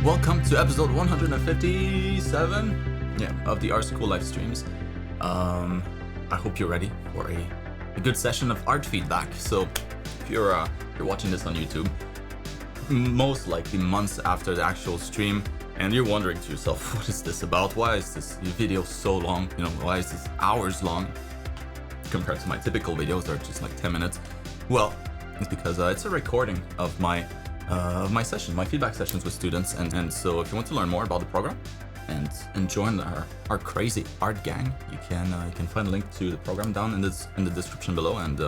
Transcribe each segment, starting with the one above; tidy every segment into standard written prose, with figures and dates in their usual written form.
Welcome to episode 157 of the Art School live streams. I hope you're ready for a good session of art feedback. So if you're watching this on YouTube, most likely months after the actual stream, and you're wondering to yourself, what is this about? Why is this video so long? Why is this hours long compared to my typical videos that are just like 10 minutes? Well, it's because it's a recording of my session, my feedback sessions with students, and so if you want to learn more about the program and join our crazy art gang, you can find a link to the program down in the description below, and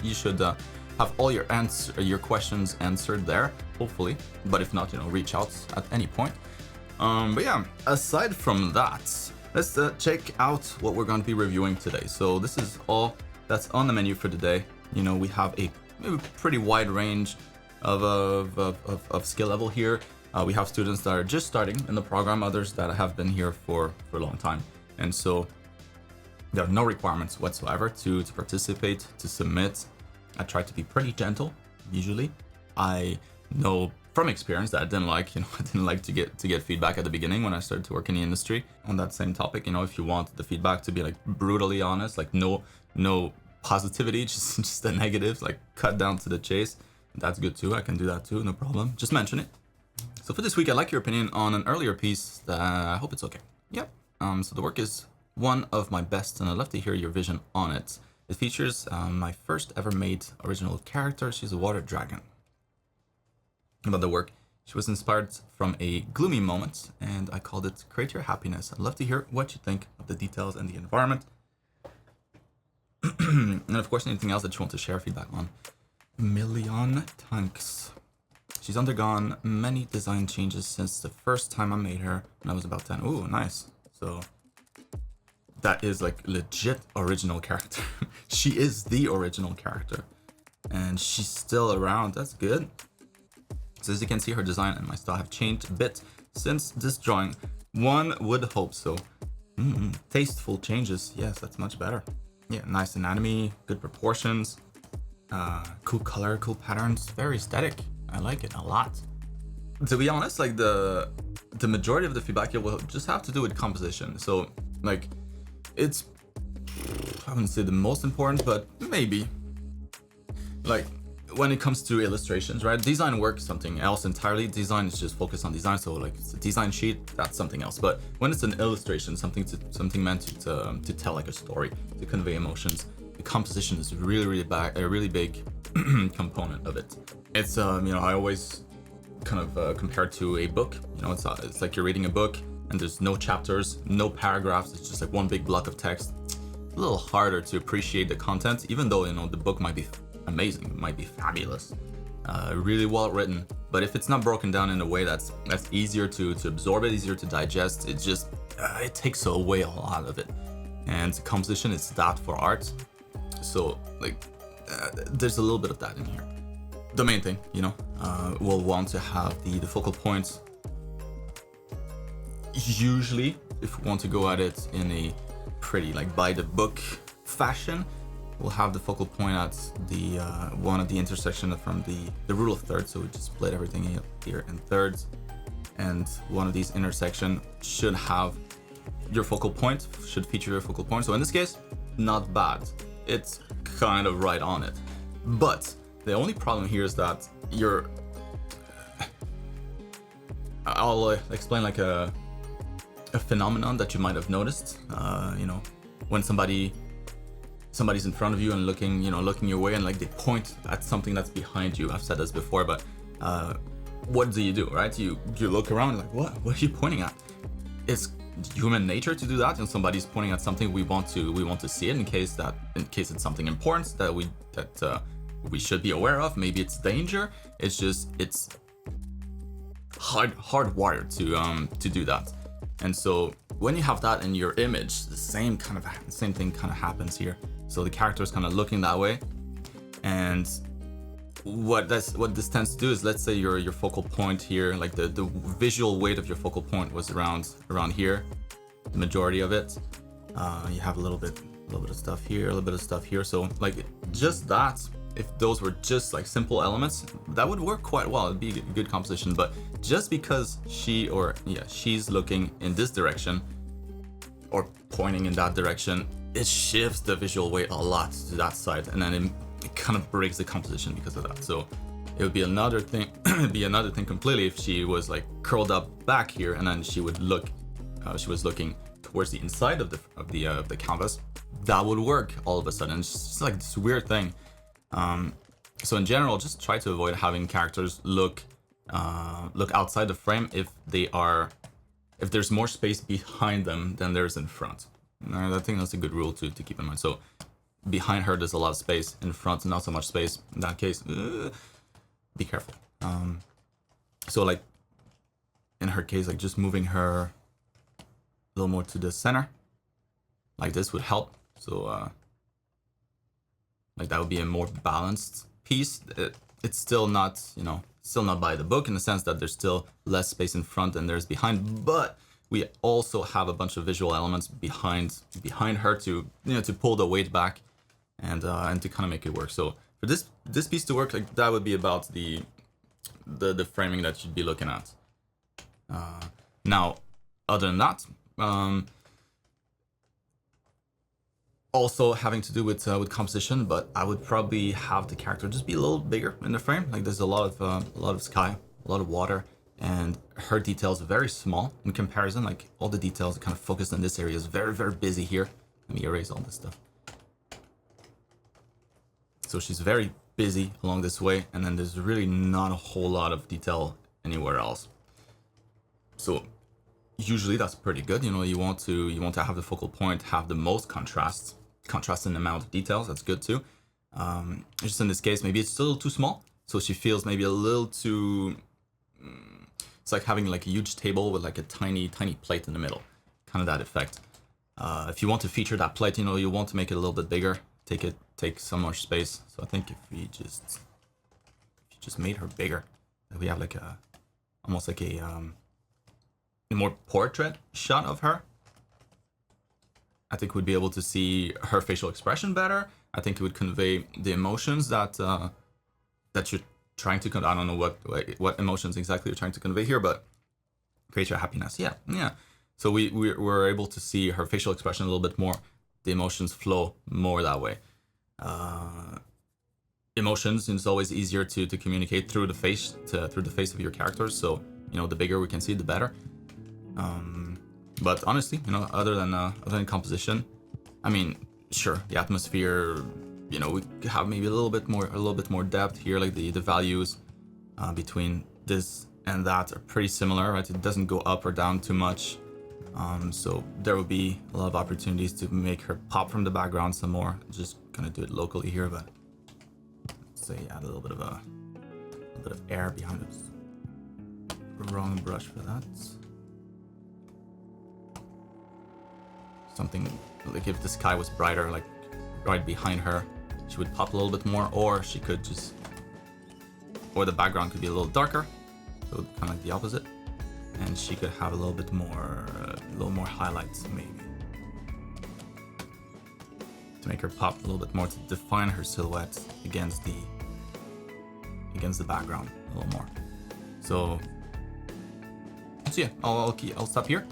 you should have all your questions answered there, hopefully. But if not, reach out at any point. But yeah, aside from that, let's check out what we're going to be reviewing today. So this is all that's on the menu for today. We have a pretty wide range of skill level here. We have students that are just starting in the program, others that have been here for a long time, and so there are no requirements whatsoever to participate, to submit. I try to be pretty gentle. Usually, I know from experience that I didn't like to get feedback at the beginning when I started to work in the industry on that same topic. If you want the feedback to be like brutally honest, like no positivity, just the negatives, like cut down to the chase, that's good too. I can do that too, no problem. Just mention it. So for this week, I'd like your opinion on an earlier piece that I hope it's okay. Yep. So the work is one of my best, and I'd love to hear your vision on it. It features my first ever made original character. She's a water dragon. About the work, she was inspired from a gloomy moment, and I called it Create Your Happiness. I'd love to hear what you think of the details and the environment. And of course, anything else that you want to share feedback on. Million thanks. She's undergone many design changes since the first time I made her when I was about 10. Ooh, nice. So that is like legit original character. She is the original character, and she's still around. That's good. So as you can see, her design and my style have changed a bit since this drawing. One would hope so. Tasteful changes. Yes, that's much better. Yeah, nice anatomy, good proportions. Cool color, cool patterns, very aesthetic. I like it a lot. To be honest, like the majority of the feedback here will just have to do with composition. So like it's, I wouldn't say the most important, but maybe. Like when it comes to illustrations, right? Design work is something else entirely. Design is just focused on design. So like it's a design sheet, that's something else. But when it's an illustration, something meant to tell like a story, to convey emotions, the composition is really big component of it. It's I always kind of compare it to a book. It's like you're reading a book and there's no chapters, no paragraphs. It's just like one big block of text. It's a little harder to appreciate the content, even though the book might be amazing, might be fabulous, really well written. But if it's not broken down in a way that's easier to absorb it, easier to digest, it just it takes away a lot of it. And composition is that for art. So like there's a little bit of that in here. The main thing, we'll want to have the focal points. Usually, if we want to go at it in a pretty like by the book fashion, we'll have the focal point at the one of the intersection from the rule of thirds. So we just split everything here in thirds, and one of these intersection should have your focal point, should feature your focal point. So in this case, not bad. It's kind of right on it. But the only problem here is that I'll explain like a phenomenon that you might have noticed. When somebody's in front of you and looking your way, and like they point at something that's behind you. I've said this before, but what do, right? You look around like, what are you pointing at? It's human nature to do that, and somebody's pointing at something, we want to see it in case it's something important that we should be aware of. Maybe it's danger. It's hardwired to do that. And so when you have that in your image, the same thing kind of happens here. So the character is kind of looking that way, and what this tends to do is, let's say your focal point here, like the visual weight of your focal point was around here, the majority of it. You have a little bit of stuff here, a little bit of stuff here. So like just that if those were just like simple elements, that would work quite well. It'd be a good composition. But just because she's looking in this direction or pointing in that direction, it shifts the visual weight a lot to that side, and then it kind of breaks the composition because of that. So it would be another thing. It'd be another thing completely if she was like curled up back here, and then she would look. She was looking towards the inside of the canvas. That would work all of a sudden. It's just like this weird thing. So in general, just try to avoid having characters look outside the frame if there's more space behind them than there's in front. I think that's a good rule to keep in mind. So behind her, there's a lot of space. In front, not so much space. In that case, be careful. So like in her case, like just moving her a little more to the center, like this would help. So like that would be a more balanced piece. It's still not, still not by the book in the sense that there's still less space in front than there's behind, but we also have a bunch of visual elements behind her to to pull the weight back and to kind of make it work. So for this piece to work, like that would be about the framing that you'd be looking at. Now, other than that, also having to do with composition, but I would probably have the character just be a little bigger in the frame. Like there's a lot of sky, a lot of water, and her details are very small in comparison. Like all the details are kind of focused in this area. Is very, very busy here. Let me erase all this stuff. So she's very busy along this way, and then there's really not a whole lot of detail anywhere else. So usually that's pretty good. You want to have the focal point have the most contrast in the amount of details. That's good too. Just in this case, maybe it's still too small, so she feels maybe a little too. It's like having like a huge table with like a tiny plate in the middle, kind of that effect. If you want to feature that plate, you want to make it a little bit bigger. Take some more space. So I think if you just made her bigger, we have like almost like a more portrait shot of her. I think we'd be able to see her facial expression better. I think it would convey the emotions that you're trying to convey. I don't know what emotions exactly you're trying to convey here, but create your happiness. Yeah. So we're able to see her facial expression a little bit more. The emotions flow more that way. Emotions, it's always easier to communicate through the face of your characters. So the bigger we can see, the better. But honestly, other than composition, I mean, sure, the atmosphere, we have maybe a little bit more depth here. Like the values between this and that are pretty similar, right? It doesn't go up or down too much. So there will be a lot of opportunities to make her pop from the background some more. Just gonna do it locally here, but let's say add a little bit of air behind it. Wrong brush for that. Something like if the sky was brighter, like right behind her, she would pop a little bit more, or she could just, or the background could be a little darker, so kind of like the opposite, and she could have a little more highlights maybe to make her pop a little bit more, to define her silhouette against the background a little more. So yeah, I'll stop here.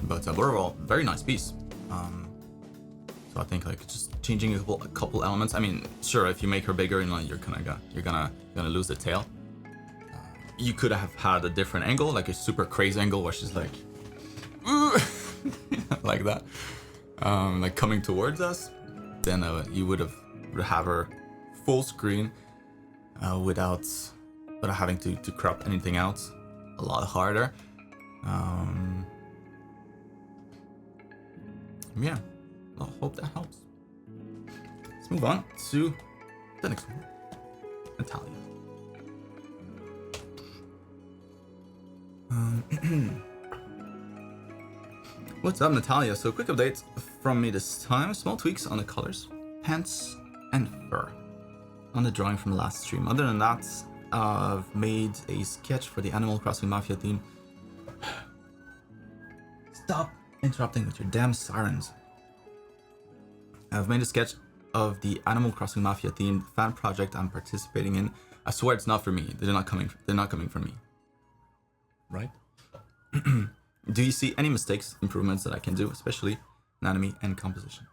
But overall, very nice piece. So I think like just changing a couple elements. I mean, sure, if you make her bigger, you're gonna lose the tail. You could have had a different angle, like a super crazy angle where she's like, like that, like coming towards us. Then you would have her full screen without having to crop anything out. A lot harder. Yeah, I hope that helps. Let's move on to the next one, Natalia. What's up, Natalia? So quick update from me this time. Small tweaks on the colors, pants, and fur on the drawing from the last stream. Other than that, I've made a sketch for the Animal Crossing Mafia theme. Stop interrupting with your damn sirens. I've made a sketch of the Animal Crossing Mafia themed fan project I'm participating in. I swear it's not for me. They're not coming from me. Right? Do you see any mistakes, improvements that I can do, especially anatomy and composition?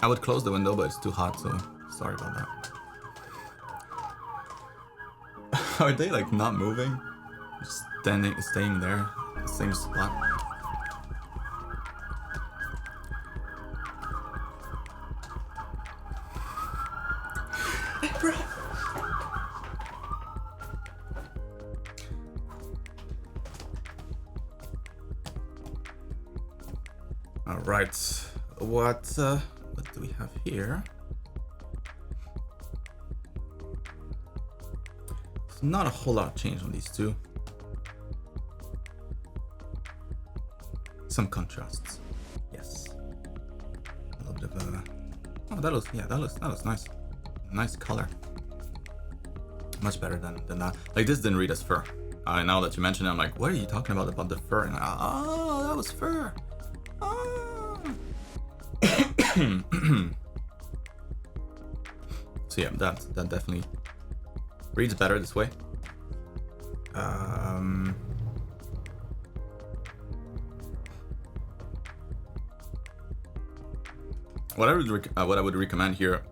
I would close the window, but it's too hot, so sorry about that. Are they like not moving? Just staying there, the same spot. All right, what do we have here? There's not a whole lot of change on these two. Some contrasts, yes. A little bit of a. Oh, that looks nice. Nice color. Much better than that. Like this didn't read as fur. Now that you mention it, I'm like, what are you talking about the fur? And oh, that was fur. Oh. So yeah, that definitely reads better this way. What I would recommend here,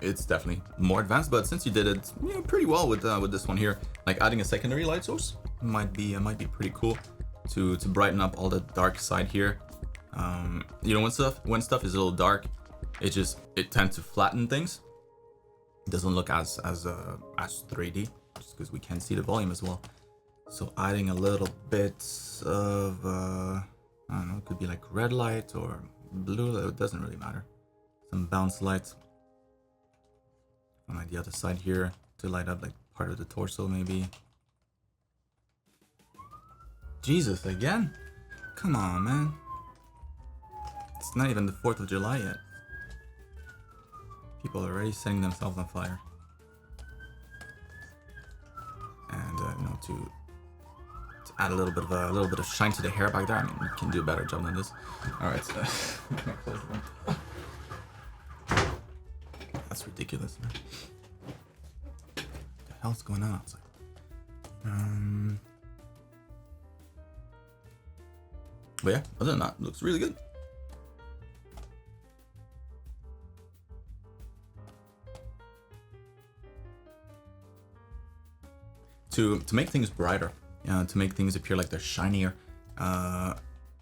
it's definitely more advanced, but since you did it pretty well with this one here, like adding a secondary light source might be pretty cool to brighten up all the dark side here. When stuff is a little dark, it tends to flatten things. It doesn't look as 3D just because we can't see the volume as well. So adding a little bit of I don't know, it could be like red light or blue. It doesn't really matter. Some bounce lights on like the other side here to light up like part of the torso maybe. Jesus, again? Come on, man. It's not even the 4th of July yet. People are already setting themselves on fire. And to add a little bit of shine to the hair back there. I mean, you can do a better job than this. All right, so that's ridiculous, man. What the hell's going on outside? But yeah, other than that, it looks really good. To make things brighter, to make things appear like they're shinier,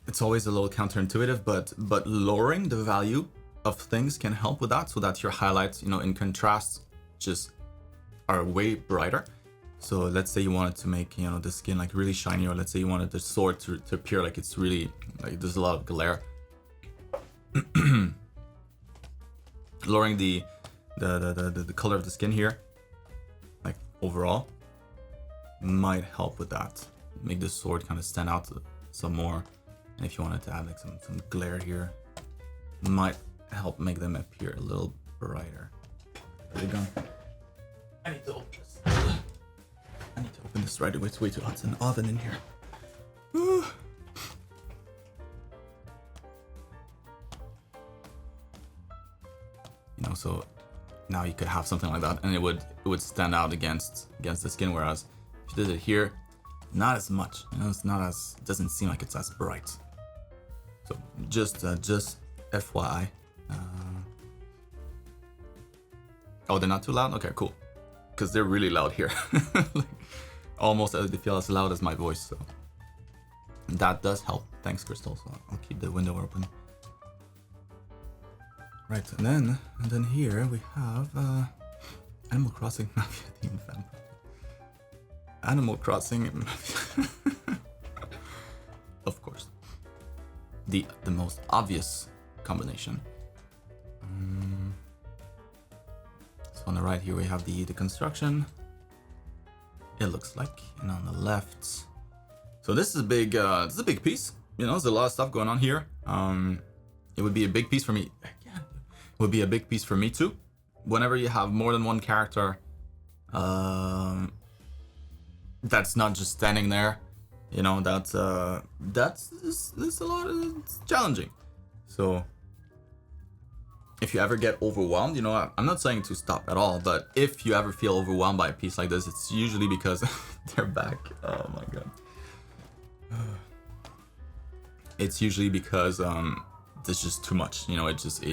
it's always a little counterintuitive, but lowering the value of things can help with that, so that your highlights, in contrast, just are way brighter. So let's say you wanted to make, the skin like really shiny, or let's say you wanted the sword to appear like it's really, like there's a lot of glare. Lowering the color of the skin here, like overall, might help with that. Make the sword kind of stand out some more. And if you wanted to add like some glare here, might help make them appear a little brighter. Are they gone? I need to open this. I need to open this right away. It's way too hot. It's an oven in here. So now you could have something like that, and it would stand out against the skin. Whereas if you did it here, not as much. It doesn't seem like it's as bright. So just FYI. Oh, they're not too loud? Okay, cool. Because they're really loud here. Like, almost they feel as loud as my voice. So that does help. Thanks, Crystal. So I'll keep the window open. Right, and then here we have Animal Crossing Mafia themed fan. Animal Crossing Mafia. Of course. The most obvious combination. So on the right here we have the construction. It looks like, and on the left. So this is a big piece. There's a lot of stuff going on here. It would be a big piece for me. It would be a big piece for me too. Whenever you have more than one character, that's not just standing there. You know, that's a lot. It's challenging. So if you ever get overwhelmed, you know, I'm not saying to stop at all, but if you ever feel overwhelmed by a piece like this, it's usually because they're back. Oh my god. It's usually because there's just too much. You know, it's just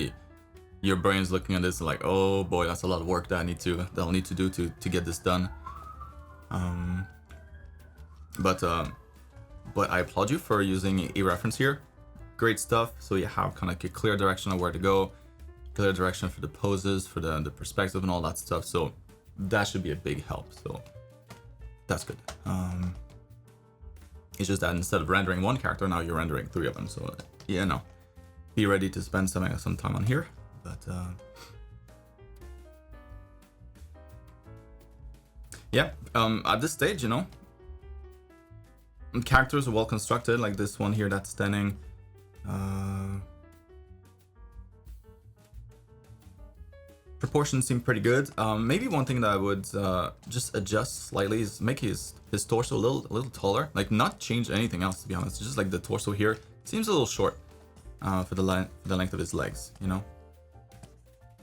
your brain's looking at this like, oh boy, that's a lot of work that I'll need to do to get this done. But I applaud you for using a reference here. Great stuff. So you have kind of like a clear direction of where to go, clear direction for the poses, for the perspective and all that stuff. So that should be a big help. So that's good. It's just that instead of rendering one character, now you're rendering 3 of them. So yeah, no, be ready to spend some time on here. But yeah, at this stage, you know, characters are well constructed, like this one here that's standing. Proportions seem pretty good. Maybe one thing that I would just adjust slightly is make his torso a little taller. Like, not change anything else, to be honest. Just like the torso here seems a little short for the length of his legs, you know.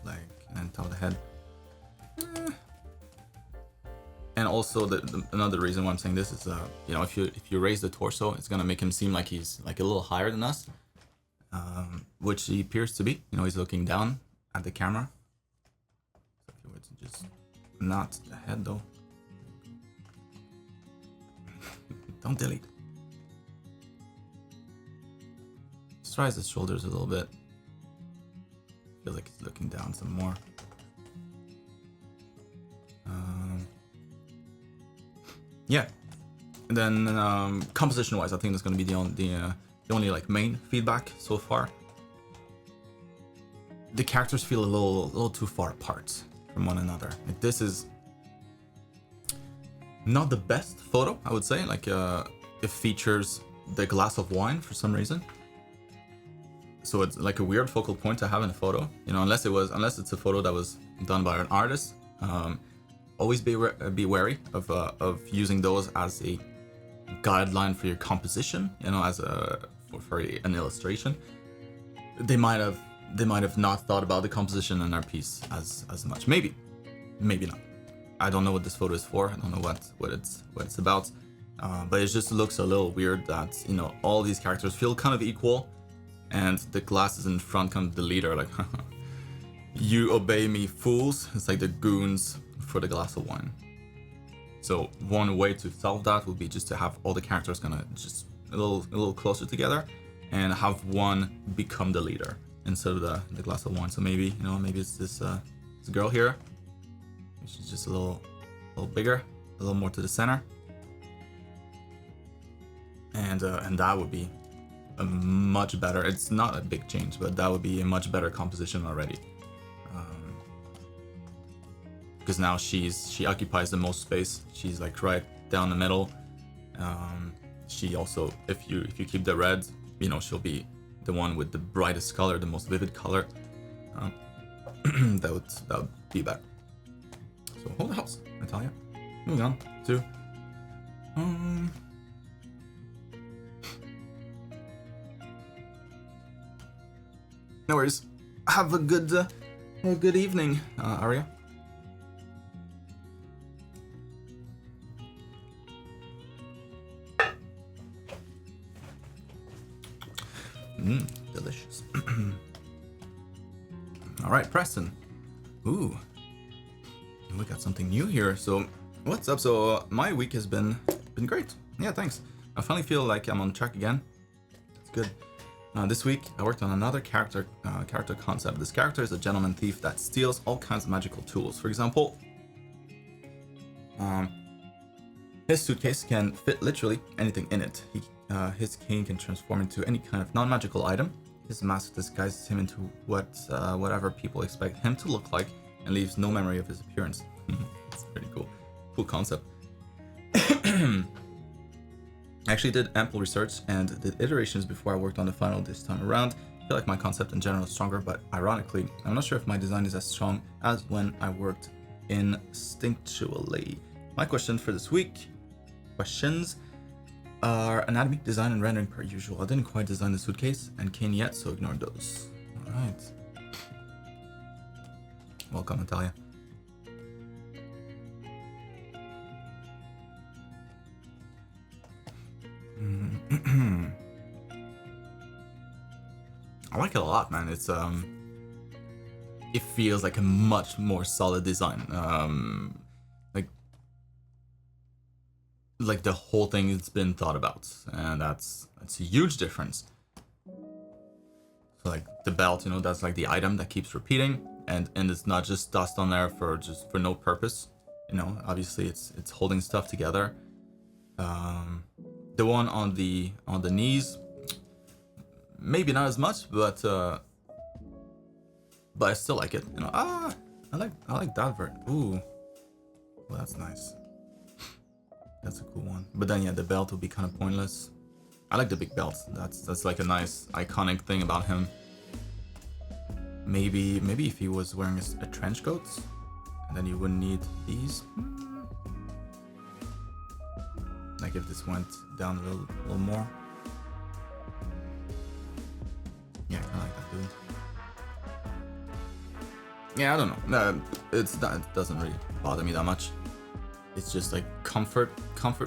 Like, and top of the head. And also another reason why I'm saying this is, you know, if you raise the torso, it's gonna make him seem like he's like a little higher than us, which he appears to be. You know, he's looking down at the camera. So if you were to just not the head though, don't delete. Just raise his shoulders a little bit. Feels like he's looking down some more. Yeah, and then composition-wise, I think that's going to be the only like main feedback so far. The characters feel a little too far apart from one another. Like, this is not the best photo, I would say. Like, it features the glass of wine for some reason, so it's like a weird focal point to have in a photo. You know, unless it's a photo that was done by an artist. Always be wary of using those as a guideline for your composition. You know, as for an illustration. They might have not thought about the composition in our piece as much. Maybe not. I don't know what this photo is for. I don't know what it's about. But it just looks a little weird that, you know, all these characters feel kind of equal, and the glasses in front kind of the leader, like, you obey me, fools. It's like the goons for the glass of wine. So one way to solve that would be just to have all the characters kind of just a little closer together, and have one become the leader instead of the glass of wine. So maybe, you know, maybe it's this girl here. She's just a little bigger, a little more to the center, and that would be a much better. It's not a big change, but that would be a much better composition already. Because now she occupies the most space. She's like right down the middle. She also, if you keep the red, you know, she'll be the one with the brightest color, the most vivid color. That would be better. So hold the house, Natalia. Moving on to no worries. Have a good evening, Aria. Delicious. All right, Preston. Ooh, we got something new here. So, what's up? So, my week has been great. Yeah, thanks. I finally feel like I'm on track again. It's good. This week, I worked on another character concept. This character is a gentleman thief that steals all kinds of magical tools. For example, his suitcase can fit literally anything in it. His cane can transform into any kind of non-magical item. His mask disguises him into whatever people expect him to look like, and leaves no memory of his appearance. It's pretty cool. Cool concept. I actually did ample research and did iterations before I worked on the final this time around. I feel like my concept in general is stronger, but ironically, I'm not sure if my design is as strong as when I worked instinctually. My question for this week questions are anatomy, design, and rendering per usual. I didn't quite design the suitcase and cane yet, so ignore those. Alright. Welcome, Natalia. I like it a lot, man. It's it feels like a much more solid design. Like the whole thing has been thought about, and that's a huge difference. So like the belt, you know, that's like the item that keeps repeating, and it's not just dust on there for no purpose. You know, obviously it's holding stuff together. The one on the knees, maybe not as much, but I still like it. You know, I like that vert. Ooh, well, that's nice. That's a cool one. But then yeah, the belt would be kind of pointless. I like the big belt. That's like a nice iconic thing about him. Maybe if he was wearing a trench coat, and then you wouldn't need these. Like if this went down a little more. Yeah, I kind of like that dude. Yeah, I don't know. No, it doesn't really bother me that much. It's just like comfort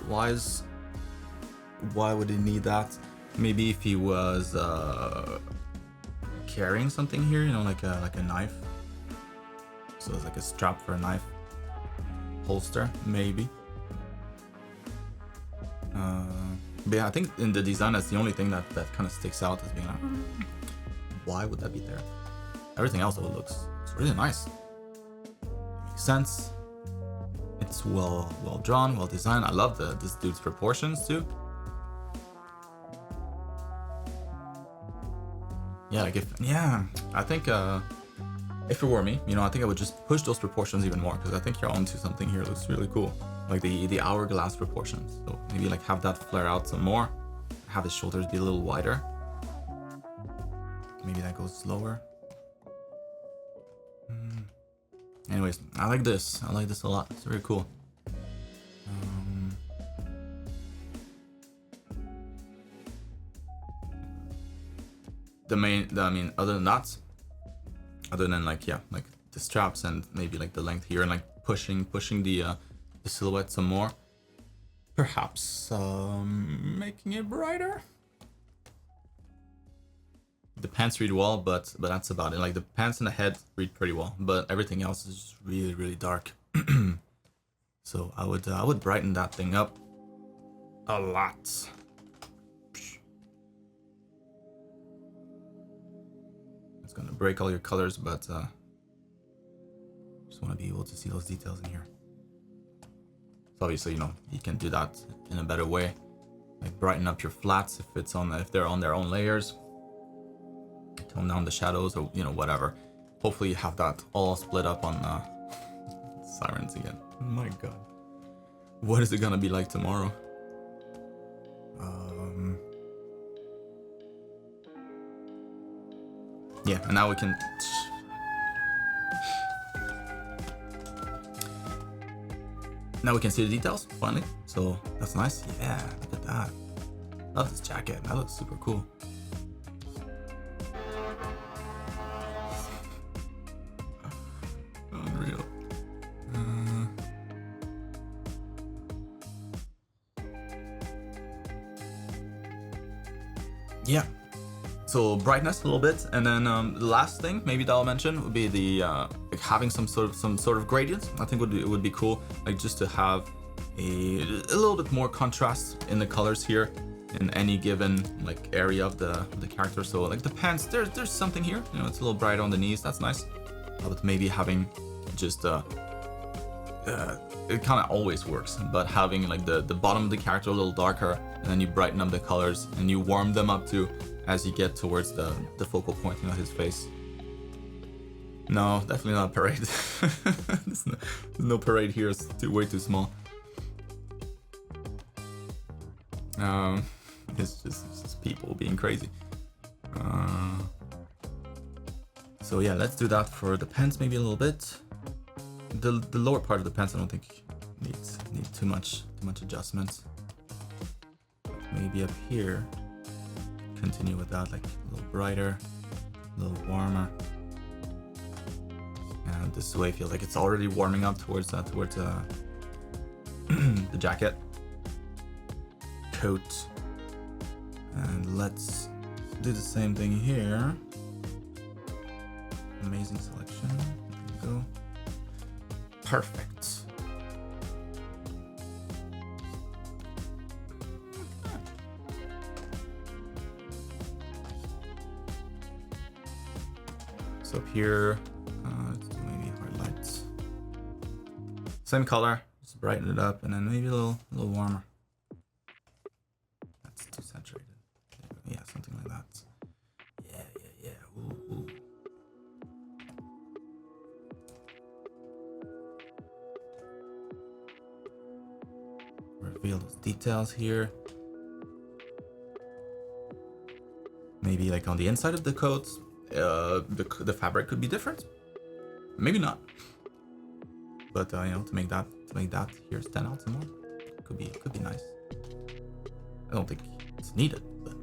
wise. Why would he need that? Maybe if he was carrying something here, you know, like a knife. So it's like a strap for a knife. Holster, maybe. But yeah, I think in the design, that's the only thing that kind of sticks out as being like, why would that be there? Everything else looks really nice. Makes sense. It's well drawn, well designed. I love this dude's proportions too. Yeah, like I think if it were me, you know, I think I would just push those proportions even more, because I think you're onto something here. It looks really cool, like the hourglass proportions. So maybe like have that flare out some more, have his shoulders be a little wider. Maybe that goes slower. Anyways, I like this. I like this a lot. It's very cool. Other than that, other than like the straps and maybe like the length here and like pushing the silhouette some more, perhaps making it brighter. The pants read well, but that's about it. Like the pants and the head read pretty well, but everything else is really, really dark. So I would brighten that thing up a lot. It's gonna break all your colors, but just want to be able to see those details in here. So obviously, you know, you can do that in a better way, like brighten up your flats if they're on their own layers. Tone down the shadows, or you know, whatever. Hopefully you have that all split up on sirens again. Oh my god, what is it gonna be like tomorrow? Yeah, and now we can see the details finally, so that's nice. Yeah, look at that. Love this jacket. That looks super cool. Unreal. Yeah. So brightness a little bit, and then the last thing maybe that I'll mention would be the like having some sort of gradients. I think it would be cool, like just to have a little bit more contrast in the colors here in any given like area of the character. So like the pants, there's something here, you know, it's a little bright on the knees. That's nice. But maybe having just it kind of always works, but having like the bottom of the character a little darker, and then you brighten up the colors and you warm them up too as you get towards the focal point, you know, his face. No, definitely not a parade. There's no parade here. It's way too small. It's just people being crazy. So yeah, let's do that for the pants maybe a little bit. The lower part of the pants I don't think needs too much adjustments. maybe up here, continue with that, like a little brighter, a little warmer. And this way feels like it's already warming up towards the jacket, coat. And let's do the same thing here. Amazing selection. There we go. Perfect. So up here, let's do maybe highlights. Same color, just brighten it up, and then maybe a little warmer. That's too saturated. Yeah, something like that. Yeah. Ooh. Reveal those details here. Maybe like on the inside of the coat, the fabric could be different. Maybe not. But you know, to make that here stand out some more, could be nice. I don't think it's needed, but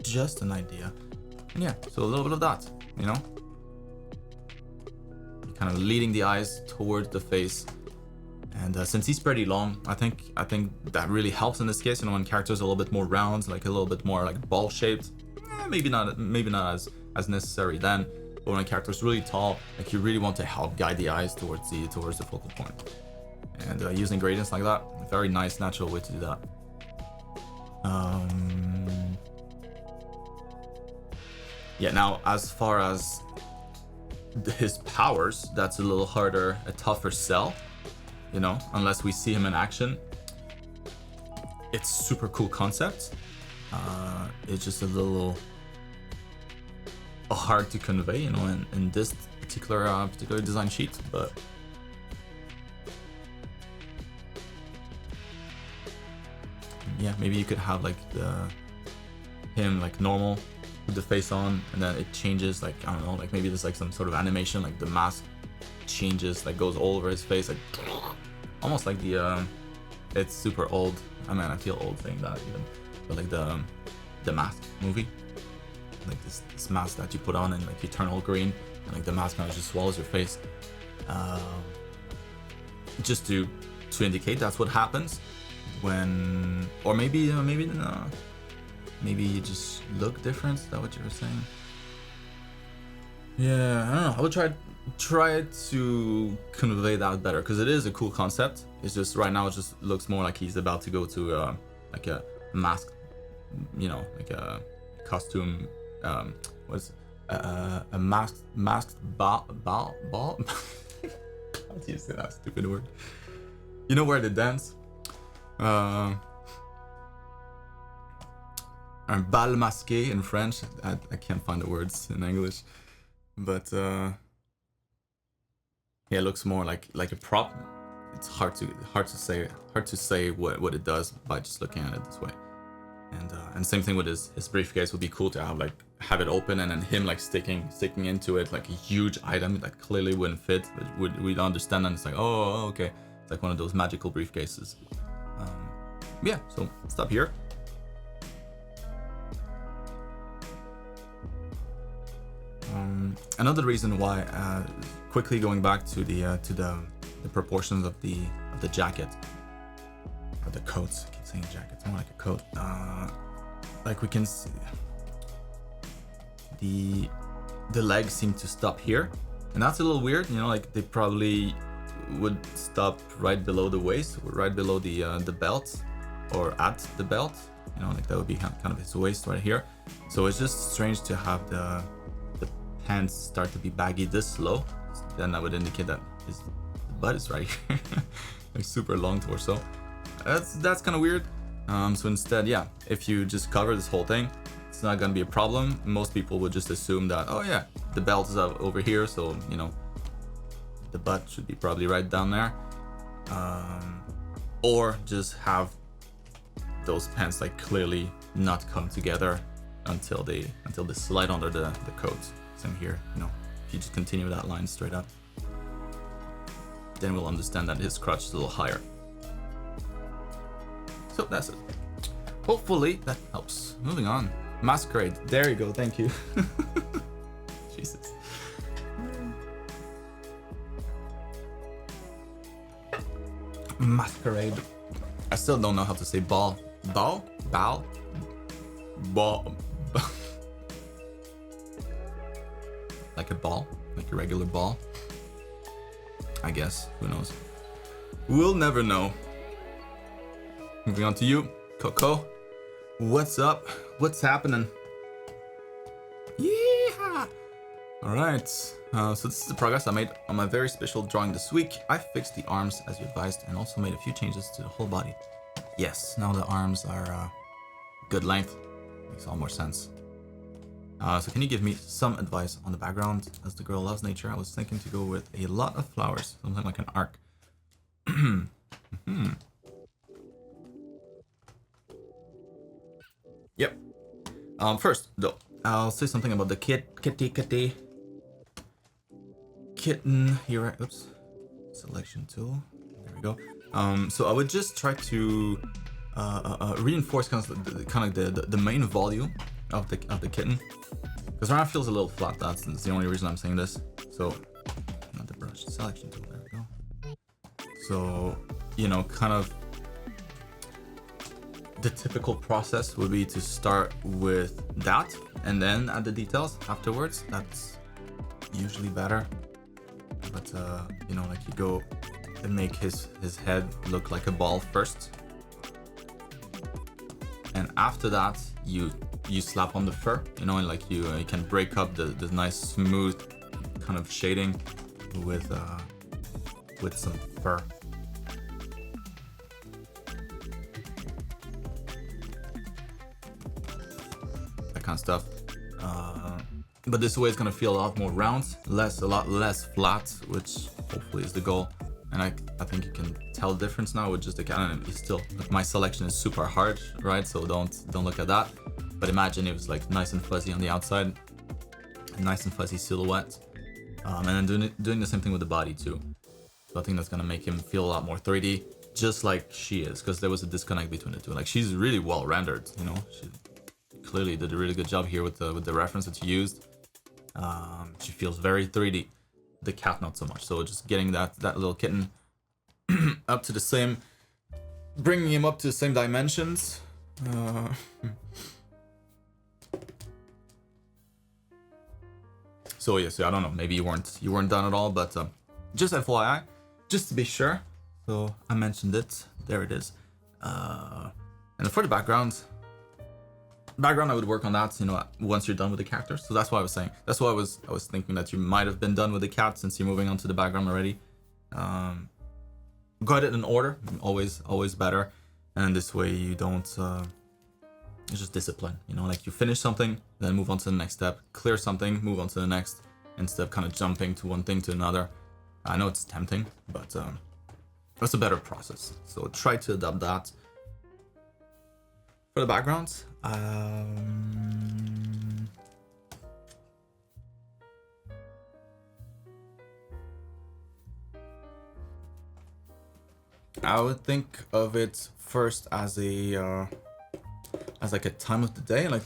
just an idea. And yeah, so a little bit of that, you know, you're kind of leading the eyes towards the face. And since he's pretty long, I think that really helps in this case. You know, when characters are a little bit more round, like a little bit more like ball shaped, maybe not as necessary then. But when a character is really tall, like you really want to help guide the eyes towards the focal point. And using gradients like that, a very nice natural way to do that. Yeah. Now, as far as his powers, that's a little harder, a tougher sell. You know, unless we see him in action. It's super cool concept. It's just a little hard to convey, you know, in this particular design sheet. But yeah, maybe you could have like him like normal with the face on, and then it changes, like I don't know, like maybe there's like some sort of animation, like the mask changes, like goes all over his face, like almost like the it's super old. I mean, I feel old saying that even, but like the Mask movie, like this mask that you put on and like you turn all green, and like the mask kind of just swallows your face, just to indicate that's what happens when, or maybe you just look different. Is that what you were saying? Yeah, I don't know. I would try to convey that better, because it is a cool concept. It's just right now it just looks more like he's about to go to like a mask, you know, like a costume, what's a masked ball how do you say that stupid word? You know where they dance, un bal masqué in French. I can't find the words in English, but yeah, it looks more like a prop. It's hard to say what it does by just looking at it this way. And same thing with his briefcase. Would be cool to have it open and then him like sticking into it like a huge item that clearly wouldn't fit, but we'd understand, and it's like, oh, okay, it's like one of those magical briefcases. Yeah, so stop here. Another reason why, quickly going back to the proportions of the jacket, or the coats. I keep saying jacket, it's more like a coat. Like we can see, the legs seem to stop here, and that's a little weird. You know, like they probably would stop right below the waist, or right below the belt, or at the belt. You know, like that would be kind of his waist right here. So it's just strange to have the pants start to be baggy this low. Then that would indicate that his butt is right here, like super long torso. That's kind of weird. So instead, yeah, if you just cover this whole thing, it's not gonna be a problem. Most people would just assume that, oh yeah, the belt is over here, so you know, the butt should be probably right down there. Or just have those pants like clearly not come together until they slide under the coat. Same here, you know, if you just continue that line straight up, then we'll understand that his crotch is a little higher. So that's it. Hopefully that helps. Moving on. Masquerade. There you go. Thank you. Jesus. Masquerade. I still don't know how to say ball. Ball? Ball? Ball. Like a ball. Like a regular ball. I guess. Who knows? We'll never know. Moving on to you, Coco. What's up? What's happening? Yeah. All right. So this is the progress I made on my very special drawing this week. I fixed the arms as you advised, and also made a few changes to the whole body. Yes, now the arms are good length. Makes all more sense. So can you give me some advice on the background? As the girl loves nature, I was thinking to go with a lot of flowers, something like an arc. Yep. First, though, I'll say something about the kitty. Kitten here. Oops. Selection tool. There we go. So I would just try to reinforce kind of the main volume of the kitten, because right now it feels a little flat. That's the only reason I'm saying this. So, not the brush. Selection tool. There we go. So, you know, kind of the typical process would be to start with that and then add the details afterwards. That's usually better. But you know, like you go and make his head look like a ball first, and after that you slap on the fur, you know, and like you can break up the nice smooth kind of shading with some fur. That kind of stuff. But this way it's gonna feel a lot more round, a lot less flat, which hopefully is the goal. And I think you can tell the difference now with just the cannon. It's still, like, my selection is super hard, right? So don't look at that. But imagine it was like nice and fuzzy on the outside, a nice and fuzzy silhouette, and then doing the same thing with the body too. So I think that's gonna make him feel a lot more 3D, just like she is, because there was a disconnect between the two. Like, she's really well rendered, you know. She clearly did a really good job here with the reference that you used. She feels very 3D. The cat not so much. So just getting that little kitten up to the same, bringing him up to the same dimensions. So yeah, so I don't know. Maybe you weren't done at all, but just FYI, just to be sure. So I mentioned it. There it is. And for the background, I would work on that, you know, once you're done with the character. So that's what I was saying. That's why I was thinking that you might have been done with the cat since you're moving on to the background already. Got it in order, always better. And this way you don't, it's just discipline, you know, like you finish something, then move on to the next step, clear something, move on to the next, instead of kind of jumping to one thing to another. I know it's tempting, but that's a better process. So try to adopt that. For the background, I would think of it first as like a time of the day, like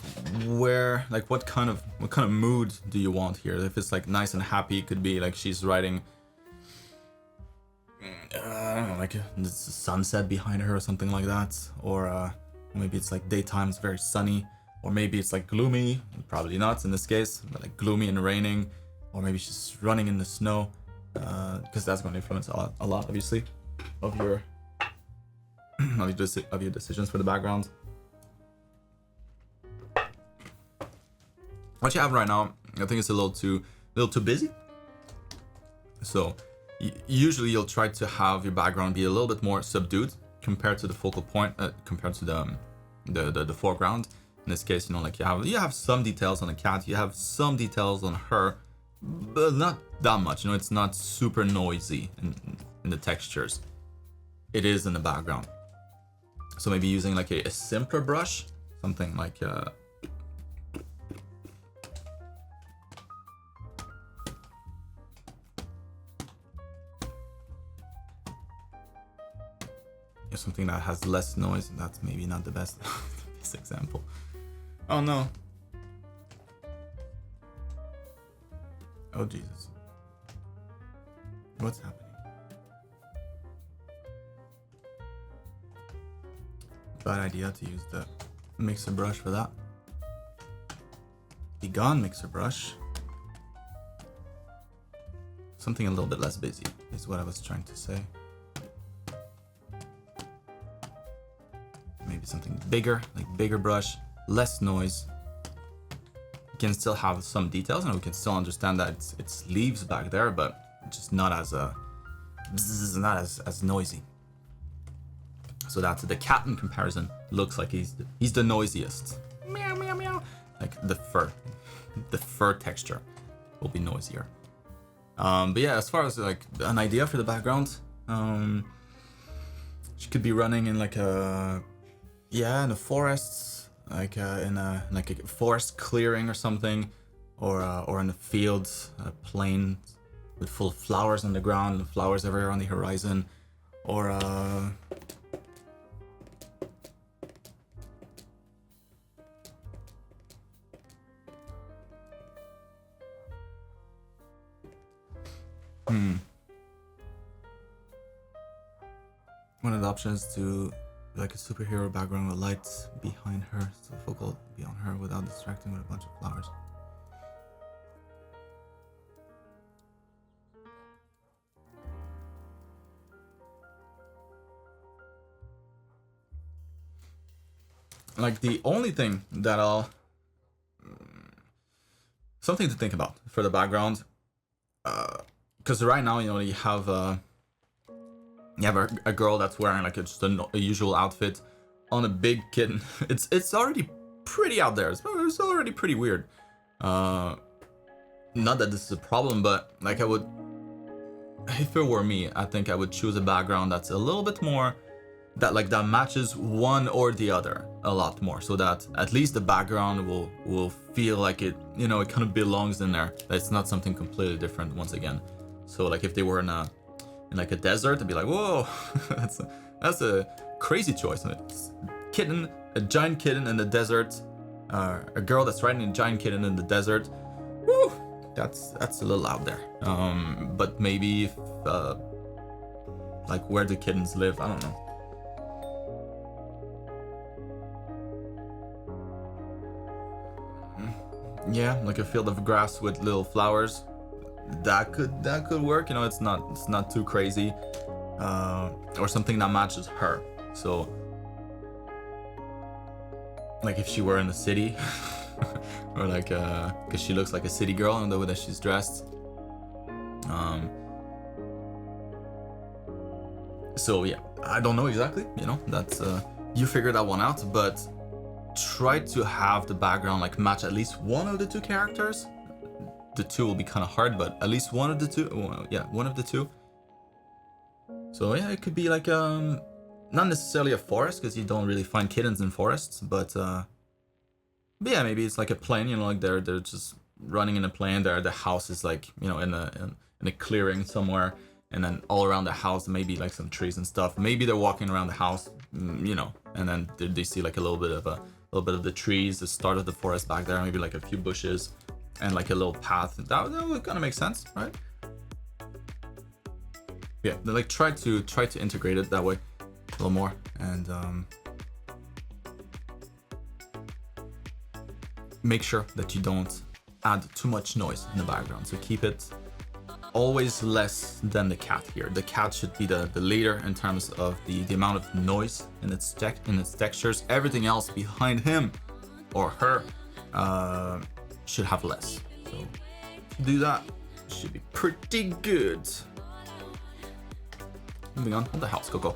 what kind of mood do you want here? If it's like nice and happy, it could be like she's riding, I don't know, like the sunset behind her or something like that, or maybe it's like daytime, it's very sunny, or maybe it's like gloomy, probably not in this case, but like gloomy and raining, or maybe she's running in the snow, because that's going to influence a lot, obviously, of your decisions for the background. What you have right now, I think it's a little too busy. So usually you'll try to have your background be a little bit more subdued compared to the focal point, compared to the foreground. In this case, you know, like you have some details on the cat, you have some details on her, but not that much. You know, it's not super noisy in the textures. It is in the background. So maybe using like a simpler brush, something like something that has less noise. That's maybe not the best this example. Oh no. Oh Jesus. What's happening? Bad idea to use the mixer brush for that. Be gone, mixer brush. Something a little bit less busy is what I was trying to say. Maybe something bigger, like bigger brush, less noise. You can still have some details, and we can still understand that it's leaves back there, but just not as not as noisy. So that's the cat in comparison. Looks like he's the noisiest. Meow meow meow. Like the fur texture will be noisier. But yeah, as far as like an idea for the background, she could be running in like in a forest, like in a forest clearing or something, or in a field, a plain with full of flowers on the ground, and flowers everywhere on the horizon, or one of the options to like a superhero background with lights behind her, so the focal be on her without distracting with a bunch of flowers. Like the only thing that something to think about for the background, because right now, you know, you have a girl that's wearing like just a usual outfit on a big kitten. It's already pretty out there. It's already pretty weird. Not that this is a problem, but like if it were me, I think I would choose a background that's a little bit more that matches one or the other a lot more, so that at least the background will feel like it, you know, it kind of belongs in there. That it's not something completely different once again. So like if they were in like a desert, I'd be like, whoa, that's a crazy choice. A giant kitten in the desert, a girl that's riding a giant kitten in the desert. Woo, that's a little out there. But maybe if like where the kittens live, I don't know. Yeah, like a field of grass with little flowers. That could work, you know. It's not too crazy, or something that matches her. So like if she were in the city, or like because she looks like a city girl in the way that she's dressed. So yeah, I don't know exactly, you know, that's you figure that one out, but try to have the background like match at least one of the two characters. The two will be kind of hard, but at least one of the two. Well, yeah, one of the two. So yeah, it could be like not necessarily a forest, because you don't really find kittens in forests, but yeah, maybe it's like a plain. You know, like they're just running in a plain. The house is like, you know, in a clearing somewhere, and then all around the house maybe like some trees and stuff. Maybe they're walking around the house, you know, and then they see like a little bit of the trees, the start of the forest back there, maybe like a few bushes. And like a little path. That would kind of make sense, right? Yeah, like try to integrate it that way a little more, and make sure that you don't add too much noise in the background. So keep it always less than the cat here. The cat should be the leader in terms of the amount of noise in its textures. Everything else behind him or her should have less. So if you do that, it should be pretty good. Moving on the house, go.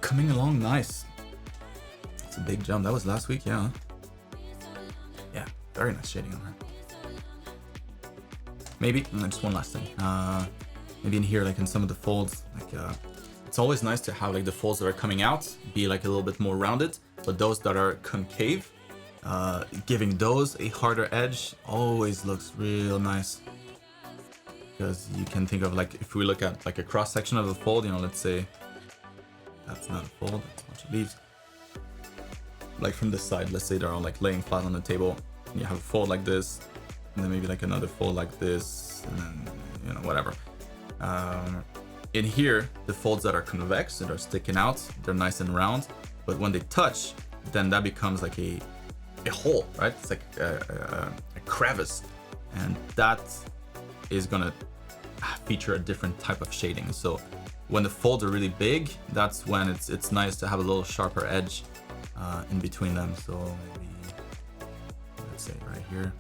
Coming along nice. It's a big jump. That was last week, yeah. Yeah, very nice shading on her. Maybe just one last thing. Maybe in here, like in some of the folds, like it's always nice to have like the folds that are coming out be like a little bit more rounded, but those that are concave, giving those a harder edge always looks real nice. Because you can think of like, if we look at like a cross section of a fold, you know, let's say That's not a fold, that's a bunch of leaves. Like from this side, let's say they're all like laying flat on the table. You have a fold like this, and then maybe like another fold like this, and then, you know, whatever. In here, the folds that are convex, that are sticking out, they're nice and round, but when they touch, then that becomes like a hole, right? It's like a crevice, and that is gonna feature a different type of shading. So when the folds are really big, that's when it's nice to have a little sharper edge in between them. So maybe, let's say right here,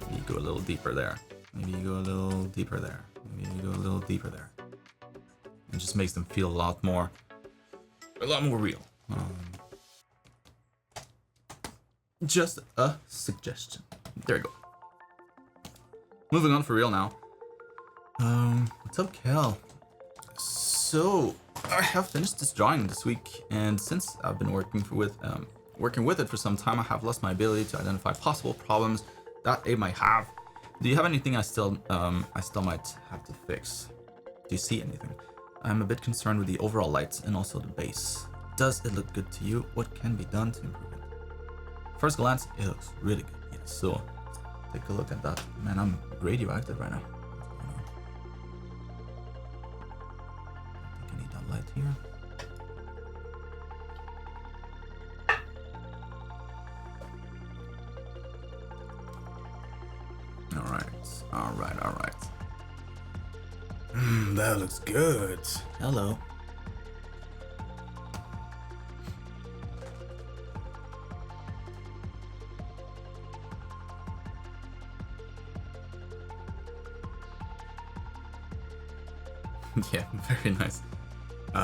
maybe you go a little deeper there. Maybe you go a little deeper there. Maybe you go a little deeper there. It just makes them feel a lot more real. Just a suggestion. There you go. Moving on for real now. What's up, Kel? So I have finished this drawing this week, and since I've been working with it for some time, I have lost my ability to identify possible problems that it might have. Do you have anything I still might have to fix? Do you see anything? I'm a bit concerned with the overall lights and also the base. Does it look good to you? What can be done to improve it? First glance, it looks really good. Yes. So take a look at that. Man, I'm radioactive right now. I think I need that light here. All right. That looks good. Hello. Yeah, very nice. Look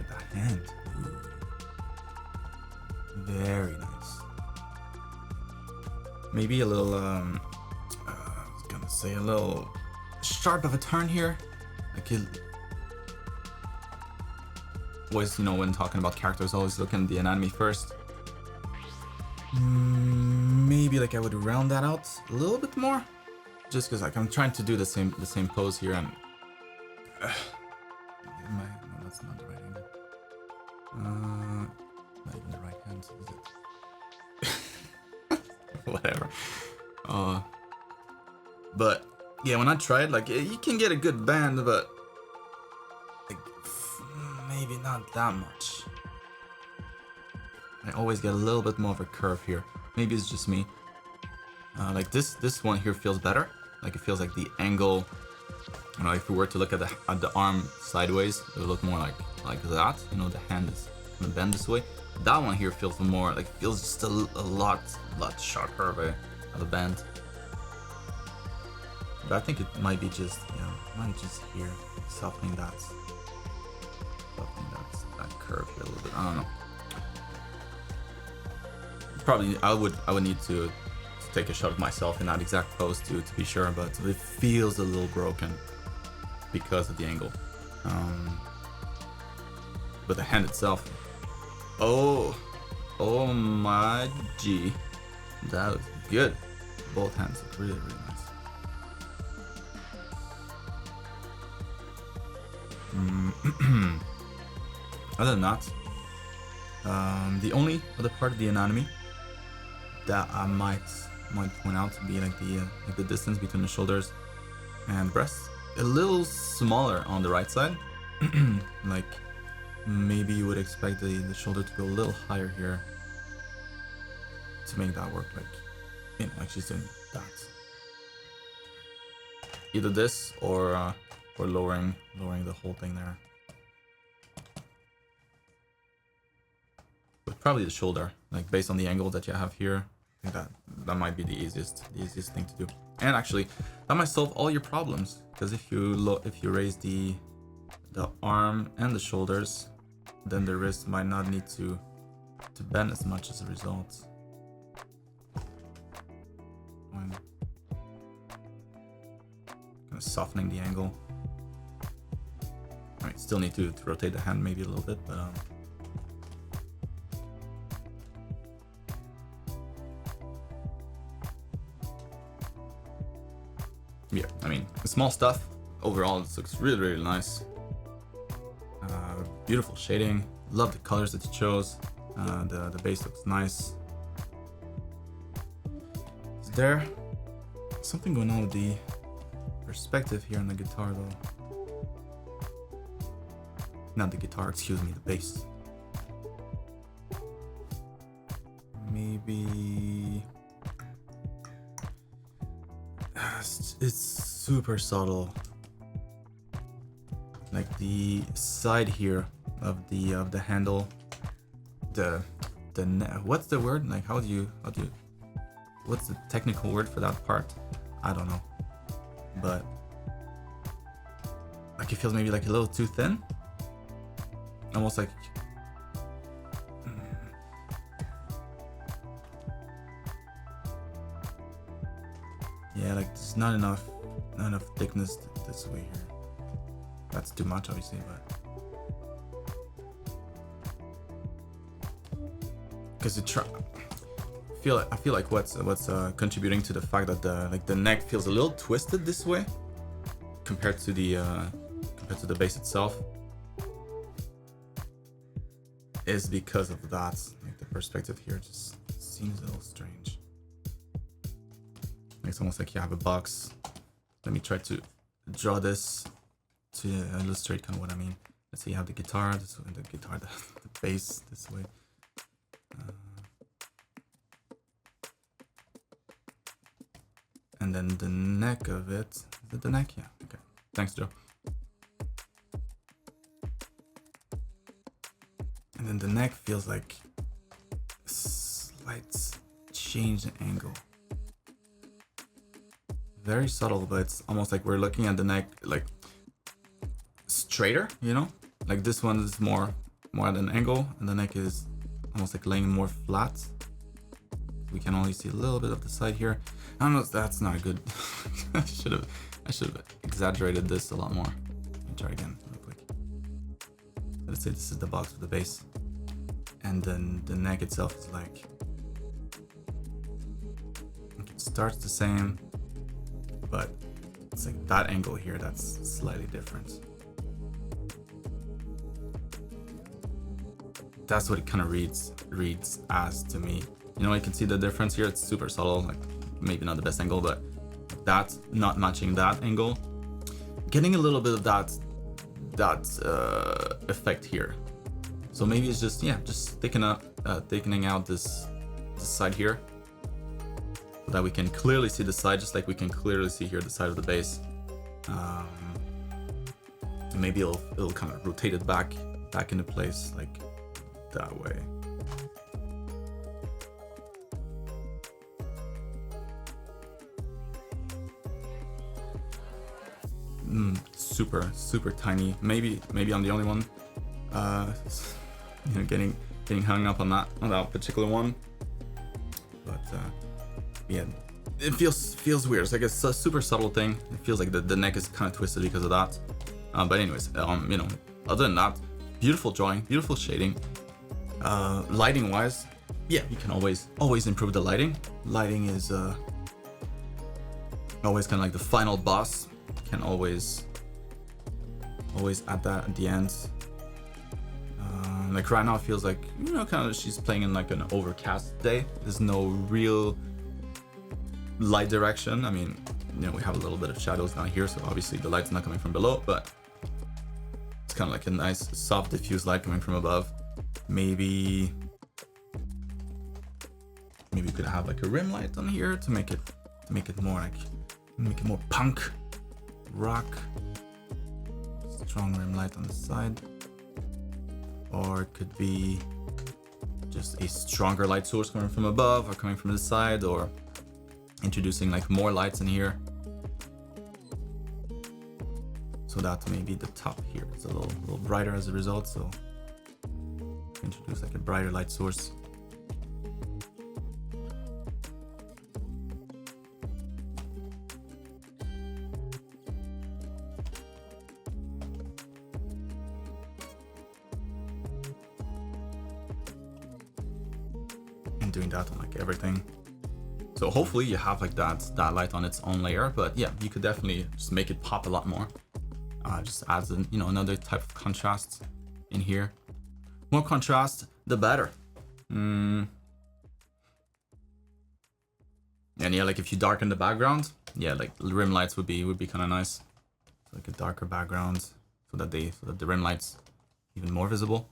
at that hand. Ooh. Very nice. Maybe a little, I was gonna say a little sharp of a turn here. Like it, always, you know, when talking about characters, always look at the anatomy first. Maybe like I would round that out a little bit more, just because like I'm trying to do the same pose here, and no, that's not the right angle. Not even the right hand, is it? Whatever. But yeah, when I tried, like you can get a good band, but like, maybe not that much. I always get a little bit more of a curve here. Maybe it's just me. Like this one here feels better. Like it feels like the angle. You know, if we were to look at the arm sideways, it would look more like that. You know, the hand is gonna bend this way. That one here feels more like feels just a lot sharper of a bend. But I think it might be just, you know, might just here softening that curve here a little bit. I don't know. Probably I would need to take a shot of myself in that exact pose to be sure, but it feels a little broken because of the angle. But the hand itself, oh my G, that was good. Both hands look really nice. Other than that, the only other part of the anatomy that I might point out to be like the distance between the shoulders and breasts, a little smaller on the right side. Like maybe you would expect the shoulder to go a little higher here to make that work, like, you know, like she's doing that. Either this or lowering the whole thing there. But probably the shoulder, like based on the angle that you have here. I think that might be the easiest thing to do. And actually, that might solve all your problems, because if you raise the arm and the shoulders, then the wrist might not need to bend as much as a result. When kind of softening the angle. Alright, still need to rotate the hand maybe a little bit, but yeah, I mean, small stuff. Overall, this looks really, really nice. Beautiful shading. Love the colors that you chose. The base looks nice. Is there something going on with the perspective here on the guitar though? Not the guitar, excuse me, the bass. Maybe it's super subtle. Like the side here of the handle, what's the word? Like how do you what's the technical word for that part? I don't know, but like it feels maybe like a little too thin, almost like yeah, like there's not enough thickness this way here. That's too much, obviously, but because I feel like what's contributing to the fact that the neck feels a little twisted this way compared to the bass itself is because of that. Like the perspective here just seems a little strange. It's almost like you have a box. Let me try to draw this to illustrate kind of what I mean. Let's say you have the guitar this way, the bass this way. And then the neck of it. Is it the neck? Yeah. Okay. Thanks, Joe. And then the neck feels like a slight change in angle. Very subtle, but it's almost like we're looking at the neck like straighter, you know? Like this one is more at an angle, and the neck is almost like laying more flat. We can only see a little bit of the side here. I don't know, that's not good. I should have exaggerated this a lot more. Let me try again real quick. Let's say this is the box with the bass, and then the neck itself is like it starts the same, but it's like that angle here that's slightly different. That's what it kind of reads as to me. You know, I can see the difference here. It's super subtle, like maybe not the best angle, but that's not matching that angle. Getting a little bit of that effect here. So maybe it's just thickening out this side here, so that we can clearly see the side, just like we can clearly see here the side of the bass. And maybe it'll kind of rotate it back into place like that way. Super tiny. Maybe I'm the only one you know, getting hung up on that particular one. But yeah, it feels weird. It's like a super subtle thing. It feels like the neck is kind of twisted because of that. But anyways, you know, other than that, beautiful drawing, beautiful shading. Lighting wise, yeah, you can always improve the lighting. Lighting is always kind of like the final boss. Can always add that at the end. Like right now it feels like, you know, kind of she's playing in like an overcast day. There's no real light direction. I mean, you know, we have a little bit of shadows down here, so obviously the light's not coming from below, but it's kind of like a nice soft diffuse light coming from above. Maybe we could have like a rim light on here to make it more punk rock. Strong rim light on the side, or it could be just a stronger light source coming from above or coming from the side, or introducing like more lights in here, so that maybe the top here is a little brighter as a result. So introduce like a brighter light source. Doing that on like everything. So So hopefully you have like that light on its own layer, but yeah, you could definitely just make it pop a lot more. Just adds an, you know, another type of contrast in here. More contrast, the better. And yeah, like if you darken the background, yeah, like rim lights would be kind of nice. So like a darker background, so that the rim lights even more visible.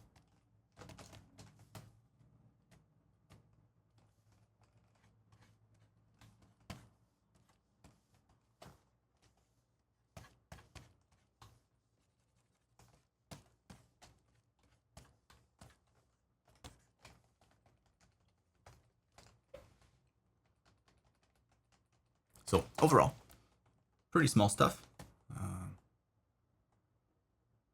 So overall, pretty small stuff.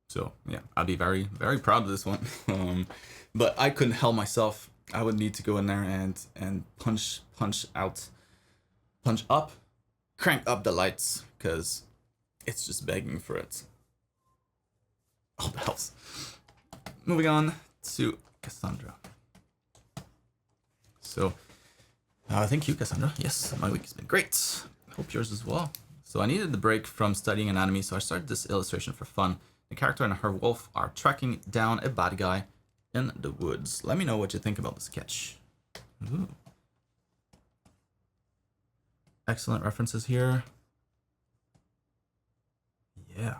So yeah, I'd be very, very proud of this one. But I couldn't help myself. I would need to go in there and punch up, crank up the lights, because it's just begging for it. All the helps. Moving on to Cassandra. So, thank you, Cassandra. Yes, my week has been great. Hope yours as well. So I needed the break from studying anatomy, so I started this illustration for fun. The character and her wolf are tracking down a bad guy in the woods. Let me know what you think about the sketch. Ooh. Excellent references here. Yeah.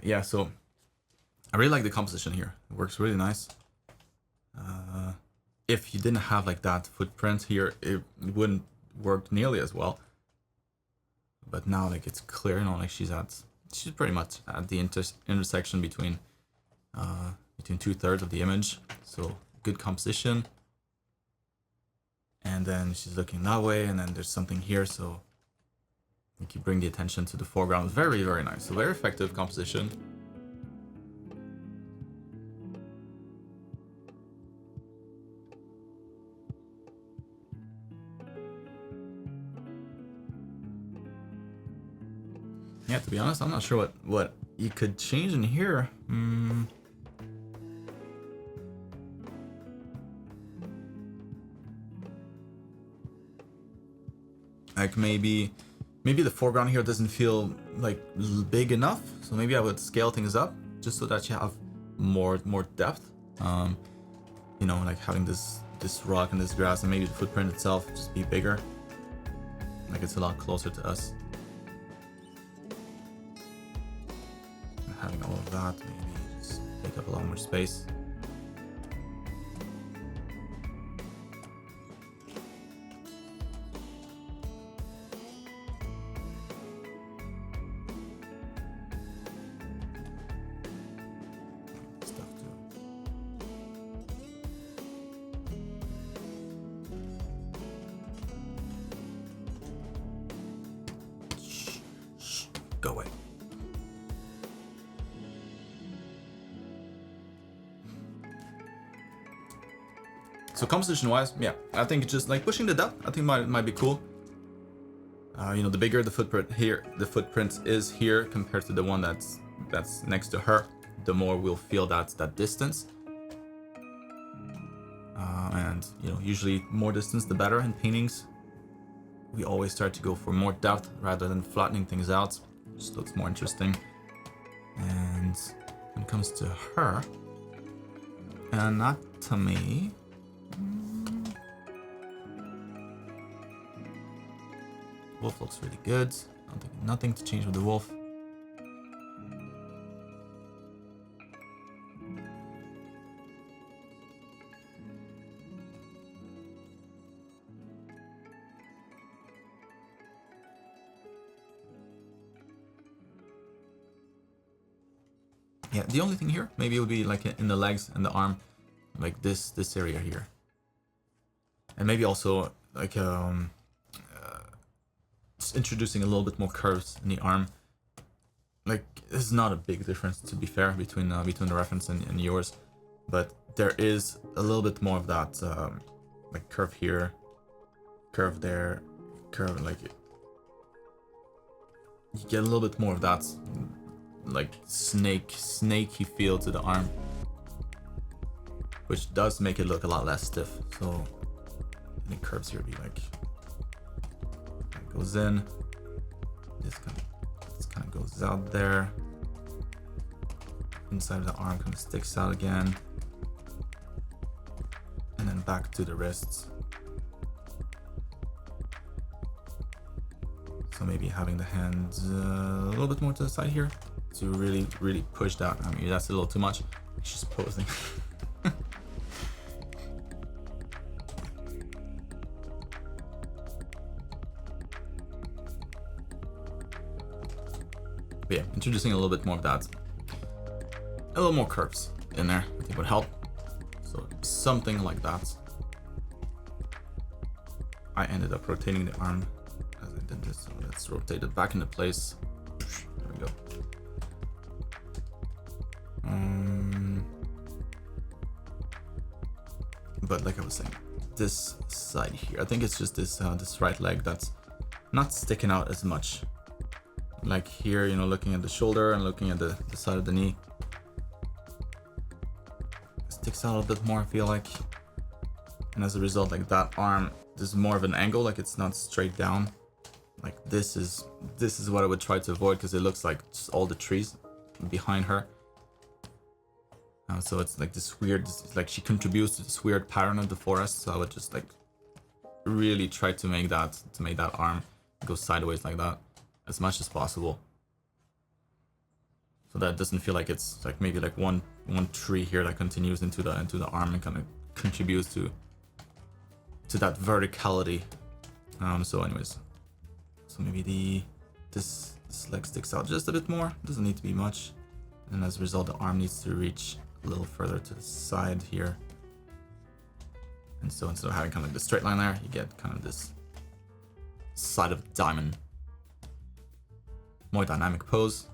Yeah, so I really like the composition here. It works really nice. If you didn't have like that footprint here, it wouldn't work nearly as well. But now like it's clear, you know, like she's pretty much at the intersection between 2/3 of the image. So good composition. And then she's looking that way, and then there's something here, so I think you bring the attention to the foreground. Very, very nice. So very effective composition. Yeah, to be honest, I'm not sure what you could change in here. Like maybe the foreground here doesn't feel like big enough, so maybe I would scale things up just so that you have more depth. You know, like having this rock and this grass, and maybe the footprint itself just be bigger. Like it's a lot closer to us. And having all of that, maybe just take up a lot more space. Go away. So composition wise, yeah, I think just like pushing the depth, I think might be cool. You know, the bigger the footprint is here compared to the one that's next to her, the more we'll feel that distance. And you know, usually more distance the better in paintings. We always start to go for more depth rather than flattening things out. Just looks more interesting. And when it comes to her anatomy, wolf looks really good. Nothing to change with the wolf. Yeah, the only thing here, maybe it would be like in the legs and the arm, like this area here. And maybe also like just introducing a little bit more curves in the arm. like it's not a big difference, to be fair, between the reference and yours, but there is a little bit more of that like curve here, curve there, curve, like you get a little bit more of that like snaky feel to the arm, which does make it look a lot less stiff. So any curves here be like it goes in, this kind of goes out there, inside of the arm kind of sticks out again, and then back to the wrists. So maybe having the hands a little bit more to the side here to really push that. I mean, that's a little too much. It's just posing. But yeah, introducing a little bit more of that, a little more curves in there, I think would help. So something like that. I ended up rotating the arm as I did this, so let's rotate it back into place. There we go. But like I was saying, this side here, I think it's just this this right leg that's not sticking out as much. Like here, you know, looking at the shoulder and looking at the side of the knee, it sticks out a little bit more, I feel like. And as a result, like that arm, there's more of an angle, like it's not straight down. Like this is what I would try to avoid, because it looks like just all the trees behind her. So it's like this weird, like she contributes to this weird pattern of the forest. So I would just like really try to make that arm go sideways like that as much as possible, so that it doesn't feel like it's like maybe like one tree here that continues into the arm and kind of contributes to that verticality. So anyways, so maybe this leg sticks out just a bit more, doesn't need to be much, and as a result the arm needs to reach a little further to the side here. And so instead of having kind of like the straight line there, you get kind of this side of diamond. More dynamic pose.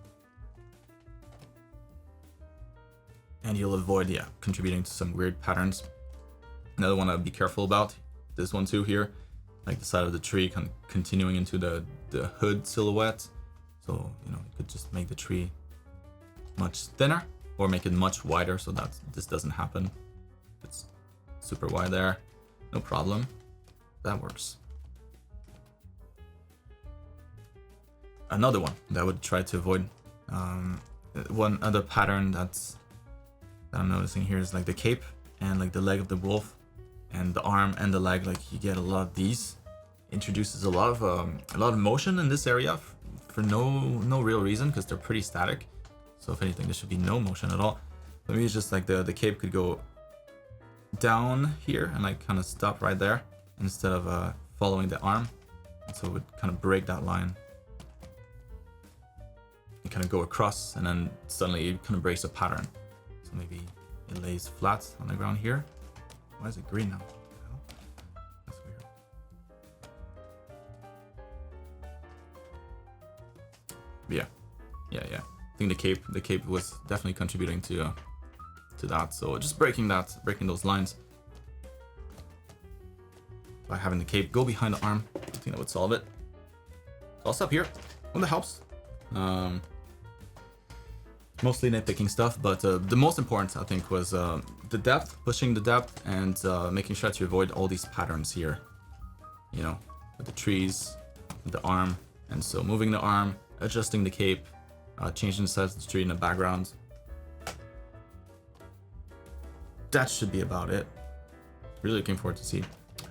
And you'll avoid, yeah, contributing to some weird patterns. Another one I'd be careful about, this one too here, like the side of the tree kind of continuing into the hood silhouette. So, you know, you could just make the tree much thinner or make it much wider so that this doesn't happen. It's super wide there, no problem. That works. Another one that I would try to avoid, one other pattern that I'm noticing here is like the cape and like the leg of the wolf and the arm and the leg. Like you get a lot of these. Introduces a lot of motion in this area for no real reason, because they're pretty static. So if anything, there should be no motion at all. Maybe it's just like the cape could go down here and like kind of stop right there instead of following the arm. And so it would kind of break that line. You kind of go across and then suddenly it kind of breaks a pattern. So maybe it lays flat on the ground here. Why is it green now? That's weird. Yeah. I think the cape was definitely contributing to that. So just breaking those lines by having the cape go behind the arm, I think that would solve it. So I'll stop here. Well, that helps. Mostly nitpicking stuff, but the most important I think was the depth, pushing the depth, and making sure to avoid all these patterns here. You know, with the trees, with the arm, and so moving the arm, adjusting the cape, changing the size of the tree in the background. That should be about it. Really looking forward to see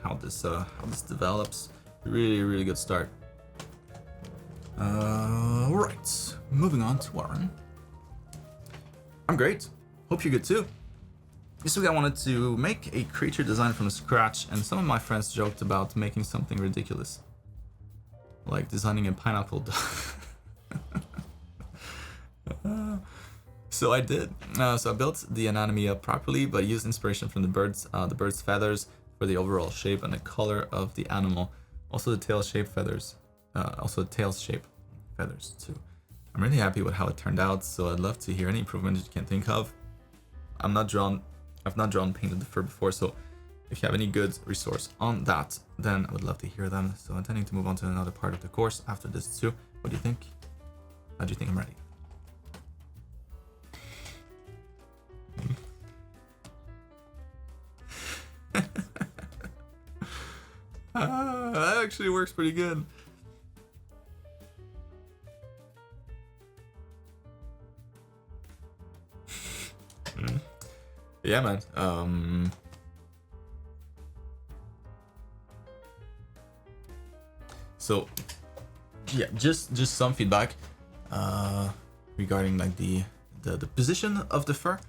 how this develops. Really good start. Right, moving on to Warren. I'm great. Hope you're good too. This week I wanted to make a creature design from scratch, and some of my friends joked about making something ridiculous, like designing a pineapple dog. So I did. So I built the anatomy up properly, but used inspiration from the bird's feathers for the overall shape and the color of the animal. Also the tail shape feathers. Feathers too. I'm really happy with how it turned out, so I'd love to hear any improvements you can think of. I've not drawn painted the fur before, so if you have any good resource on that, then I would love to hear them. So I'm intending to move on to another part of the course after this too. What do you think? How do you think I'm ready? That actually works pretty good. Yeah, man. So yeah, just some feedback regarding like the position of the fur.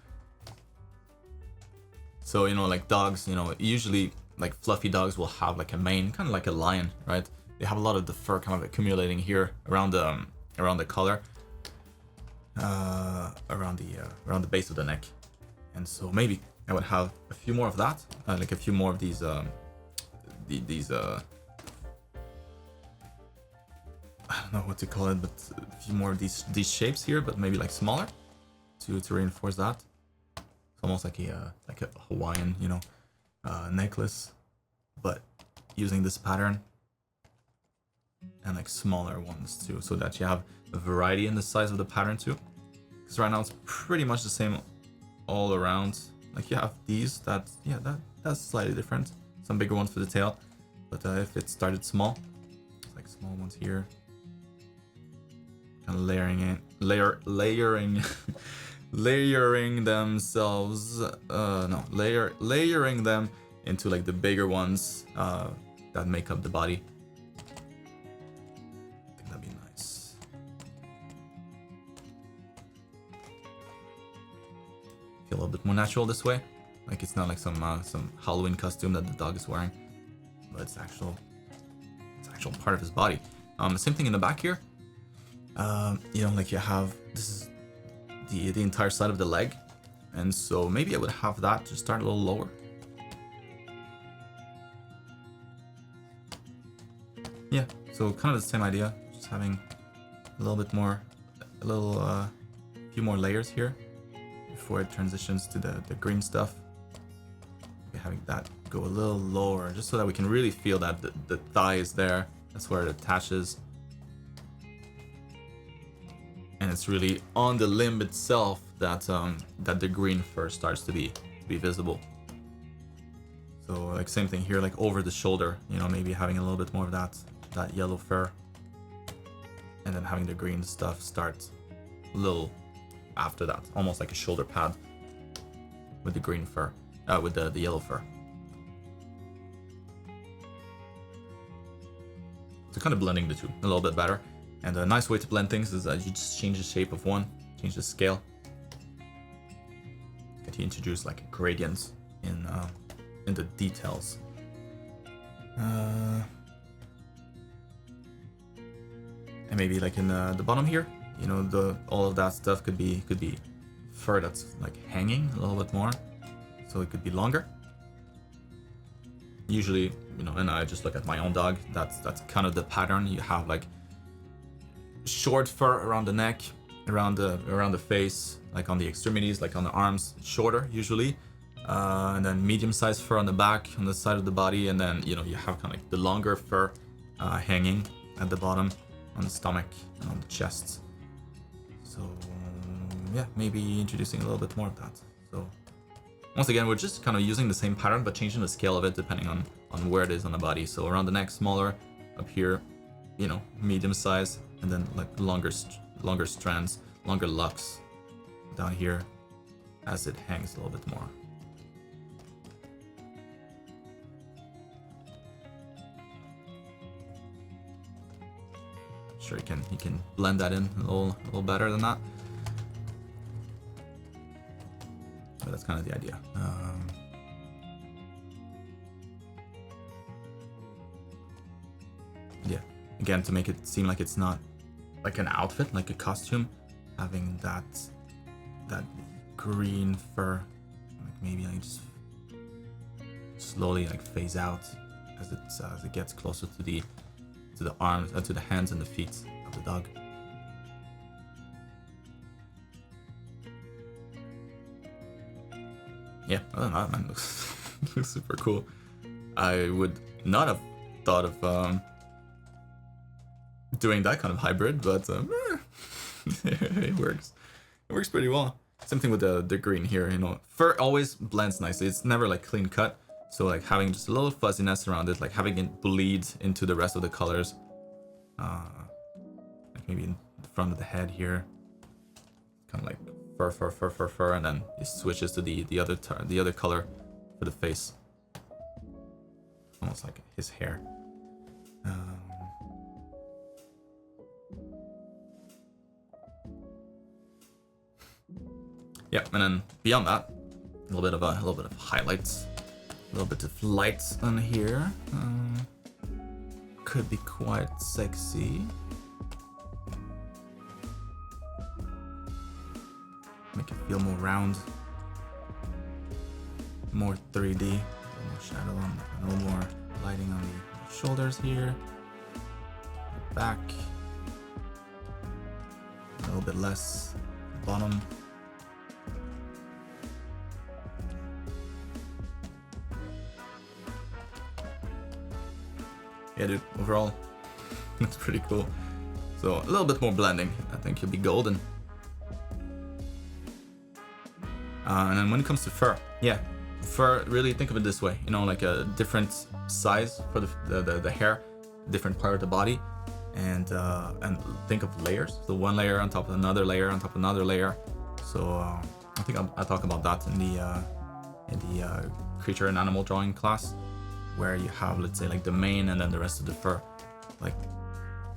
So, you know, like dogs, you know, usually like fluffy dogs will have like a mane, kind of like a lion, right? They have a lot of the fur kind of accumulating here around the collar, around the base of the neck. And so maybe I would have a few more of that, like a few more of these I don't know what to call it, but a few more of these shapes here, but maybe like smaller to reinforce that. It's almost like a Hawaiian, you know, necklace, but using this pattern, and like smaller ones too, so that you have a variety in the size of the pattern too. Because right now it's pretty much the same all around. Like you have these that's slightly different. Some bigger ones for the tail, but if it started small, it's like small ones here, kind of layering layering them into like the bigger ones that make up the body. I think that'd be nice. Feel a little bit more natural this way. Like it's not like some Halloween costume that the dog is wearing, but it's actual part of his body. Same thing in the back here. You know, like you have, this is the entire side of the leg, and so maybe I would have that to start a little lower. Yeah, so kind of the same idea, just having a little bit more, few more layers here before it transitions to the green stuff. Maybe having that go a little lower, just so that we can really feel that the thigh is there. That's where it attaches. And it's really on the limb itself that that the green fur starts to be visible. So like same thing here, like over the shoulder, you know, maybe having a little bit more of that yellow fur, and then having the green stuff start a little after that, almost like a shoulder pad with the green fur, with the yellow fur. So kind of blending the two a little bit better. And a nice way to blend things is that you just change the shape of one, change the scale. Get to introduce like a gradient in the details. And maybe like in the bottom here, you know, all of that stuff could be fur that's like hanging a little bit more, so it could be longer. Usually, you know, and I just look at my own dog. That's kind of the pattern. You have like short fur around the neck, around the face, like on the extremities, like on the arms, shorter usually, and then medium-sized fur on the back, on the side of the body, and then, you know, you have kind of like the longer fur hanging at the bottom, on the stomach and on the chest. So yeah, maybe introducing a little bit more of that. So once again, we're just kind of using the same pattern but changing the scale of it depending on where it is on the body. So around the neck, smaller, up here, you know, medium size, and then like longer strands, longer locks down here as it hangs a little bit more. Sure, you can blend that in a little better than that. But that's kind of the idea. Yeah, again, to make it seem like it's not like an outfit, like a costume, having that green fur, like maybe like just slowly like phase out as it gets closer to the arms, to the hands and the feet of the dog. yeah, other than that, man, looks super cool. I would not have thought of doing that kind of hybrid, but it works. It works pretty well. Same thing with the green here, you know. Fur always blends nicely. It's never like clean cut. So like having just a little fuzziness around it, like having it bleed into the rest of the colors. Like maybe in the front of the head here. Kind of like fur, and then it switches to the other color for the face. Almost like his hair. Yeah, and then beyond that, a little bit of highlights, a little bit of lights on here. Could be quite sexy. Make it feel more round, more 3D, a little more shadow on, a little more lighting on the shoulders here, back, a little bit less bottom. Yeah, dude, overall, looks pretty cool. So a little bit more blending, I think you'll be golden. And then when it comes to fur, yeah, fur, really think of it this way, you know, like a different size for the hair, different part of the body, and think of layers. So one layer on top of another layer on top of another layer. So I think I'll talk about that in the creature and animal drawing class, where you have, let's say, like the mane and then the rest of the fur. Like,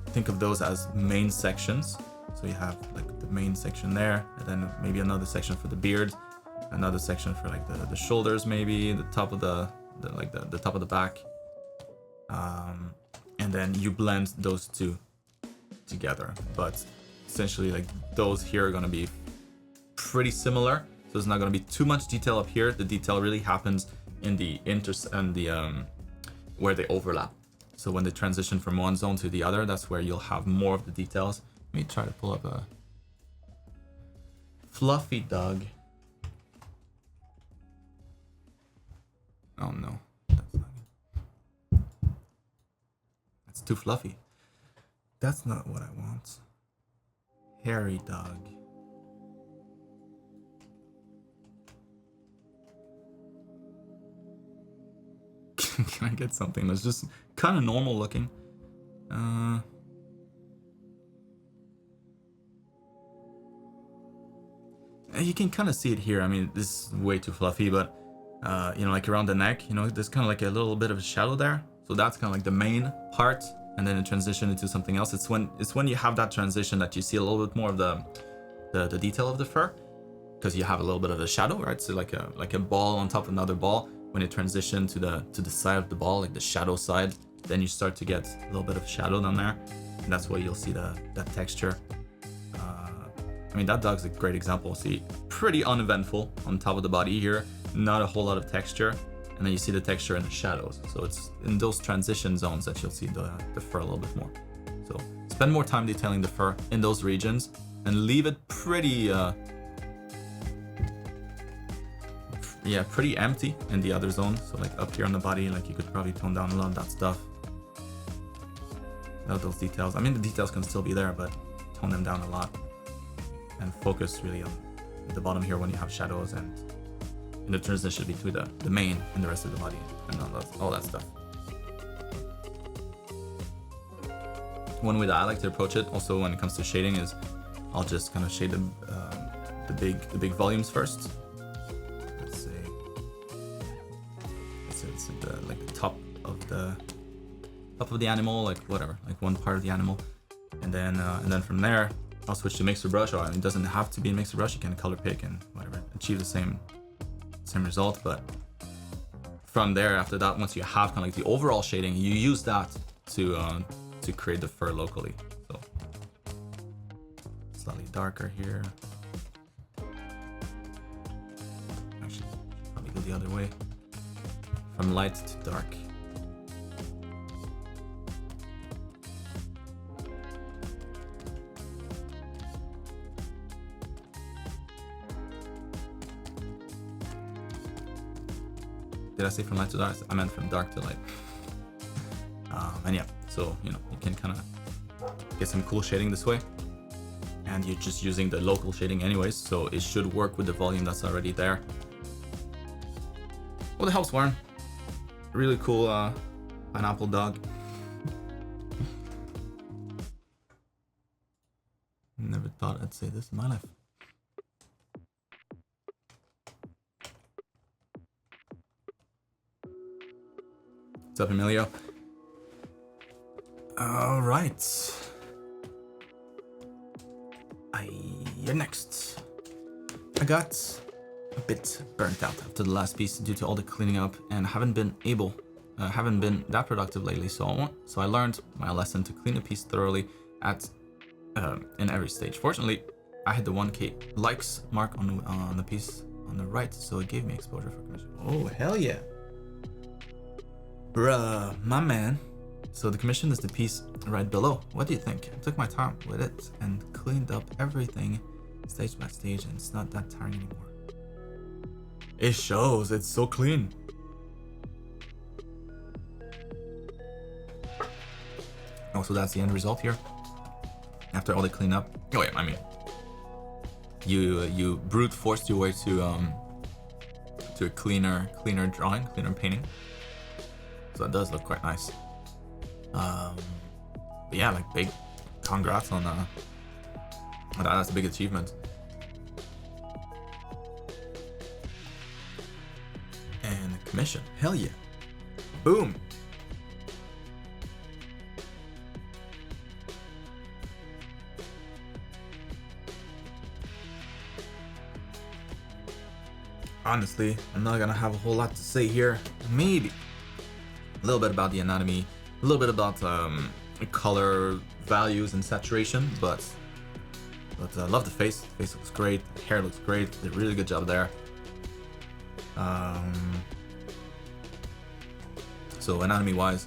think of those as main sections. So you have like the main section there, and then maybe another section for the beard, another section for like the shoulders, maybe the top of the top of the back, and then you blend those two together. But essentially, like those here are gonna be pretty similar. So there's not gonna be too much detail up here. The detail really happens in the where they overlap. So when they transition from one zone to the other, that's where you'll have more of the details. Let me try to pull up a fluffy dog. Oh no, that's not good. That's too fluffy. That's not what I want. Hairy dog. Can I get something that's just kind of normal looking? You can kind of see it here. I mean, this is way too fluffy, but you know, like around the neck, you know, there's kind of like a little bit of a shadow there. So that's kind of like the main part, and then it transition into something else. It's when you have that transition that you see a little bit more of the detail of the fur, because you have a little bit of a shadow, right? So like a ball on top of another ball. When it transitions to the side of the ball, like the shadow side, then you start to get a little bit of shadow down there, and that's why you'll see that texture. I mean, that dog's a great example. See, pretty uneventful on top of the body here, not a whole lot of texture, and then you see the texture in the shadows. So it's in those transition zones that you'll see the fur a little bit more. So spend more time detailing the fur in those regions and leave it pretty pretty empty in the other zone. So like up here on the body, like you could probably tone down a lot of that stuff. Without those details. I mean, the details can still be there, but tone them down a lot. And focus really on the bottom here when you have shadows and in the transition between the mane and the rest of the body and all that stuff. One way that I like to approach it also when it comes to shading is I'll just kind of shade the big volumes first. It's like the top of the animal, like whatever, like one part of the animal, and then from there I'll switch to mixer brush, or it doesn't have to be a mixer brush. You can color pick and whatever, achieve the same result. But from there, after that, once you have kind of like the overall shading, you use that to create the fur locally. So slightly darker here. Actually, probably go the other way. From light to dark. Did I say from light to dark? I meant from dark to light. And yeah, so you know, you can kind of get some cool shading this way. And you're just using the local shading anyways, so it should work with the volume that's already there. What the hell's Warren? Really cool pineapple dog. Never thought I'd say this in my life. What's up, Emilio? All right. You're next. I got a bit burnt out after the last piece due to all the cleaning up, and haven't been that productive lately. So I learned my lesson to clean a piece thoroughly in every stage. Fortunately, I had the 1K likes mark on the piece on the right, so it gave me exposure for commission. Oh hell yeah, bruh, my man. So the commission is the piece right below. What do you think? I took my time with it and cleaned up everything stage by stage, and it's not that tiring anymore. It shows, it's so clean. Oh, so that's the end result here. After all the cleanup. Oh yeah, I mean, you brute forced your way to a cleaner drawing, cleaner painting. So that does look quite nice. But yeah, like big congrats on that. That's a big achievement. And the commission, hell yeah, boom. Honestly, I'm not gonna have a whole lot to say here. Maybe a little bit about the anatomy, a little bit about color values and saturation, but I love the face. The face looks great. The hair looks great. Did a really good job there. So anatomy wise,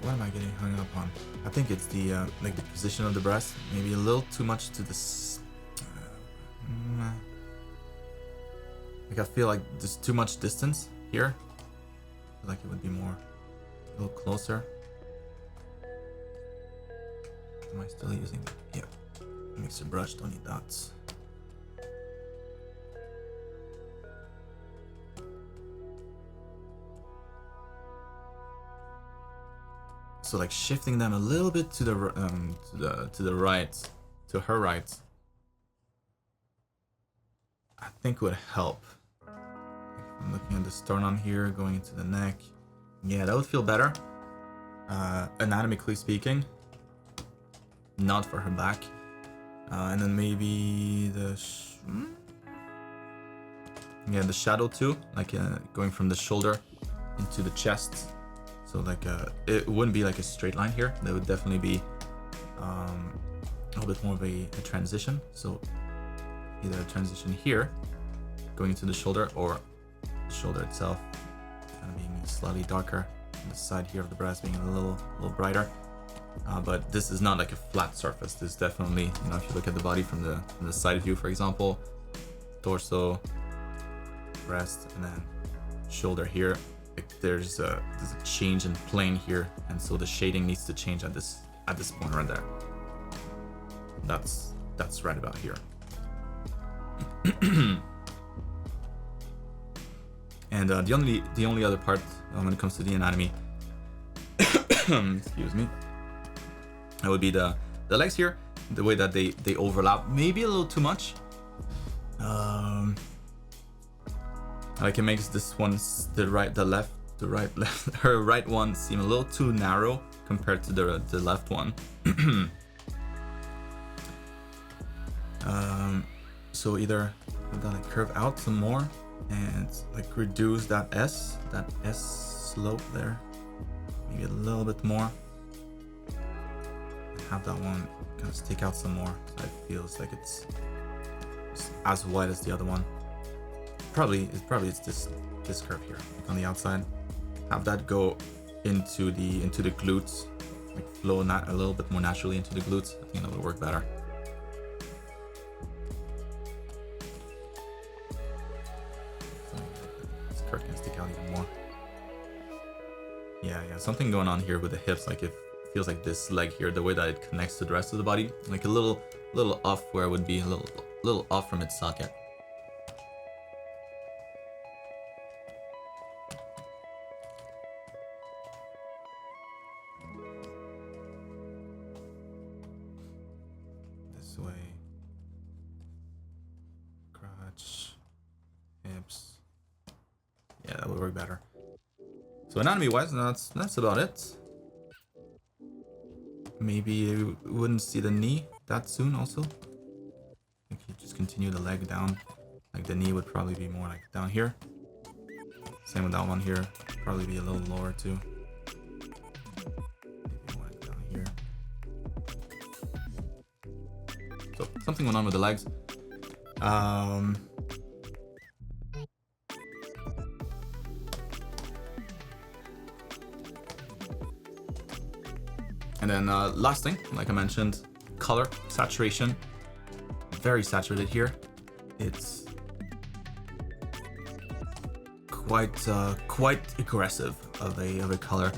what am I getting hung up on? I think it's the like the position of the breast. Maybe a little too much to this. Like I feel like there's too much distance here. I feel like it would be more a little closer. Am I still using? Yeah. Mixer brush. Don't need dots. So like shifting them a little bit to the right, to her right, I think would help. I'm looking at the sternum here, going into the neck. Yeah, that would feel better. Anatomically speaking, not for her back. And then maybe the shadow too, like going from the shoulder into the chest. So like it wouldn't be like a straight line here. There would definitely be a little bit more of a transition. So either a transition here, going into the shoulder, or the shoulder itself kind of being slightly darker, and the side here of the breast being a little brighter. But this is not like a flat surface. This is definitely, you know, if you look at the body from the side view, for example, torso, breast, and then shoulder here. There's a change in plane here, and so the shading needs to change at this point right there. That's right about here. And the only other part when it comes to the anatomy, excuse me, that would be the legs here. The way that they overlap, maybe a little too much. Like it makes this one, the right left, her right one seem a little too narrow compared to the left one. So either I'm gonna curve out some more and like reduce that S slope there, maybe a little bit more, and have that one kind of stick out some more so it feels like it's as wide as the other one. Probably it's this curve here, like on the outside. Have that go into the glutes, like flow a little bit more naturally into the glutes. I think that would work better. This skirt can stick out even more. Yeah, something going on here with the hips. Like it feels like this leg here, the way that it connects to the rest of the body, like a little off where it would be a little off from its socket. This way. Crotch, hips. Yeah, that would work better. So anatomy-wise, that's about it. Maybe you wouldn't see the knee that soon also. If you just continue the leg down, like the knee would probably be more like down here. Same with that one here, probably be a little lower too. Maybe more like down here. So something went on with the legs. And then last thing, like I mentioned, color, saturation. Very saturated here. It's quite aggressive of a color.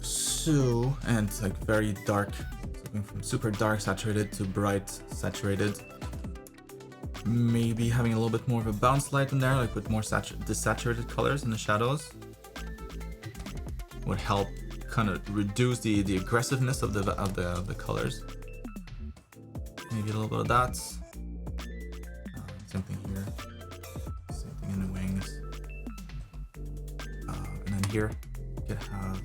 So, and it's like very dark, going from super dark saturated to bright saturated. Maybe having a little bit more of a bounce light in there, like with more desaturated colors in the shadows, would help kind of reduce the aggressiveness of the colors. Maybe a little bit of that. Same thing here. Same thing in the wings. And then here you could have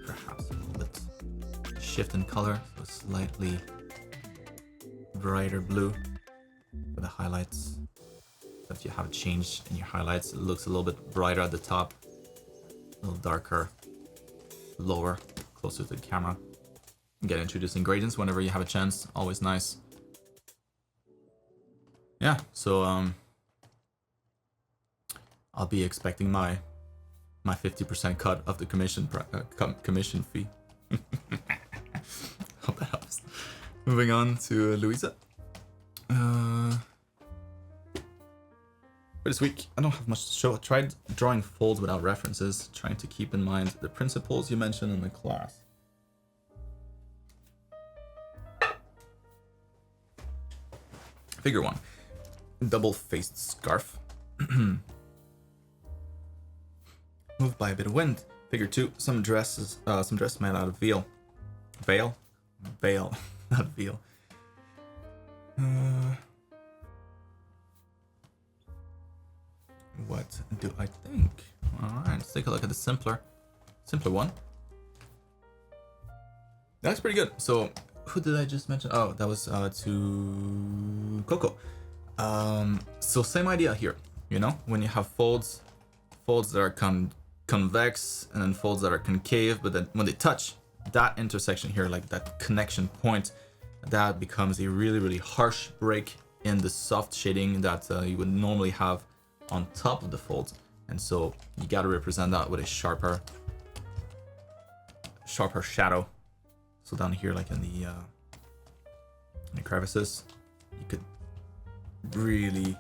perhaps a little bit shift in color, so slightly brighter blue for the highlights. So if you have a change in your highlights, it looks a little bit brighter at the top, a little darker lower, closer to the camera. Get introducing gradients whenever you have a chance, always nice. Yeah, so I'll be expecting my 50% cut of the commission fee. Hope that helps. Moving on to Louisa. For this week, I don't have much to show. I tried drawing folds without references, trying to keep in mind the principles you mentioned in the class. Figure 1. Double-faced scarf. Moved by a bit of wind. Figure 2. Some dress made out of veil. Veil, not veal. What do I think? Alright, let's take a look at the simpler one. That looks pretty good. So, who did I just mention? Oh, that was to Coco. So same idea here. You know, when you have folds that are convex and then folds that are concave, but then when they touch, that intersection here, like that connection point, that becomes a really, really harsh break in the soft shading that you would normally have on top of the folds. And so you got to represent that with a sharper shadow. So down here, like in the crevices, you could really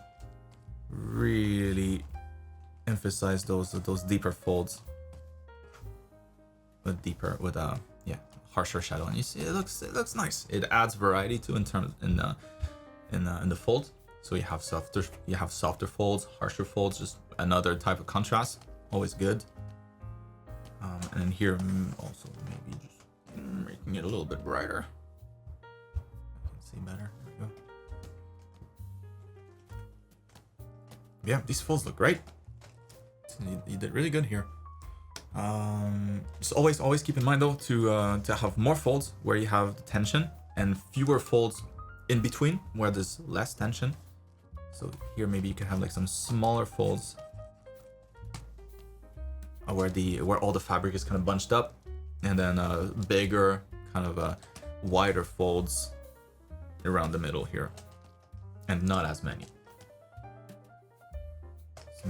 emphasize those deeper folds with harsher shadow, and you see it looks nice. It adds variety to in the fold. So you have softer folds, harsher folds, just another type of contrast. Always good. And then here also maybe just making it a little bit brighter. I can see better. There we go. Yeah, these folds look great. You did really good here. Just always keep in mind though to have more folds where you have the tension and fewer folds in between where there's less tension. So here maybe you can have like some smaller folds where all the fabric is kind of bunched up, and then bigger kind of wider folds around the middle here, and not as many. So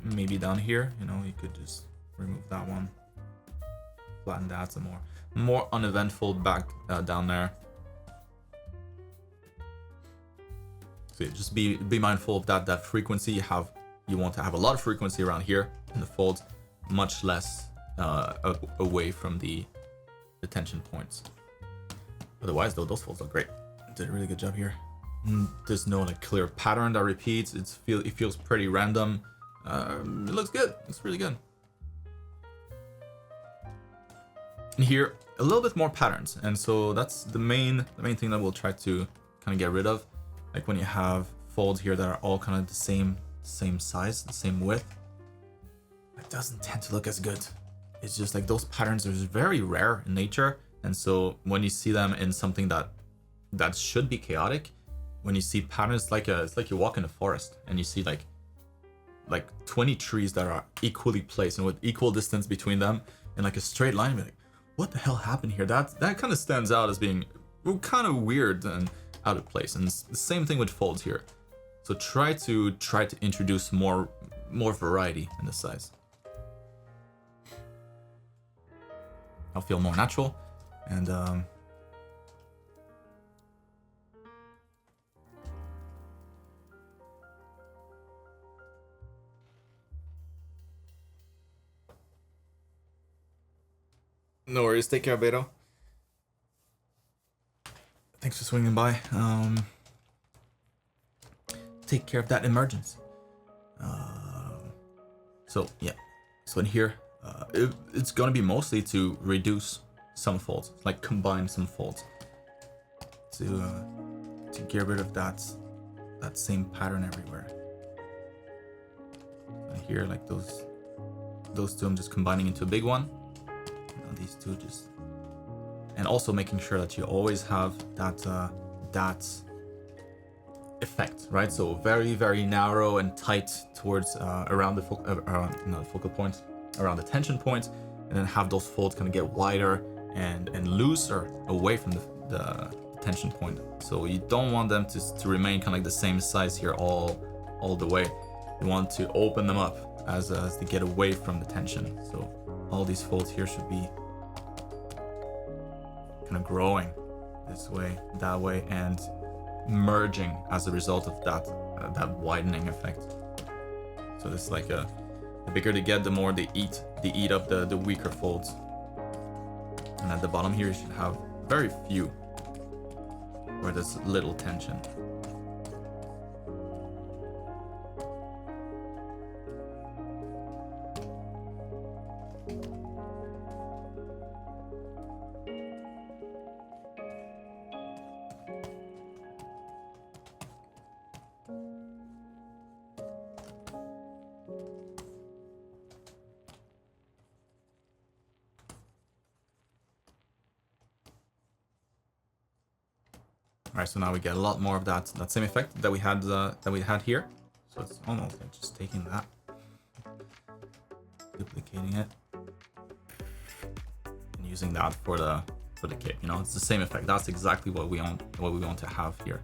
maybe down here, you know, you could just remove that one, flatten that some more uneventful back down there. So yeah, just be mindful of that frequency. You want to have a lot of frequency around here in the folds, much less away from the tension points. Otherwise, though, those folds look great. Did a really good job here. There's no like clear pattern that repeats. It feels pretty random. It looks good. It's really good. And here, a little bit more patterns, and so that's the main thing that we'll try to kind of get rid of. Like when you have folds here that are all kind of the same size, the same width, it doesn't tend to look as good. It's just like those patterns are very rare in nature, and so when you see them in something that should be chaotic, when you see patterns, it's like you walk in a forest and you see like 20 trees that are equally placed and with equal distance between them in like a straight line. You're like, what the hell happened here? That kind of stands out as being kind of weird and out of place. And it's the same thing with folds here. So try to introduce more variety in the size. I'll feel more natural, and no worries. Take care, Beto. Thanks for swinging by. Take care of that emergence. So yeah, so in here, it's gonna be mostly to reduce some folds, like combine some folds, to get rid of that same pattern everywhere. And here, like those two, I'm just combining into a big one. These two just, and also making sure that you always have that effect, right? So very, very narrow and tight towards around the focal point, around the tension point, and then have those folds kind of get wider and looser away from the tension point. So you don't want them to remain kind of like the same size here all the way. You want to open them up as they get away from the tension. So all these folds here should be kind of growing this way, that way, and merging as a result of that widening effect. So this is like the bigger they get, the more they eat up the weaker folds. And at the bottom here, you should have very few where there's little tension. Alright, so now we get a lot more of that same effect that we had here. So it's almost like just taking that, duplicating it, and using that for the cape. You know, it's the same effect. That's exactly what we want to have here.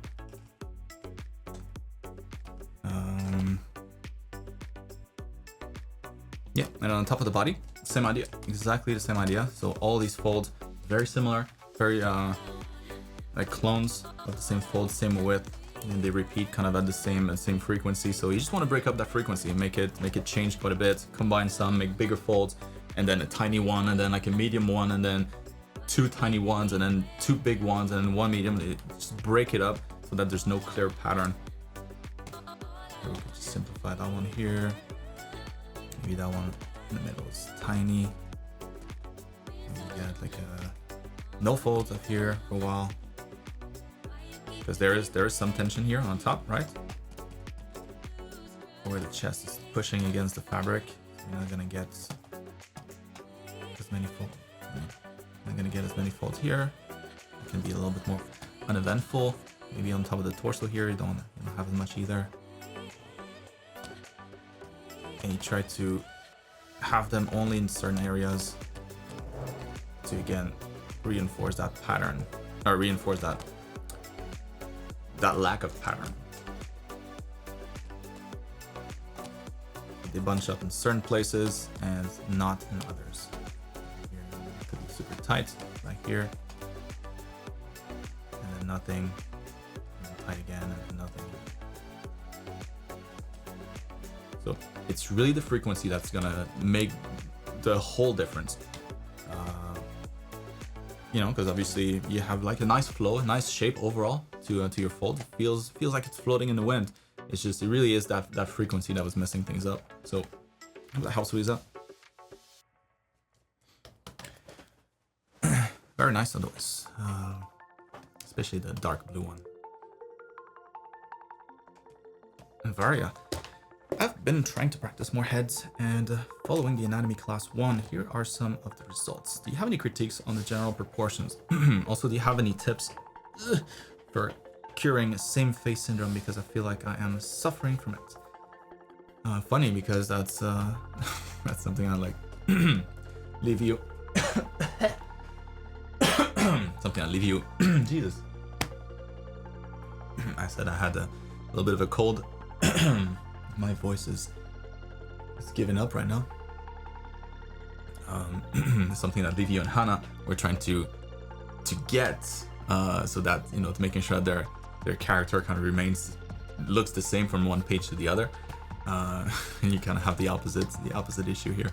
Yeah, and on top of the body, same idea, exactly the same idea. So all these folds, very similar, very like clones of the same fold, same width, and they repeat kind of at the same frequency. So you just want to break up that frequency and make it change quite a bit, combine some, make bigger folds, and then a tiny one, and then like a medium one, and then two tiny ones, and then two big ones, and then one medium. Just break it up so that there's no clear pattern. We can just simplify that one here. Maybe that one in the middle is tiny. And we get like no folds up here for a while. Because there is some tension here on top, right? Where the chest is pushing against the fabric. So you're not gonna get as many folds. Not gonna get as many folds here. It can be a little bit more uneventful. Maybe on top of the torso here, you don't have as much either. And you try to have them only in certain areas to again reinforce that pattern, or reinforce that lack of pattern. They bunch up in certain places and not in others. Here, put super tight right here, and then nothing, and then tight again, and then nothing. So it's really the frequency that's gonna make the whole difference. You know, because obviously you have like a nice flow, a nice shape overall to your fold. It feels like it's floating in the wind. It's just, it really is that frequency that was messing things up. So that helps with that. Very nice on those, especially the dark blue one. And Varia. I've been trying to practice more heads, and following the anatomy class 1, here are some of the results. Do you have any critiques on the general proportions? Also, do you have any tips for curing same face syndrome, because I feel like I am suffering from it? Funny, because that's that's something I like leave you something I leave you Jesus. I said I had a little bit of a cold. My voice is giving up right now. Something that Livio and Hannah were trying to get, so that, you know, to making sure that their character kind of looks the same from one page to the other, and you kind of have the opposite issue here.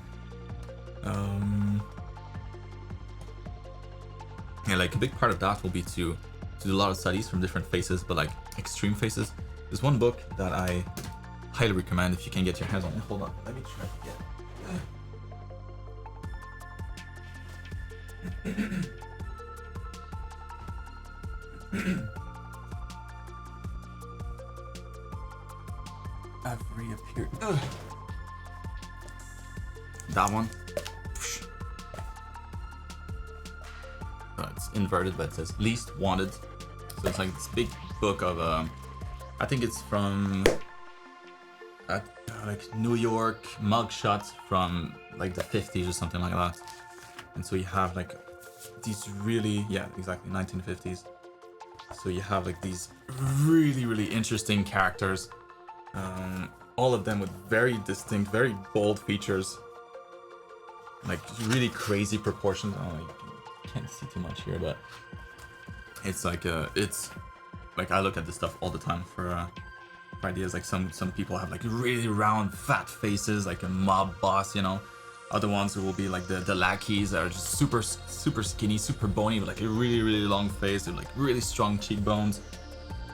Yeah, like a big part of that will be to do a lot of studies from different faces, but like extreme faces. There's one book that I highly recommend if you can get your hands on it. Hold on, let me try to get. I've reappeared. That one. It's inverted, but it says least wanted. So it's like this big book of I think it's from like New York mugshots from like the 50s or something like that. And so you have like these really, yeah, exactly, 1950s. So you have like these really interesting characters, all of them with very distinct, very bold features, like really crazy proportions. Oh, you can't see too much here, but it's like I look at this stuff all the time for ideas. Like some people have like really round fat faces, like a mob boss, you know. Other ones will be like the lackeys that are just super skinny, super bony, with like a really long face with like really strong cheekbones.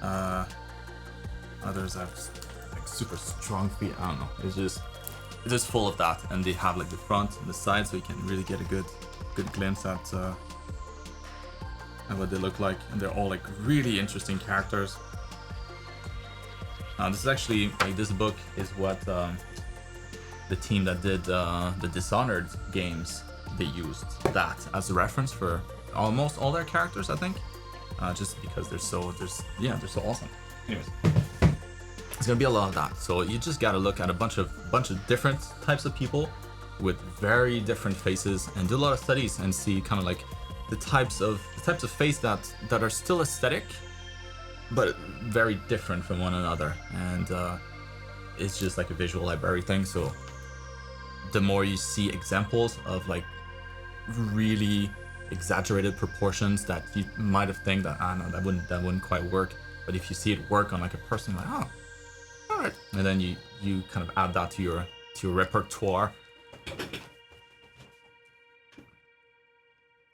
Others have like super strong feet. I don't know. It's just full of that, and they have like the front and the side, so you can really get a good glimpse at what they look like, and they're all like really interesting characters. This is actually like, this book is what the team that did the Dishonored games, they used that as a reference for almost all their characters, I think, just because they're so awesome. Anyways, it's gonna be a lot of that, so you just gotta look at a bunch of different types of people with very different faces, and do a lot of studies and see kind of like the types of face that are still aesthetic but very different from one another. And it's just like a visual library thing. So the more you see examples of like really exaggerated proportions that you might have think that, no, that wouldn't quite work, but if you see it work on like a person, like, oh, all right, and then you kind of add that to your repertoire.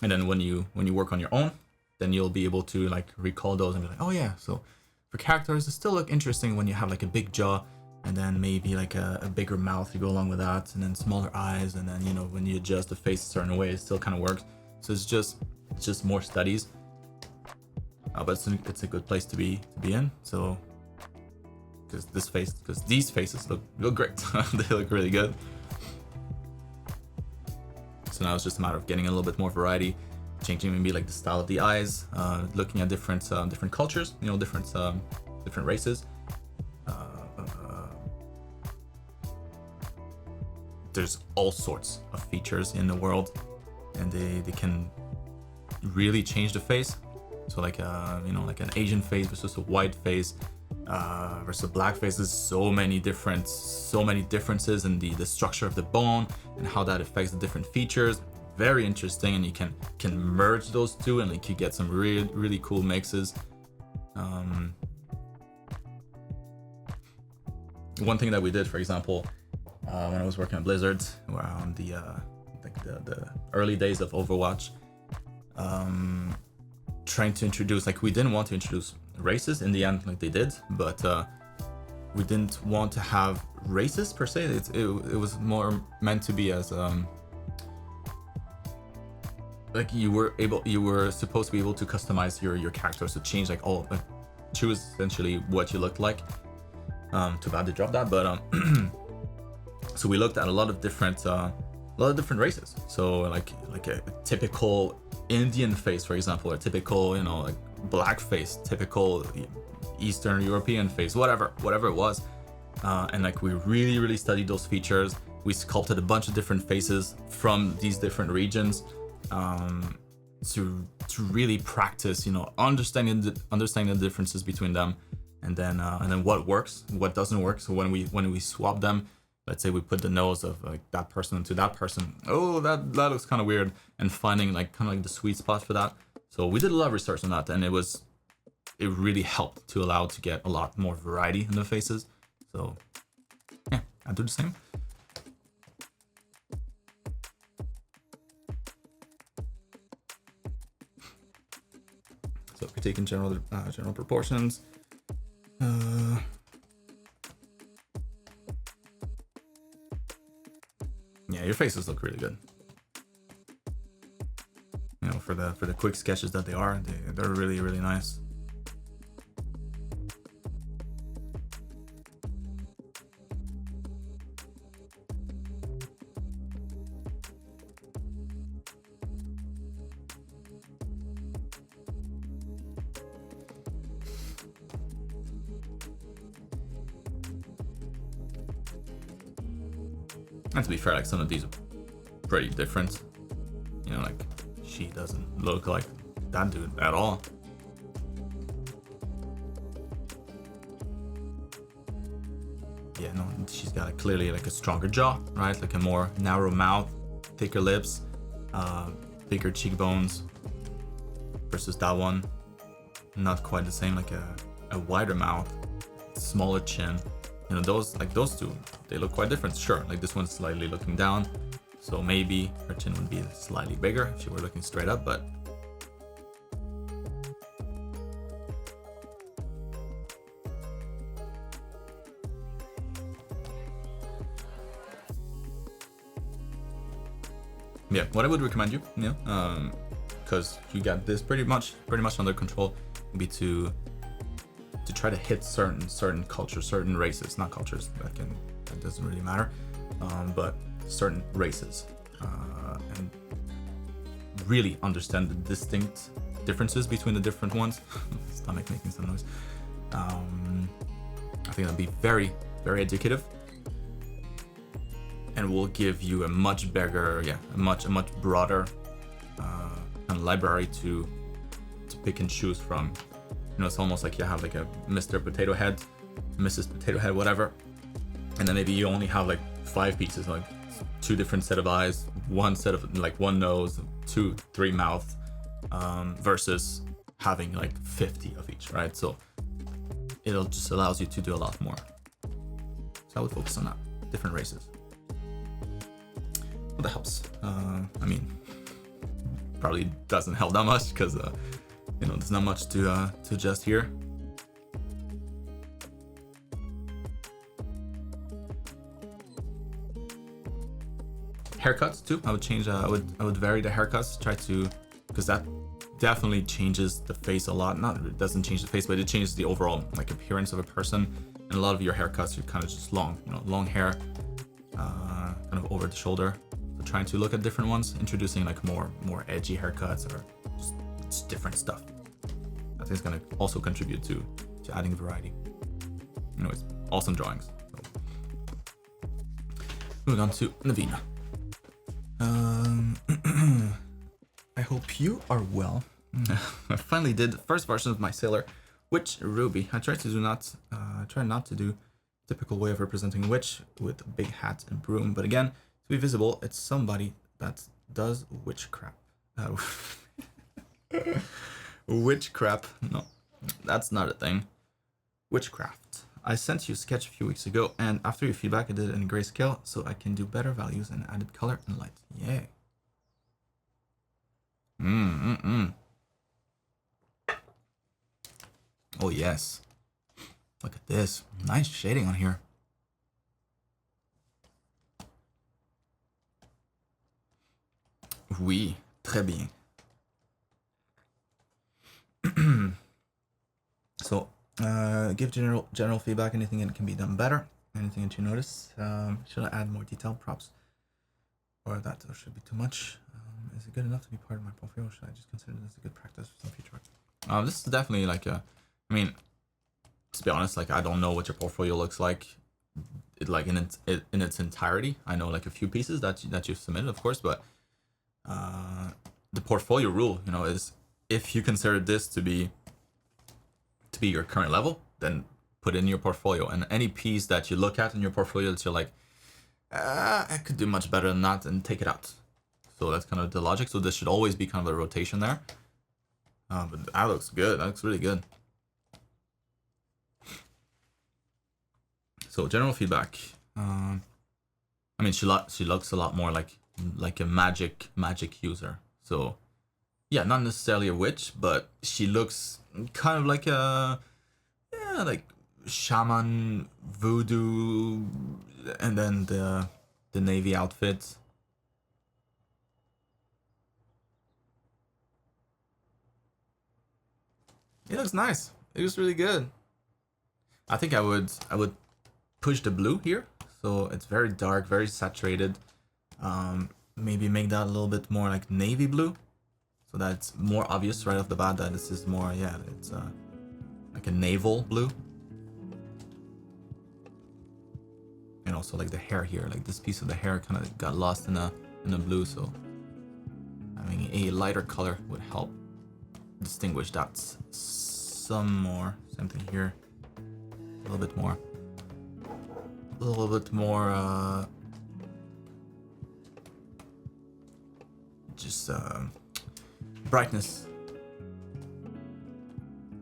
And then when you work on your own, then you'll be able to like recall those and be like, oh yeah, so for characters, it still look interesting when you have like a big jaw, and then maybe like a bigger mouth to go along with that, and then smaller eyes, and then, you know, when you adjust the face a certain way, it still kind of works. So it's just more studies, but it's a good place to be in. So because these faces look great. They look really good. So now it's just a matter of getting a little bit more variety, changing maybe like the style of the eyes, looking at different cultures, you know, different races. There's all sorts of features in the world, and they can really change the face. So like you know, like an Asian face versus a white face, versus a black face. There's so many differences in the structure of the bone and how that affects the different features. very interesting, and you can merge those two, and like you get some really cool mixes. One thing that we did, for example, when I was working at Blizzard around the early days of Overwatch, trying to introduce, like, we didn't want to introduce races. In the end, like, they did, but we didn't want to have races per se. It was more meant to be as like you were supposed to be able to customize your characters, to change like choose essentially what you looked like. Too bad they dropped that, but so we looked at a lot of different races. So like a typical Indian face, for example, or typical, you know, like black face, typical Eastern European face, whatever it was, and like we really studied those features. We sculpted a bunch of different faces from these different regions, to really practice, you know, understanding the differences between them, and then what works, what doesn't work. So when we swap them, let's say we put the nose of like that person into that person, oh, that looks kind of weird, and finding like kind of like the sweet spot for that. So we did a lot of research on that, and it really helped to allow to get a lot more variety in the faces. So yeah, I do the same. So if you're taking general proportions, yeah, your faces look really good. You know, for the quick sketches that they're really nice. And to be fair, like some of these are pretty different. You know, like she doesn't look like that dude at all. Yeah, no, she's got clearly like a stronger jaw, right? Like a more narrow mouth, thicker lips, bigger cheekbones, versus that one. Not quite the same, like a wider mouth, smaller chin. You know, those two, they look quite different. Sure, like this one's slightly looking down, so maybe her chin would be slightly bigger if she were looking straight up, but yeah, what I would recommend you, because you got this pretty much under control, would be to try to hit certain cultures, certain races, not cultures, that doesn't really matter, but certain races, and really understand the distinct differences between the different ones. Stomach making some noise. I think that'd be very, very educative, and will give you a much bigger, a much broader kind of library to pick and choose from. You know, it's almost like you have like a Mr. Potato Head, Mrs. Potato Head, whatever, and then maybe you only have like 5 pieces, like 2 different set of eyes, 1 set of like 1 nose, 2, 3 mouth, versus having like 50 of each, right? So it'll just allows you to do a lot more. So I would focus on that, different races. Well, that helps. I mean, probably doesn't help that much because you know, there's not much to adjust here. Haircuts too, I would change. I would vary the haircuts. Try to, because that definitely changes the face a lot. Not, it doesn't change the face, but it changes the overall like appearance of a person. And a lot of your haircuts are kind of just long, you know, long hair, kind of over the shoulder. So trying to look at different ones, introducing like more edgy haircuts or just different stuff. I think it's gonna also contribute to adding variety. Anyways, awesome drawings. So, moving on to Navina. I hope you are well. I finally did the first version of my sailor, Witch Ruby. I try not to do typical way of representing witch with a big hat and broom, but again, to be visible, it's somebody that's does witchcraft. Witchcraft. No, that's not a thing. Witchcraft. I sent you a sketch a few weeks ago, and after your feedback, I did it in grayscale, so I can do better values and added color and light. Yay. Oh yes. Look at this. Nice shading on here. Oui, très bien. So, give general feedback. Anything that can be done better. Anything that you notice. Should I add more detailed props? Or that should be too much. Is it good enough to be part of my portfolio? Should I just consider this a good practice for some future work? This is definitely like a, I mean, to be honest, like I don't know what your portfolio looks like, like in its entirety. I know like a few pieces that you've submitted, of course, but the portfolio rule, you know, is if you consider this to be your current level, then put it in your portfolio. And any piece that you look at in your portfolio that you're like, I could do much better than that, and take it out. So that's kind of the logic. So this should always be kind of a rotation there. But that looks good. That looks really good. So general feedback. I mean, she looks a lot more like a magic user. So yeah, not necessarily a witch, but she looks kind of like a like shaman, voodoo, and then the navy outfit. It looks nice. It looks really good. I think I would push the blue here, so it's very dark, very saturated. Maybe make that a little bit more like navy blue, so that's more obvious right off the bat that this is more, yeah, it's like a naval blue. And also like the hair here, like this piece of the hair kind of got lost in the blue, so having a lighter color would help distinguish that some more. Same thing here, a little bit more just brightness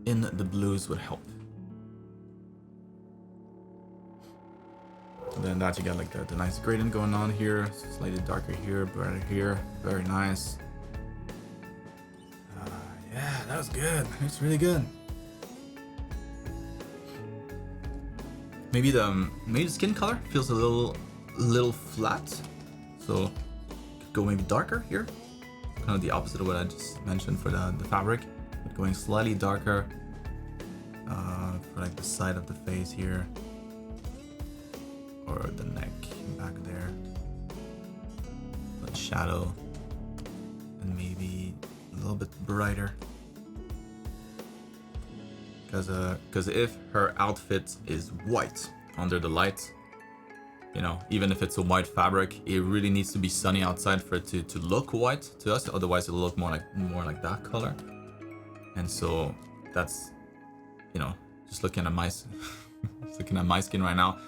in the blues would help. And then that you got like the nice gradient going on here, slightly darker here, brighter here, very nice. Yeah, that was good. It's really good. Maybe the skin color feels a little flat, so could go maybe darker here. Kind of the opposite of what I just mentioned for the fabric, but going slightly darker for like the side of the face here, or the neck back there. But shadow, and maybe a little bit brighter. Because if her outfit is white under the light, you know, even if it's a white fabric, it really needs to be sunny outside for it to look white to us. Otherwise, it'll look more like that color. And so that's, you know, just looking at my looking at my skin right now.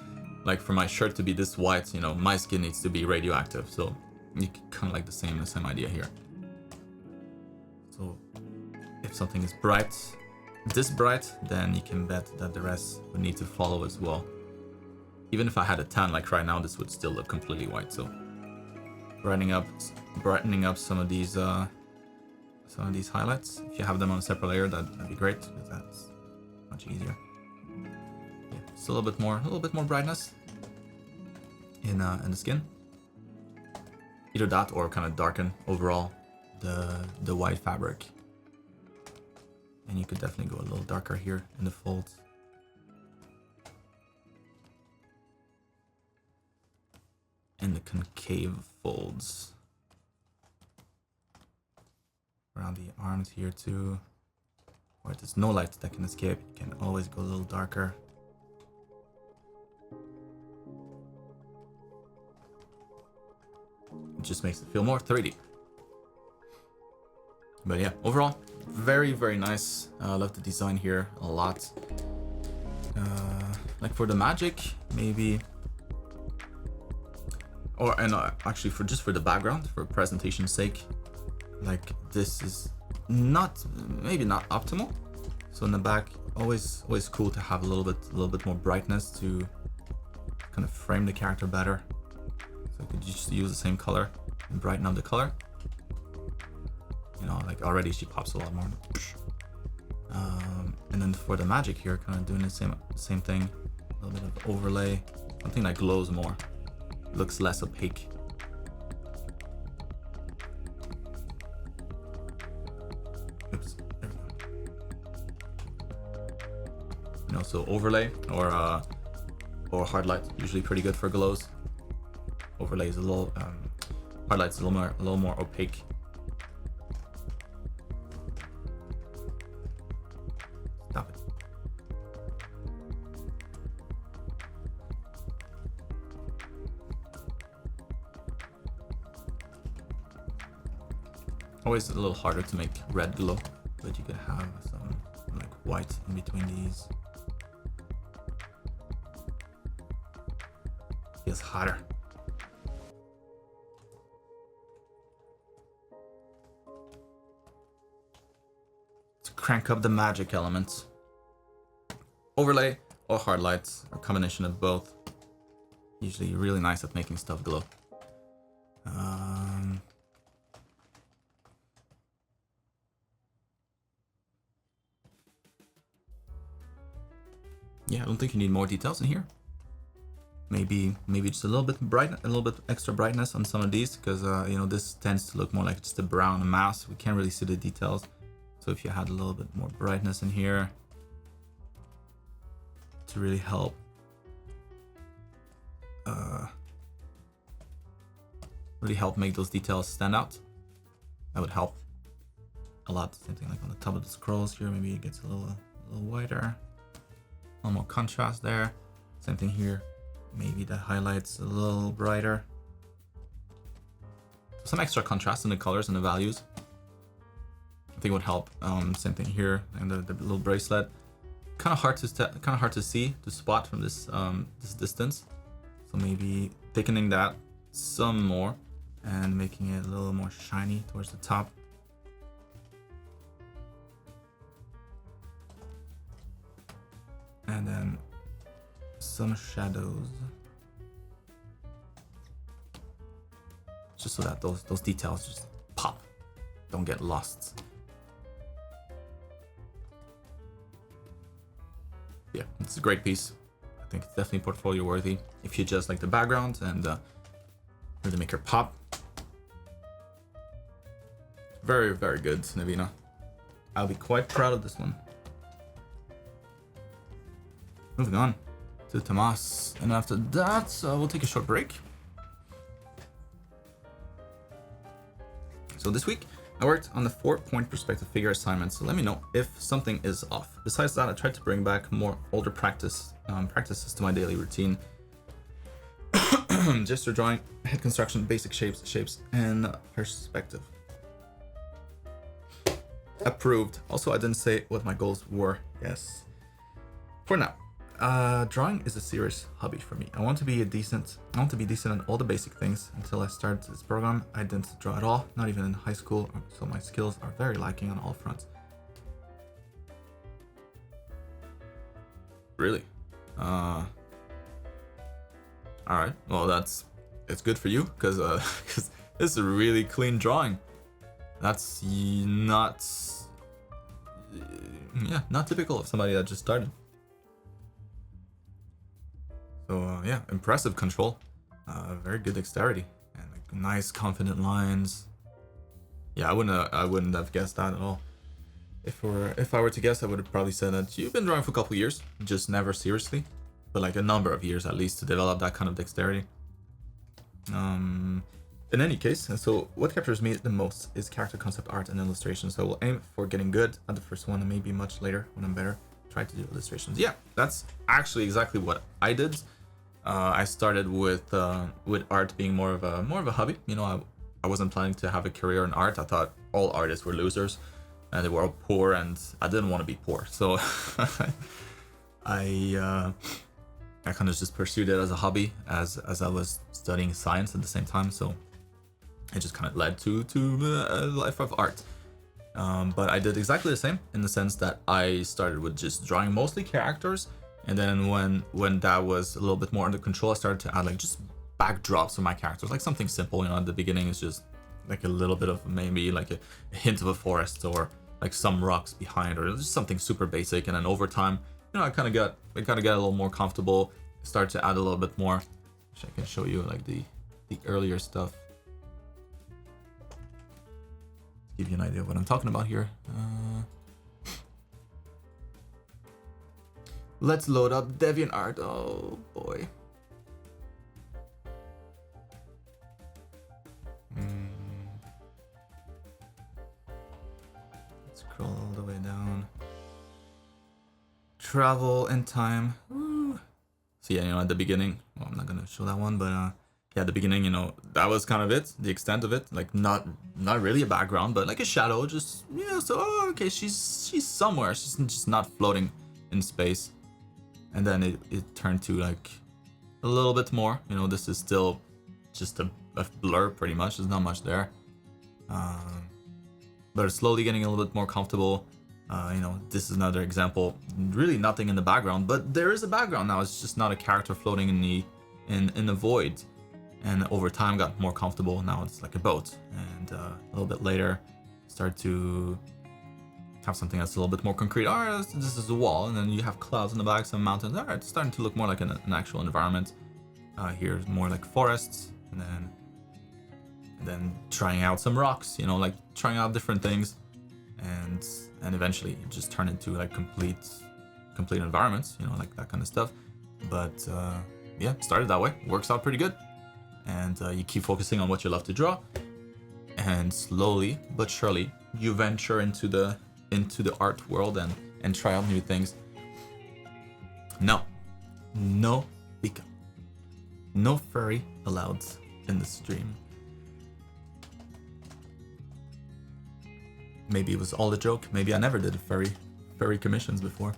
Like for my shirt to be this white, you know, my skin needs to be radioactive. So you kind of like the same idea here. So if something is bright, this bright, then you can bet that the rest would need to follow as well. Even if I had a tan like right now, this would still look completely white. So brightening up some of these highlights. If you have them on a separate layer, that'd be great, because that's much easier. Yeah, just a little bit more brightness in the skin. Either that or kind of darken overall the white fabric. And you could definitely go a little darker here in the folds. And the concave folds. Around the arms here too. Where there's no light that can escape, you can always go a little darker. It just makes it feel more 3D. But yeah, overall, very, very nice. I love the design here a lot. Like for the magic, maybe Actually, for just for the background, for presentation's sake, like this is maybe not optimal. So in the back, always cool to have a little bit more brightness to kind of frame the character better. So I could just use the same color and brighten up the color. You know, like already she pops a lot more. And then for the magic here, kind of doing the same thing, a little bit of overlay, something that glows more, looks less opaque. Oops, there we go. You know, so overlay or hard light, usually pretty good for glows. Overlay is a little, hard light's a little more opaque. Stop it. Always a little harder to make red glow, but you could have some like white in between these. Feels hotter. To crank up the magic elements. Overlay or hard lights, or combination of both. Usually really nice at making stuff glow. Yeah, I don't think you need more details in here. Maybe just a little bit extra brightness on some of these, because you know, this tends to look more like just a brown mass. We can't really see the details. So if you had a little bit more brightness in here to really help make those details stand out, that would help a lot. Same thing like on the top of the scrolls here, maybe it gets a little whiter, a little more contrast there. Same thing here, maybe the highlights a little brighter. Some extra contrast in the colors and the values, I think would help. Same thing here, and the little bracelet, kind of hard to see, to spot from this distance. So maybe thickening that some more and making it a little more shiny towards the top. And then some shadows, just so that those details just pop, don't get lost. Yeah, it's a great piece. I think it's definitely portfolio worthy if you just like the background and really make her pop. Very, very good, Navina. I'll be quite proud of this one. Moving on to Tomas, and after that we'll take a short break. So this week I worked on the 4-point perspective figure assignment, so let me know if something is off. Besides that, I tried to bring back more older practices to my daily routine. Jester drawing, head construction, basic shapes, and perspective. Approved. Also, I didn't say what my goals were. Yes. For now, drawing is a serious hobby for me. I want to be decent in all the basic things. Until I started this program, I didn't draw at all, not even in high school, so my skills are very lacking on all fronts. Really? Alright, well it's good for you, because this is a really clean drawing. That's not typical of somebody that just started. So yeah, impressive control, very good dexterity, and like nice confident lines. Yeah, I wouldn't have guessed that at all. If I were to guess, I would have probably said that you've been drawing for a couple of years, just never seriously, but like a number of years at least to develop that kind of dexterity. In any case, so what captures me the most is character concept art and illustration. So I will aim for getting good at the first one, and maybe much later when I'm better, try to do illustrations. Yeah, that's actually exactly what I did. I started with art being more of a hobby. You know, I wasn't planning to have a career in art. I thought all artists were losers, and they were all poor, and I didn't want to be poor. So I I kind of just pursued it as a hobby as I was studying science at the same time. So it just kind of led to a life of art. But I did exactly the same in the sense that I started with just drawing mostly characters, and then when that was a little bit more under control, I started to add like just backdrops of my characters, like something simple. You know, at the beginning it's just like a little bit of maybe like a hint of a forest or like some rocks behind, or just something super basic. And then over time, you know, I kind of got a little more comfortable, started to add a little bit more. Which I can show you like the earlier stuff. Give you an idea of what I'm talking about here. Let's load up DeviantArt. Oh boy. Let's scroll all the way down. Travel and time. Woo. So yeah, you know, at the beginning, well, I'm not gonna show that one, but yeah, at the beginning, you know, that was kind of it, the extent of it. Like not really a background, but like a shadow, just, you know, so okay, she's somewhere, she's just not floating in space. And then it turned to like a little bit more, you know, this is still just a blur pretty much, there's not much there. But it's slowly getting a little bit more comfortable. You know, this is another example, really nothing in the background, but there is a background now, it's just not a character floating in the void. And over time got more comfortable. Now it's like a boat, and a little bit later start to have something that's a little bit more concrete. All right, this is a wall, and then you have clouds in the back, some mountains. All right, it's starting to look more like an actual environment. Here's more like forests, and then trying out some rocks, you know, like trying out different things, and eventually it just turned into like complete environments, you know, like that kind of stuff. But yeah, started that way, works out pretty good. And you keep focusing on what you love to draw, and slowly but surely you venture into the art world and try out new things. No Pika, no furry allowed in the stream. Maybe it was all a joke. Maybe I never did furry commissions before.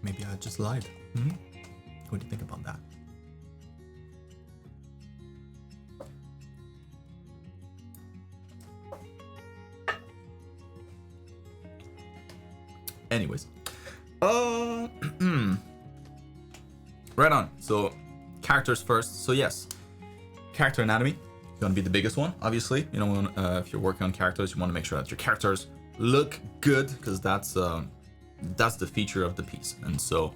Maybe I just lied. What do you think about that? Anyways, right on. So characters first. So yes, character anatomy gonna be the biggest one, obviously. You know, if you're working on characters, you want to make sure that your characters look good, because that's the feature of the piece. And so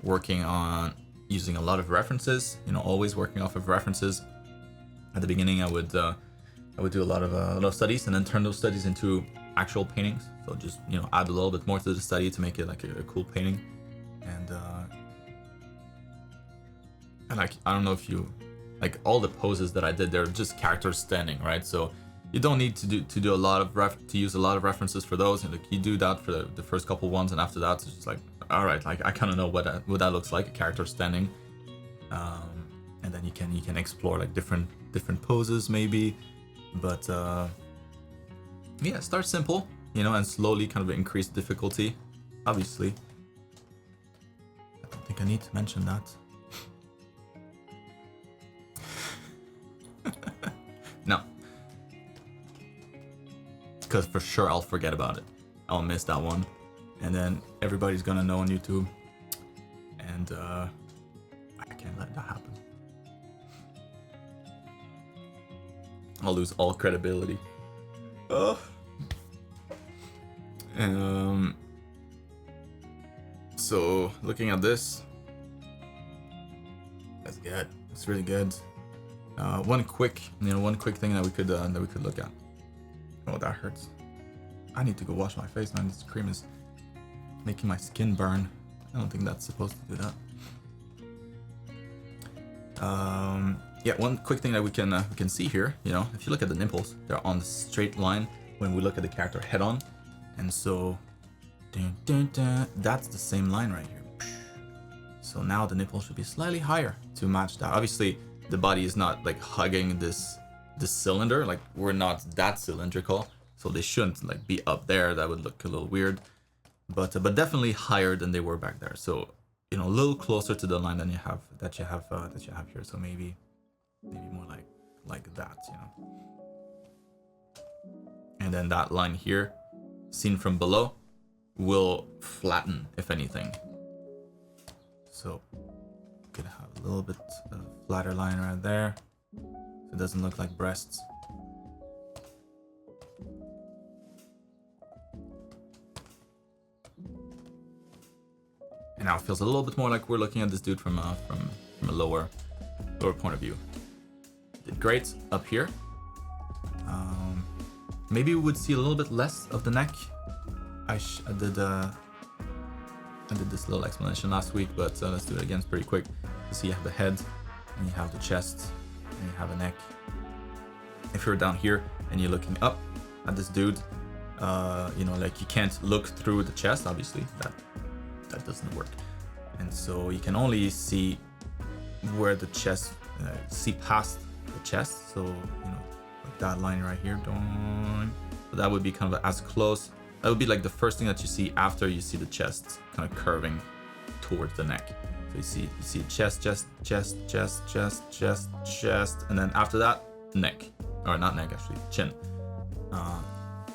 working on using a lot of references, you know, always working off of references. At the beginning, I would do a lot of studies, and then turn those studies into actual paintings. So just, you know, add a little bit more to the study to make it like a cool painting. And like, I don't know if you like all the poses that I did, they're just characters standing, right? So you don't need to do a lot of use a lot of references for those. And like, you do that for the first couple ones, and after that it's just like, all right, like I kind of know what that looks like, a character standing. And then you can explore like different poses maybe, but yeah, start simple, you know, and slowly kind of increase difficulty. Obviously, I don't think I need to mention that. No, because for sure I'll forget about it. I'll miss that one, and then everybody's gonna know on YouTube, and I can't let that happen. I'll lose all credibility. So looking at this, that's good. It's really good. One quick thing that we could look at. Oh, that hurts. I need to go wash my face, man. This cream is making my skin burn. I don't think that's supposed to do that. Yeah, one quick thing that we can see here, you know, if you look at the nipples, they're on the straight line when we look at the character head on, and so that's the same line right here. So now the nipple should be slightly higher to match that. Obviously, the body is not like hugging this cylinder, like we're not that cylindrical, so they shouldn't like be up there. That would look a little weird, but definitely higher than they were back there. So you know, a little closer to the line than you have here. So maybe more like that, you know. And then that line here, seen from below, will flatten, if anything. So gonna have a little bit of flatter line right there, so it doesn't look like breasts. And now it feels a little bit more like we're looking at this dude from a lower point of view. Did great up here. Maybe we would see a little bit less of the neck. I did this little explanation last week, but let's do it again. It's pretty quick. You see, you have the head, and you have the chest, and you have a neck. If you're down here and you're looking up at this dude, you know, like you can't look through the chest. Obviously, that doesn't work, and so you can only see where the chest, see past the chest. So you know, like that line right here. So that would be kind of as close. That would be like the first thing that you see after you see the chest kind of curving towards the neck. So you see chest, and then after that, neck, or not neck actually, chin.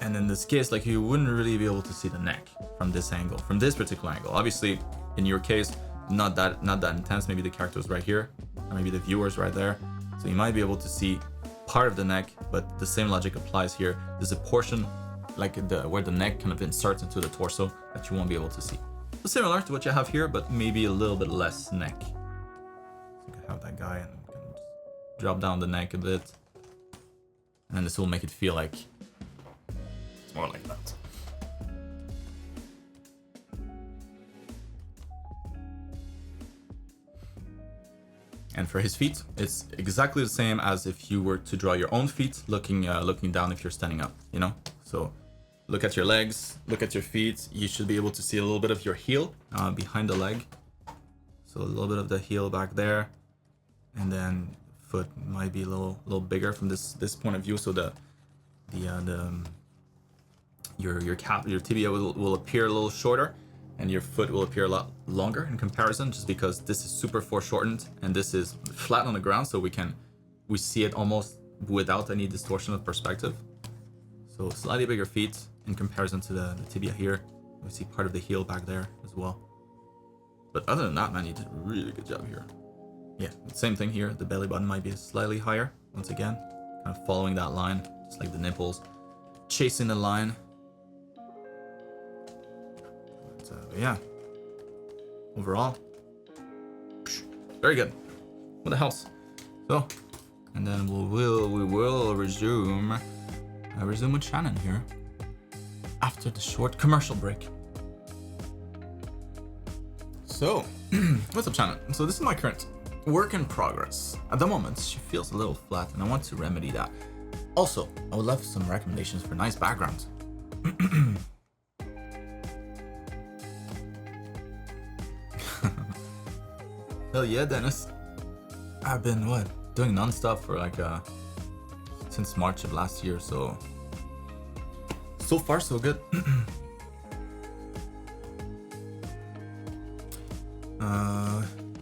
And in this case, like you wouldn't really be able to see the neck from this angle, from this particular angle. Obviously, in your case, not that intense. Maybe the character's right here, or maybe the viewer's right there. So you might be able to see part of the neck, but the same logic applies here. There's a portion like where the neck kind of inserts into the torso that you won't be able to see. So similar to what you have here, but maybe a little bit less neck. So you can have that guy and can just drop down the neck a bit, and then this will make it feel like it's more like that. And for his feet, it's exactly the same as if you were to draw your own feet, looking down if you're standing up, you know? So look at your legs, look at your feet. You should be able to see a little bit of your heel behind the leg. So a little bit of the heel back there, and then foot might be a little bigger from this point of view. So your tibia will appear a little shorter, and your foot will appear a lot longer in comparison, just because this is super foreshortened and this is flat on the ground, so we see it almost without any distortion of perspective. So slightly bigger feet in comparison to the tibia here. We see part of the heel back there as well. But other than that, man, you did a really good job here. Yeah, same thing here. The belly button might be slightly higher, once again, kind of following that line, just like the nipples, chasing the line. Yeah, overall, very good. What the hell? So, and then we will resume with Shannon here after the short commercial break. So, what's up, Shannon? So this is my current work in progress. At the moment, she feels a little flat, and I want to remedy that. Also, I would love some recommendations for nice backgrounds. Hell yeah, Dennis. I've been doing non-stop for like since March of last year, so far so good.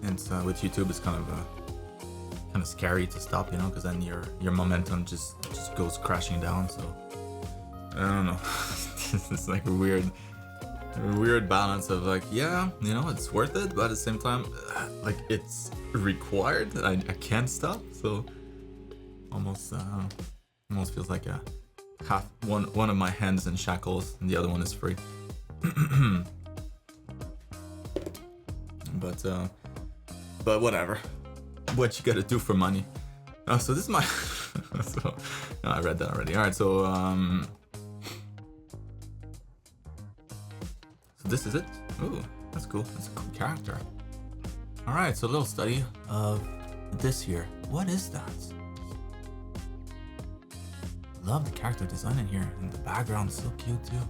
And with YouTube, it's kind of scary to stop, you know, because then your momentum just goes crashing down. So I don't know. It's like a weird balance of like, yeah, you know, it's worth it, but at the same time, like it's required. I can't stop, so almost feels like a one of my hands in shackles and the other one is free. But whatever. What you gotta do for money. So this is my so no, I read that already. All right, so this is it. Ooh, that's cool. That's a cool character. All right, so a little study of this here. What is that? Love the character design in here, and the background is so cute too.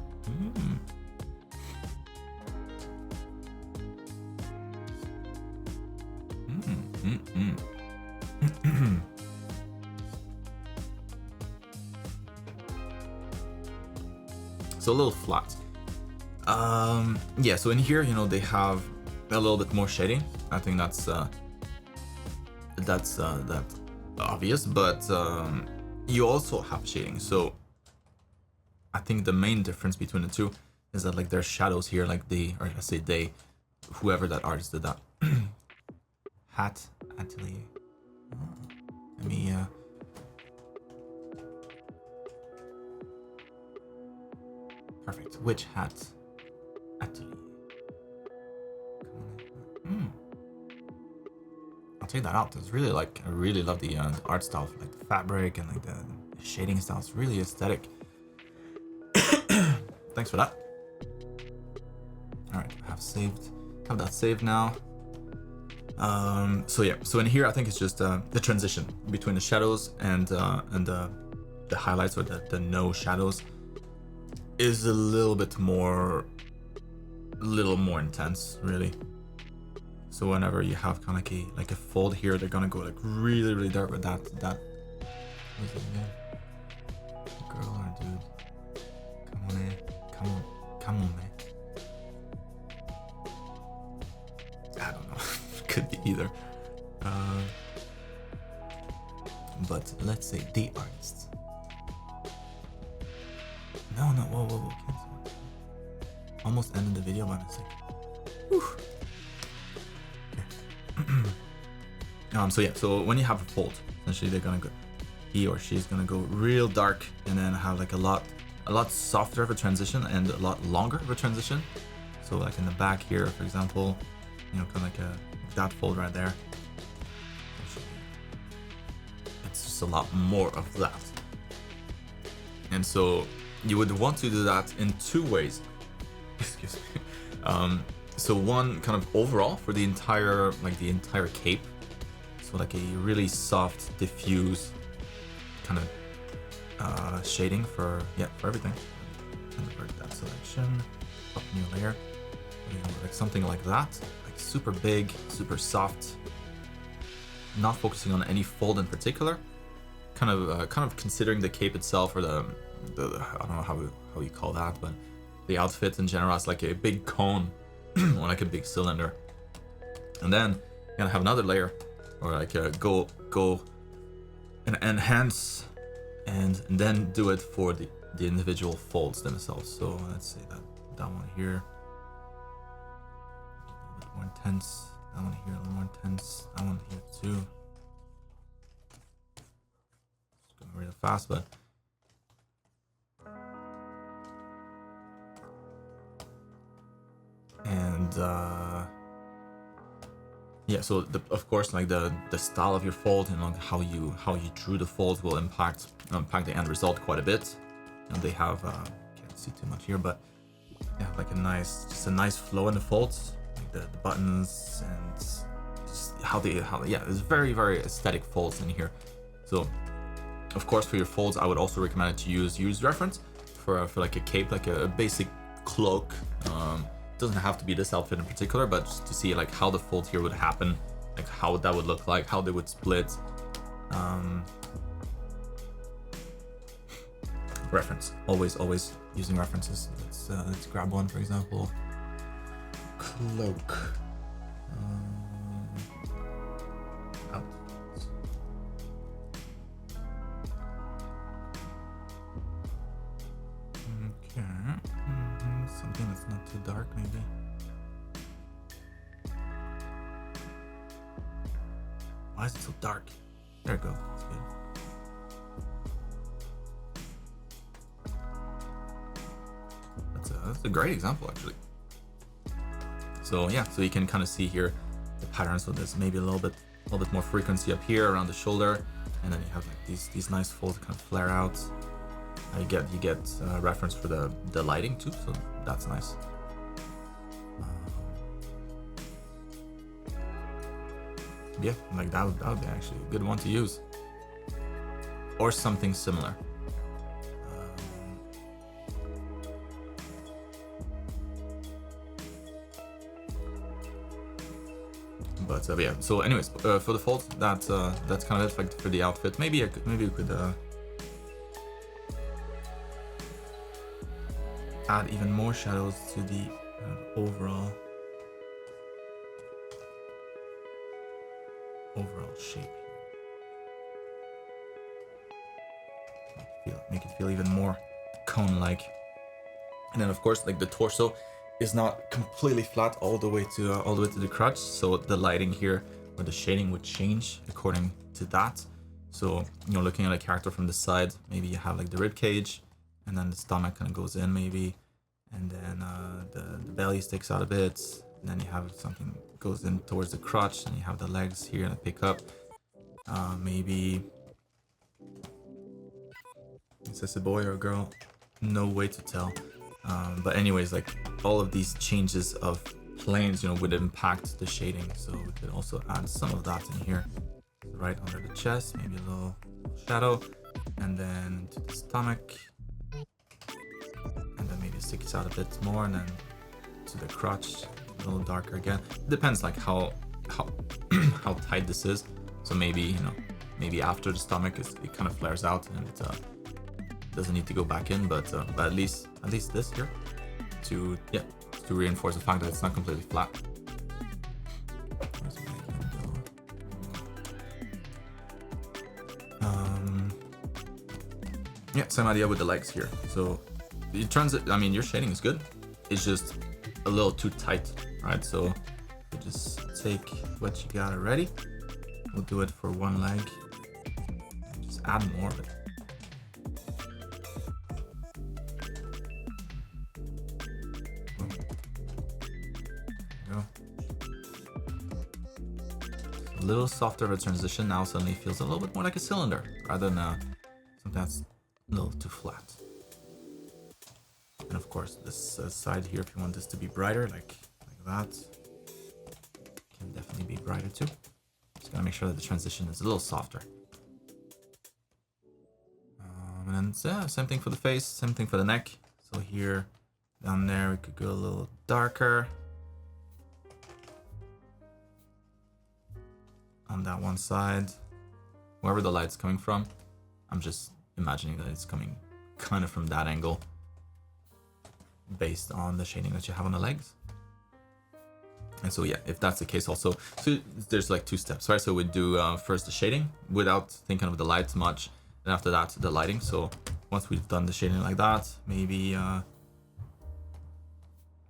So a little flat. Yeah, so in here, you know, they have a little bit more shading. I think that's obvious, but you also have shading. So I think the main difference between the two is that like there's shadows here, like or let's say they, whoever that artist did that. Hat atelier. Let me perfect. Which hat atelier? I'll take that out. It's really like, I really love the art style, like the fabric and like the shading style. It's really aesthetic. Thanks for that. All right, have that saved now. So yeah, so in here I think it's just the transition between the shadows and the highlights, or the no shadows, is a little more intense, really. So whenever you have kind of like a fold here, they're gonna go like really dark with that. What is it again? Girl or dude? Come on, man. Come on, man. I don't know. Could be either. But let's say the artist. No, whoa. Cancel. Almost ended the video by a second. Whew. Okay. So yeah, so when you have a fold, essentially they're gonna go, he or she's gonna go real dark and then have like a lot softer of a transition and a lot longer of a transition. So like in the back here, for example, you know, kind of like that fold right there. It's just a lot more of that. And so you would want to do that in two ways. Excuse me. So one kind of overall for the entire cape. So like a really soft, diffuse kind of shading for everything. Convert that selection, up new layer, like something like that, like super big, super soft, not focusing on any fold in particular. Kind of considering the cape itself, or the I don't know how you call that, but the outfit in general as like a big cone or like a big cylinder. And then you're gonna have another layer, or like go and enhance, and then do it for the individual folds themselves. So let's say that one here, a little bit more intense. That one here a little more intense. That one here too. It's going really fast, but and yeah, so of course, like the style of your fold and like how you drew the folds will impact the end result quite a bit. And they have can't see too much here, but yeah, like a nice flow in the folds, like the buttons, and just how there's very aesthetic folds in here. So of course, for your folds, I would also recommend it to use reference for like a cape, like a basic cloak. Doesn't have to be this outfit in particular, but just to see like how the fold here would happen, like how that would look like, how they would split. Reference, always using references. Let's grab one, for example. Cloak. Out. Okay. Something that's not too dark, maybe. Why is it so dark? There it goes. That's good. That's a great example, actually. So yeah, so you can kind of see here the pattern. So there's maybe a little bit more frequency up here around the shoulder, and then you have like these nice folds that kind of flare out. You get reference for the lighting too, so that's nice. Yeah, like that would be actually a good one to use, or something similar. But yeah. So anyways, for the folds, that's kind of it. Like for the outfit, maybe we could add even more shadows to the overall overall shape here. Make it feel even more cone-like. And then of course, like the torso is not completely flat all the way to the crotch, so the lighting here or the shading would change according to that. So, you know, looking at a character from the side, maybe you have like the rib cage, and then the stomach kind of goes in maybe, and then the belly sticks out a bit, and then you have something goes in towards the crotch, and you have the legs here that pick up. Maybe is this a boy or a girl? No way to tell. But anyways, like all of these changes of planes, you know, would impact the shading. So we could also add some of that in here, right under the chest, maybe a little shadow, and then to the stomach, and then maybe stick it out a bit more, and then to the crotch, a little darker again. It depends like how how tight this is. So maybe, you know, maybe after the stomach it kind of flares out and it doesn't need to go back in, but at least this here to reinforce the fact that it's not completely flat. Yeah, same idea with the legs here. So it turns it, I mean, your shading is good. It's just a little too tight, right? So you just take what you got already. We'll do it for one leg. Just add more of it. A little softer of a transition now suddenly feels a little bit more like a cylinder rather than something that's a little too flat. And of course, this side here, if you want this to be brighter, like that, can definitely be brighter too. Just gotta make sure that the transition is a little softer. And then yeah, same thing for the face, same thing for the neck. So here, down there, we could go a little darker. On that one side, wherever the light's coming from, I'm just imagining that it's coming kind of from that angle based on the shading that you have on the legs. And so yeah, if that's the case also, so there's like two steps, right? So we do first the shading without thinking of the light much, and after that the lighting. So once we've done the shading like that, maybe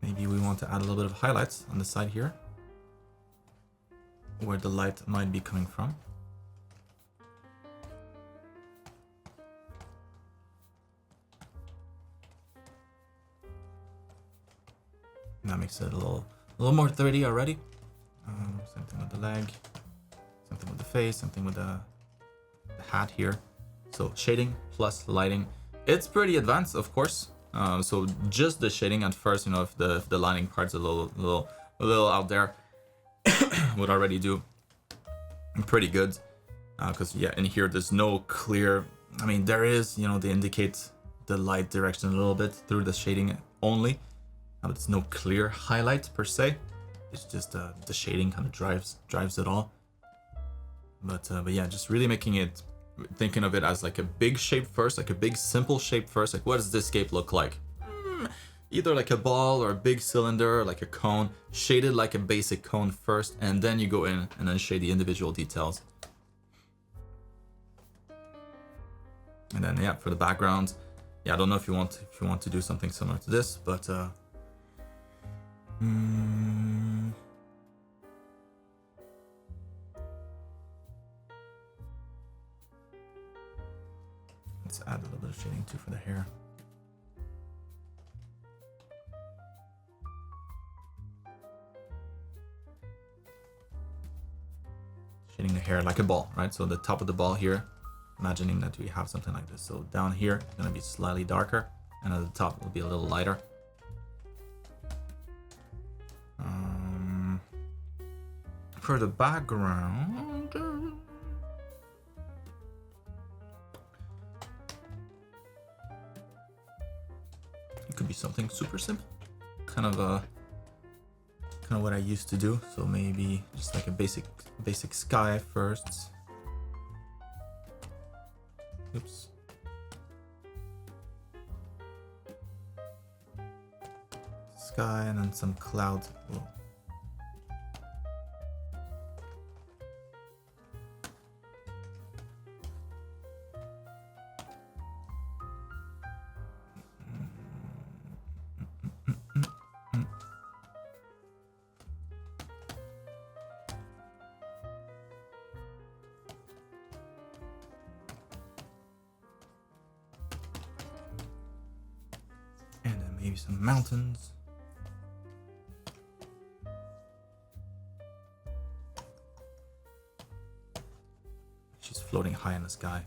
we want to add a little bit of highlights on the side here where the light might be coming from. And that makes it a little more 3D already. Same thing with the leg, something with the face, something with the hat here. So shading plus lighting. It's pretty advanced, of course. So just the shading at first, you know, if the lighting part's a little out there, would already do pretty good. Because yeah, in here there's no clear. I mean, there is, you know, they indicate the light direction a little bit through the shading only. But it's no clear highlight per se. It's just the shading kind of drives it all. But yeah, just really making it, thinking of it as like a big shape first, like a big simple shape first. Like, what does this shape look like? Either like a ball or a big cylinder, or like a cone, shaded like a basic cone first, and then you go in and then shade the individual details. And then yeah, for the background, yeah, I don't know if you want to do something similar to this, but let's add a little bit of shading too for the hair. Shading the hair like a ball, right? So the top of the ball here, imagining that we have something like this. So down here, it's gonna be slightly darker, and at the top it will be a little lighter. For the background, it could be something super simple, kind of what I used to do. So maybe just like a basic sky first. Oops. Sky and then some cloud. Whoa. some mountains. She's floating high in the sky.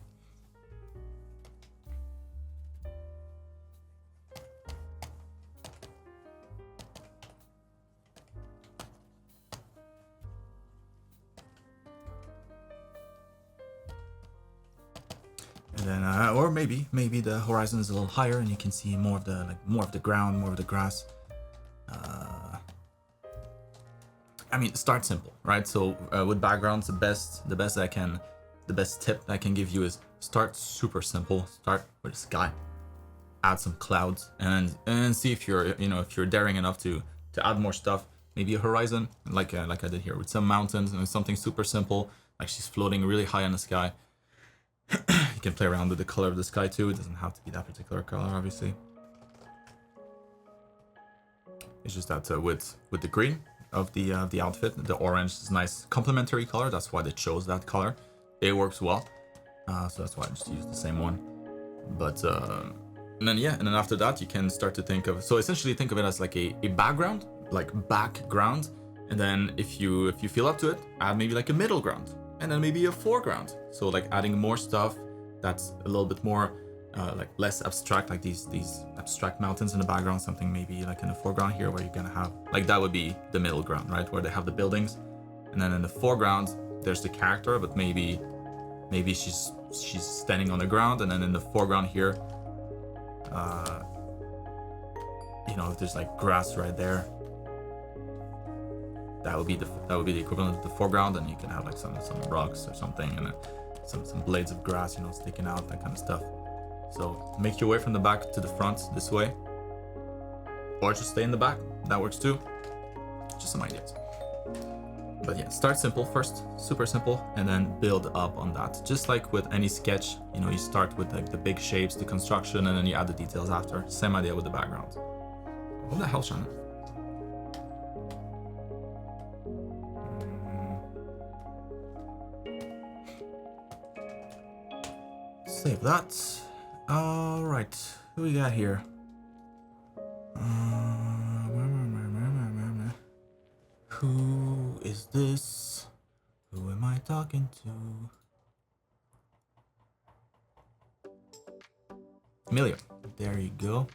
And then, or maybe the horizon is a little higher, and you can see more of the ground, more of the grass. I mean, start simple, right? So with backgrounds, the best tip I can give you is start super simple. Start with the sky, add some clouds, and see if you're daring enough to add more stuff. Maybe a horizon, like I did here with some mountains, and something super simple, like she's floating really high in the sky. You can play around with the color of the sky too. It doesn't have to be that particular color, obviously. It's just that with the green of the outfit, the orange is nice complementary color. That's why they chose that color. It works well, so that's why I just used the same one. But and then after that you can start to think of, so essentially think of it as like a background, and then if you feel up to it, add maybe like a middle ground, and then maybe a foreground. So like adding more stuff that's a little bit more like less abstract, like these abstract mountains in the background, something maybe like in the foreground here where you're gonna have, like that would be the middle ground, right? Where they have the buildings, and then in the foreground there's the character, but maybe she's standing on the ground, and then in the foreground here, if there's like grass right there, that would be the equivalent of the foreground, and you can have like some rocks or something, and some blades of grass, sticking out, that kind of stuff. So make your way from the back to the front this way, or just stay in the back. That works too. Just some ideas. But yeah, start simple first, super simple, and then build up on that. Just like with any sketch, you start with like the big shapes, the construction, and then you add the details after. Same idea with the background. What the hell, Shannon? Save that. All right, who we got here? Who is this? Who am I talking to? Amelia. There you go.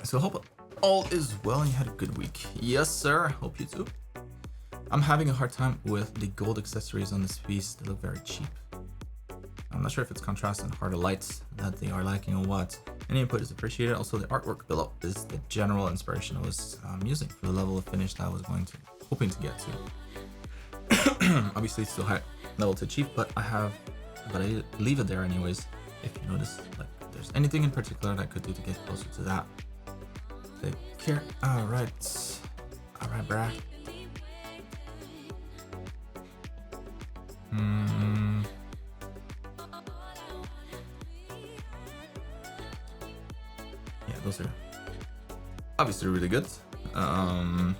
So hope all is well and you had a good week. Yes, sir. Hope you too. I'm having a hard time with the gold accessories on this piece. They look very cheap. I'm not sure if it's contrast and harder lights that they are lacking or what. Any input is appreciated. Also, the artwork below is the general inspiration I was using for the level of finish that I was hoping to get to. Obviously, it's still high level to achieve, but I leave it there anyways. If you notice, like, if there's anything in particular that I could do to get closer to that. Take care. All right, bruh. Yeah, those are obviously really good. A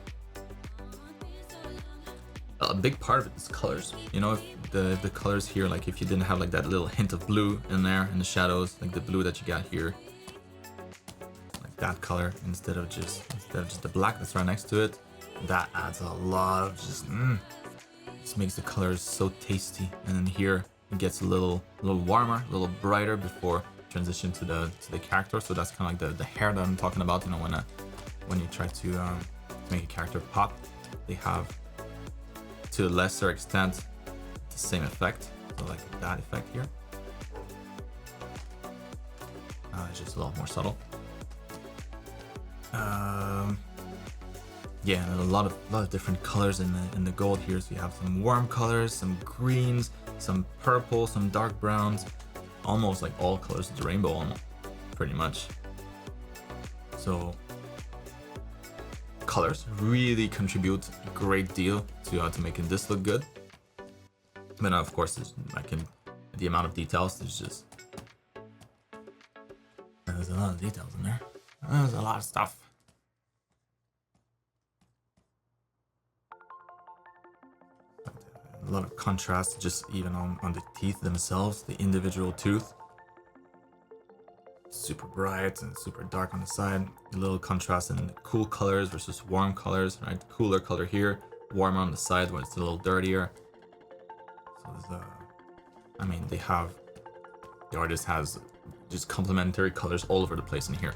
big part of it is colors. If the colors here, like if you didn't have like that little hint of blue in there in the shadows, like the blue that you got here, like that color instead of just the black that's right next to it, that adds a lot of just makes the colors so tasty. And then here it gets a little warmer, a little brighter before transition to the character. So that's kind of like the hair that I'm talking about. When you try to make a character pop, they have to a lesser extent the same effect. So like that effect here. It's just a lot more subtle. Yeah, and a lot of different colors in the gold here. So you have some warm colors, some greens, some purple, some dark browns, almost like all colors of the rainbow, almost, pretty much. So colors really contribute a great deal to making this look good. But now, of course, the amount of details, there's a lot of details in there. There's a lot of stuff. A lot of contrast, just even on the teeth themselves, the individual tooth. super bright and super dark on the side. A little contrast in cool colors versus warm colors, right? Cooler color here, warmer on the side when it's a little dirtier. So there's I mean, the artist has just complementary colors all over the place in here.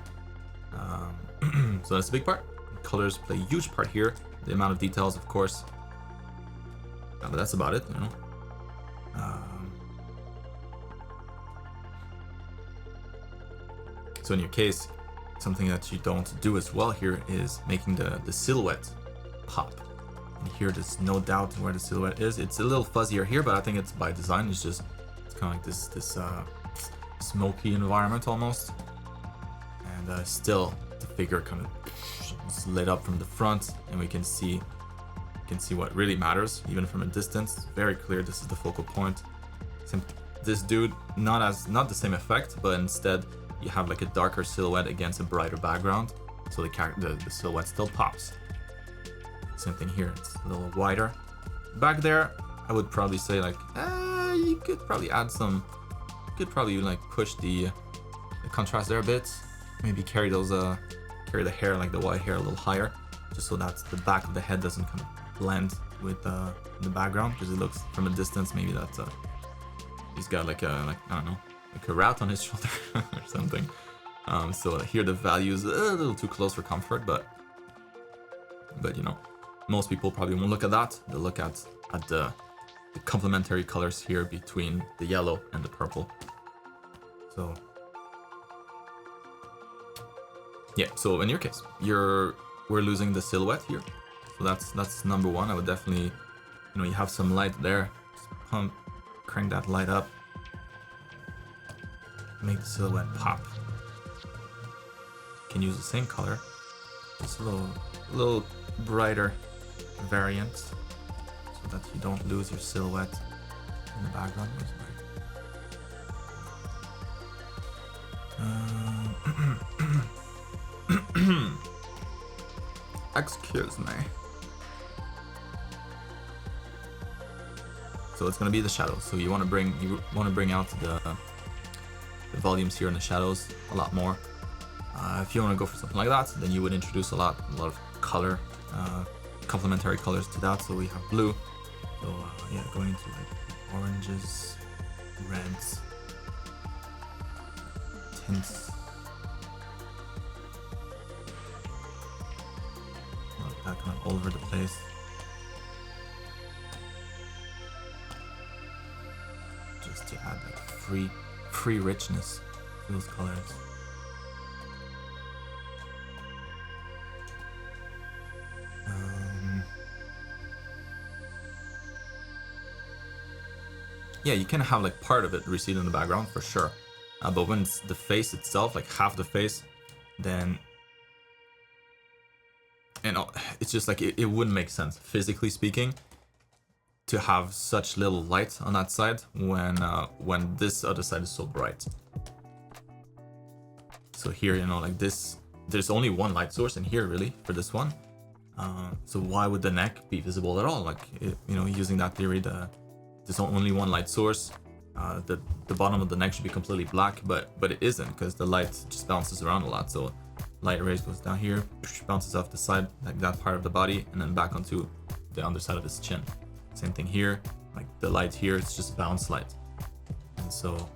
So that's a big part. Colors play a huge part here. The amount of details, of course. But that's about it, you know. So in your case, something that you don't do as well here is making the silhouette pop. And here there's no doubt where the silhouette is. It's a little fuzzier here, but I think it's by design. It's kind of like this smoky environment almost. And still the figure kind of is lit up from the front, and we can see what really matters even from a distance. It's very clear this is the focal point. This dude not the same effect, but instead you have like a darker silhouette against a brighter background, so the silhouette still pops. Same thing here, it's a little wider. Back there, I would probably say like, you could probably add some, like push the contrast there a bit. Maybe carry carry the hair, like the white hair, a little higher, just so that the back of the head doesn't kind of blend with the background, because it looks from a distance maybe that he's got like I don't know, like a rat on his shoulder or something. So here the value is a little too close for comfort, but you know, most people probably won't look at that. They'll look at the complementary colors here between the yellow and the purple. So yeah, so in your case, we're losing the silhouette here. So that's number one. I would definitely, you know, you have some light there. Just crank that light up. Make the silhouette pop. You can use the same color, just a little brighter variant, so that you don't lose your silhouette in the background. Excuse me. So it's gonna be the shadows. So you want to bring out the volumes here in the shadows a lot more. If you want to go for something like that, then you would introduce a lot of color, complementary colors to that. So we have blue. So yeah, going into like oranges, reds, tints. Like that, kind of all over the place. Just to add that free richness to those colors. Yeah, you can have like part of it recede in the background for sure, but when it's the face itself, like half the face, then you know, it's just like it wouldn't make sense physically speaking to have such little light on that side when this other side is so bright. So here, you know, like this, there's only one light source in here really for this one. So why would the neck be visible at all? Like, you know, using that theory, there's only one light source. The bottom of the neck should be completely black, but it isn't, because the light just bounces around a lot. So light rays goes down here, bounces off the side, like that part of the body, and then back onto the underside of his chin. Same thing here, like the light here, it's just bounce light. And so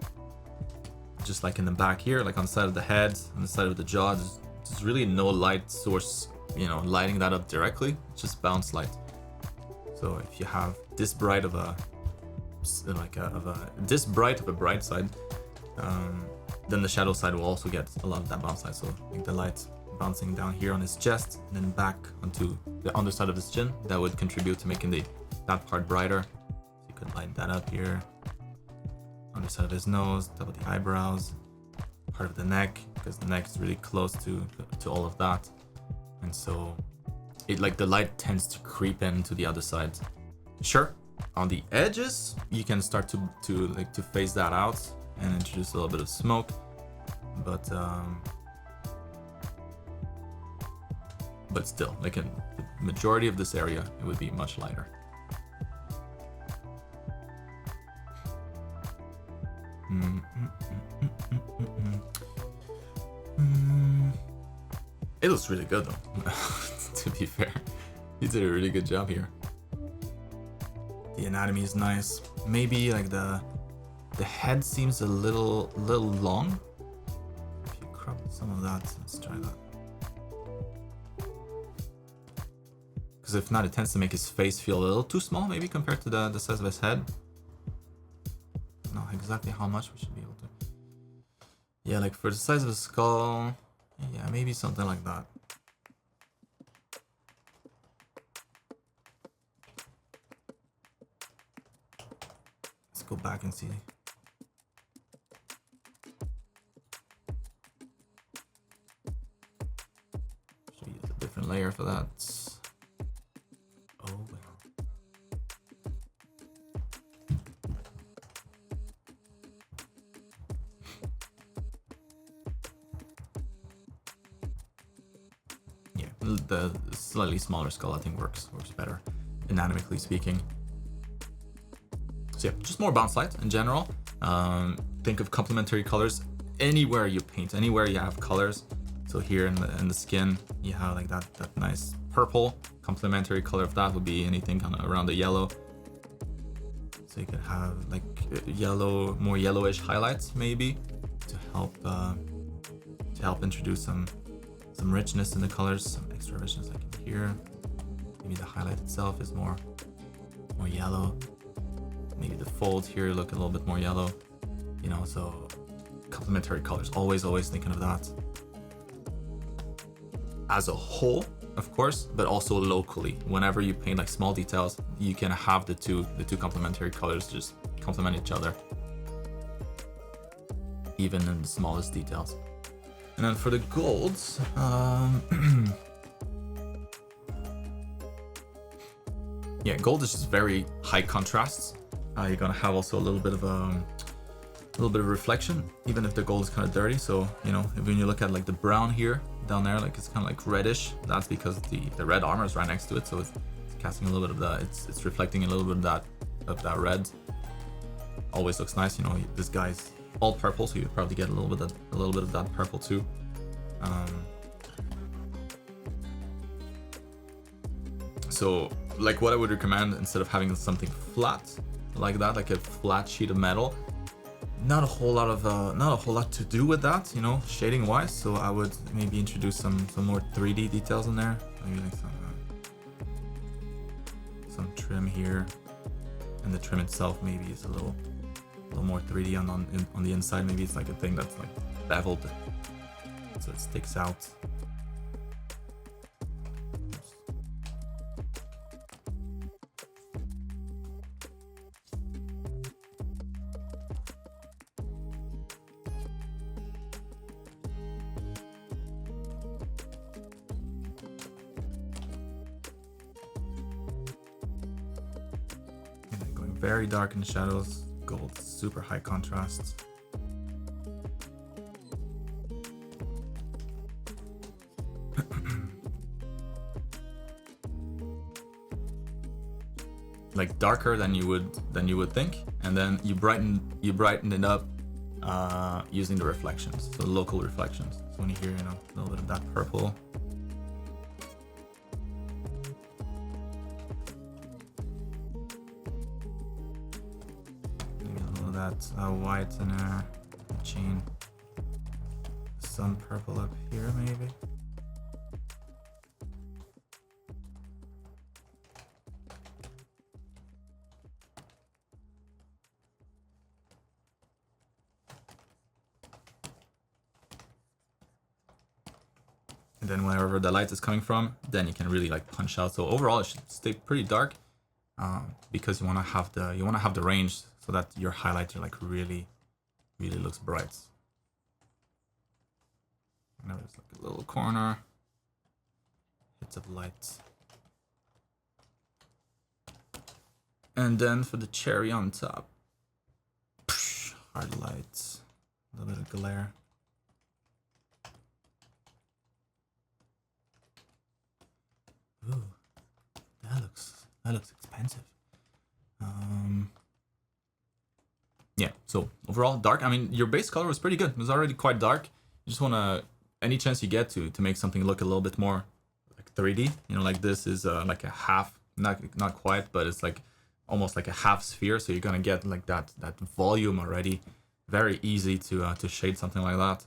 just like in the back here, like on the side of the head, on the side of the jaw, there's really no light source, you know, lighting that up directly. It's just bounce light. So if you have this bright of a bright side, then the shadow side will also get a lot of that bounce light. So like the light bouncing down here on his chest and then back onto the underside of his chin, that would contribute to making that part brighter. So you could light that up here, underside of his nose, top of the eyebrows, part of the neck, because the neck is really close to all of that, and so it, like, the light tends to creep into the other side. Sure, on the edges you can start to phase that out and introduce a little bit of smoke, but still, like in the majority of this area, it would be much lighter. It looks really good though. To be fair, he did a really good job here. The anatomy is nice. Maybe like the head seems a little long. If you crop some of that, let's try that. Because if not, it tends to make his face feel a little too small, maybe compared to the size of his head. I don't know exactly how much we should be able to. Yeah, like for the size of his skull, yeah, maybe something like that. Let's go back and see. Should use a different layer for that. Oh well. Yeah, the slightly smaller skull I think works better, anatomically speaking. So yeah, just more bounce light in general. Think of complementary colors anywhere you paint, anywhere you have colors. So here in the skin, you have like that nice purple. Complementary color of that would be anything kind of around the yellow. So you could have like yellow, more yellowish highlights maybe to help introduce some richness in the colors, some extra richness like in here. Maybe the highlight itself is more yellow. Maybe the folds here look a little bit more yellow, you know, so complementary colors, always thinking of that. As a whole, of course, but also locally. Whenever you paint like small details, you can have the two complementary colors just complement each other, even in the smallest details. And then for the golds, yeah, gold is just very high contrasts. You're gonna have also a little bit of reflection, even if the gold is kind of dirty. So you know, when you look at like the brown here down there, like it's kind of like reddish. That's because the red armor is right next to it, so it's casting a little bit of that. It's reflecting a little bit of that red. Always looks nice, you know. This guy's all purple, so you probably get a little bit of that purple too. So like what I would recommend, instead of having something flat like that, like a flat sheet of metal, not a whole lot to do with that, you know, shading wise. So I would maybe introduce some more 3D details in there, maybe like some trim here, and the trim itself maybe is a little more 3D on the inside. Maybe it's like a thing that's like beveled, so it sticks out. Very dark in the shadows, gold, super high contrast. Like darker than you would think, and then you brighten it up using the reflections, so local reflections. So when you hear, you know, a little bit of that purple. White in there, chain, some purple up here maybe. And then wherever the light is coming from, then you can really like punch out. So overall, it should stay pretty dark, because you want to have the range, so that your highlighter like really looks bright. Now there's like a little corner, hits of light. And then for the cherry on top, hard lights, a little bit of glare. Ooh, that looks expensive. Yeah, so overall dark. I mean, your base color was pretty good. It was already quite dark. You just want to any chance you get to make something look a little bit more like 3D, you know, like this is like a half, not quite, but it's like almost like a half sphere. So you're gonna get like that volume already. Very easy to shade something like that.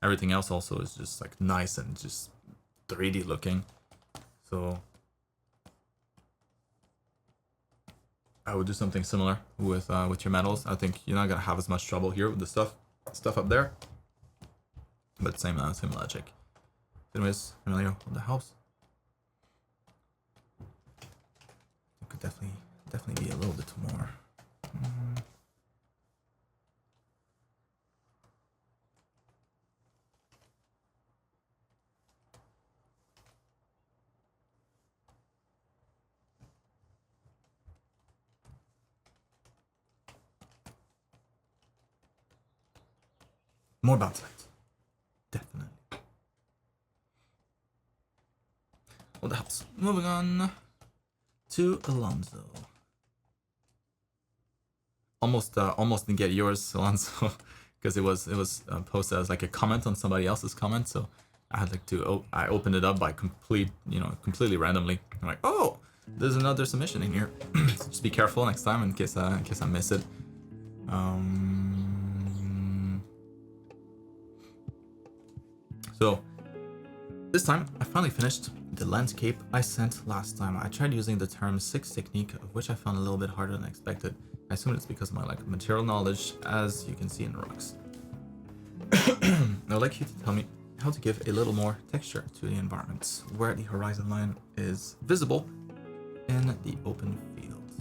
Everything else also is just like nice and just 3D looking. So I would do something similar with your metals. I think you're not gonna have as much trouble here with the stuff up there. But same logic. Anyways, Emilio, that helps. It could definitely be a little bit more. More bounce lights. Definitely. Well, that helps. Moving on to Alonso. Almost didn't get yours, Alonso, because it was posted as like a comment on somebody else's comment. So I had like I opened it up by completely randomly. I'm like, oh, there's another submission in here. So just be careful next time in case I miss it. So this time I finally finished the landscape I sent last time. I tried using the term 6 technique, of which I found a little bit harder than expected. I assume it's because of my lack of material knowledge, as you can see in the rocks. I'd like you to tell me how to give a little more texture to the environments where the horizon line is visible in the open field.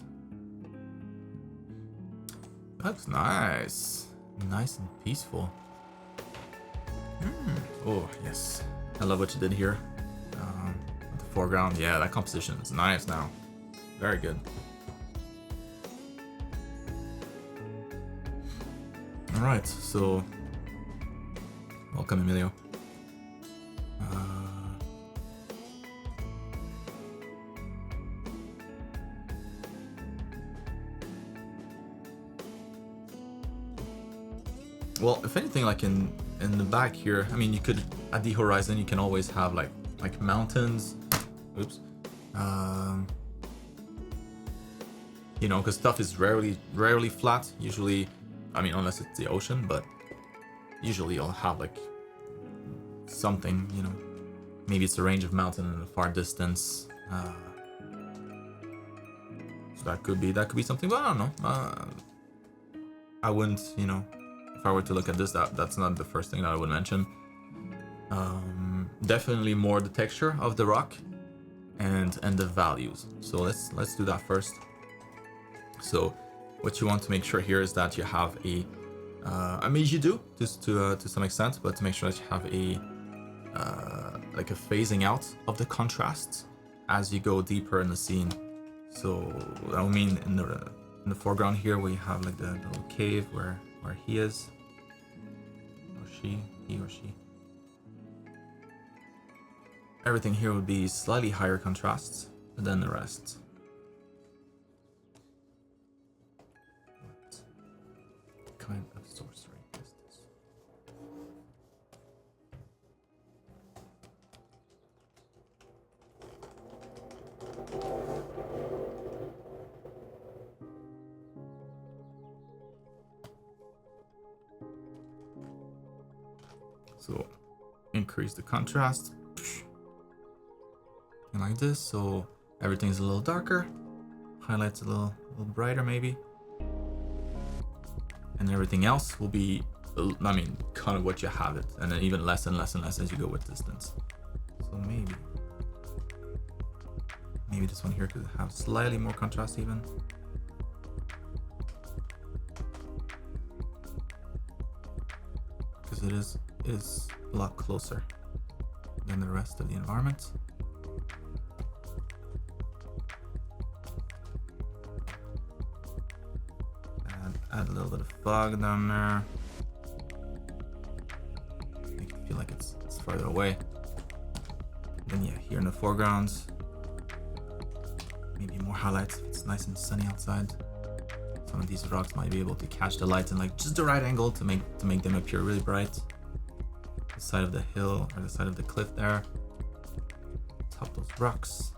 That's nice. Nice and peaceful. Oh, yes. I love what you did here. With the foreground. Yeah, that composition is nice now. Very good. Alright, so... welcome, Emilio. Well, if anything, like in the back here, I mean, you could, at the horizon, you can always have like mountains. Oops. You know, because stuff is rarely flat. Usually, I mean, unless it's the ocean, but usually you'll have like something, you know. Maybe it's a range of mountain in the far distance. So that could be something, but I don't know. I wouldn't, you know, if I were to look at this, that's not the first thing that I would mention. Definitely more the texture of the rock and the values. So let's do that first. So what you want to make sure here is that you have a I mean, you do just to some extent, but to make sure that you have a like a phasing out of the contrasts as you go deeper in the scene. So I mean, in the foreground here, we have like the little cave where he is, or she, he or she. Everything here would be slightly higher contrasts than the rest. What kind of sorcery is this? So increase the contrast. And like this, so everything's a little darker, highlights a little brighter maybe, and everything else will be, I mean, kind of what you have it, and then even less and less and less as you go with distance. So maybe this one here could have slightly more contrast even. Because it is a lot closer than the rest of the environment. Add a little bit of fog down there. Make it feel like it's farther away. Then yeah, here in the foreground, maybe more highlights if it's nice and sunny outside. Some of these rocks might be able to catch the light in like just the right angle to make them appear really bright. the side of the hill or the side of the cliff there. Top those rocks.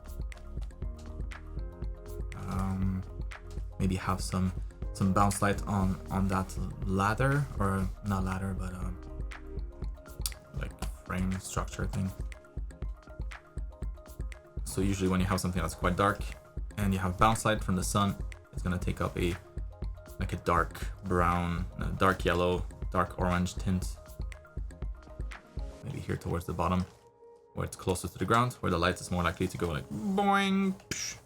Maybe have some bounce light on that ladder, or not ladder, but like frame structure thing. So usually when you have something that's quite dark and you have bounce light from the sun, it's gonna take up a dark brown, dark yellow, dark orange tint. Maybe here towards the bottom, where it's closer to the ground, where the light is more likely to go like boing, psh,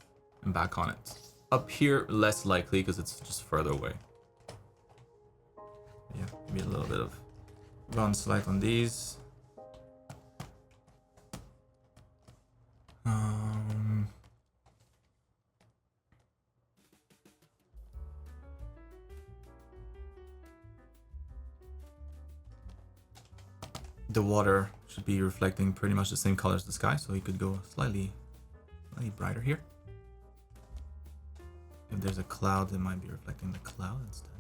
and back on it. Up here, less likely because it's just further away. Yeah, maybe a little bit of bounce light on these. The water should be reflecting pretty much the same color as the sky, so you could go slightly brighter here. If there's a cloud, it might be reflecting the cloud instead.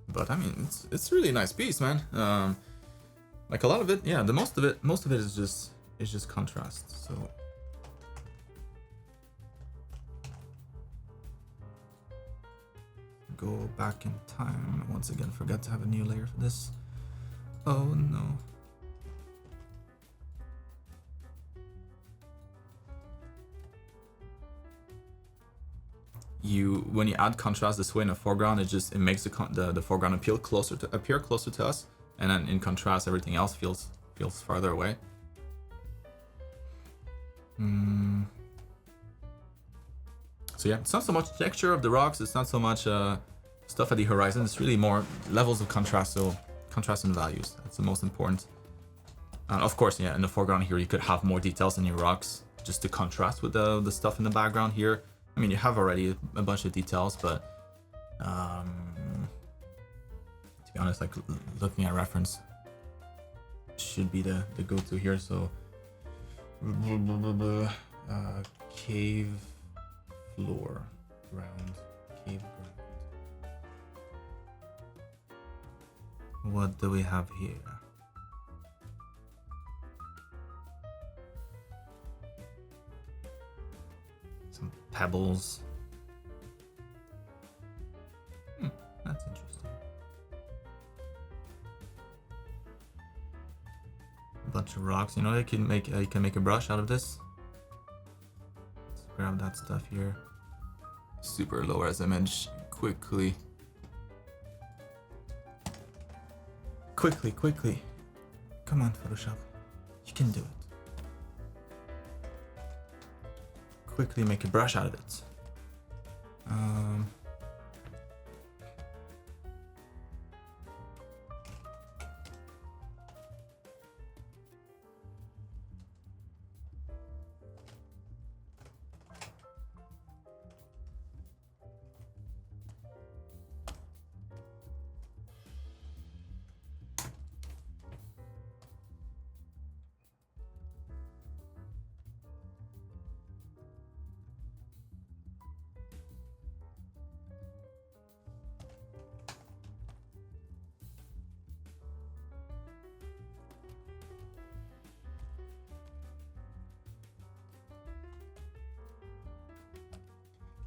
But I mean, it's really a nice piece, man. Like a lot of it, yeah. Most of it is just contrast. So go back in time once again. Forgot to have a new layer for this. Oh no. When you add contrast this way in a foreground, it makes the foreground appear closer to us, and then in contrast everything else feels farther away. So yeah, it's not so much texture of the rocks, it's not so much stuff at the horizon, it's really more levels of contrast, so contrast and values, that's the most important. And of course, yeah, in the foreground here you could have more details in your rocks just to contrast with the stuff in the background here. I mean, you have already a bunch of details, but to be honest, like looking at reference should be the go-to here. So cave floor, ground, cave ground. What do we have here? Some pebbles. That's interesting. A bunch of rocks. You know, you can make a brush out of this. Let's grab that stuff here. Super low res image. Quickly. Come on, Photoshop. You can do it. Quickly make a brush out of it.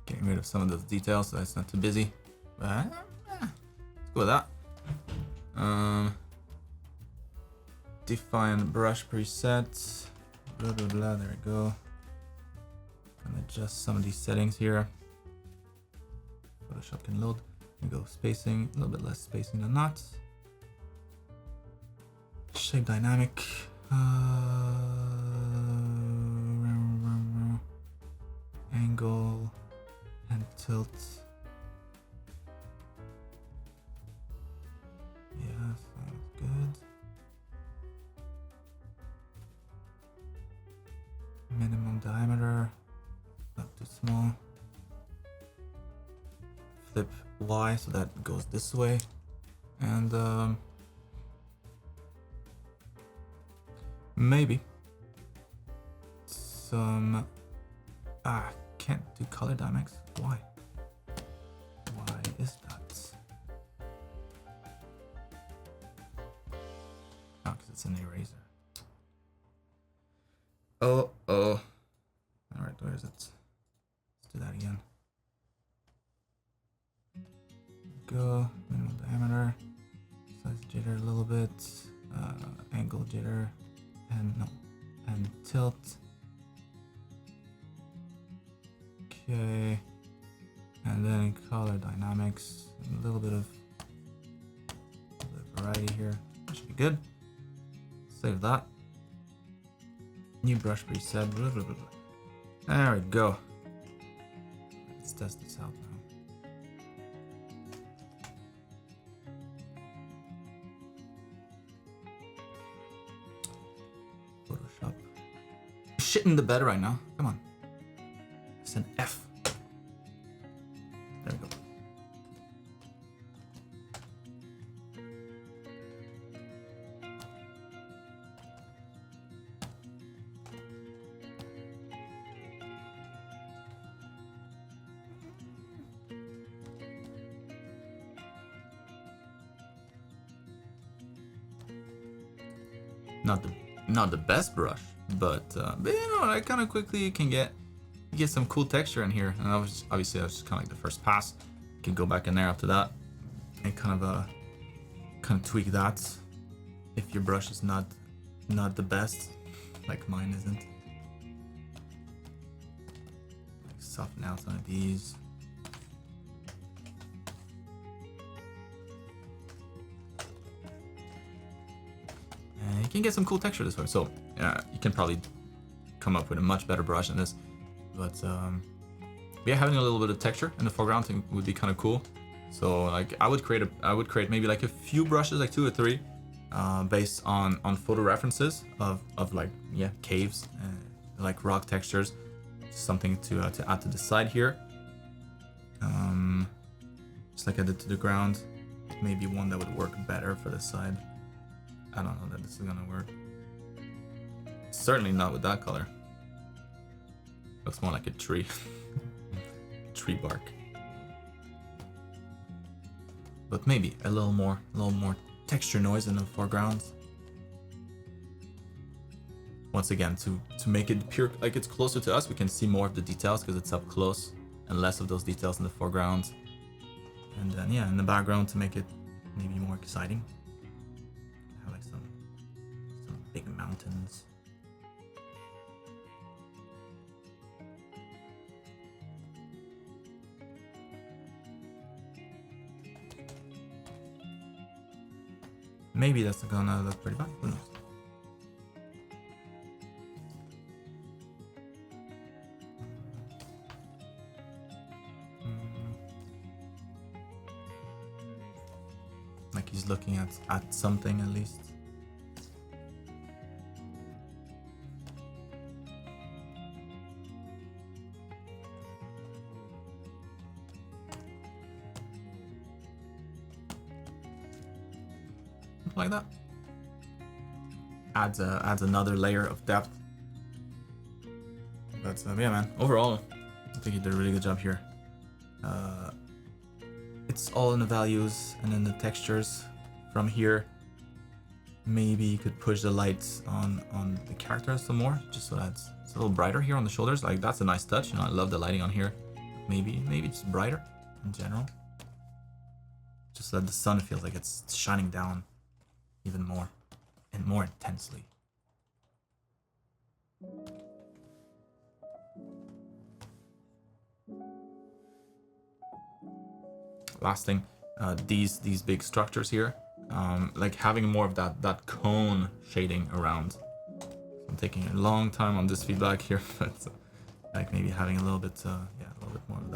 Getting rid of some of those details so it's not too busy. But let's go with that. Define brush preset. Blah blah blah. There we go. And adjust some of these settings here. Photoshop can load. There we go. Spacing, a little bit less spacing than that. Shape dynamic. Angle and tilt. Yeah, sounds good. Minimum diameter, not too small. Flip Y so that goes this way, and maybe some can't do color dynamics. Why? Why is that? Oh, because it's an eraser. Oh. Alright, where is it? Let's do that again. Go, minimum diameter, size jitter a little bit, angle jitter, and tilt. Okay, and then color dynamics, a little bit of variety here. That should be good. Save that. New brush preset. Blah, blah, blah, blah. There we go. Let's test this out now. Photoshop. Shit in the bed right now. Come on. It's an F. There we go. Not the best brush, but you know, I kind of quickly can get some cool texture in here. And obviously that was just kind of like the first pass. You can go back in there after that and kind of tweak that if your brush is not the best, like mine isn't. Like soften out some of these. And you can get some cool texture this way. So you can probably come up with a much better brush than this. But yeah, having a little bit of texture in the foreground thing would be kind of cool. So like I would create maybe like a few brushes, like 2 or 3, based on photo references of like caves, like rock textures, something to add to the side here. Just like I did to the ground, maybe one that would work better for the side. I don't know that this is gonna work. Certainly not with that color. Looks more like a tree. Tree bark. But maybe a little more texture noise in the foreground. Once again, to make it pure, like it's closer to us, we can see more of the details because it's up close, and less of those details in the foreground. And then in the background to make it maybe more exciting. Have like some big mountains. Maybe that's gonna look pretty bad. Who knows? Like he's looking at something at least. Like that. Adds another layer of depth. But yeah, man. Overall, I think he did a really good job here. It's all in the values and in the textures. From here, maybe you could push the lights on the characters some more, just so that it's a little brighter here on the shoulders. Like that's a nice touch. You know, I love the lighting on here. Maybe just brighter in general. Just so that the sun feels like it's shining down even more and more intensely. Last thing, these big structures here, like having more of that cone shading around. I'm taking a long time on this feedback here, but like maybe having a little bit more of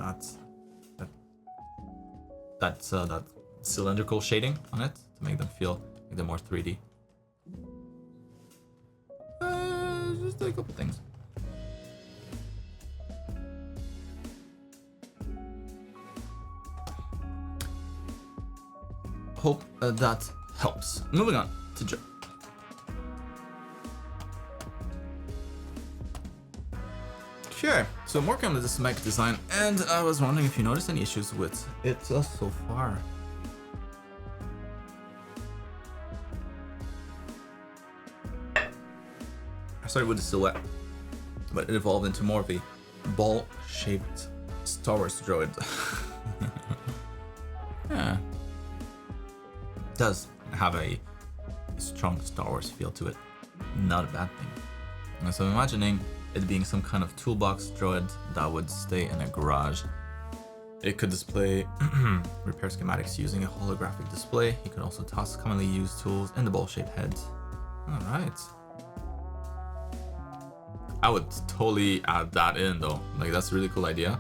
that cylindrical shading on it to make them feel like they're more 3D. Just a couple things. Hope that helps. Moving on to Joe. Okay, so I'm working on this mech design, and I was wondering if you noticed any issues with it so far. I started with the silhouette, but it evolved into more of a ball-shaped Star Wars droid. Yeah. It does have a strong Star Wars feel to it. Not a bad thing. And so I'm imagining it being some kind of toolbox droid that would stay in a garage. It could display repair schematics using a holographic display. You could also toss commonly used tools in the ball-shaped head. Alright. I would totally add that in though. Like, that's a really cool idea.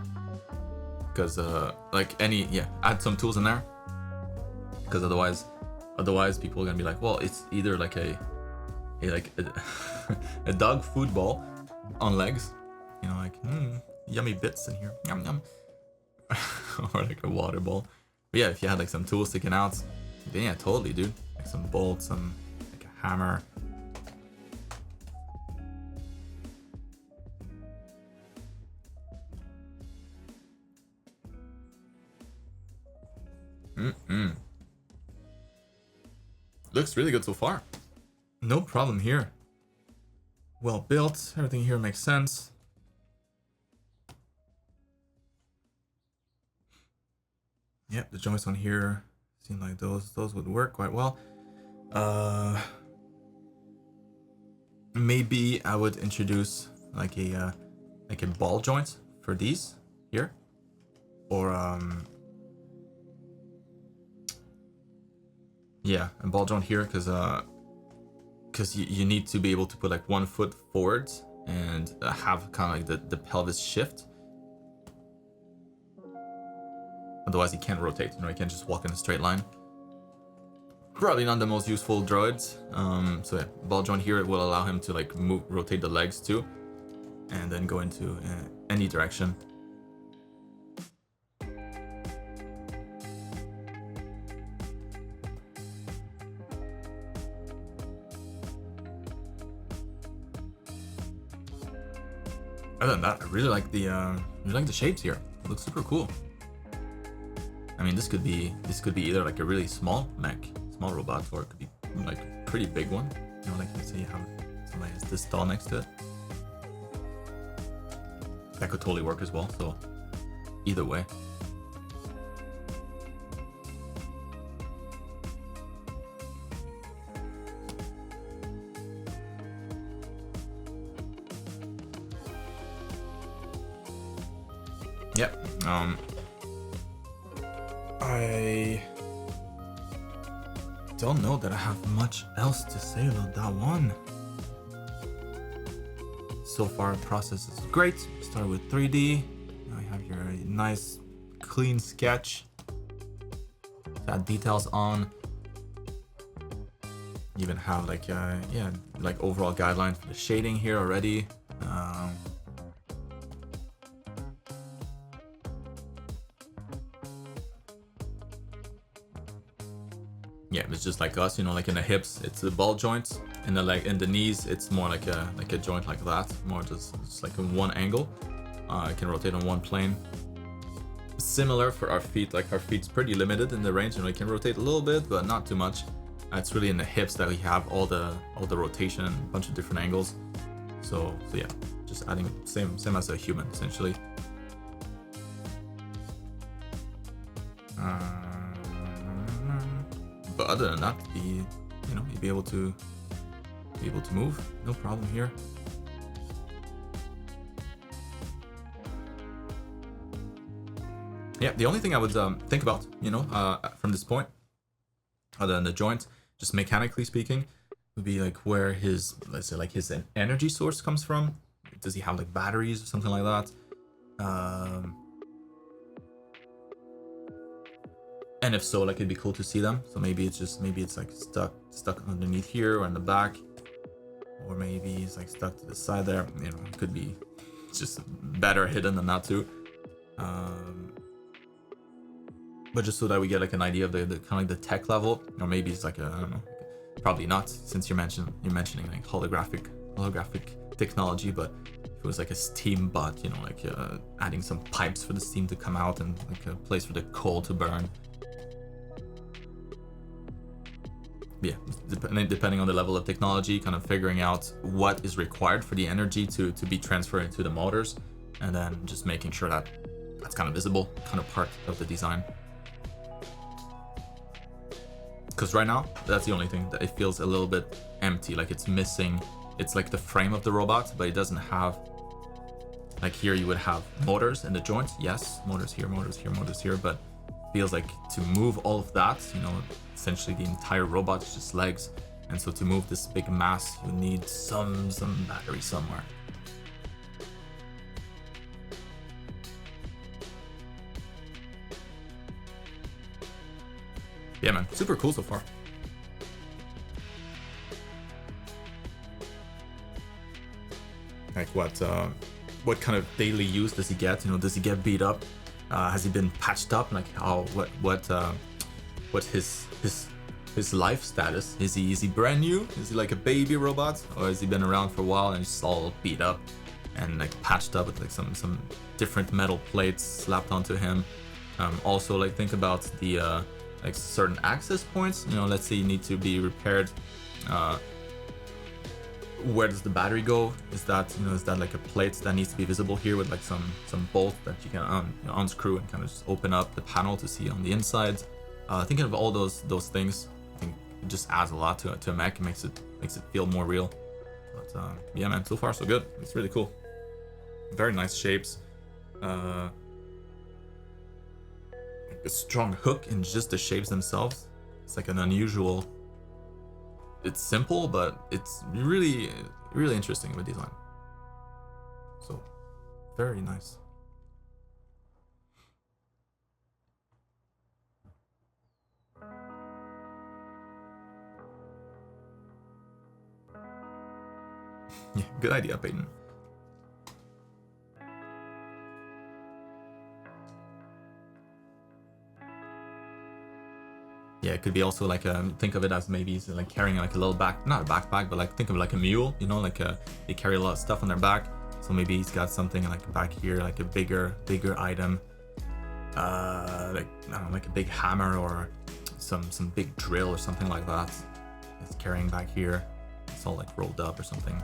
Because like add some tools in there. Because otherwise people are gonna be like, well, it's either like a dog food ball on legs, you know, like yummy bits in here, yum yum, or like a water ball. But yeah, if you had like some tools sticking out, then yeah, totally, dude. Like some bolts, some like a hammer. Looks really good so far. No problem here. Well built, everything here makes sense. Yep, the joints on here seem like those would work quite well. Maybe I would introduce like a ball joint for these here, or yeah, a ball joint here, because you need to be able to put like 1 foot forward and have kind of like the pelvis shift. Otherwise you can't rotate, you know, you can't just walk in a straight line. Probably not the most useful droids. So yeah, ball joint here, it will allow him to like rotate the legs too, and then go into any direction. Other than that, I really like the shapes here. It looks super cool. I mean, this could be either like a really small mech, small robot, or it could be like a pretty big one. You know, like let's say you have somebody has this doll next to it. That could totally work as well. So either way. Yep. I don't know that I have much else to say about that one. So far, the process is great. Start with 3D. Now you have your nice, clean sketch. Add details on. You even have like like overall guidelines for the shading here already. Yeah, it's just like us, you know, like in the hips, it's the ball joints, and in the knees, it's more like a joint like that, more just like in one angle. It can rotate on one plane. Similar for our feet, like our feet's pretty limited in the range, and we can rotate a little bit, but not too much. It's really in the hips that we have all the rotation and a bunch of different angles. So yeah, just adding same as a human essentially. But other than that, you'd be able to move, no problem here. Yeah, the only thing I would think about, from this point, other than the joint, just mechanically speaking, would be like where his, let's say, like his energy source comes from. Does he have like batteries or something like that? And if so, like it'd be cool to see them. So maybe it's like stuck underneath here or in the back, or maybe it's like stuck to the side there. You know, it could be just better hidden than that too. But just so that we get like an idea of the kind of like the tech level, or maybe it's like I don't know, probably not, since you're mentioning like holographic technology. But if it was like a steam butt, you know, like adding some pipes for the steam to come out and like a place for the coal to burn. Yeah, depending on the level of technology, kind of figuring out what is required for the energy to be transferred into the motors, and then just making sure that that's kind of visible, kind of part of the design. Because right now, that's the only thing that it feels a little bit empty, like it's missing. It's like the frame of the robot, but it doesn't have, like here you would have motors in the joints. Yes, motors here, motors here, motors here, but feels like to move all of that, you know, essentially the entire robot is just legs. And so to move this big mass, you need some battery somewhere. Yeah, man, super cool so far. Like what kind of daily use does he get? You know, does he get beat up? Has he been patched up? Like how what's his life status? Is he brand new? Is he like a baby robot, or has he been around for a while and he's all beat up and like patched up with like some different metal plates slapped onto him? Also, like think about the like certain access points. You know, let's say you need to be repaired. Where does the battery go? Is that, you know, is that like a plate that needs to be visible here with like some bolt that you can unscrew and kind of just open up the panel to see on the inside? Thinking of all those things, I think it just adds a lot to a mech. It makes it feel more real. But yeah, man, so far so good. It's really cool. Very nice shapes. A strong hook in just the shapes themselves. It's like an unusual. It's simple, but it's really interesting with design. So, very nice. Yeah, good idea, Peyton. Yeah, it could be also like think of it as maybe he's like carrying like a little not a backpack, but like think of it like a mule, you know, like they carry a lot of stuff on their back. So maybe he's got something like back here, like a bigger item, like I don't know, like a big hammer or some big drill or something like that. It's carrying back here. It's all like rolled up or something.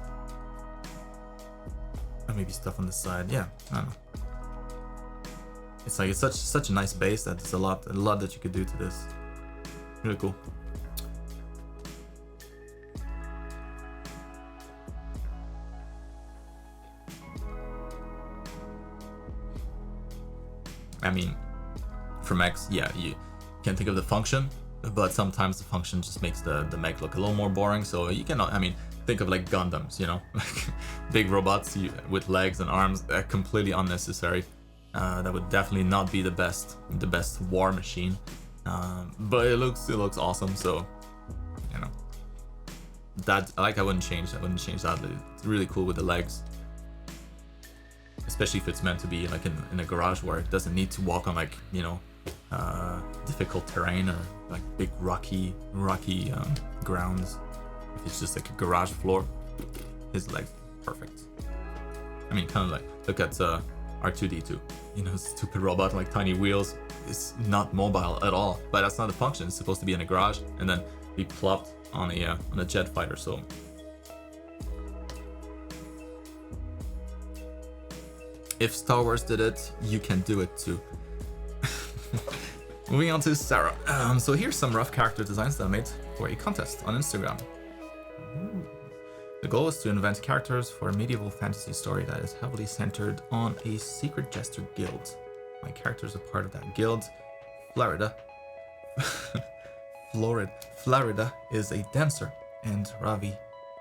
Or maybe stuff on the side. Yeah, I don't know. It's like it's such a nice base that there's a lot that you could do to this. Really cool. I mean, for mechs, yeah, you can think of the function, but sometimes the function just makes the mech look a little more boring. So you cannot, I mean, think of like Gundams, you know, like big robots with legs and arms, completely unnecessary. That would definitely not be the best war machine. But it looks awesome, so you know that I wouldn't change that. It's really cool with the legs, especially if it's meant to be like in a garage where it doesn't need to walk on like, you know, difficult terrain or like big rocky grounds. If it's just like a garage floor, his legs perfect. I mean, kind of like look at R2D2, you know, stupid robot, like tiny wheels. It's not mobile at all, but that's not the function. It's supposed to be in a garage and then be plopped on a jet fighter. So if Star Wars did it, you can do it too. Moving on to Sarah. So here's some rough character designs that I made for a contest on Instagram. The goal is to invent characters for a medieval fantasy story that is heavily centered on a secret Jester guild. My characters are part of that guild. Florida is a dancer, and Ravi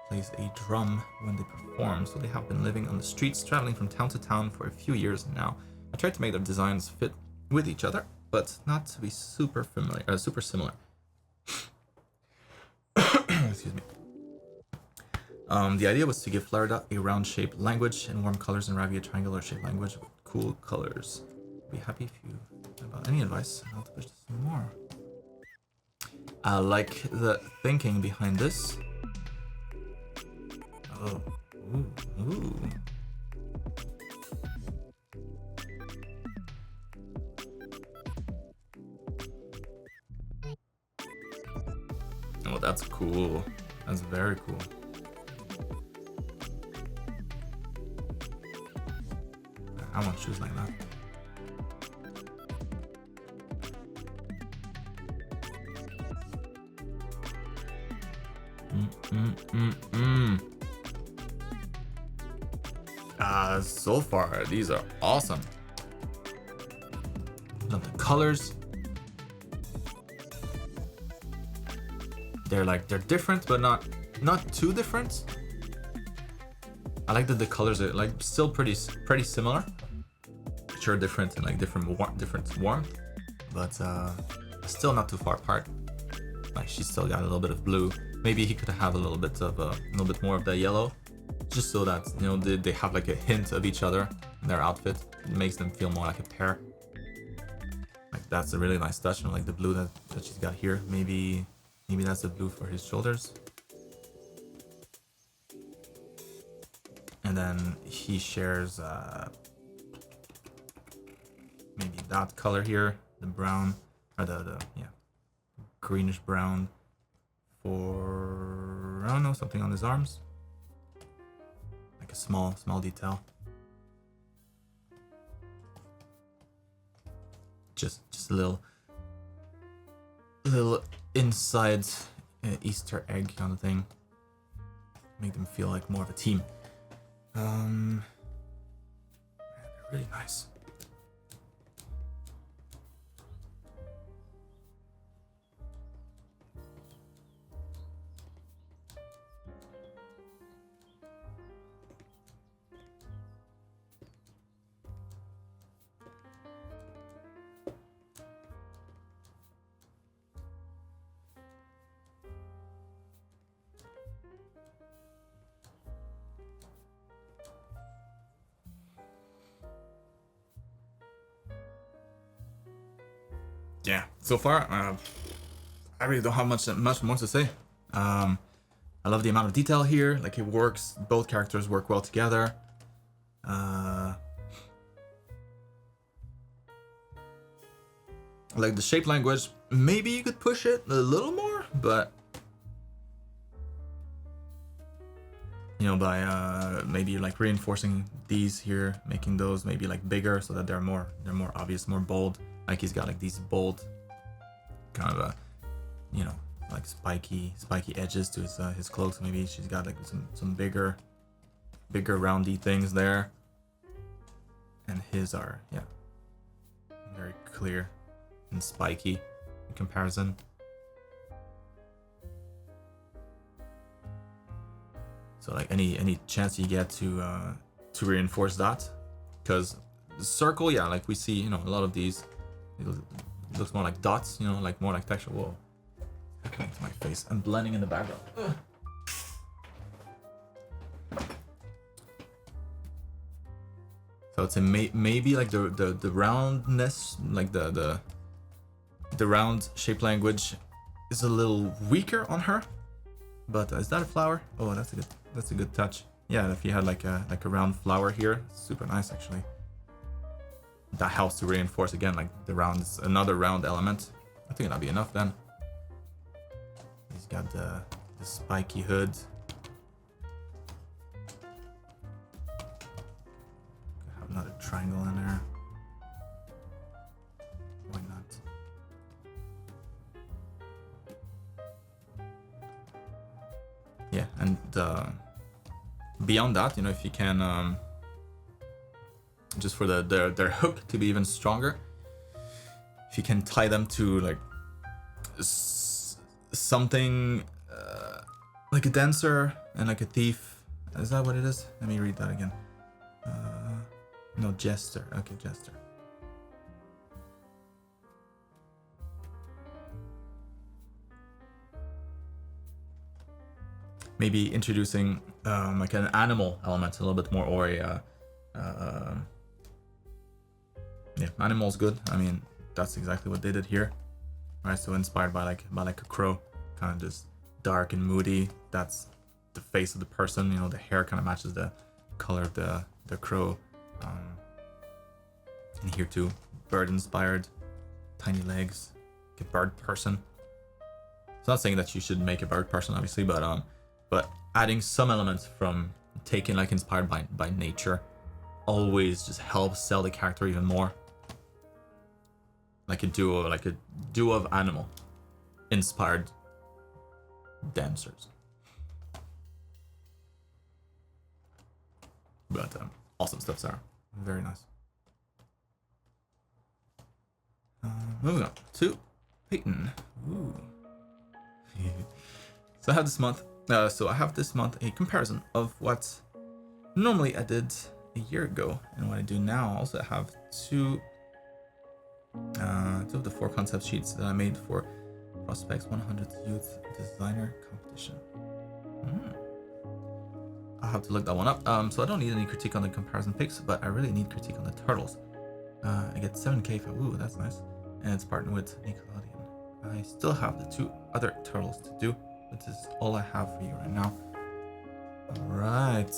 plays a drum when they perform. So they have been living on the streets, traveling from town to town for a few years now. I tried to make their designs fit with each other, but not to be super similar. Excuse me. The idea was to give Florida a round-shaped language and warm colors, and Ravi a triangular-shaped language with cool colors. I'd be happy if you have any advice on how to push this more. I like the thinking behind this. Oh, ooh. That's cool. That's very cool. I want shoes like that. So far, these are awesome. Love the colors. They're different, but not too different. I like that the colors are like still pretty similar. Sure, different and like different warmth, but still not too far apart. Like she's still got a little bit of blue. Maybe he could have a little bit more of the yellow, just so that they have like a hint of each other in their outfit. It makes them feel more like a pair. Like that's a really nice touch. Like the blue that she's got here. Maybe that's the blue for his shoulders. And then he shares maybe that color here, the brown, or the greenish brown for, I don't know, something on his arms. Like a small detail. Just a little inside Easter egg kind of thing. Make them feel like more of a team. Man, they're really nice. Yeah, so far, I really don't have much more to say. I love the amount of detail here. Like it works, both characters work well together. Like the shape language, maybe you could push it a little more, but by maybe like reinforcing these here, making those maybe like bigger so that they're more obvious, more bold. Like he's got like these bold kind of like spiky edges to his clothes. Maybe she's got like some bigger roundy things there, and his are very clear and spiky in comparison. So like any chance you get to reinforce that, because the circle, like we see a lot of these, it looks more like dots, like more like texture. Whoa, happening to my face. I'm blending in the background. Ugh. So it's maybe like the roundness, like the round shape language is a little weaker on her. But is that a flower? Oh, that's a good touch. Yeah, if you had like a round flower here, super nice actually. That helps to reinforce again, like the round is another round element. I think that'll be enough then. He's got the spiky hood. Could have another triangle in there. Why not? Yeah, and beyond that, if you can, just for their hook to be even stronger, if you can tie them to like something like a dancer and like a thief. Is that what it is? Let me read that again. No, Jester. Okay, Jester. Maybe introducing like an animal element a little bit more, or a animal's good. I mean, that's exactly what they did here, right? So inspired by like a crow, kind of just dark and moody. That's the face of the person. The hair kind of matches the color of the crow. And here too, bird inspired, tiny legs, like a bird person. not saying that you should make a bird person, obviously, but adding some elements from taken like inspired by nature always just helps sell the character even more. Like a duo of animal inspired dancers. But awesome stuff, Sarah. Very nice. Moving on to Peyton. Ooh. So I have this month. I have this month a comparison of what normally I did a year ago and what I do now. I also have two of the 4 concept sheets that I made for Prospects 100th Youth Designer Competition. I'll have to look that one up. So I don't need any critique on the comparison pics, but I really need critique on the turtles. I get 7k for, ooh, that's nice. And it's partnered with Nickelodeon. I still have the 2 other turtles to do, but this is all I have for you right now. Alright.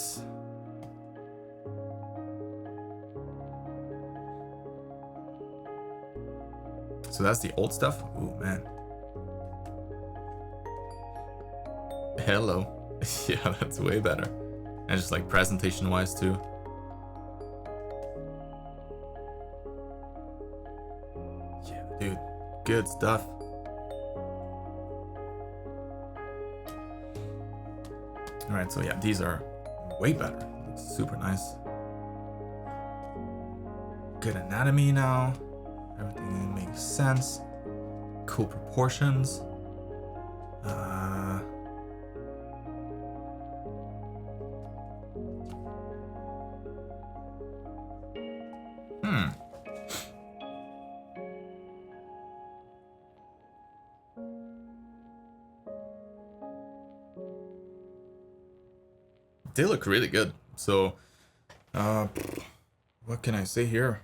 So that's the old stuff. Ooh, man. Hello. Yeah, that's way better. And just like presentation wise too. Yeah, dude, good stuff. All right, so yeah, these are way better. Looks super nice. Good anatomy now. Everything makes sense. Cool proportions. They look really good. So, what can I say here?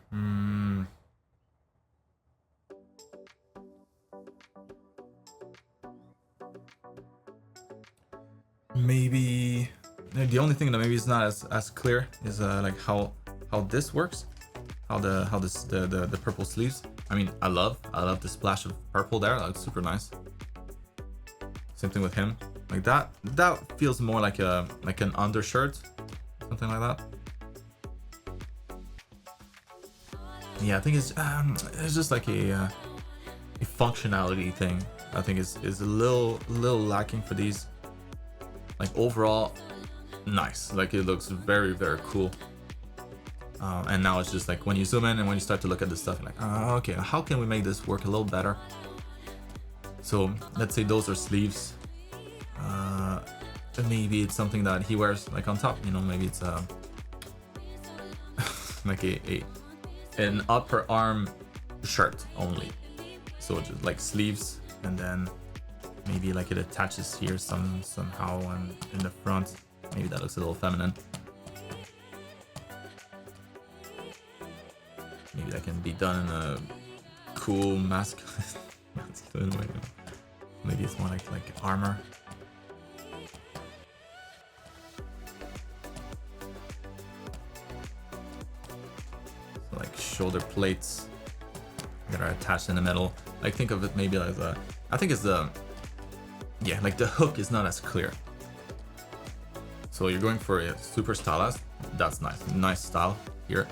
Maybe the only thing that maybe is not as clear is like how this works, how the purple sleeves. I mean, I love the splash of purple there. That looks super nice. Same thing with him. Like that feels more like an undershirt, something like that. Yeah, I think it's just like a functionality thing. I think is a little lacking for these. Like overall, nice. Like it looks very, very cool. And now it's just like when you zoom in and when you start to look at this stuff, you're like, okay, how can we make this work a little better? So let's say those are sleeves. Maybe it's something that he wears like on top, you know, maybe it's like an upper arm shirt only. So just like sleeves, and then maybe like it attaches here somehow and in the front. Maybe that looks a little feminine. Maybe that can be done in a cool masculine way. Maybe it's more like armor. So like shoulder plates that are attached in the middle. Like think of it maybe as I think it's like the hook is not as clear. So you're going for a super stylized. That's nice style here.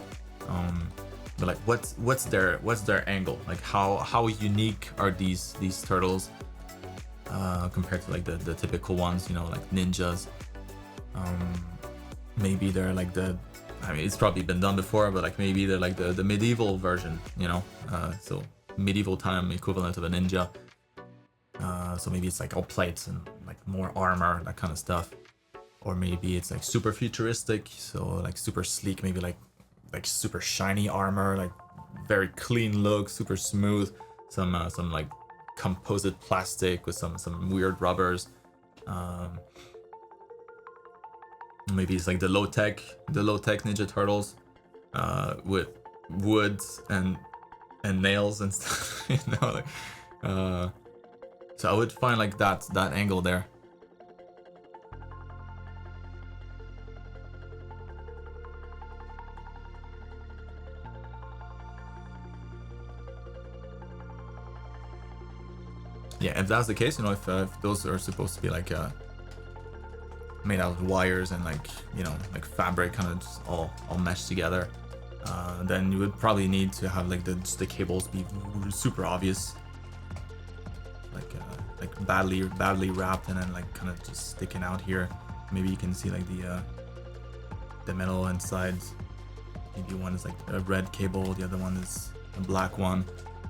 But like what's their angle? Like how unique are these turtles compared to like the typical ones, you know, like ninjas? Maybe they're like I mean, it's probably been done before, but like maybe they're like the medieval version, you know, so medieval time equivalent of a ninja. So maybe it's like all plates and like more armor, that kind of stuff. Or maybe it's like super futuristic, so like super sleek, maybe like super shiny armor, like very clean look, super smooth. Some like composite plastic with some weird rubbers. Maybe it's like the low tech Ninja Turtles with woods and nails and stuff, you know, like so I would find like that angle there. yeah, if that's the case, you know, if those are supposed to be like made out of wires and like, you know, like fabric kind of just all meshed together, then you would probably need to have like just the cables be super obvious, like badly wrapped and then like kind of just sticking out here. Maybe you can see like the metal inside. Maybe one is like a red cable, the other one is a black one.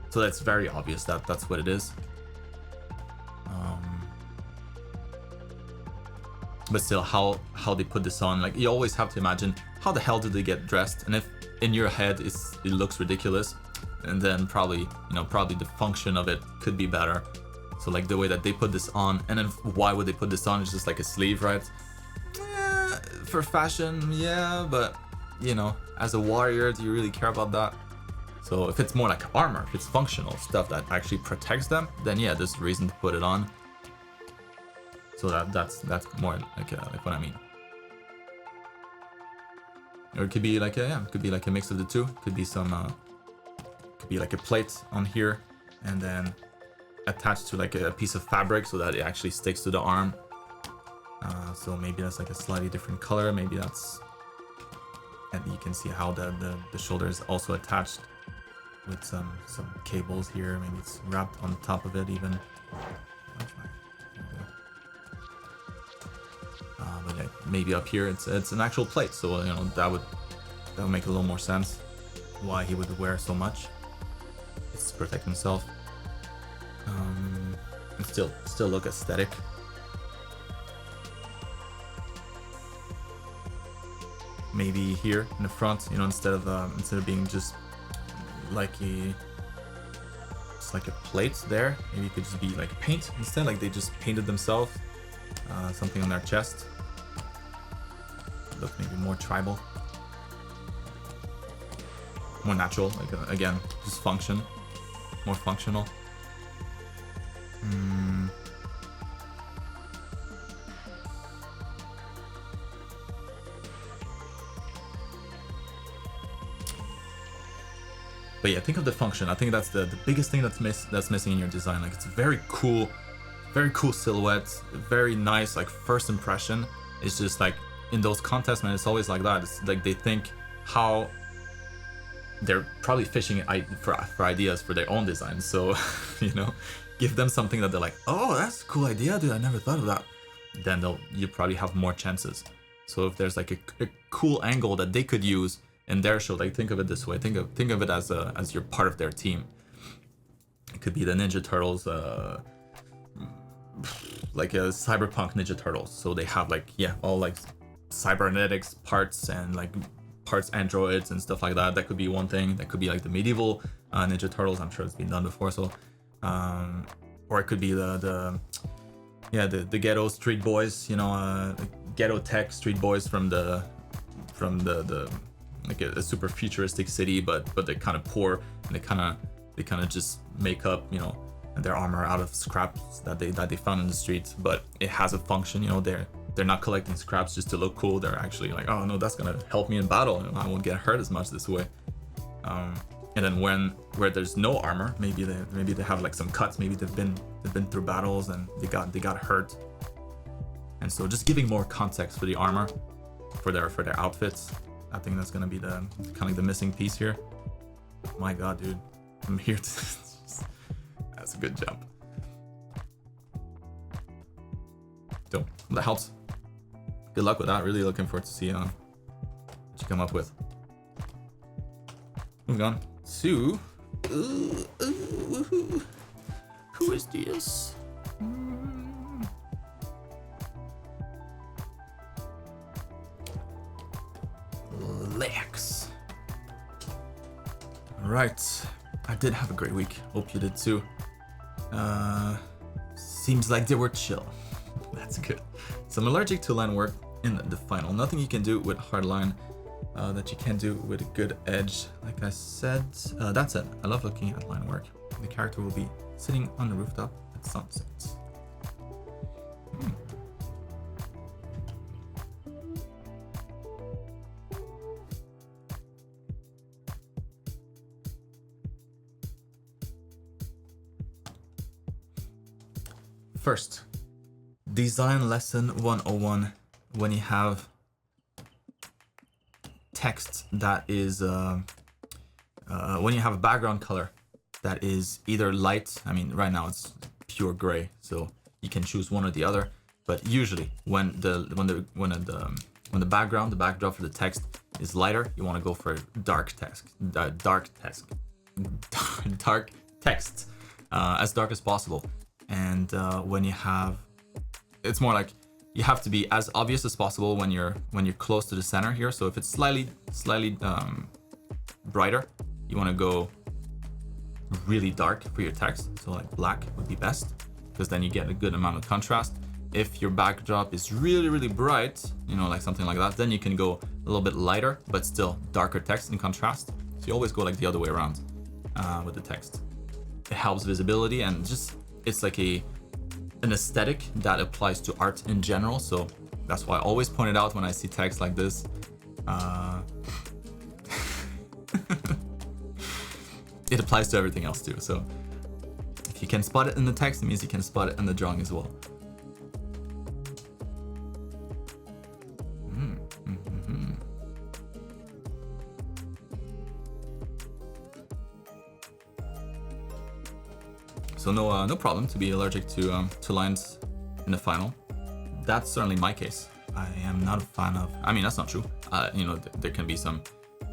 So that's very obvious that that's what it is. But still, how they put this on, like you always have to imagine how the hell did they get dressed, and if in your head it looks ridiculous, and then probably the function of it could be better. So like the way that they put this on, and then why would they put this on? It's just like a sleeve, right? For fashion, yeah, but you know, as a warrior, do you really care about that? So if it's more like armor, if it's functional stuff that actually protects them, then yeah, there's a reason to put it on. So that's more like what I mean. Or it could be like it could be like a mix of the two. Could be some could be like a plate on here and then attached to like a piece of fabric so that it actually sticks to the arm. So maybe that's like a slightly different color. Maybe that's, and you can see how the shoulder is also attached with some cables here. Maybe it's wrapped on top of it even. But yeah, maybe up here it's an actual plate, so you know that would make a little more sense why he would wear so much. It's to protect himself. And still look aesthetic. Maybe here in the front, you know, instead of being just like a plate there, maybe it could just be like paint instead. Like they just painted themselves something on their chest. Look maybe more tribal, more natural. Like again, just function, more functional. But yeah, think of the function. I think that's the biggest thing that's missing in your design. Like it's very cool silhouette, very nice like first impression. It's just like in those contests, man, it's always like that. It's like they think how they're probably fishing for ideas for their own design. So you know, give them something that they're like, oh, that's a cool idea, dude. I never thought of that. Then you probably have more chances. So if there's like a cool angle that they could use in their show, like think of it this way. Think of it as you're part of their team. It could be the Ninja Turtles, like a cyberpunk Ninja Turtles. So they have like all like cybernetics parts and like parts androids and stuff like that. That could be one thing. That could be like the medieval Ninja Turtles. I'm sure it's been done before. So or it could be the ghetto street boys, you know, ghetto tech street boys from the like a super futuristic city, but they're kind of poor, and they kind of just make up, you know, their armor out of scraps that they found in the streets. But it has a function, you know. They're not collecting scraps just to look cool. They're actually like, oh no, that's gonna help me in battle, and I won't get hurt as much this way. And then where there's no armor, maybe they have like some cuts. Maybe they've been through battles and they got hurt. And so just giving more context for the armor, for their outfits. I think that's gonna be the kind of like the missing piece here. My God, dude, I'm here to. That's a good jump. Dope. That helps. Good luck with that. Really looking forward to see what you come up with. Moving on to who is this? Lex. Alright, I did have a great week. Hope you did too. Seems like they were chill. That's good. So I'm allergic to line work in the final. Nothing you can do with hard line that you can do with a good edge. Like I said, that's it. I love looking at line work. The character will be sitting on the rooftop at sunset. first, design lesson 101. When you have text that is, when you have a background color that is either light, I mean, right now it's pure gray, so you can choose one or the other. But usually, when the background, the backdrop for the text is lighter, you want to go for dark text, dark text, as dark as possible. And when you have, it's more like you have to be as obvious as possible when you're close to the center here. So if it's slightly brighter, you want to go really dark for your text. So like black would be best, because then you get a good amount of contrast. If your backdrop is really bright, you know, like something like that, then you can go a little bit lighter, but still darker text in contrast. So you always go like the other way around with the text. It helps visibility, and just, it's like an aesthetic that applies to art in general. So that's why I always point it out when I see text like this. It applies to everything else too. So if you can spot it in the text, it means you can spot it in the drawing as well. So no problem to be allergic to lines in the final. That's certainly my case. I am not a fan of, I mean, that's not true. You know, there can be some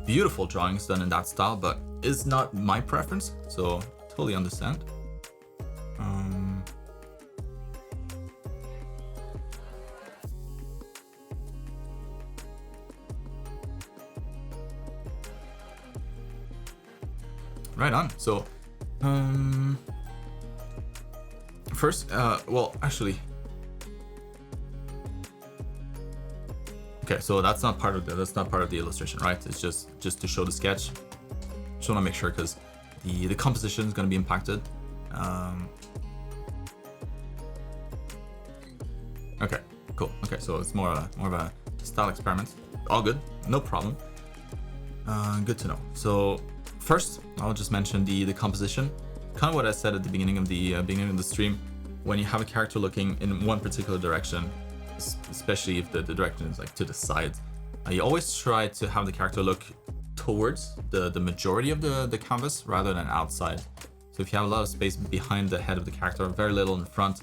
beautiful drawings done in that style, but it's not my preference, so totally understand. Right on. So, first, well, actually, okay. So that's not part of the illustration, right? It's just to show the sketch. Just want to make sure, because the composition is going to be impacted. Okay, cool. Okay, so it's more of a style experiment. All good, no problem. Good to know. So first, I'll just mention the composition. Kind of what I said at the beginning of the stream. When you have a character looking in one particular direction, especially if the direction is like to the side, you always try to have the character look towards the majority of the canvas rather than outside. So if you have a lot of space behind the head of the character, very little in front,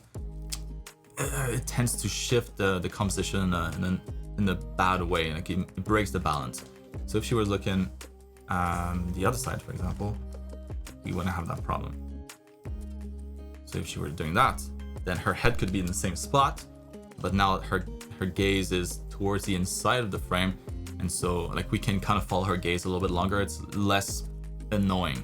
it tends to shift the composition in a bad way, like it breaks the balance. So if she was looking the other side, for example, we wouldn't have that problem. So if she were doing that, then her head could be in the same spot, but now her gaze is towards the inside of the frame, and so like we can kind of follow her gaze a little bit longer. It's less annoying.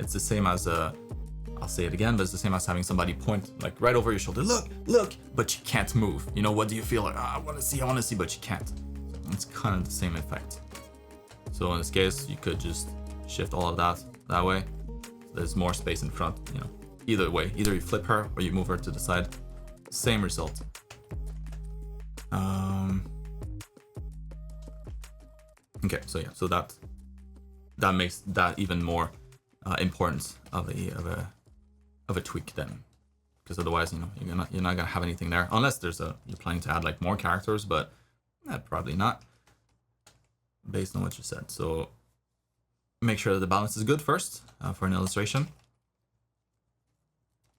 It's the same as I'll say it again, but it's the same as having somebody point like right over your shoulder, look, but you can't move. You know, what do you feel like? I want to see, but you can't. It's kind of the same effect. So in this case, you could just shift all of that way. There's more space in front, you know. Either way, either you flip her or you move her to the side, same result. Okay, so yeah, so that makes that even more important of a tweak then, because otherwise, you know, you're not gonna have anything there unless you're planning to add like more characters, but probably not, based on what you said. So make sure that the balance is good first for an illustration.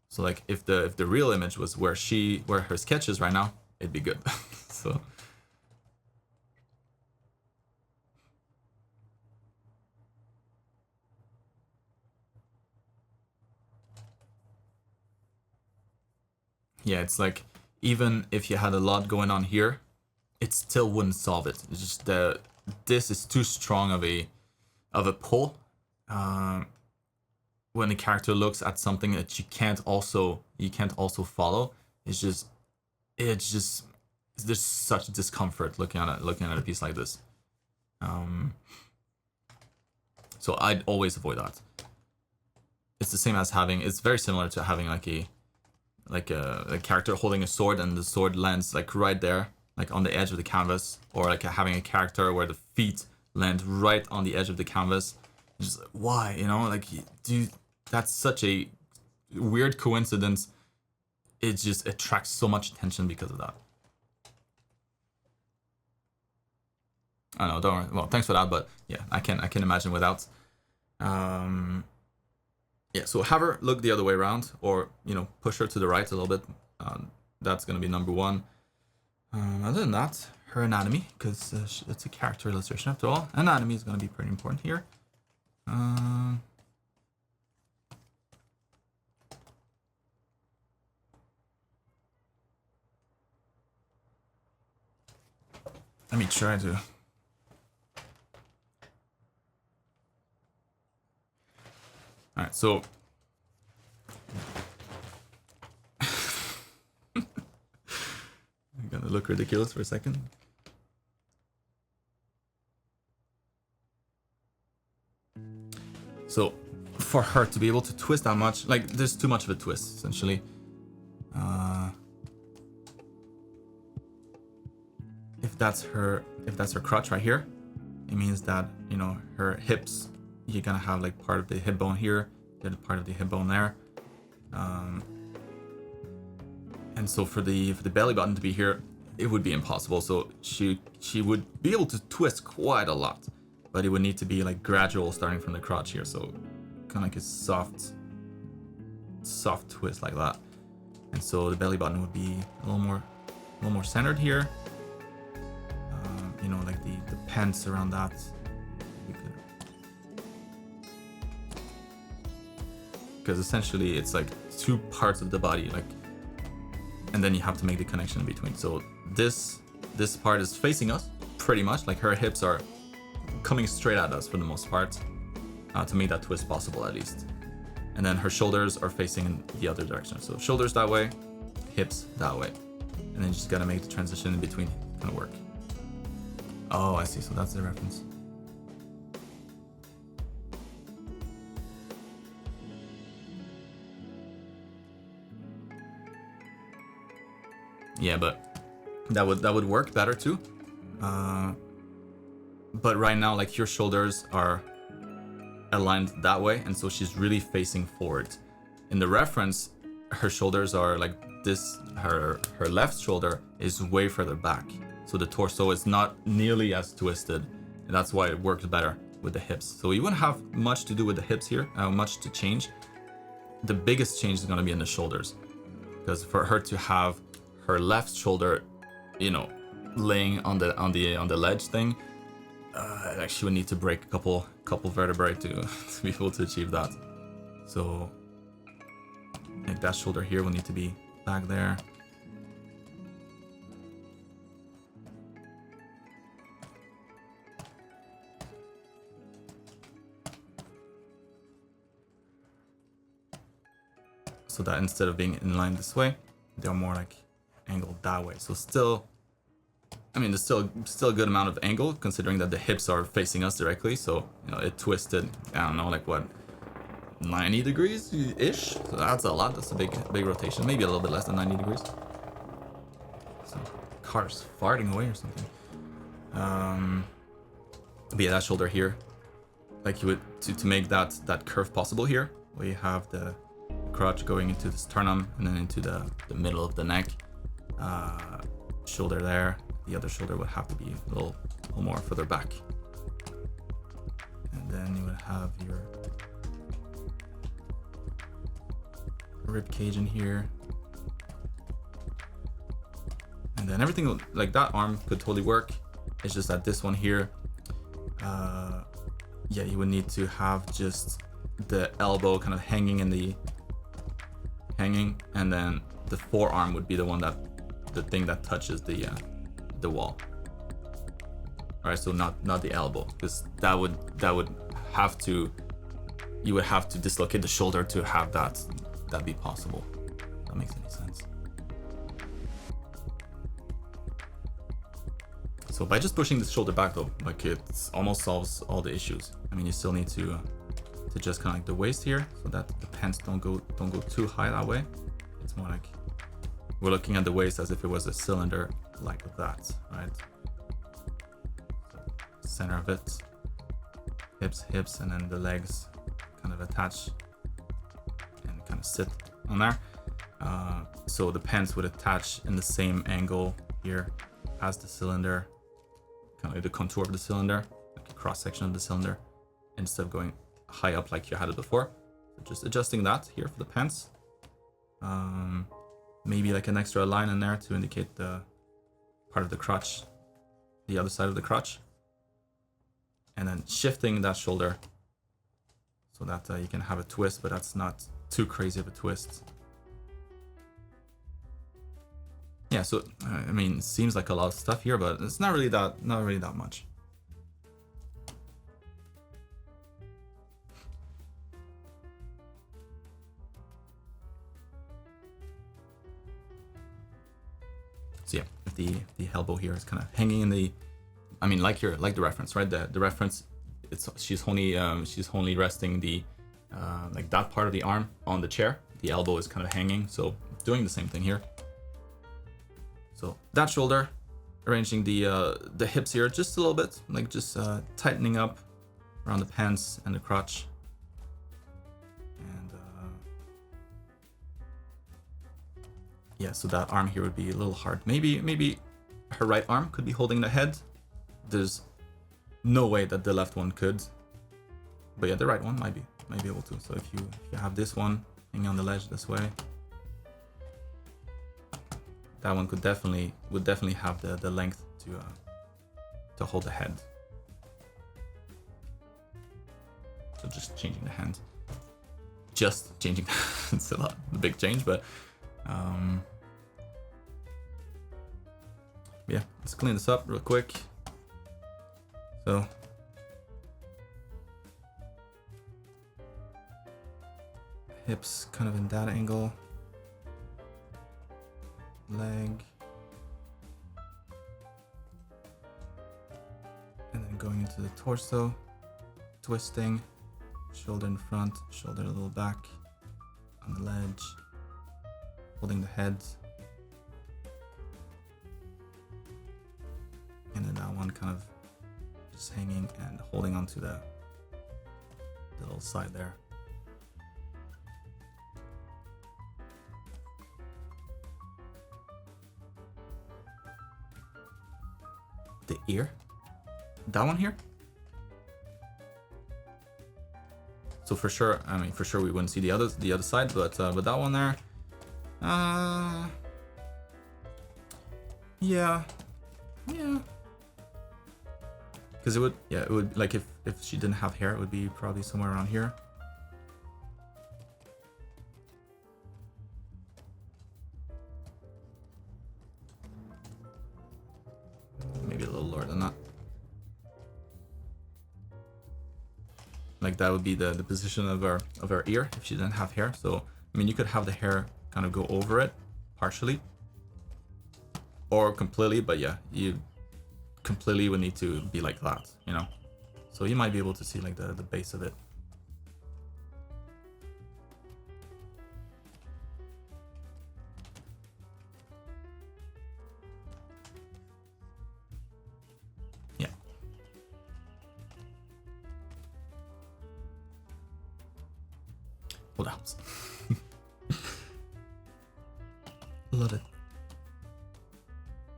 So like if the real image was where her sketch is right now, it'd be good. So yeah, it's like even if you had a lot going on here, it still wouldn't solve it. It's just this is too strong of a pull. When the character looks at something that you can't also follow, it's just there's such discomfort looking at a piece like this. So I'd always avoid that. It's the same as it's very similar to having like a character holding a sword and the sword lands like right there, like on the edge of the canvas, or like having a character where the feet land right on the edge of the canvas. Just why, you know, like, dude, that's such a weird coincidence. it just attracts so much attention because of that. I know, don't worry. Well, thanks for that, but yeah, I can imagine without. Yeah, so have her look the other way around, or push her to the right a little bit. That's gonna be number one. Other than that, her anatomy, because it's a character illustration after all. Anatomy is gonna be pretty important here. Let me try to. All right, so I'm gonna look ridiculous for a second. So for her to be able to twist that much, like there's too much of a twist essentially. If that's her crotch right here, it means that her hips, you're gonna have like part of the hip bone here, the other part of the hip bone there, and so for the belly button to be here, it would be impossible. So she would be able to twist quite a lot, but it would need to be like gradual, starting from the crotch here. So kind of like a soft twist like that, and so the belly button would be a little more centered here. Like the pants around that. Because essentially it's like two parts of the body, like, and then you have to make the connection in between. So this part is facing us pretty much, like her hips are coming straight at us for the most part, to make that twist possible at least. And then her shoulders are facing in the other direction. So shoulders that way, hips that way, and then you just gotta make the transition in between kind of work. Oh, I see. So that's the reference. Yeah, but that would work better too. But right now, like your shoulders are aligned that way, and so she's really facing forward. In the reference, her shoulders are like this. Her left shoulder is way further back. So the torso is not nearly as twisted, and that's why it works better with the hips. So you wouldn't have much to do with the hips here, much to change. The biggest change is going to be in the shoulders, because for her to have her left shoulder, laying on the ledge thing, like she would need to break a couple vertebrae to be able to achieve that. So like that shoulder here will need to be back there. So that instead of being in line this way, they're more like angled that way. So still, I mean, there's still a good amount of angle considering that the hips are facing us directly. So, it twisted, I don't know, like what, 90 degrees ish. So that's a lot. That's a big rotation. Maybe a little bit less than 90 degrees. So car's farting away or something. But yeah, that shoulder here, like you would to make that curve possible here, where you have the crotch going into the sternum and then into the middle of the neck. Shoulder there. The other shoulder would have to be a little more further back. And then you would have your rib cage in here. And then everything, like that arm could totally work. It's just that this one here, yeah, you would need to have just the elbow kind of hanging, and then the forearm would be the thing that touches the wall. All right, so not the elbow, because that would have to, you would have to dislocate the shoulder to have that be possible. If that makes any sense. So by just pushing the shoulder back though, like it almost solves all the issues. I mean, you still need to just kind of like the waist here, so that the pants don't go too high that way. It's more like we're looking at the waist as if it was a cylinder like that, right? So center of it, hips, and then the legs kind of attach and kind of sit on there. So the pants would attach in the same angle here as the cylinder, kind of like the contour of the cylinder, like a cross section of the cylinder, instead of going high up like you had it before. So just adjusting that here for the pants. Maybe like an extra line in there to indicate the part of the crotch, the other side of the crotch, and then shifting that shoulder so that you can have a twist, but that's not too crazy of a twist. Yeah, so I mean, it seems like a lot of stuff here, but it's not really that much. So yeah, the elbow here is kind of hanging in the, I mean, like the reference, right? The reference, she's only resting the like that part of the arm on the chair. The elbow is kind of hanging, so doing the same thing here. So that shoulder, arranging the hips here just a little bit, like just tightening up around the pants and the crotch. And yeah, so that arm here would be a little hard. Maybe her right arm could be holding the head. There's no way that the left one could, but yeah, the right one might be able to. So if you have this one hanging on the ledge this way, that one would definitely have the length to hold the head. So just changing the hand, just changing. It's a big change, but yeah, let's clean this up real quick. So hips kind of in that angle. Leg, and then going into the torso, twisting, shoulder in front, shoulder a little back on the ledge, holding the head, and then that one kind of just hanging and holding onto the little side there. The ear, that one here. So for sure, I mean, for sure we wouldn't see the other side, but that one there, yeah, because it would like if she didn't have hair, it would be probably somewhere around here. Maybe a little lower than that. Like that would be the position of her ear if she didn't have hair. So I mean, you could have the hair kind of go over it partially or completely, but yeah, you completely would need to be like that, you know. So you might be able to see like the base of it. Well, that helps.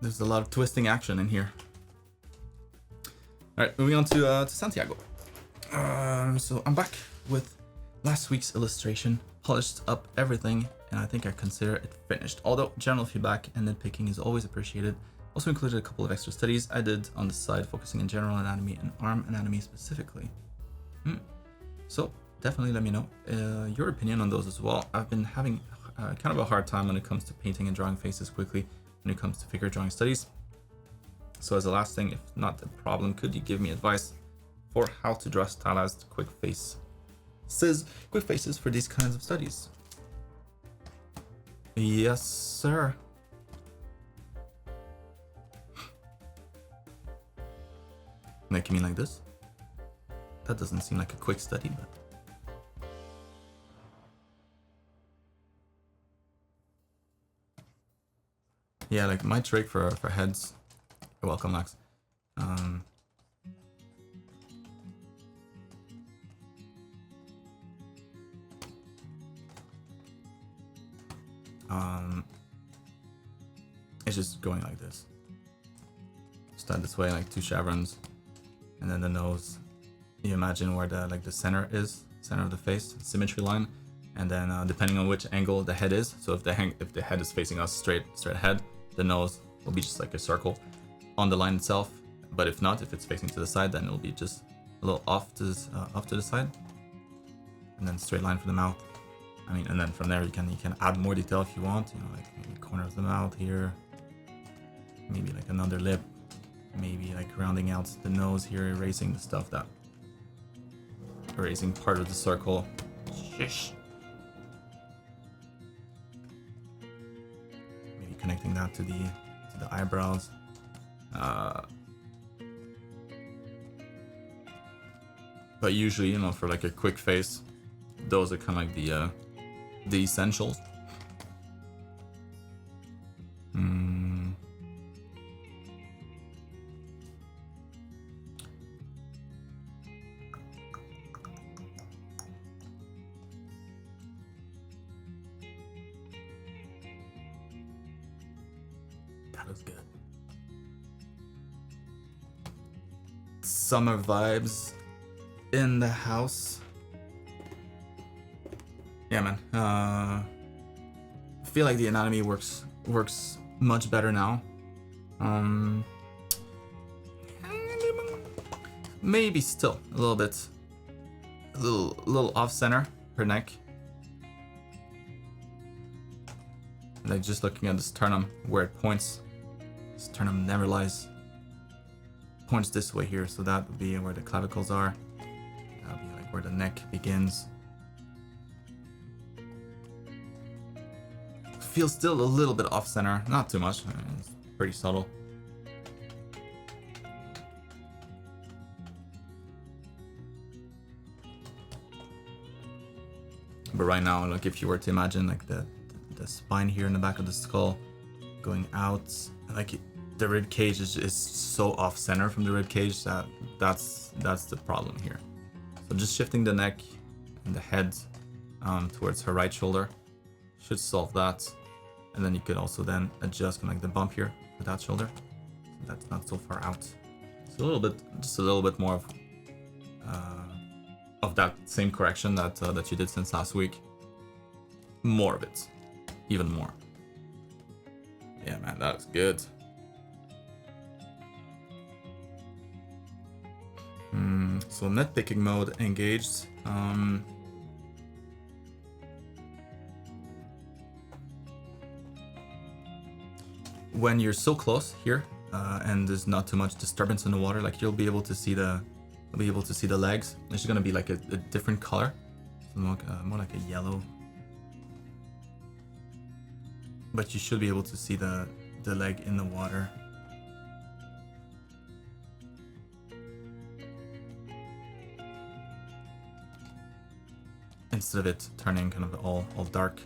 There's a lot of twisting action in here. All right, moving on to Santiago. So I'm back with last week's illustration, polished up everything, and I think I consider it finished. Although general feedback and nitpicking is always appreciated. Also included a couple of extra studies I did on the side, focusing on general anatomy and arm anatomy specifically. So definitely let me know your opinion on those as well. I've been having kind of a hard time when it comes to painting and drawing faces quickly when it comes to figure drawing studies. So as a last thing, if not a problem, could you give me advice for how to draw stylized quick faces for these kinds of studies? Yes, sir. Like, you mean like this? That doesn't seem like a quick study, but... Yeah, like my trick for heads... You're welcome, Max. It's just going like this. Start this way, like 2 chevrons, and then the nose. You imagine where the center is, center of the face, symmetry line, and then depending on which angle the head is. So if the head is facing us straight ahead, the nose will be just like a circle on the line itself. But if not, if it's facing to the side, then it'll be just a little off to the side, and then straight line for the mouth. I mean, and then from there you can add more detail if you want. You know, like maybe corner of the mouth here, maybe like another lip, maybe like rounding out the nose here, erasing the stuff that erasing part of the circle. Shish. Maybe connecting that to the eyebrows. But usually, you know, for like a quick face, those are kind of like the essentials. That was good. Summer vibes in the house. Yeah, man. I feel like the anatomy works much better now. Maybe still a little bit, a little off center her neck. Like just looking at the sternum where it points. Sternum never lies. Points this way here, so that would be where the clavicles are. That would be like where the neck begins. Feels still a little bit off center, not too much. It's pretty subtle. But right now, like if you were to imagine like the spine here in the back of the skull going out, like the rib cage is so off center from the rib cage that that's the problem here. So just shifting the neck and the head towards her right shoulder should solve that. And then you could also then adjust kind of like the bump here with that shoulder. So that's not so far out. It's a little bit, just a little bit more of that same correction that you did since last week. More of it, even more. Yeah, man, that was good. So nitpicking mode engaged. When you're so close here and there's not too much disturbance in the water, like you'll be able to see the legs. It's just gonna be like a different color, so more like a yellow. But you should be able to see the leg in the water. Instead of it turning kind of all dark.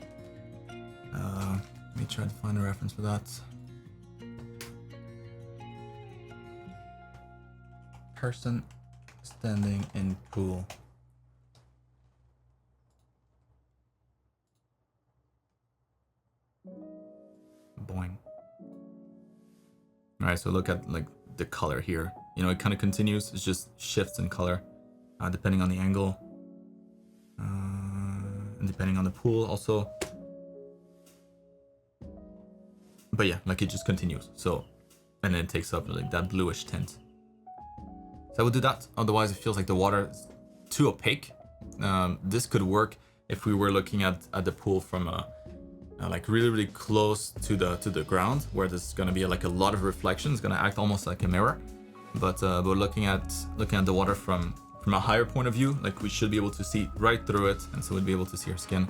Let me try to find a reference for that. Person standing in pool. Boing. Alright, so look at like the color here. You know, it kind of continues, it just shifts in color depending on the angle. And depending on the pool also. But yeah, like it just continues. So, and then it takes up like that bluish tint. So I would do that. Otherwise, it feels like the water is too opaque. This could work if we were looking at the pool from like really close to the ground, where there's gonna be like a lot of reflection. It's gonna act almost like a mirror. But looking at the water from a higher point of view, like we should be able to see right through it, and so we'd be able to see her skin.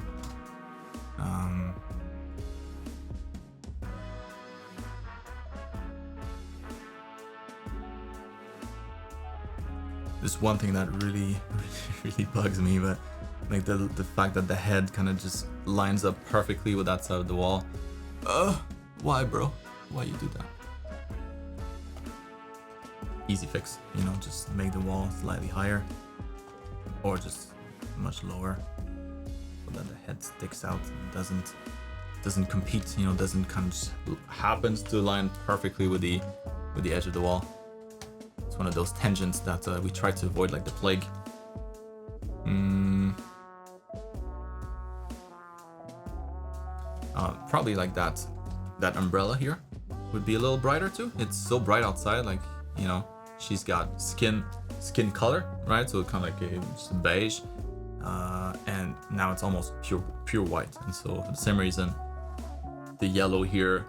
There's one thing that really bugs me, but like the fact that the head kind of just lines up perfectly with that side of the wall. Why, bro? Why you do that? Easy fix, you know, just make the wall slightly higher, or just much lower, so that the head sticks out and doesn't doesn't compete, you know, doesn't kind of just happens to align perfectly with the edge of the wall. It's one of those tangents that we try to avoid like the plague. Probably like that umbrella here would be a little brighter too. It's so bright outside, like, you know, she's got skin color, right? So kind of like just a beige, and now it's almost pure white. And so for the same reason, the yellow here,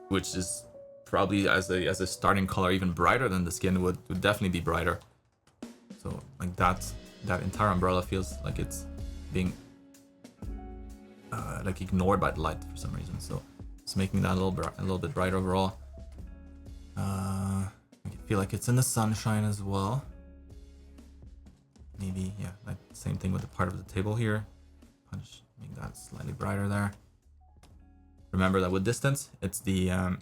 which is probably as a starting color even brighter than the skin, would definitely be brighter. So like that entire umbrella feels like it's being like ignored by the light for some reason. So it's making that a little bit brighter overall. I feel like it's in the sunshine as well. Maybe, yeah, like same thing with the part of the table here. Punch, make that slightly brighter there. Remember that with distance, it's the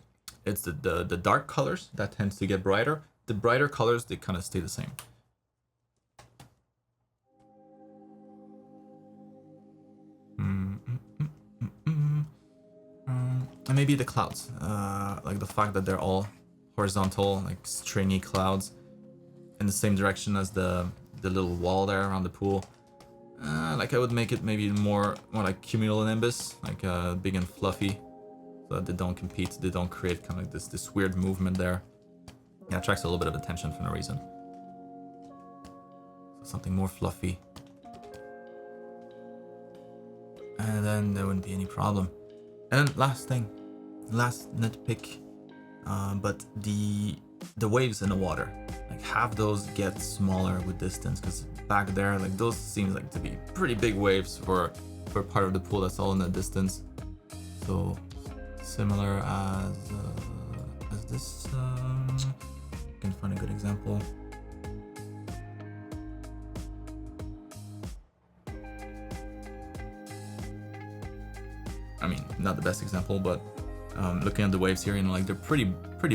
dark colors that tends to get brighter. The brighter colors, they kind of stay the same. And maybe the clouds, like the fact that they're all horizontal, like stringy clouds in the same direction as the little wall there around the pool. Like I would make it maybe more like cumulonimbus, like big and fluffy, so that they don't compete, they don't create kind of like this weird movement there. Yeah, attracts a little bit of attention for no reason. So something more fluffy, and then there wouldn't be any problem. And then last nitpick, but the waves in the water, like have those get smaller with distance, because back there, like those seems like to be pretty big waves for part of the pool that's all in the distance. So similar as this. I can find a good example. I mean, not the best example, but looking at the waves here, you know, like they're pretty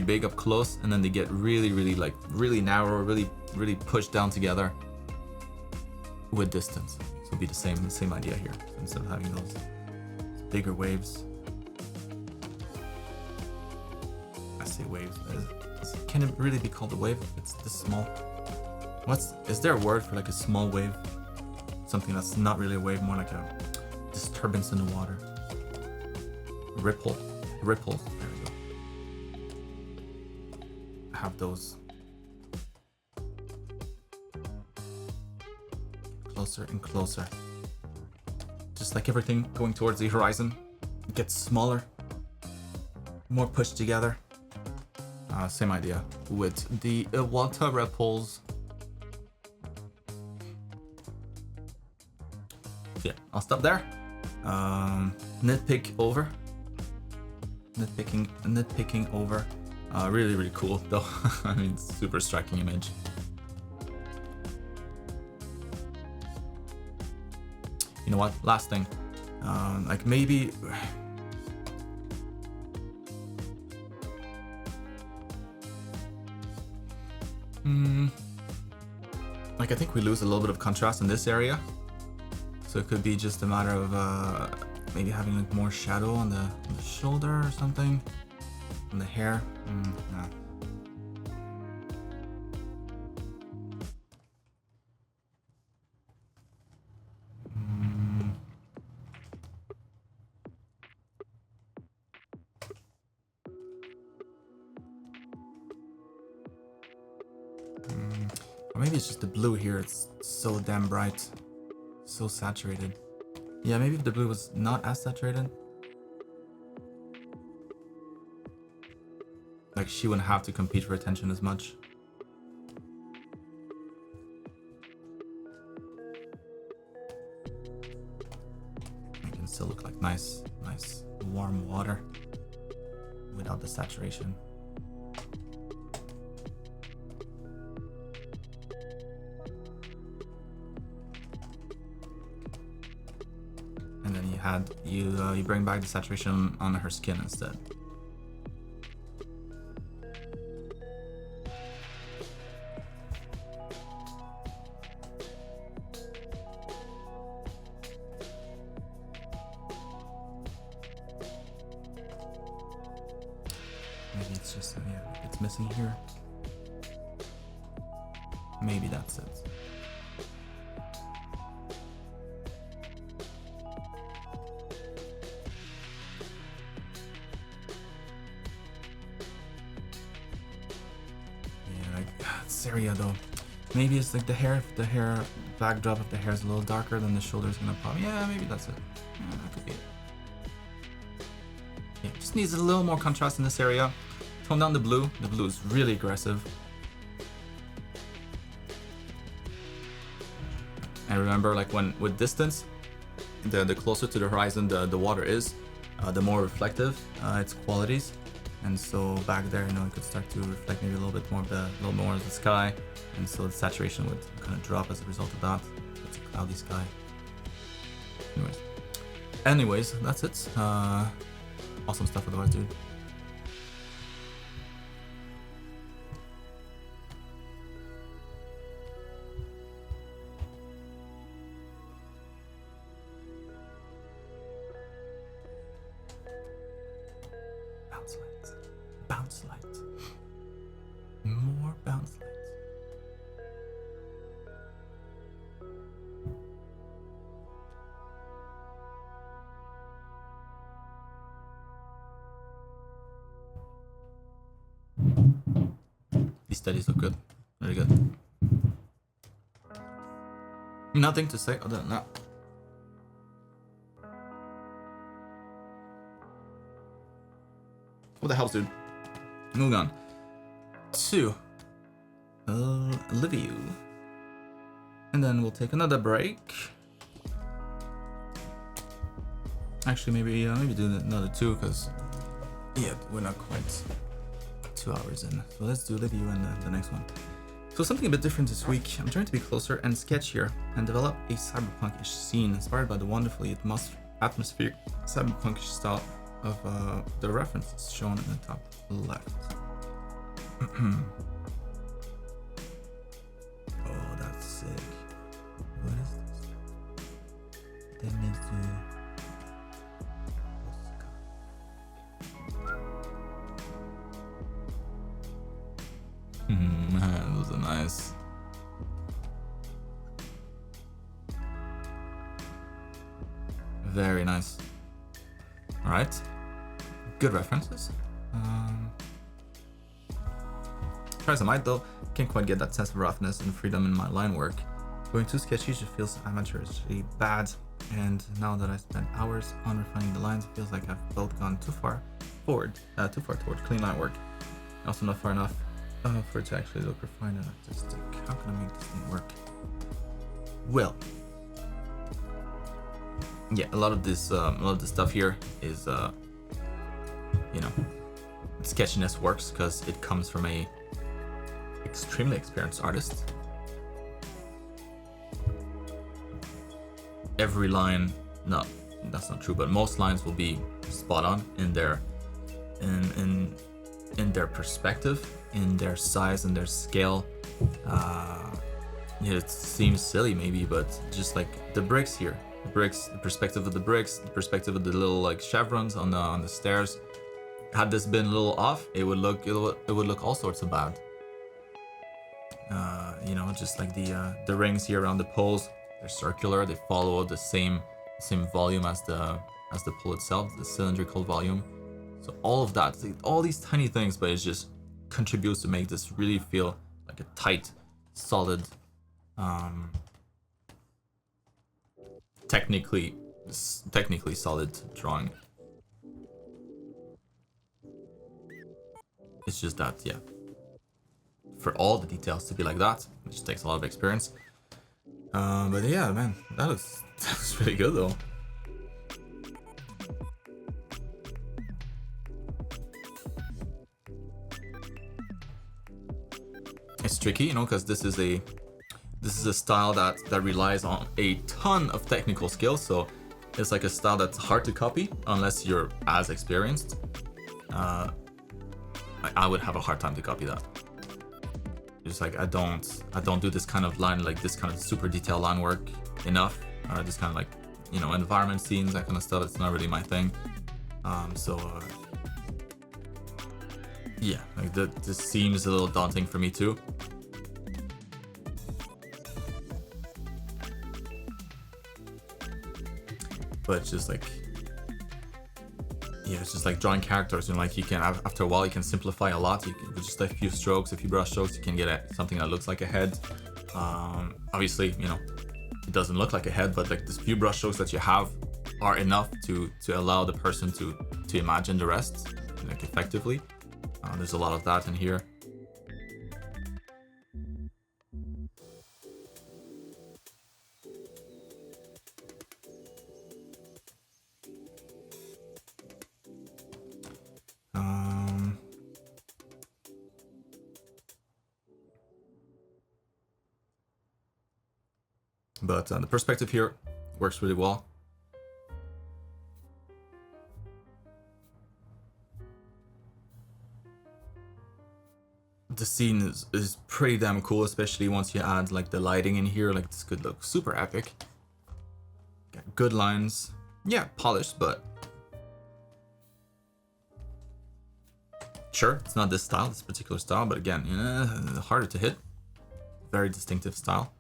big up close, and then they get really narrow, really pushed down together with distance. So it'll be the same idea here. So instead of having those bigger waves, I say waves. Can it really be called a wave if it's this small? Is there a word for like a small wave? Something that's not really a wave, more like a disturbance in the water. Ripples. There we go. Have those closer and closer. Just like everything going towards the horizon, it gets smaller, more pushed together. Same idea with the water ripples. So yeah, I'll stop there. Nitpicking over. Really cool though. I mean, super striking image. You know what? Last thing, like maybe. Like I think we lose a little bit of contrast in this area, so it could be just a matter of maybe having like more shadow on the shoulder or something, on the hair. No. Or maybe it's just the blue here. It's so damn bright, so saturated. Yeah, maybe if the blue was not as saturated, like she wouldn't have to compete for attention as much. It can still look like nice warm water without the saturation. And then you bring back the saturation on her skin instead. it's just yeah, it's missing here. Maybe that's it. Yeah, like this area though. Maybe it's like the hair backdrop of the hair is a little darker, then the shoulder's gonna pop. Yeah, maybe that's it. Yeah, that could be it. Yeah, just needs a little more contrast in this area. Tone down the blue. The blue is really aggressive. And remember, like with distance, the closer to the horizon the water is, the more reflective its qualities. And so back there, you know, it could start to reflect maybe a little bit more of the sky, and so the saturation would kind of drop as a result of that. It's a cloudy sky. Anyways, that's it. Awesome stuff otherwise, dude. Bounce lights. Bounce lights. More bounce lights. These studies look good. Very good. Nothing to say other than that. What the hell, dude? Moving on to Olivia. And then we'll take another break. Actually, maybe do another 2, because yeah, we're not quite 2 hours in. So let's do Olivia and the next one. So something a bit different this week. I'm trying to be closer and sketchier and develop a cyberpunkish scene inspired by the wonderfully atmospheric cyberpunkish style of the references shown in the top left. Oh, that's sick. What is this? That means those are nice. Very nice. All right. Good references. Try some might though. Can't quite get that sense of roughness and freedom in my line work. Going too sketchy just feels amateurishly bad. And now that I spent hours on refining the lines, it feels like I've both gone too far towards clean line work. Also not far enough for it to actually look refined and artistic. How can I make this thing work? Well, yeah, a lot of this stuff here is, you know, sketchiness works because it comes from a extremely experienced artist. Every line, no, that's not true, but most lines will be spot on in their in their perspective, in their size and their scale. It seems silly maybe, but just like the bricks here, the perspective of the bricks, the perspective of the little like chevrons on the stairs. Had this been a little off, it would look all sorts of bad. You know, just like the rings here around the poles, they're circular. They follow the same volume as the pole itself, the cylindrical volume. So all of that, all these tiny things, but it just contributes to make this really feel like a tight, solid, technically solid drawing. It's just that, yeah, for all the details to be like that, it just takes a lot of experience. But yeah, man, that was really good though. It's tricky, you know, because this is a style that relies on a ton of technical skill. So it's like a style that's hard to copy unless you're as experienced. I would have a hard time to copy that. Just like I don't do this kind of line, like this kind of super detailed line work enough. This kind of like, you know, environment scenes, that kind of stuff. It's not really my thing. yeah, like this seems a little daunting for me too. But it's just like, yeah, it's just like drawing characters, and like you can, after a while, you can simplify a lot. You can, with just a few strokes, a few brush strokes, you can get something that looks like a head. Obviously, you know, it doesn't look like a head, but like these few brush strokes that you have are enough to allow the person to imagine the rest, like effectively. There's a lot of that in here. But the perspective here works really well. The scene is pretty damn cool, especially once you add like the lighting in here. Like this could look super epic. Got good lines. Yeah, polished, but sure, it's not this style, this particular style, but again, harder to hit. Very distinctive style.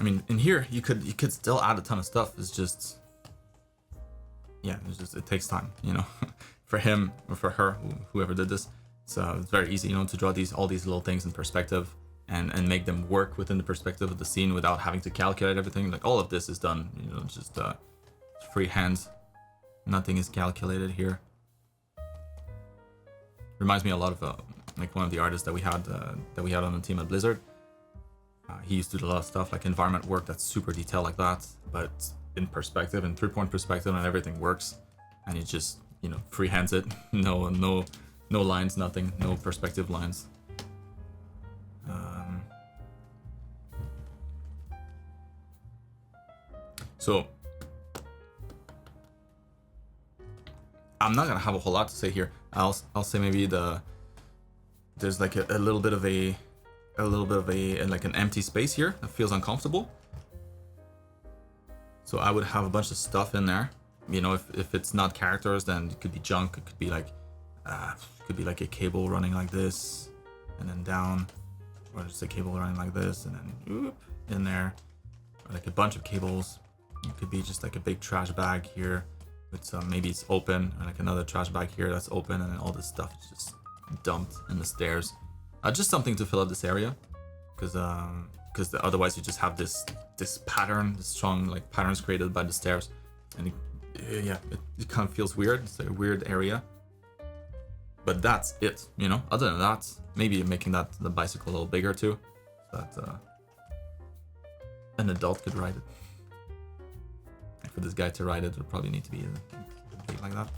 I mean, in here you could still add a ton of stuff. It's just, yeah, it takes time, you know, for him or for her, whoever did this. So it's very easy, you know, to draw all these little things in perspective and make them work within the perspective of the scene without having to calculate everything. Like all of this is done, you know, just freehand. Nothing is calculated here. Reminds me a lot of like one of the artists that we had on the team at Blizzard. He used to do a lot of stuff like environment work that's super detailed like that, but in perspective and 3-point perspective, and everything works, and he just, you know, freehands it. No lines, nothing, no perspective lines. So I'm not gonna have a whole lot to say here. I'll say maybe there's like a little bit of a like an empty space here that feels uncomfortable. So I would have a bunch of stuff in there. You know, if it's not characters, then it could be junk. It could be like a cable running like this and then down, or just a cable running like this and then in there, or like a bunch of cables. It could be just like a big trash bag here with some, maybe it's open, or like another trash bag here that's open, and then all this stuff is just dumped in the stairs. Just something to fill up this area, because otherwise you just have this pattern, this strong like patterns created by the stairs, and it kind of feels weird. It's like a weird area, but that's it, you know. Other than that, maybe making the bicycle a little bigger too, so that an adult could ride it. And for this guy to ride it, would probably need to be big like that.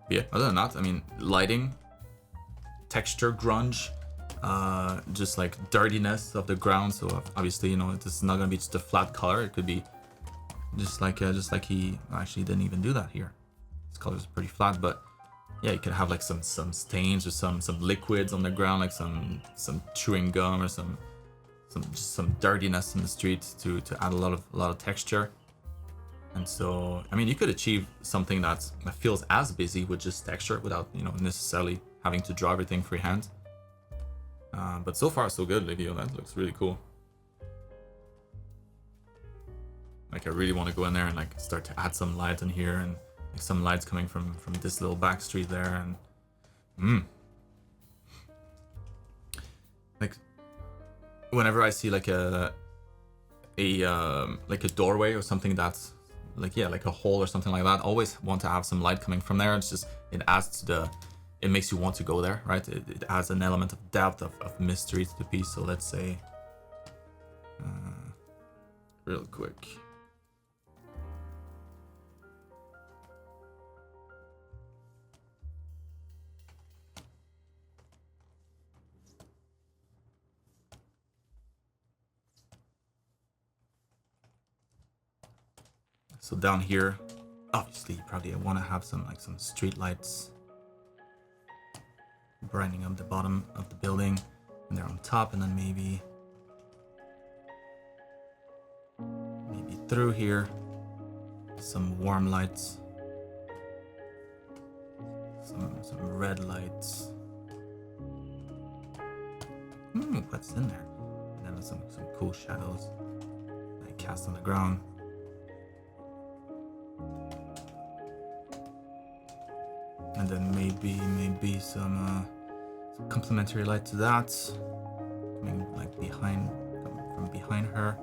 Yeah, other than that, I mean, lighting, texture, grunge, just like dirtiness of the ground. So obviously, you know, this is not gonna be just a flat color. It could be just like he actually didn't even do that here. This color is pretty flat, but yeah, you could have like some stains or some liquids on the ground, like some chewing gum or some dirtiness in the street to add a lot of texture. And so, I mean, you could achieve something that feels as busy with just texture without, you know, necessarily having to draw everything freehand. But so far, so good, Livio. That looks really cool. Like, I really want to go in there and like start to add some light in here, and like some lights coming from this little back street there, and like whenever I see like a doorway or something that's like, yeah, like a hole or something like that, always want to have some light coming from there. It's just, it adds to it makes you want to go there, right? It adds an element of depth, of mystery to the piece. So let's say real quick, So down here, obviously, you probably want to have some street lights brightening up the bottom of the building, and they're on top, and then maybe through here, some warm lights, some red lights. What's in there? And then some cool shadows that I cast on the ground. And then maybe some complementary light to that, coming like from behind her.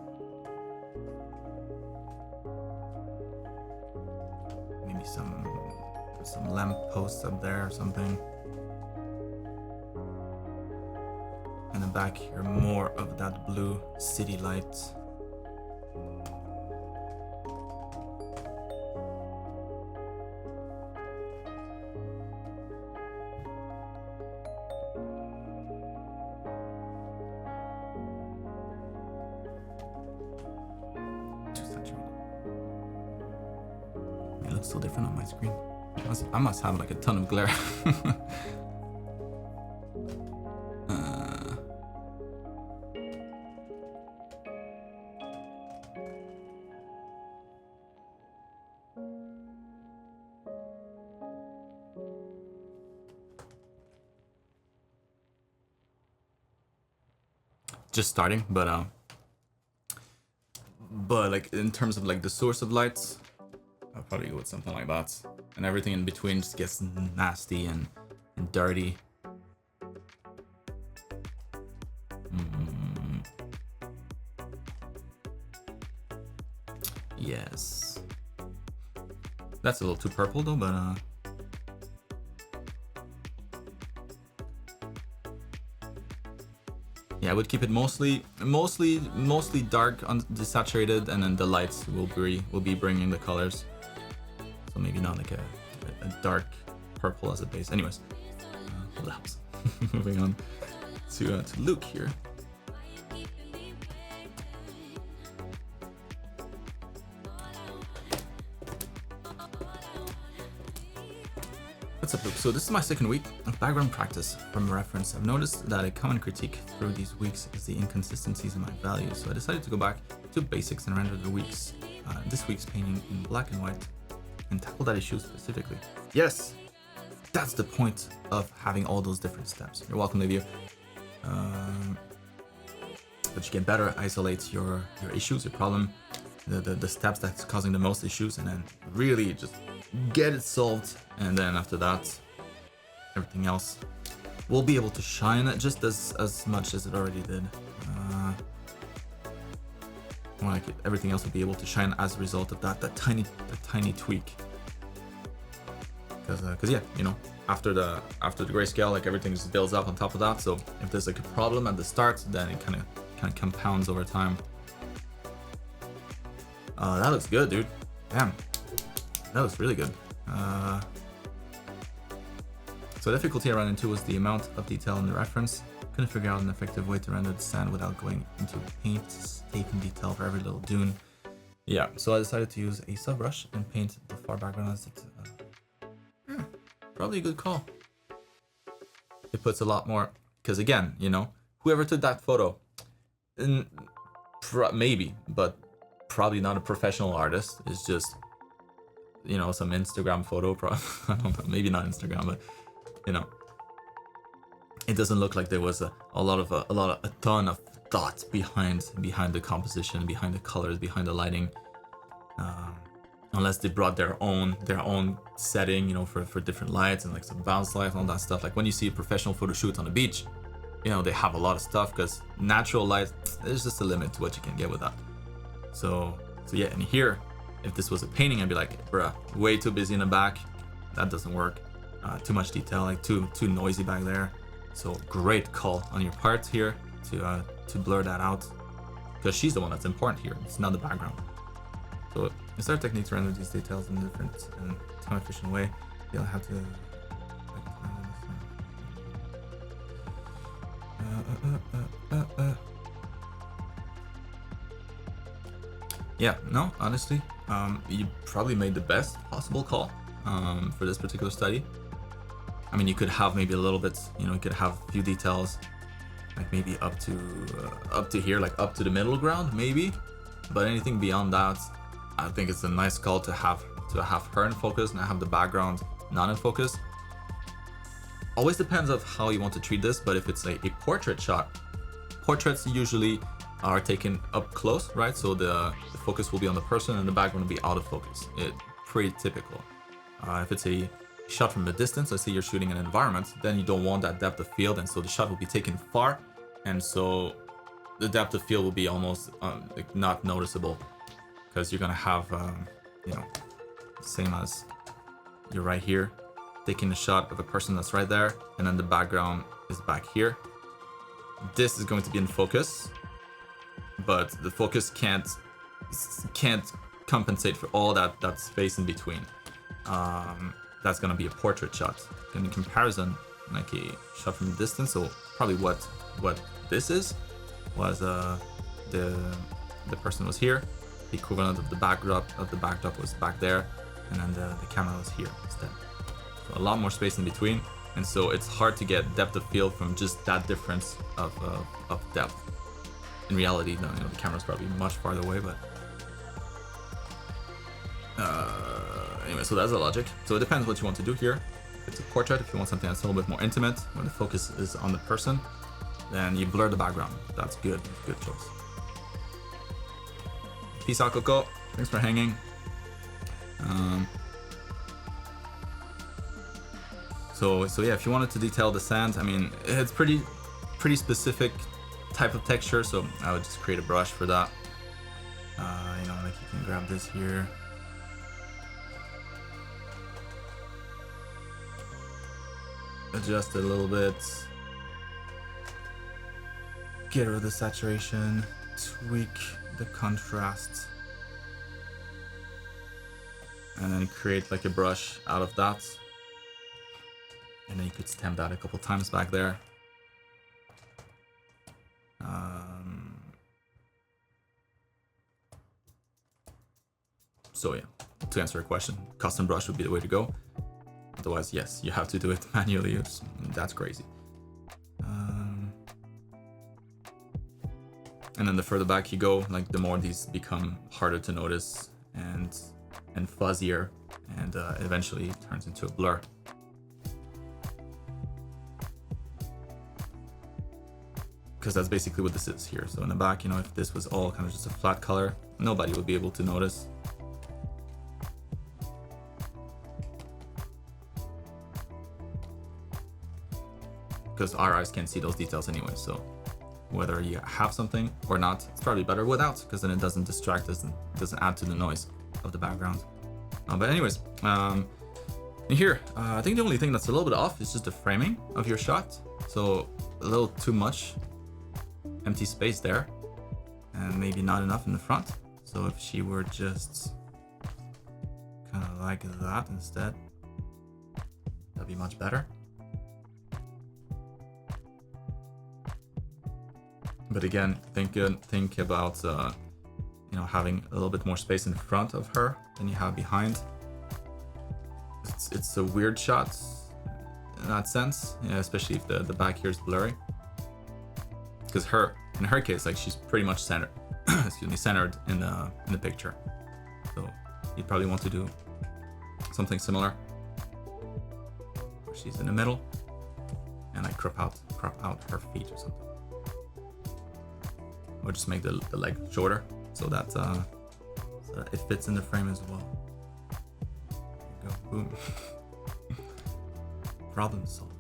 Maybe some lamp posts up there or something. And then back here, more of that blue city light. It looks so different on my screen. I must have like a ton of glare. Just starting, but like in terms of like the source of lights, I'll probably go with something like that, and everything in between just gets nasty and dirty. Yes, that's a little too purple though, but yeah, I would keep it mostly dark, desaturated, and then the lights will be bringing the colors. So maybe not like a dark purple as a base. Anyways, well, that helps. Moving on to Luke here. What's up, Luke? So this is my second week of background practice. From reference, I've noticed that a common critique through these weeks is the inconsistencies in my values, so I decided to go back to basics and render this week's painting in black and white and tackle that issue specifically. Yes, that's the point of having all those different steps. You're welcome, Livia. But you get better, isolate your issues, your problem, the steps that's causing the most issues, and then really just get it solved, and then after that, everything else will be able to shine just as much as it already did. Like everything else will be able to shine as a result of that tiny tweak. Because yeah, you know, after the grayscale, like everything just builds up on top of that. So if there's like a problem at the start, then it kind of compounds over time. That looks good, dude. Damn. That was really good. So the difficulty I ran into was the amount of detail in the reference. Couldn't figure out an effective way to render the sand without going into painstaking detail for every little dune. Yeah, so I decided to use a subbrush and paint the far background as it. Probably a good call. It puts a lot more, because again, you know, whoever took that photo, maybe, but probably not a professional artist. It's just, you know, some Instagram photo, I don't know, maybe not Instagram, but you know, it doesn't look like there was a ton of thought behind the composition, behind the colors, behind the lighting, unless they brought their own setting, you know, for different lights and like some bounce lights and all that stuff. Like when you see a professional photo shoot on the beach, you know, they have a lot of stuff, because natural light, there's just a limit to what you can get with that. So yeah, and here, if this was a painting, I'd be like, bruh, way too busy in the back. That doesn't work. Too much detail, like too noisy back there. So great call on your part here to blur that out, because she's the one that's important here. It's not the background. So it's our technique to render these details in a different and time-efficient way. You'll have to. Yeah, no, honestly, You probably made the best possible call for this particular study. I mean, you could have maybe a little bit, you know, you could have a few details, like maybe up to here, like up to the middle ground, maybe. But anything beyond that, I think it's a nice call to have her in focus and have the background not in focus. Always depends of how you want to treat this, but if it's a portrait shot, portraits usually are taken up close, right? So the focus will be on the person and the background will be out of focus. It's pretty typical. If it's a shot from a distance, let's say you're shooting an environment, then you don't want that depth of field, and so the shot will be taken far, and so the depth of field will be almost like not noticeable, because you're gonna have you know, same as you're right here taking a shot of a person that's right there, and then the background is back here. This is going to be in focus, but the focus can't compensate for all that space in between. That's gonna be a portrait shot. In comparison, like a shot from a distance, so probably what this is was the person was here, the equivalent of the backdrop was back there, and then the camera was here instead. So a lot more space in between, and so it's hard to get depth of field from just that difference of depth. In reality, no, you know, the camera's probably much farther away, but anyway, so that's the logic. So it depends what you want to do here. If it's a portrait, if you want something that's a little bit more intimate, where the focus is on the person, then you blur the background. That's good. Good choice. Peace out, Coco. Thanks for hanging. So yeah, if you wanted to detail the sand, I mean, it's pretty specific type of texture, so I would just create a brush for that. You know, like you can grab this here. Adjust it a little bit. Get rid of the saturation. Tweak the contrast. And then create like a brush out of that. And then you could stamp that a couple times back there. So yeah, to answer your question, custom brush would be the way to go. Otherwise, yes, you have to do it manually. That's crazy. And then the further back you go, like the more these become harder to notice and fuzzier, and eventually it turns into a blur. Because that's basically what this is here. So in the back, you know, if this was all kind of just a flat color, nobody would be able to notice. Because our eyes can't see those details anyway, so whether you have something or not, it's probably better without, because then it doesn't distract us and doesn't add to the noise of the background. But anyways, in here, I think the only thing that's a little bit off is just the framing of your shot. So a little too much empty space there, and maybe not enough in the front. So if she were just kind of like that instead, that'd be much better. But again, think about you know, having a little bit more space in front of her than you have behind. It's a weird shot in that sense, yeah, especially if the back here is blurry. Because in her case, like, she's pretty much centered, centered in the picture. So you'd probably want to do something similar, where she's in the middle, and I crop out her feet or something. Or just make the leg shorter so that it fits in the frame as well. There you go, boom. Problem solved.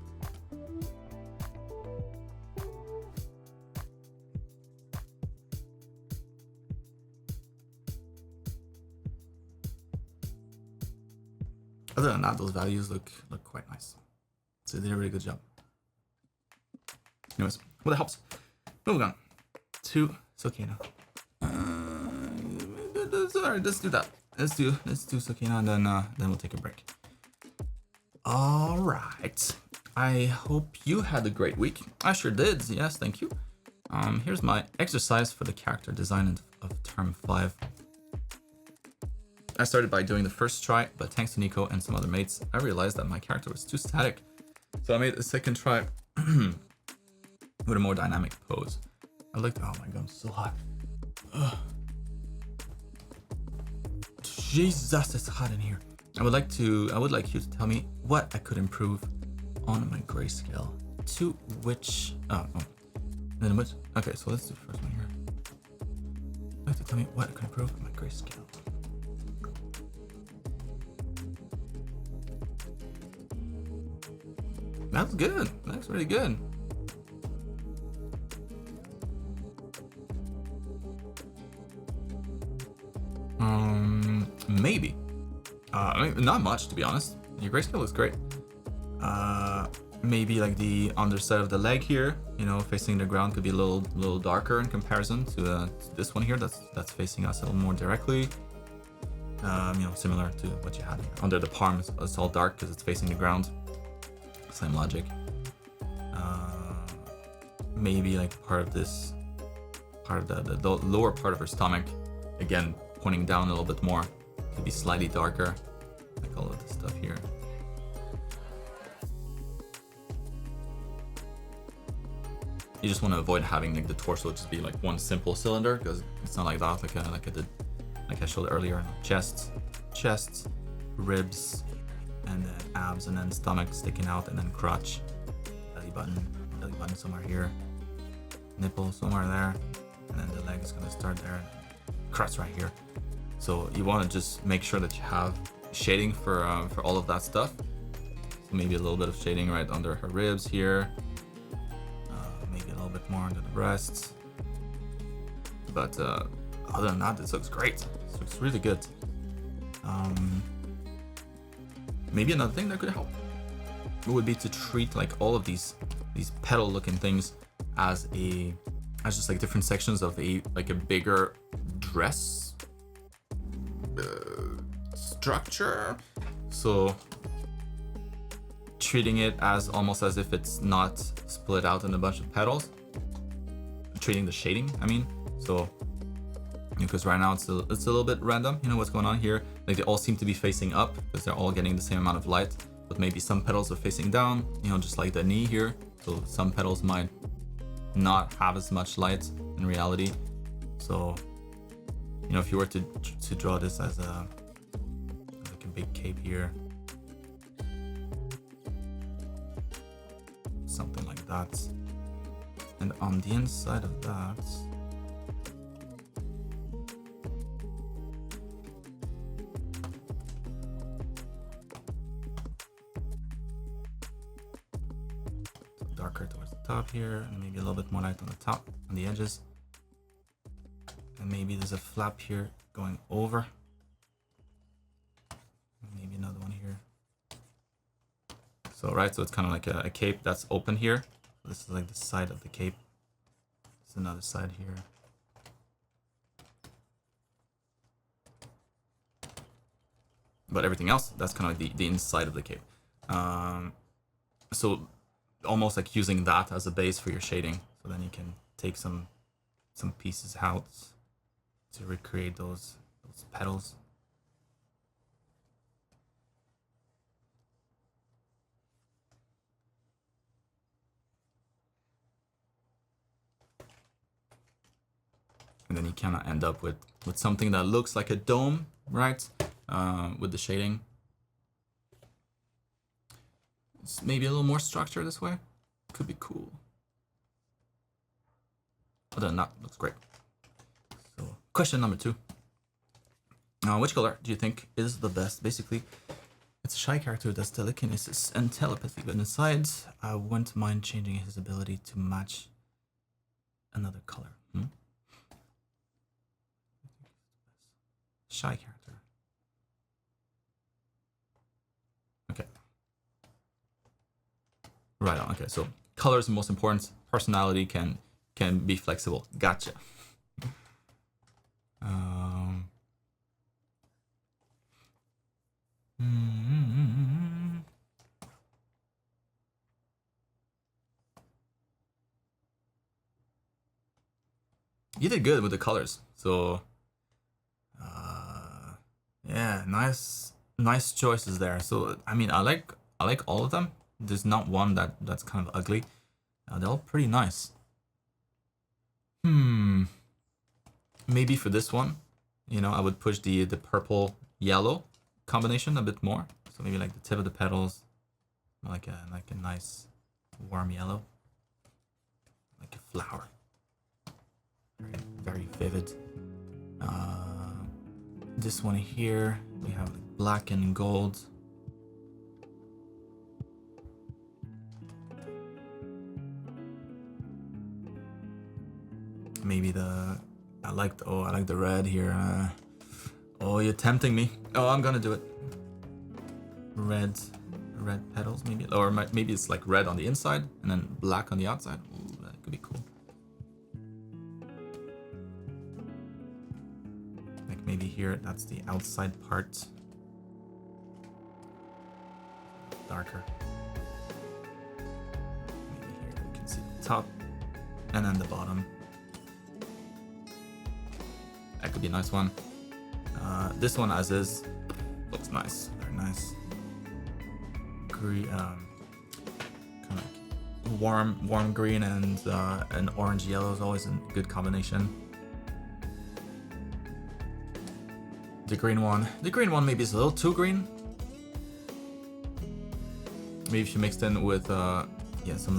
Other than that, those values look quite nice. So they did a really good job. Anyways, well, that helps. Moving on to Sakina. Alright, let's do that. Let's do Sakina, and then we'll take a break. All right. I hope you had a great week. I sure did. Yes, thank you. Here's my exercise for the character design of term 5. I started by doing the first try, but thanks to Nico and some other mates, I realized that my character was too static. So I made a second try with a more dynamic pose. I looked, oh my god, I'm so hot. Ugh. Jesus, it's hot in here. I would like you to tell me what I could improve on my grayscale. To which, then which, okay, so let's do the first one here. I'd like to tell me what I could improve on my grayscale. That's good. That's really good. Maybe. I mean, not much, to be honest. Your grayscale looks great. Maybe like the underside of the leg here, you know, facing the ground could be a little darker in comparison to this one here. That's facing us a little more directly. You know, similar to what you had here. Under the palm, it's all dark because it's facing the ground. Same logic. Maybe like part of the lower part of her stomach, again pointing down a little bit more, to be slightly darker, like all of this stuff here. You just want to avoid having like the torso just be like one simple cylinder, because it's not like that, like I showed earlier. Chest, ribs, and then abs, and then stomach sticking out, and then crotch, belly button somewhere here, nipple somewhere there, and then the leg is gonna start there, crotch right here. So you want to just make sure that you have shading for all of that stuff. So maybe a little bit of shading right under her ribs here, maybe a little bit more under the breasts. But other than that, this looks great. This looks really good. Maybe another thing that could help would be to treat like all of these petal looking things as just like different sections of a bigger dress structure. So treating it as almost as if it's not split out in a bunch of petals. Treating the shading, I mean. So because right now it's a little bit random, you know what's going on here. Like they all seem to be facing up because they're all getting the same amount of light, but maybe some petals are facing down, you know, just like the knee here. So some petals might not have as much light in reality. So, you know, if you were to draw this as like a big cape here, something like that, and on the inside of that, darker towards the top here, and maybe a little bit more light on the top, on the edges. And maybe there's a flap here going over. Maybe another one here. So, right, so it's kind of like a cape that's open here. This is like the side of the cape. There's another side here. But everything else, that's kind of like the inside of the cape. So almost like using that as a base for your shading. So then you can take some pieces out to recreate those petals. And then you kind of end up with something that looks like a dome, right? With the shading. It's maybe a little more structure this way. Could be cool. Other than that, looks great. So, question number 2. Which color do you think is the best? Basically, it's a shy character that's telekinesis and telepathy, but inside, I wouldn't mind changing his ability to match another color. Shy character. Okay. Right on. Okay, so color is the most important. Personality can be flexible. Gotcha. You did good with the colors. So Yeah, nice choices there. So I mean, I like all of them. There's not one that's kind of ugly. They're all pretty nice. Maybe for this one, you know, I would push the purple yellow combination a bit more. So maybe like the tip of the petals, like a nice warm yellow, like a flower. Very vivid. This one here, we have like black and gold. Maybe I like the red here. Oh, you're tempting me. Oh, I'm gonna do it. Red petals maybe, or maybe it's like red on the inside and then black on the outside. Ooh, that could be cool. Like maybe here, that's the outside part. Darker. Maybe here you can see the top and then the bottom. That could be a nice one. This one as is looks nice, very nice. Green, kind of like warm green and an orange yellow is always a good combination. The green one maybe is a little too green. Maybe if you mixed in with yeah, some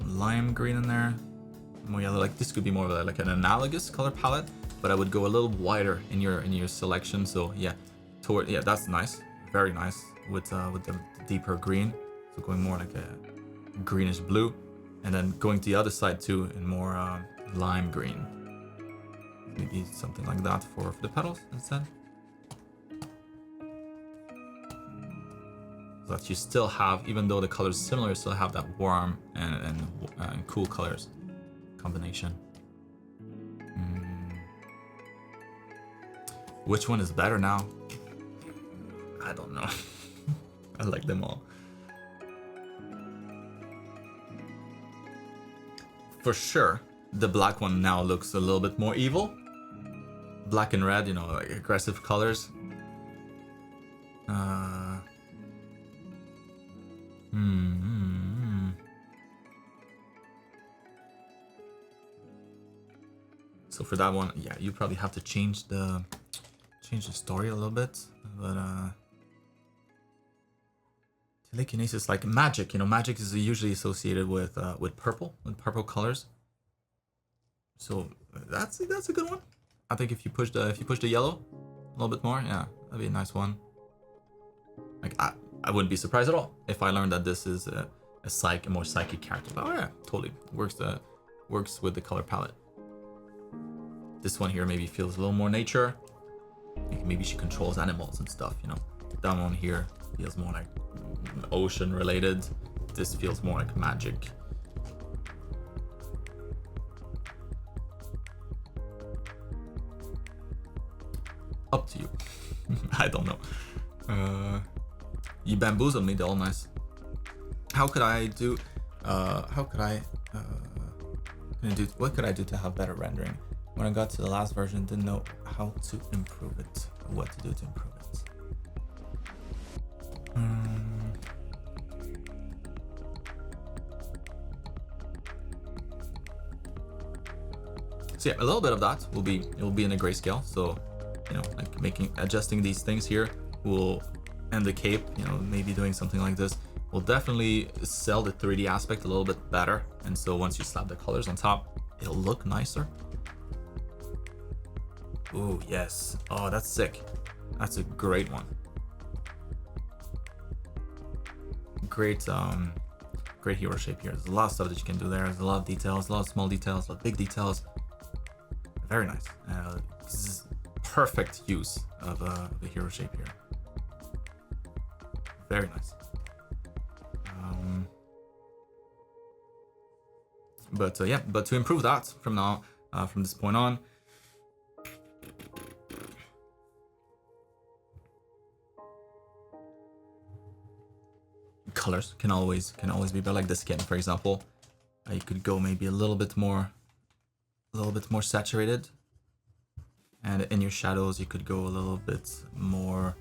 lime green in there, more yellow. Like this could be more of like an analogous color palette, but I would go a little wider in your selection. So yeah, that's nice, very nice with the deeper green. So going more like a greenish blue, and then going to the other side too in more lime green. Maybe something like that for the petals instead. So that you still have, even though the colors similar, you still have that warm and cool colors combination. Which one is better now? I don't know. I like them all. For sure, the black one now looks a little bit more evil. Black and red, you know, like aggressive colors. So for that one, yeah, you probably have to change the story a little bit, but telekinesis, like magic, you know, magic is usually associated with purple colors. So that's a good one. I think if you push the yellow a little bit more, yeah, that'd be a nice one. Like I wouldn't be surprised at all if I learned that this is a more psychic character. But, oh yeah, totally works with the color palette. This one here maybe feels a little more nature. Maybe she controls animals and stuff, you know. That one here feels more like ocean related. This feels more like magic. Up to you. I don't know. You bamboozled me, they're all nice. What could I do to have better rendering? When I got to the last version, didn't know how to improve it, what to do to improve it. So yeah, a little bit of that will be in a grayscale. So, you know, like adjusting these things here and the cape, you know, maybe doing something like this will definitely sell the 3D aspect a little bit better. And so once you slap the colors on top, it'll look nicer. Ooh, yes. Oh, that's sick. That's a great one. Great hero shape here. There's a lot of stuff that you can do there. There's a lot of details, a lot of small details, a lot of big details. Very nice. This is perfect use of the hero shape here. Very nice. But to improve that from now, from this point on, colors can always be better. Like the skin, for example, you could go maybe a little bit more saturated. And in your shadows, you could go a little bit more.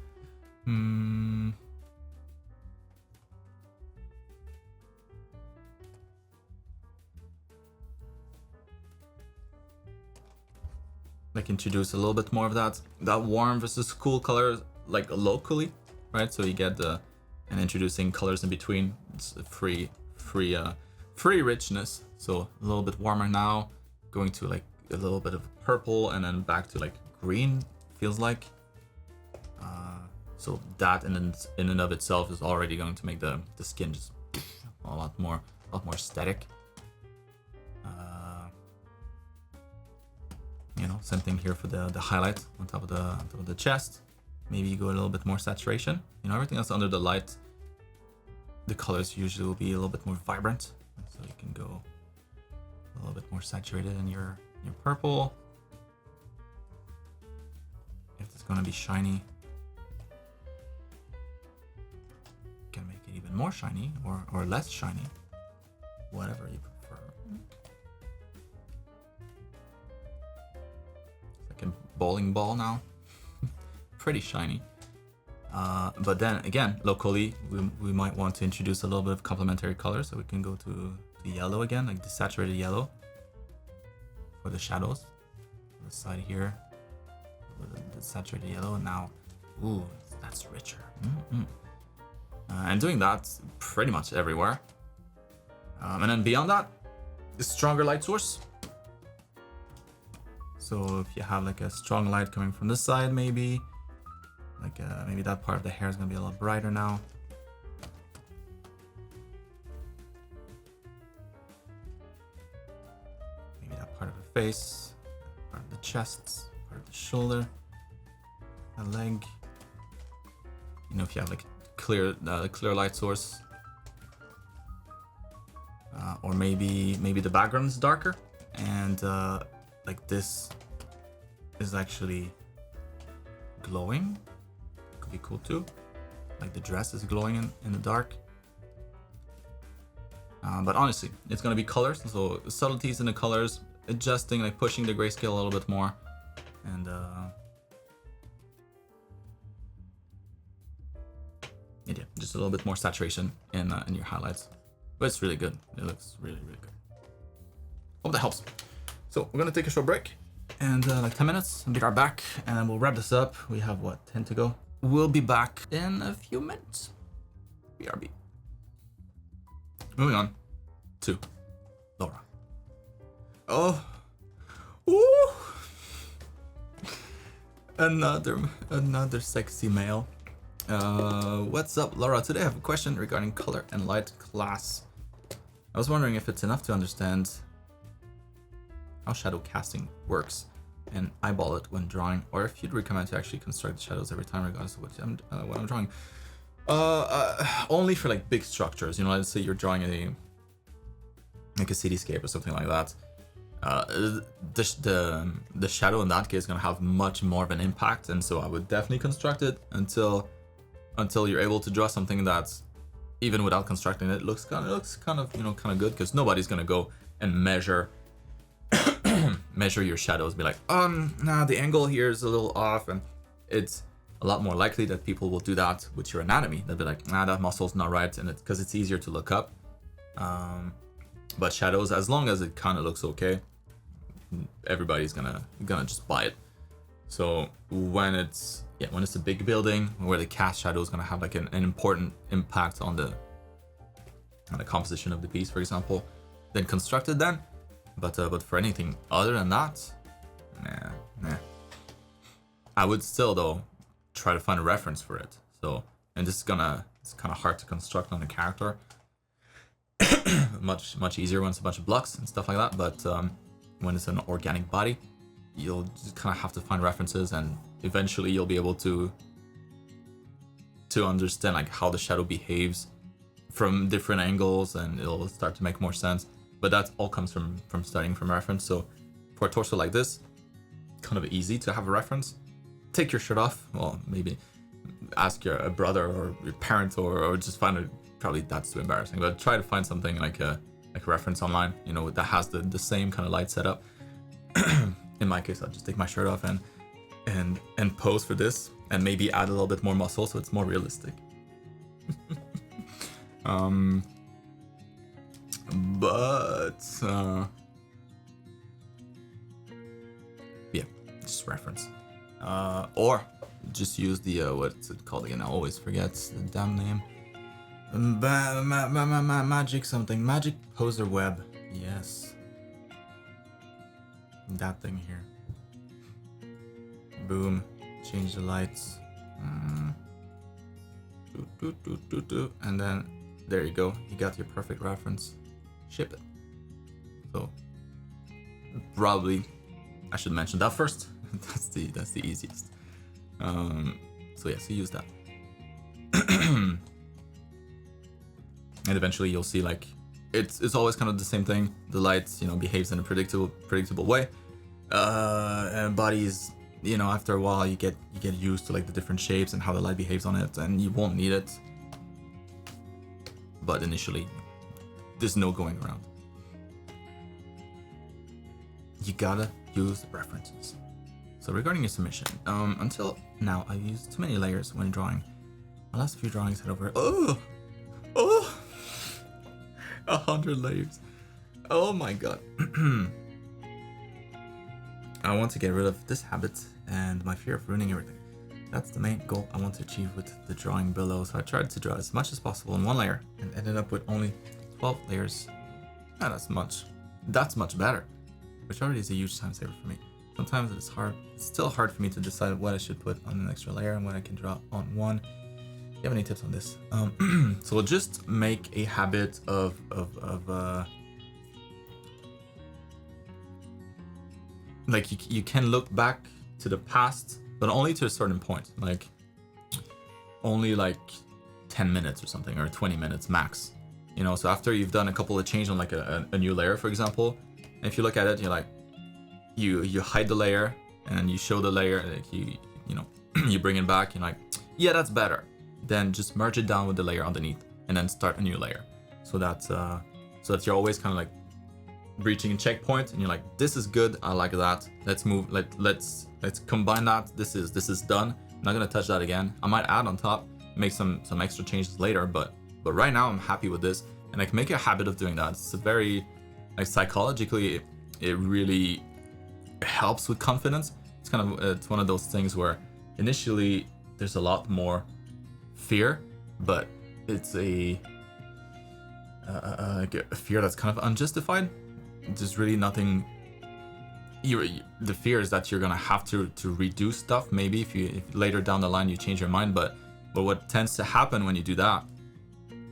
Like introduce a little bit more of that warm versus cool color, like locally, right? So you get and introducing colors in between. It's a free richness. So a little bit warmer now, going to like a little bit of purple, and then back to like green. Feels like. So that in and of itself is already going to make the skin just a lot more aesthetic. You know, same thing here for the highlight on top of the chest. Maybe you go a little bit more saturation. You know, everything else under the light, the colors usually will be a little bit more vibrant. So you can go a little bit more saturated in your purple. If it's gonna be shiny, you can make it even more shiny or less shiny, whatever you prefer. It's like a bowling ball now. Pretty shiny. But then again, locally, we might want to introduce a little bit of complementary color, so we can go to the yellow again, like the saturated yellow for the shadows. On the side here, with the saturated yellow. Now, ooh, that's richer. And doing that pretty much everywhere. And then beyond that, a stronger light source. So if you have like a strong light coming from this side, maybe maybe that part of the hair is gonna be a lot brighter now. Maybe that part of the face, part of the chest, part of the shoulder, the leg. You know, if you have like clear light source, or maybe the background is darker, and like this is actually glowing. Could be cool too. Like the dress is glowing in the dark. But honestly, it's gonna be colors, so subtleties in the colors, adjusting, like pushing the grayscale a little bit more, and yeah, just a little bit more saturation in your highlights. But it's really good. It looks really, really good. Hope that helps. So we're gonna take a short break, and like 10 minutes, and be right back, and then we'll wrap this up. We have what, 10 to go. We'll be back in a few minutes. BRB. Moving on to Laura. Oh, ooh, another sexy male. What's up, Laura? Today I have a question regarding color and light class. I was wondering if it's enough to understand how shadow casting works and eyeball it when drawing, or if you'd recommend to actually construct the shadows every time regardless of what I'm drawing. Only for like big structures, you know, let's say you're drawing a cityscape or something like that. The shadow in that case is gonna have much more of an impact, and so I would definitely construct it until you're able to draw something that's, even without constructing it, looks kind of good, because nobody's gonna go and measure your shadows, be like, nah, the angle here is a little off, and it's a lot more likely that people will do that with your anatomy. They'll be like, nah, that muscle's not right, and because it's easier to look up. But shadows, as long as it kind of looks okay, everybody's gonna just buy it. So when it's a big building where the cast shadow is gonna have like an important impact on the composition of the piece, for example, then construct it then. But for anything other than that, nah. I would still though try to find a reference for it. So, and it's kind of hard to construct on a character. much easier when it's a bunch of blocks and stuff like that. But when it's an organic body, you'll just kind of have to find references, and eventually you'll be able to understand like how the shadow behaves from different angles, and it'll start to make more sense. But that all comes from studying from reference. So for a torso like this, kind of easy to have a reference. Take your shirt off. Well, maybe ask your brother or your parent, or just find it. Probably that's too embarrassing. But try to find something like a reference online, you know, that has the same kind of light setup. In my case, I'll just take my shirt off and and pose for this, and maybe add a little bit more muscle so it's more realistic. Yeah, just reference. Or just use the what's it called again? I always forget the damn name. Magic something. Magic poser web. Yes. That thing here. Boom. Change the lights. And then there you go. You got your perfect reference. Ship it. So probably I should mention that first. that's the easiest. So yeah, so use that. And eventually you'll see like it's always kind of the same thing. The light, behaves in a predictable way. And bodies, after a while you get used to like the different shapes and how the light behaves on it, and you won't need it. But initially, there's no going around. You gotta use references. So regarding your submission, until now I've used too many layers when drawing. My last few drawings had over 100 layers. Oh my god. I want to get rid of this habit and my fear of ruining everything. That's the main goal I want to achieve with the drawing below. So I tried to draw as much as possible in one layer and ended up with only 12 layers. That's much better, which already is a huge time saver for me. Sometimes it's still hard for me to decide what I should put on an extra layer and what I can draw on one. Do you have any tips on this? So we'll just make a habit of like you can look back to the past, but only to a certain point, like only like 10 minutes or something, or 20 minutes max. So after you've done a couple of changes on like a new layer, for example, and if you look at it, you're like, you hide the layer and you show the layer, like you bring it back, you're like, yeah, that's better. Then just merge it down with the layer underneath and then start a new layer. So that you're always kind of like reaching a checkpoint and you're like, this is good, I like that. Let's move, let's combine that. This is done. I'm not gonna touch that again. I might add on top, make some extra changes later, but right now I'm happy with this, and I can make a habit of doing that. It's a very, like, psychologically, it really helps with confidence. It's kind of it's one of those things where initially there's a lot more fear, but it's a fear that's kind of unjustified. There's really nothing. The fear is that you're gonna have to redo stuff. Maybe if later down the line you change your mind, but what tends to happen when you do that,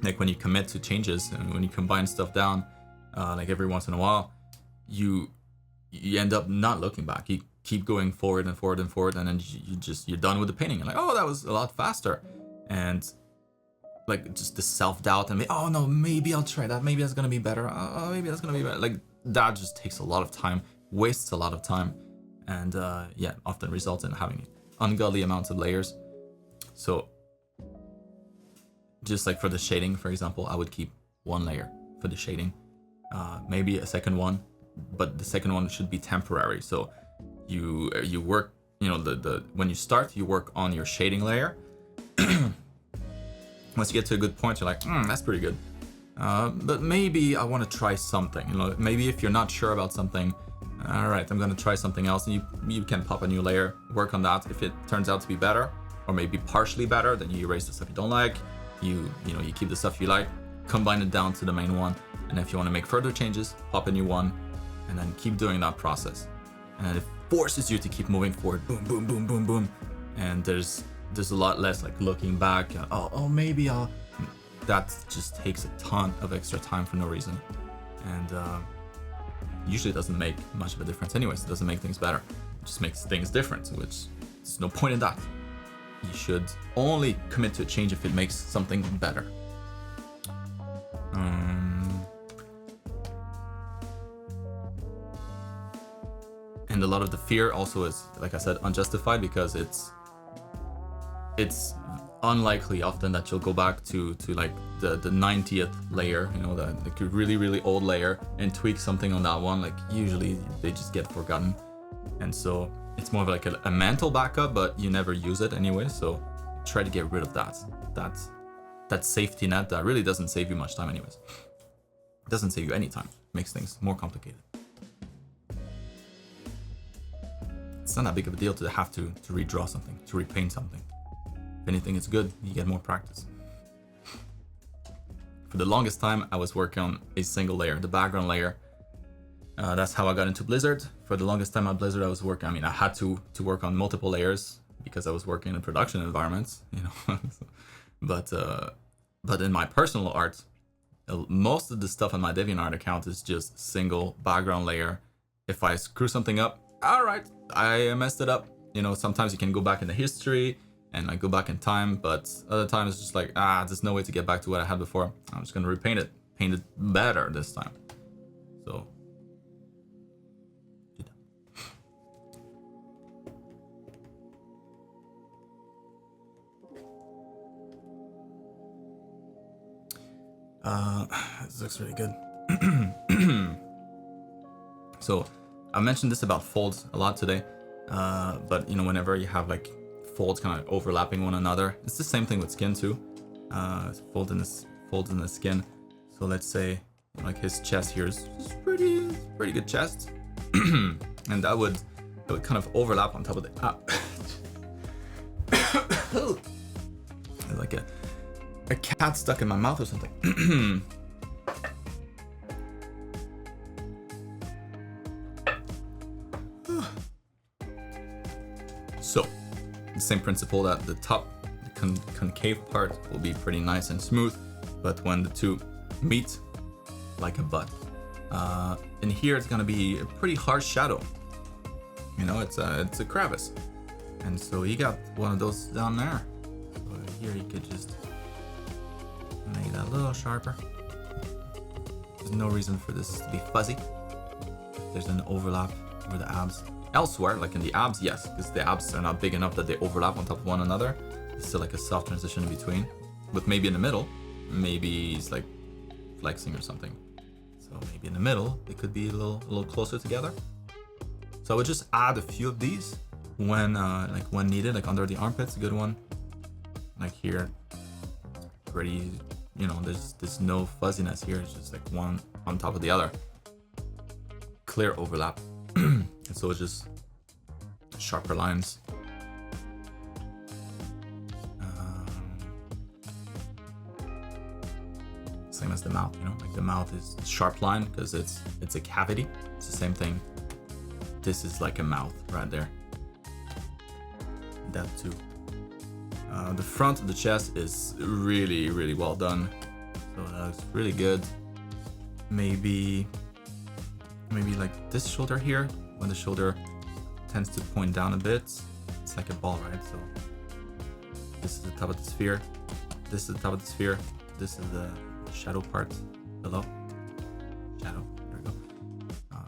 like when you commit to changes and when you combine stuff down, like every once in a while, you end up not looking back. You keep going forward and forward and forward, and then you're done with the painting. You're like, oh, that was a lot faster, and like just the self-doubt and oh no, maybe I'll try that. Maybe that's gonna be better. Oh, maybe that's gonna be better. Like that just takes a lot of time, wastes a lot of time, and often results in having ungodly amounts of layers. So just like for the shading, for example, I would keep one layer for the shading, maybe a second one, but the second one should be temporary. So you work, when you start, you work on your shading layer. Once you get to a good point, you're like, that's pretty good. But maybe I want to try something. Maybe if you're not sure about something, all right, I'm going to try something else, and you can pop a new layer, work on that. If it turns out to be better, or maybe partially better, then you erase the stuff you don't like. You keep the stuff you like, combine it down to the main one, and if you want to make further changes, pop a new one, and then keep doing that process. And it forces you to keep moving forward, boom, boom, boom, boom, boom. And there's a lot less like looking back. Maybe I'll. That just takes a ton of extra time for no reason, and usually doesn't make much of a difference. Anyways, it doesn't make things better. It just makes things different, which there's no point in that. You should only commit to a change if it makes something better. And a lot of the fear also is, like I said, unjustified, because it's unlikely often that you'll go back to like the 90th layer, the really, really old layer, and tweak something on that one. Like usually they just get forgotten. And so it's more of like a mental backup, but you never use it anyway. So try to get rid of that safety net that really doesn't save you much time anyways. It doesn't save you any time. It makes things more complicated. It's not that big of a deal to have to redraw something, to repaint something. If anything, it's good. You get more practice. For the longest time, I was working on a single layer, the background layer. That's how I got into Blizzard. For the longest time at Blizzard, I was working, I mean, I had to work on multiple layers because I was working in production environments, you know. But in my personal art, most of the stuff on my DeviantArt account is just single background layer. If I screw something up, all right, I messed it up. You know, sometimes you can go back in the history and like go back in time, but other times it's just like, there's no way to get back to what I had before. I'm just gonna repaint it, paint it better this time. So. This looks really good. So I mentioned this about folds a lot today, but you know, whenever you have like folds kind of overlapping one another, it's the same thing with skin too. Folds in the skin. So let's say like his chest here is pretty good chest, and that would kind of overlap on top of the like a cat stuck in my mouth or something. So, the same principle that the top, the concave part will be pretty nice and smooth, but when the two meet, like a butt. In here, it's gonna be a pretty harsh shadow. You know, it's a crevice, and so you got one of those down there. So here you could just make that a little sharper. There's no reason for this to be fuzzy. There's an overlap over the abs. Elsewhere, like in the abs, yes, because the abs are not big enough that they overlap on top of one another. It's still like a soft transition in between. But maybe in the middle, maybe it's like flexing or something. So maybe in the middle, they could be a little closer together. So I would just add a few of these when needed, like under the armpits, a good one. Like here, pretty, you know, there's no fuzziness here. It's just like one on top of the other. Clear overlap. And so it's just sharper lines. Same as the mouth, you know, like the mouth is sharp line because it's a cavity. It's the same thing. This is like a mouth right there. That too. The front of the chest is really well done. So that looks really good. Maybe like this shoulder here, when the shoulder tends to point down a bit, it's like a ball, right? So this is the top of the sphere, this is the top of the sphere, this is the shadow part below. Shadow, there we go.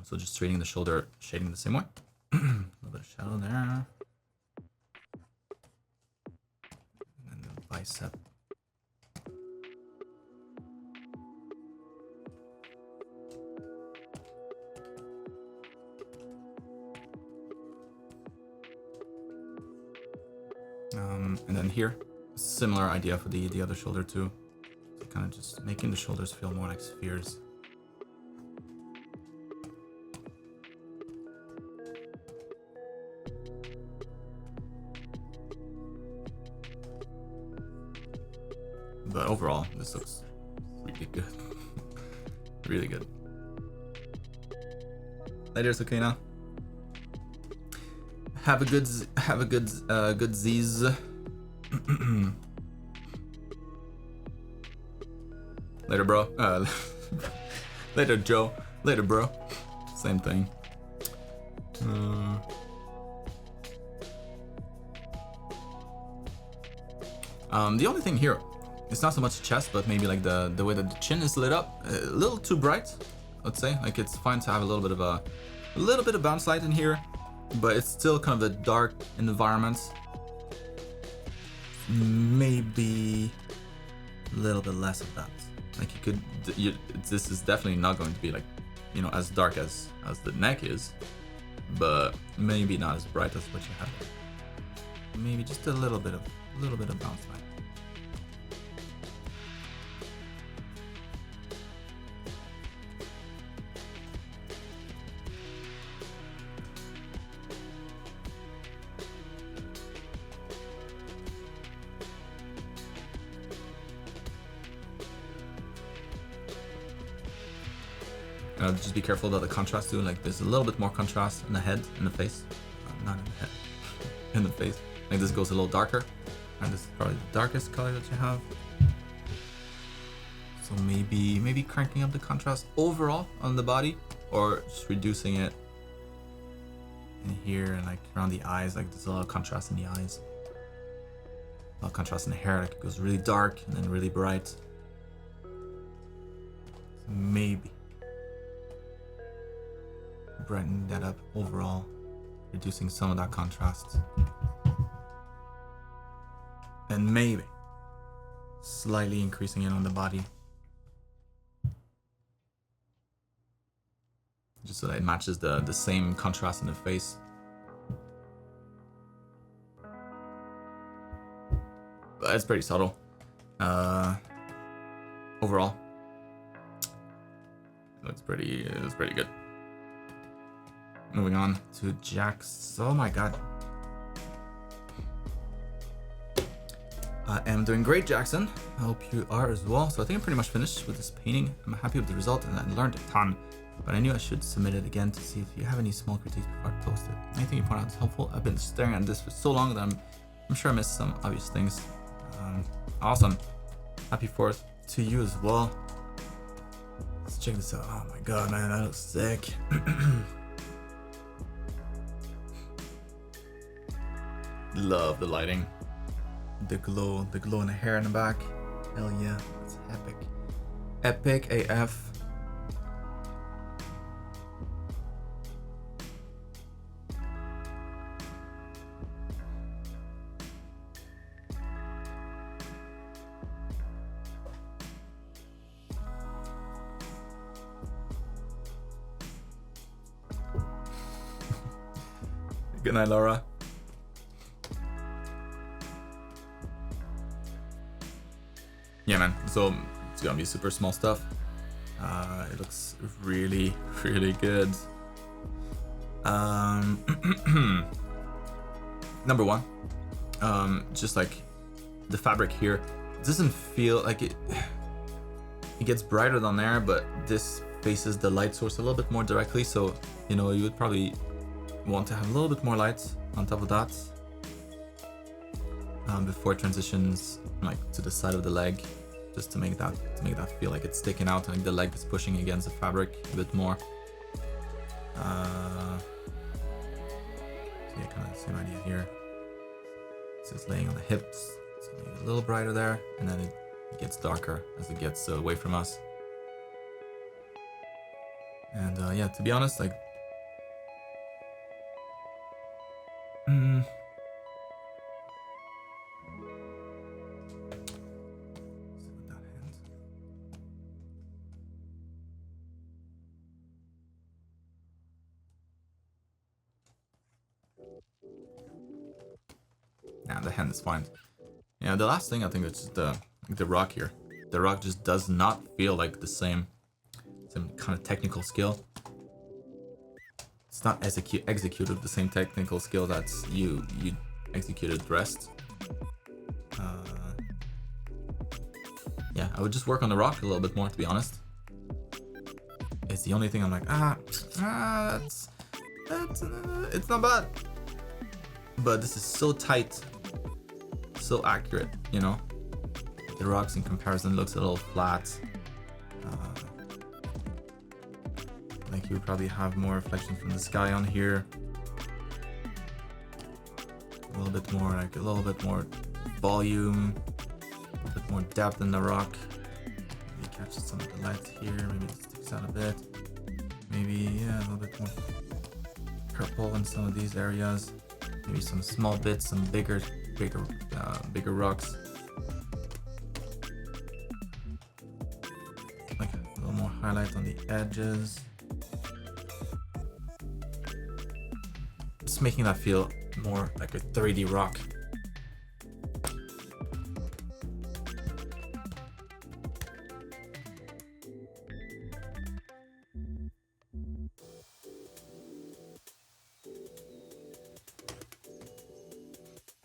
So just straightening the shoulder, shading the same way. A little bit of shadow there. And then the bicep. And then here, similar idea for the other shoulder too. So kind of just making the shoulders feel more like spheres. But overall, this looks really good. Really good. Later, Sakina. Have a good Z's. Later, bro. Later, Joe. Later, bro. Same thing. The only thing here, it's not so much chest, but maybe like the way that the chin is lit up, a little too bright, let's say. Like it's fine to have a little bit of bounce light in here, but it's still kind of a dark environment. Maybe a little bit less of that. Like this is definitely not going to be like, you know, as dark as the neck is, but maybe not as bright as what you have. Maybe just a little bit of bounce back. Just be careful about the contrast too. Like there's a little bit more contrast in the head, in the face, not in the head, in the face. Like this goes a little darker, and this is probably the darkest color that you have. So maybe cranking up the contrast overall on the body, or just reducing it in here and like around the eyes. Like there's a lot of contrast in the eyes, a lot of contrast in the hair. Like it goes really dark and then really bright. So maybe brightening that up overall, reducing some of that contrast, and maybe slightly increasing it on the body, just so that it matches the same contrast in the face. But it's pretty subtle. Overall, it looks pretty good. Moving on to Jax. Oh my god. I am doing great, Jackson. I hope you are as well. So I think I'm pretty much finished with this painting. I'm happy with the result and I learned a ton. But I knew I should submit it again to see if you have any small critiques before I post it. Anything you point out is helpful. I've been staring at this for so long that I'm sure I missed some obvious things. Awesome. Happy 4th to you as well. Let's check this out. Oh my god, man, that looks sick. Love the lighting, the glow in the hair in the back. Hell yeah, that's epic AF. Good night, Laura. Yeah, man, so it's gonna be super small stuff. It looks really good. Number one, just like the fabric here, it doesn't feel like it gets brighter than there, but this faces the light source a little bit more directly, so you know you would probably want to have a little bit more light on top of that before it transitions like to the side of the leg, just to make that feel like it's sticking out and like the leg is pushing against the fabric a bit more. So yeah, kind of the same idea here. So it's laying on the hips, so maybe a little brighter there, and then it gets darker as it gets away from us. And yeah, to be honest, like the hand is fine. Yeah, the last thing I think is just the rock here. The rock just does not feel like the same kind of technical skill. It's not executed with the same technical skill that you executed the rest. Yeah, I would just work on the rock a little bit more, to be honest. It's the only thing I'm like, that's it's not bad. But this is so tight, so accurate, you know. The rocks in comparison looks a little flat. Like you would probably have more reflection from the sky on here. A little bit more volume, a little bit more depth in the rock. Maybe catches some of the lights here, maybe it sticks out a bit. Maybe, yeah, a little bit more purple in some of these areas. Maybe some small bits, some bigger rocks. Like a little more highlight on the edges. just making that feel more like a 3D rock.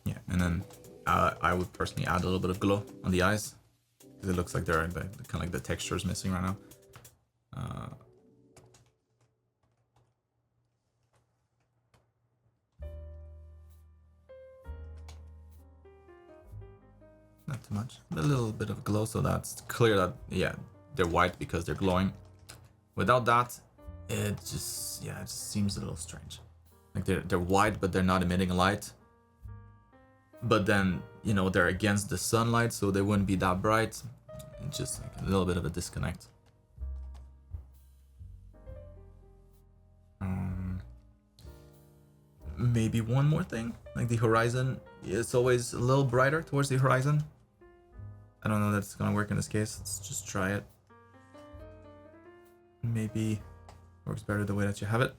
Yeah, and then I would personally add a little bit of glow on the eyes, because it looks like they're kind of like the texture is missing right now. Not too much, a little bit of glow, so that's clear that, yeah, they're white because they're glowing. Without that, it just seems a little strange. Like they're white, but they're not emitting light. But then, you know, they're against the sunlight, so they wouldn't be that bright. It's just like a little bit of a disconnect. Maybe one more thing, like the horizon, it's always a little brighter towards the horizon. I don't know that it's gonna work in this case. Let's just try it. Maybe works better the way that you have it.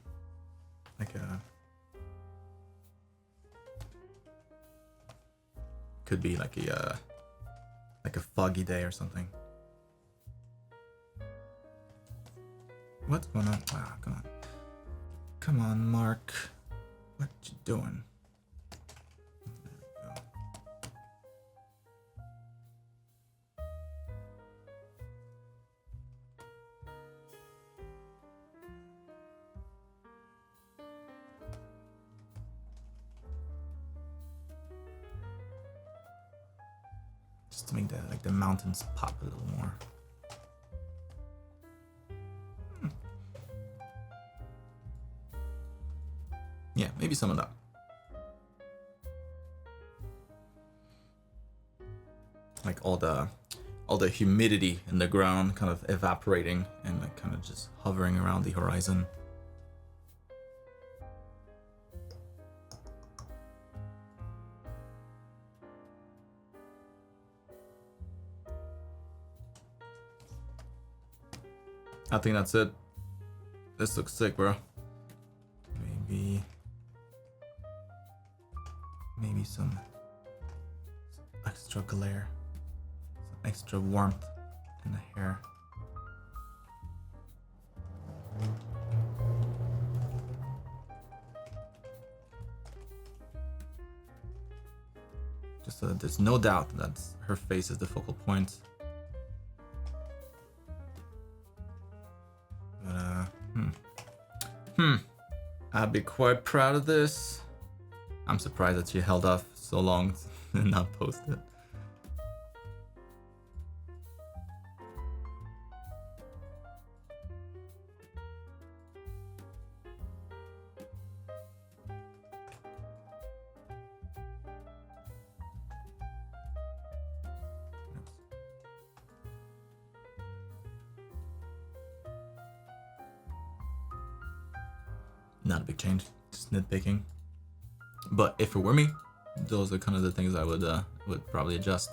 Like a... Could be like a foggy day or something. What's going on? Wow, come on. Come on, Marc. What you doing? There we go. Just to make the mountains pop a little more. Yeah, maybe some of that. Like all the humidity in the ground kind of evaporating and like kind of just hovering around the horizon. I think that's it. This looks sick, bro. Maybe some extra glare, some extra warmth in the hair. Just so that there's no doubt that her face is the focal point. But, I'd be quite proud of this. I'm surprised that she held off so long and not post it. Not a big change, just nitpicking. But if it were me, those are kind of the things I would probably adjust.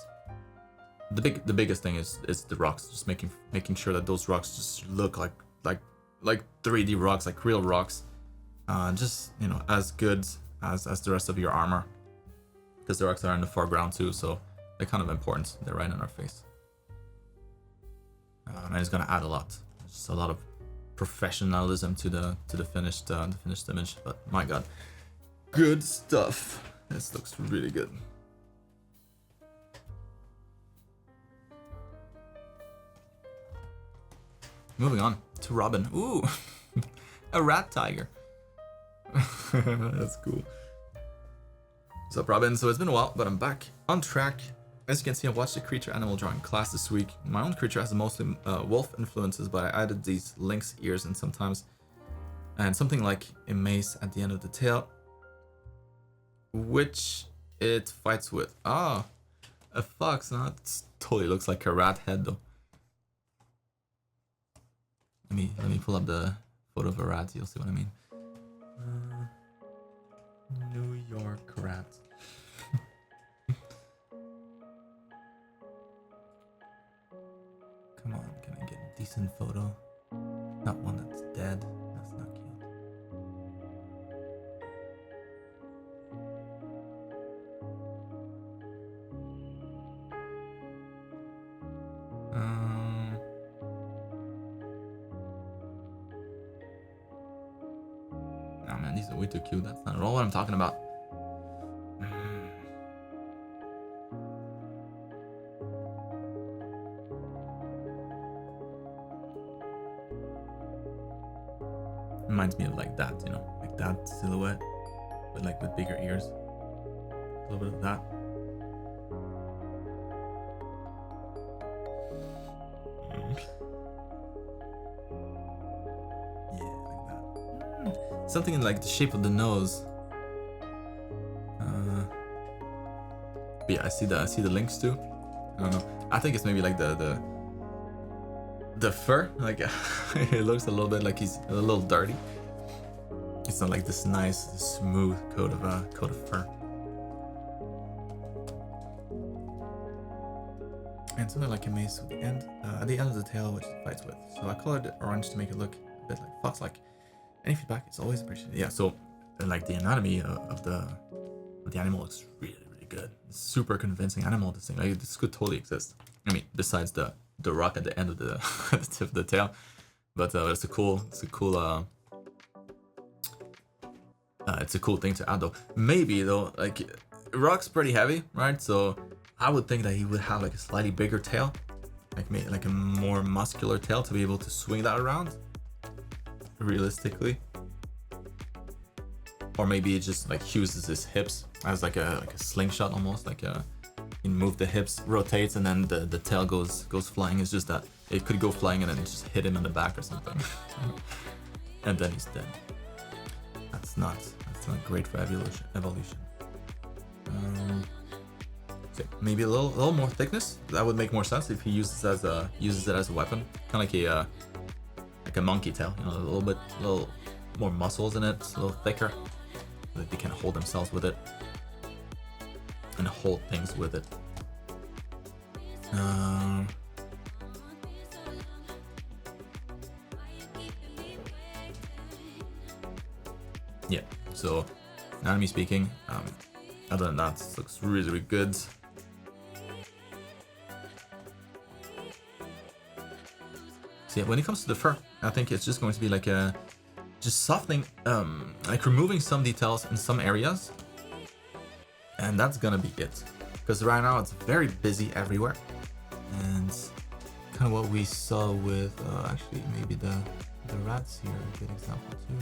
The biggest thing is the rocks, just making sure that those rocks just look like 3D rocks, like real rocks. Just, you know, as good as the rest of your armor, because the rocks are in the foreground too, so they're kind of important. They're right in our face. And it's gonna add a lot. Just a lot of professionalism to the finished image. But my god, good stuff. This looks really good. Moving on to Robin. Ooh, a rat tiger. That's cool. What's up, Robin? So it's been a while, but I'm back on track. As you can see, I watched the creature animal drawing class this week. My own creature has mostly wolf influences, but I added these lynx ears and something like a mace at the end of the tail, which it fights with. Ah, a fox. No, it totally looks like a rat head though. Let me pull up the photo of a rat. You'll see what I mean. New York rat. Come on, can I get a decent photo? Not one that's dead. That's not cute. he's way too cute. That's not at all what I'm talking about. Reminds me of like that, you know, like that silhouette, but like with bigger ears. A little bit of that. Yeah, like that. Something in like the shape of the nose. But yeah, I see the links too. I don't know. I think it's maybe like the fur, like it looks a little bit like he's a little dirty. It's not like this nice, smooth coat of fur. And something like a mace at the end of the tail, which it fights with. So I colored it orange to make it look a bit like fox-like. Any feedback is always appreciated. Yeah. So like the anatomy of the animal looks really good. It's super convincing animal. This thing, like this could totally exist. I mean, besides the rock at the end of the tip of the tail, but it's a cool thing to add though. Maybe though, like rock's pretty heavy, right? So I would think that he would have like a slightly bigger tail, like maybe like a more muscular tail to be able to swing that around realistically. Or maybe it just like uses his hips as like a slingshot almost, like you move the hips, rotates, and then the tail goes flying. It's just that it could go flying and then just hit him in the back or something. And then he's dead. That's not great for evolution. Okay, maybe a little more thickness. That would make more sense if he uses it as a weapon, kind of like a monkey tail. You know, a little more muscles in it, a little thicker, so that they can hold themselves with it and hold things with it. Yeah. So, anatomy speaking, other than that, this looks really good. So yeah, when it comes to the fur, I think it's just going to be like just softening, like removing some details in some areas, and that's gonna be it. Because right now it's very busy everywhere, and kind of what we saw with actually maybe the rats here, a good example too.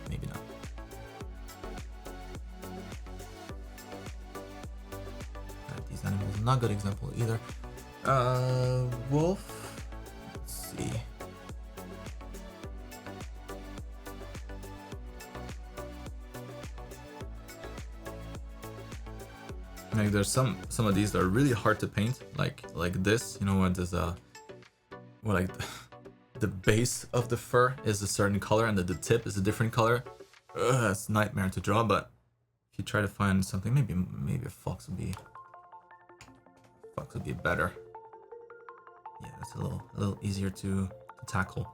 Maybe not. These animals, not good example either. Wolf. Let's see. Like there's some of these that are really hard to paint, like this, you know, when there's like the base of the fur is a certain color and the tip is a different color. It's a nightmare to draw. But if you try to find something, maybe a fox would be better. Yeah, it's a little easier to tackle.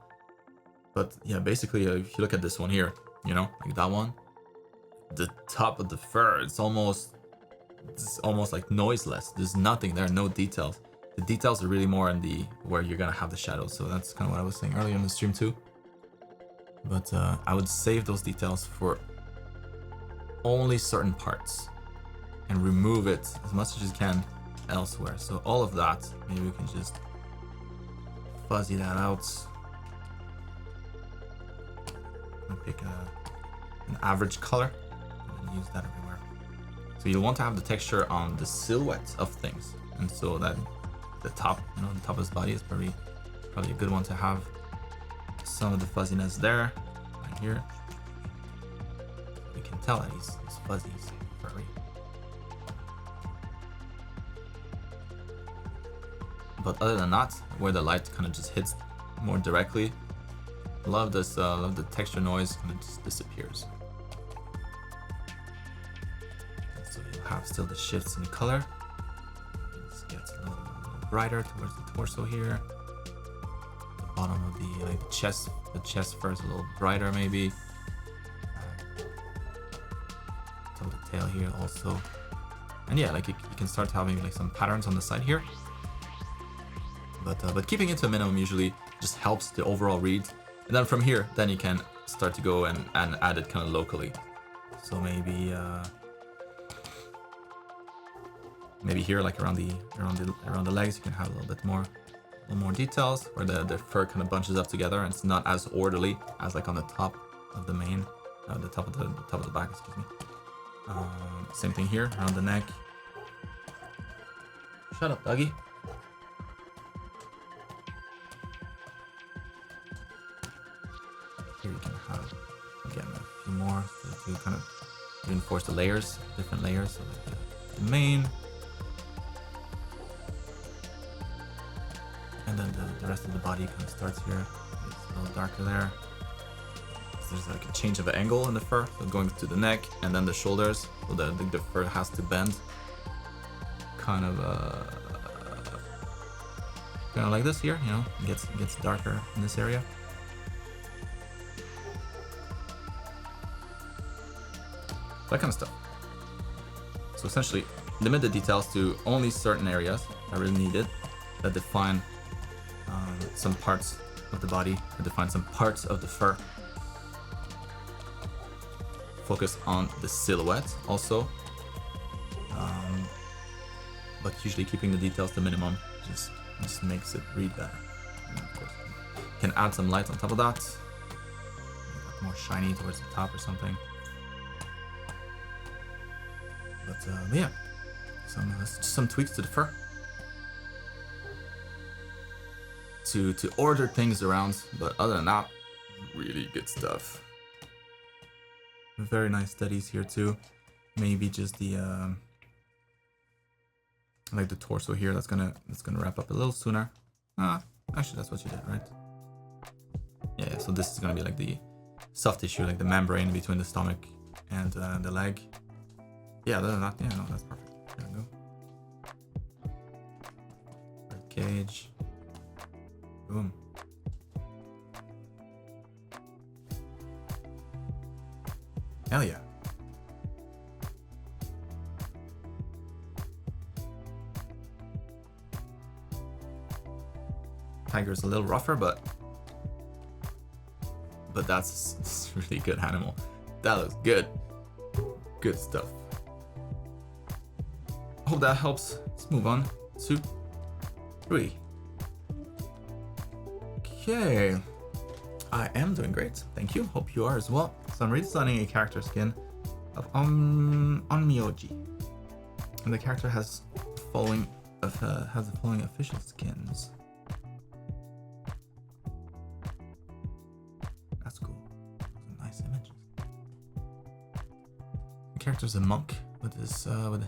But yeah, basically, if you look at this one here, you know, like that one, the top of the fur, it's almost like noiseless. There's nothing there, no details. The details are really more in where you're gonna have the shadows. So that's kind of what I was saying earlier in the stream too. But I would save those details for only certain parts and remove it as much as you can elsewhere. So all of that, maybe we can just fuzzy that out and pick an average color and use that everywhere. So you'll want to have the texture on the silhouette of things, and so that the top, you know, the top of his body is probably a good one to have some of the fuzziness there, right here. You can tell that he's fuzzy, he's furry. But other than that, where the light kind of just hits more directly, love this, love the texture noise kind of just disappears. And so you have still the shifts in color. It gets a little brighter towards the torso here. The bottom of the chest fur is a little brighter maybe. Top of the tail here also. And yeah, like you can start having like some patterns on the side here. But keeping it to a minimum usually. just helps the overall read. And then from here, then you can start to go and add it kind of locally. So maybe maybe here, like around the legs, you can have a little more details where the fur kind of bunches up together and it's not as orderly as like on the top of the mane, the top of the back, excuse me. Same thing here around the neck. Shut up, doggy. Here you can have again a few more to kind of reinforce the layers, different layers, so like the mane. And then the rest of the body kind of starts here. It's a little darker there. So there's like a change of angle in the fur, so going to the neck and then the shoulders, so the fur has to bend. Kind of like this here, you know, it gets darker in this area. That kind of stuff. So essentially, limit the details to only certain areas that really needed, that define some parts of the body, that define some parts of the fur. Focus on the silhouette also, but usually keeping the details to minimum just makes it read better. And of course, you can add some light on top of that, make it more shiny towards the top or something. But yeah, some tweaks to the fur to order things around, but other than that, really good stuff. Very nice studies here too. Maybe just the like the torso here. That's gonna wrap up a little sooner. Actually, that's what you did, right? Yeah. So this is gonna be like the soft tissue, like the membrane between the stomach and the leg. Yeah, other than that, yeah, no, that's perfect. There we go. Rib cage. Boom. Hell yeah. Tiger's a little rougher, but that's a really good animal. That looks good. Good stuff. Hope that helps. Let's move on. 2, 3. Okay. I am doing great. Thank you. Hope you are as well. So I'm redesigning a character skin of Onmyoji. And the character has the following official skins. That's cool. Those are nice images. The character's a monk with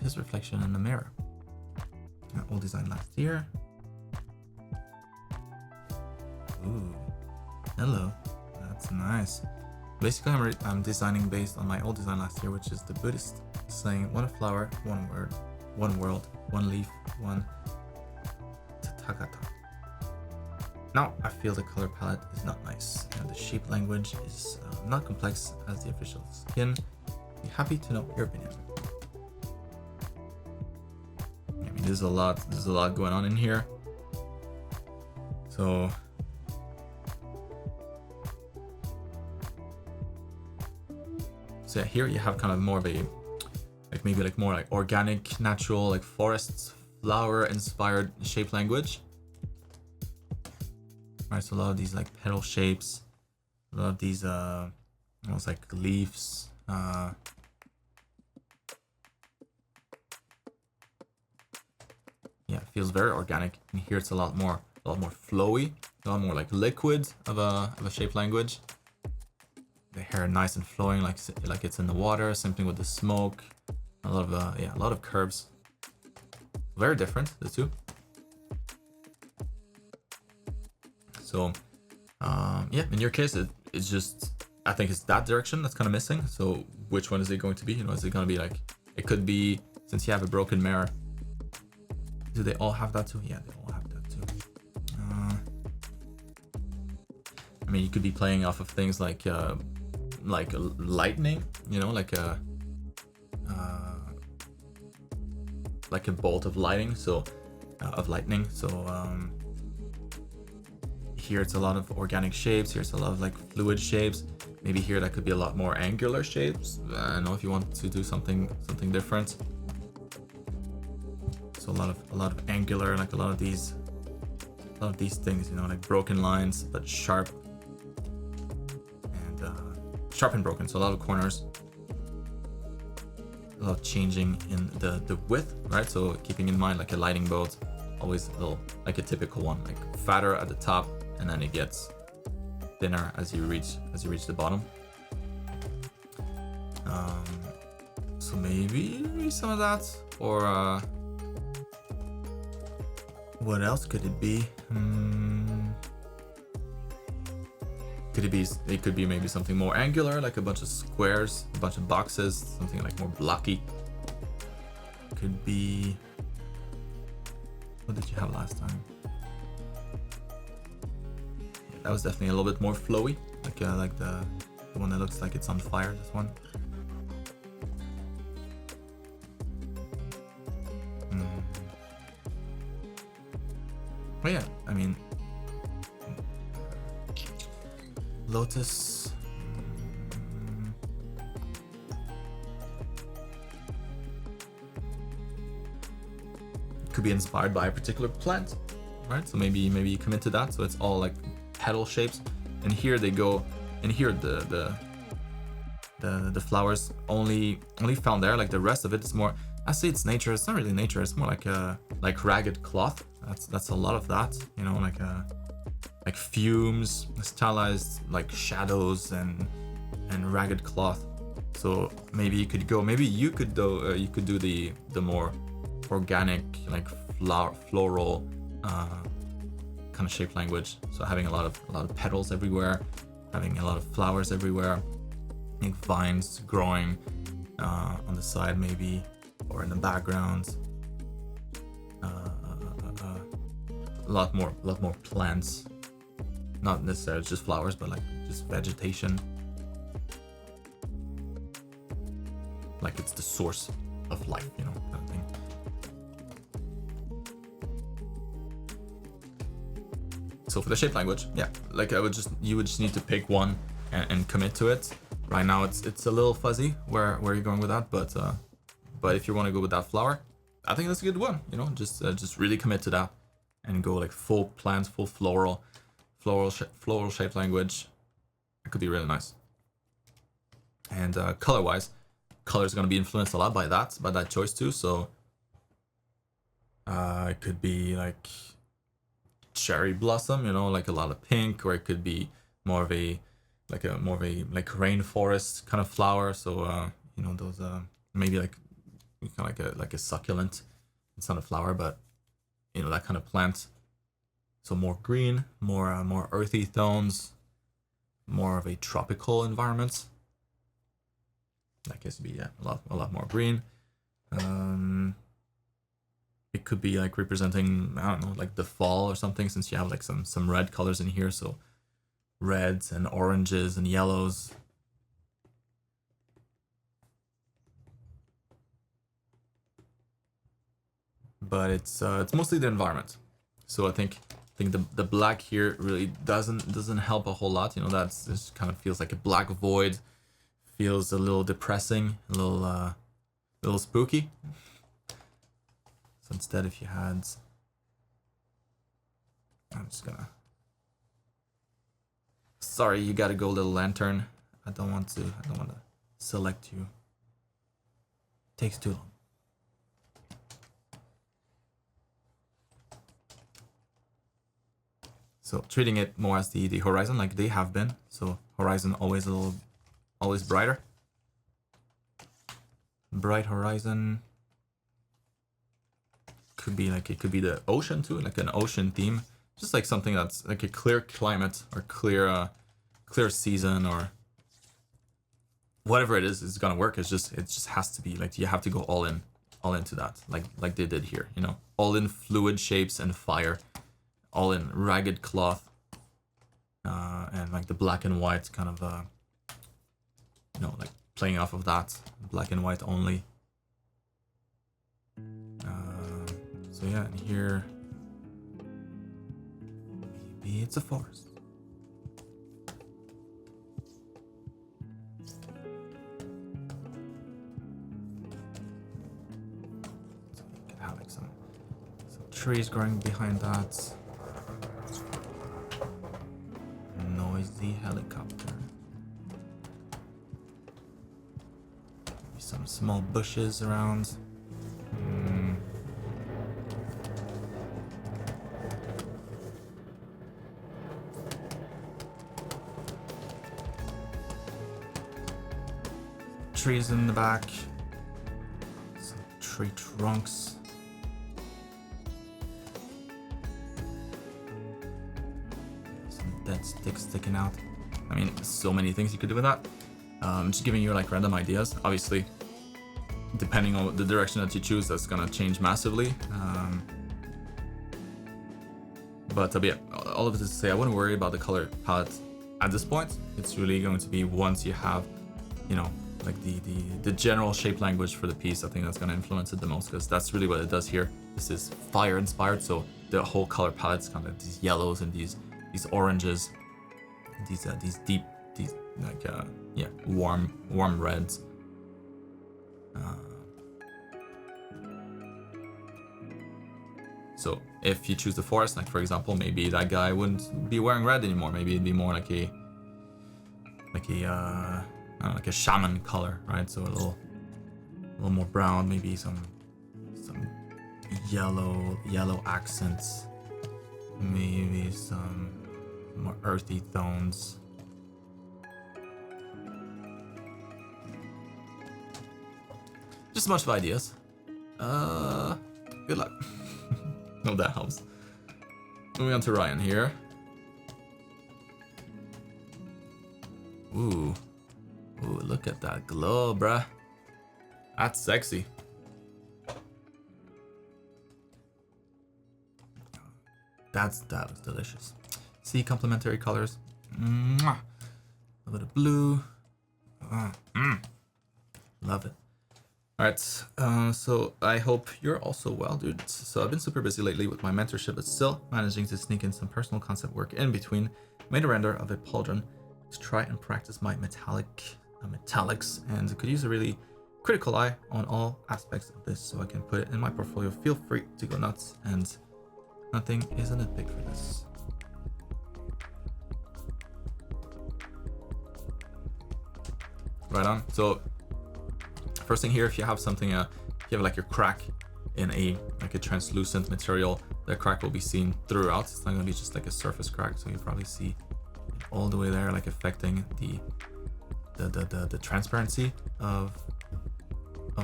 his reflection in the mirror. All designed last year. Ooh, hello. That's nice. Basically, I'm designing based on my old design last year, which is the Buddhist saying: one flower, one word, one world, one leaf, one tathagata. Now, I feel the color palette is not nice, and the shape language is not complex as the official skin. Be happy to know your opinion. I mean, there's a lot going on in here. So yeah, here you have kind of more of a more like organic, natural, like forests, flower inspired shape language. Right, so a lot of these like petal shapes, a lot of these almost like leaves. Yeah, it feels very organic. And here it's a lot more flowy, a lot more like liquid of a shape language. The hair nice and flowing, like it's in the water. Same thing with the smoke. A lot of curves. Very different, the two. So, yeah, in your case, it's just, I think it's that direction that's kind of missing. So, which one is it going to be? You know, is it going to be like, it could be, since you have a broken mirror. Do they all have that too? Yeah, they all have that too. I mean, you could be playing off of things like lightning, you know, like a bolt of lightning. So, here it's a lot of organic shapes. Here's a lot of like fluid shapes. Maybe here that could be a lot more angular shapes. I don't know if you want to do something different. So a lot of angular, like a lot of these things, you know, like broken lines but sharp and sharp and broken. So a lot of corners, a lot of changing in the width, right? So keeping in mind like a lighting boat, always a little like a typical one, like fatter at the top and then it gets thinner as you reach the bottom. So maybe some of that, or what else could it be? It could be maybe something more angular, like a bunch of squares, a bunch of boxes, something like more blocky. Could be, what did you have last time? Yeah, that was definitely a little bit more flowy, like the one that looks like it's on fire, this one. But yeah, I mean, lotus. Could be inspired by a particular plant, right? So maybe you commit to that. So it's all like petal shapes, and here they go. And here the flowers only found there. Like the rest of it is more. I say it's nature. It's not really nature. It's more like ragged cloth. That's a lot of that. You know, like fumes, stylized like shadows and ragged cloth. So maybe you could go. Maybe you could do the more organic, like floral kind of shape language. So having a lot of petals everywhere, having a lot of flowers everywhere, like vines growing on the side maybe, or in the background. A lot more plants, not necessarily just flowers, but like just vegetation. Like it's the source of life, you know, kind of thing. So for the shape language, yeah, like you would just need to pick one and commit to it. Right now it's a little fuzzy where you're going with that, but if you want to go with that flower, I think that's a good one. You know, just really commit to that and go like full plant, full floral shape language. It could be really nice. And color is going to be influenced a lot by that choice too. So it could be like cherry blossom, you know, like a lot of pink, or it could be more of a rainforest kind of flower. So you know, those maybe like kind of like a succulent. It's not a flower, but you know, that kind of plant. So more green, more earthy tones, more of a tropical environment. That case would be, yeah, a lot more green. It could be like representing, I don't know, like the fall or something, since you have like some red colors in here. So reds and oranges and yellows. But it's mostly the environment. So I think the black here really doesn't help a whole lot. You know, this kind of feels like a black void. Feels a little depressing, a little spooky. So instead, if you had, I'm just gonna. Sorry, you gotta go, little lantern. I don't want to select you. Takes too long. So treating it more as the horizon, like they have been. So horizon always brighter. Bright horizon. Could be like, it could be the ocean too, like an ocean theme. Just like something that's like a clear climate or clear season, or whatever it is, it's gonna work. It just has to be like, you have to go all into that, like they did here, you know, all in fluid shapes and fire, all in ragged cloth, and like the black and white kind of, you know, like playing off of that, black and white only. So yeah, and here maybe It's a forest. So you can have like some trees growing behind that. Noisy helicopter. Maybe some small bushes around. Trees in the back. Some tree trunks. Dead sticks sticking out. I mean, so many things you could do with that. Just giving you like random ideas. Obviously, depending on the direction that you choose, that's gonna change massively. But yeah, all of it is to say, I wouldn't worry about the color palette at this point. It's really going to be once you have, you know, like the general shape language for the piece. I think that's gonna influence it the most, because that's really what it does here. This is fire inspired, so the whole color palette's kind of these yellows and these oranges, these deep, like yeah, warm reds. So if you choose the forest, like for example, maybe that guy wouldn't be wearing red anymore. Maybe it'd be more like a I don't know, like a shaman color, right? So a little more brown, maybe some yellow accents, maybe some more earthy tones. Just a bunch of ideas. Good luck. No, that helps. Moving on to Ryan here. Ooh, look at that glow, bruh. That's sexy. That looks delicious. See, complementary colors. Mwah. A bit of blue. Love it. Alright, so I hope you're also well, dude. So I've been super busy lately with my mentorship, but still managing to sneak in some personal concept work in between. Made a render of a pauldron to try and practice my metallics, and could use a really critical eye on all aspects of this so I can put it in my portfolio. Feel free to go nuts, and nothing is a nitpick for this. Right on. So first thing here, if you have something, if you have like your crack in a translucent material, the crack will be seen throughout. It's not gonna be just like a surface crack, so you probably see it all the way there, like affecting the transparency of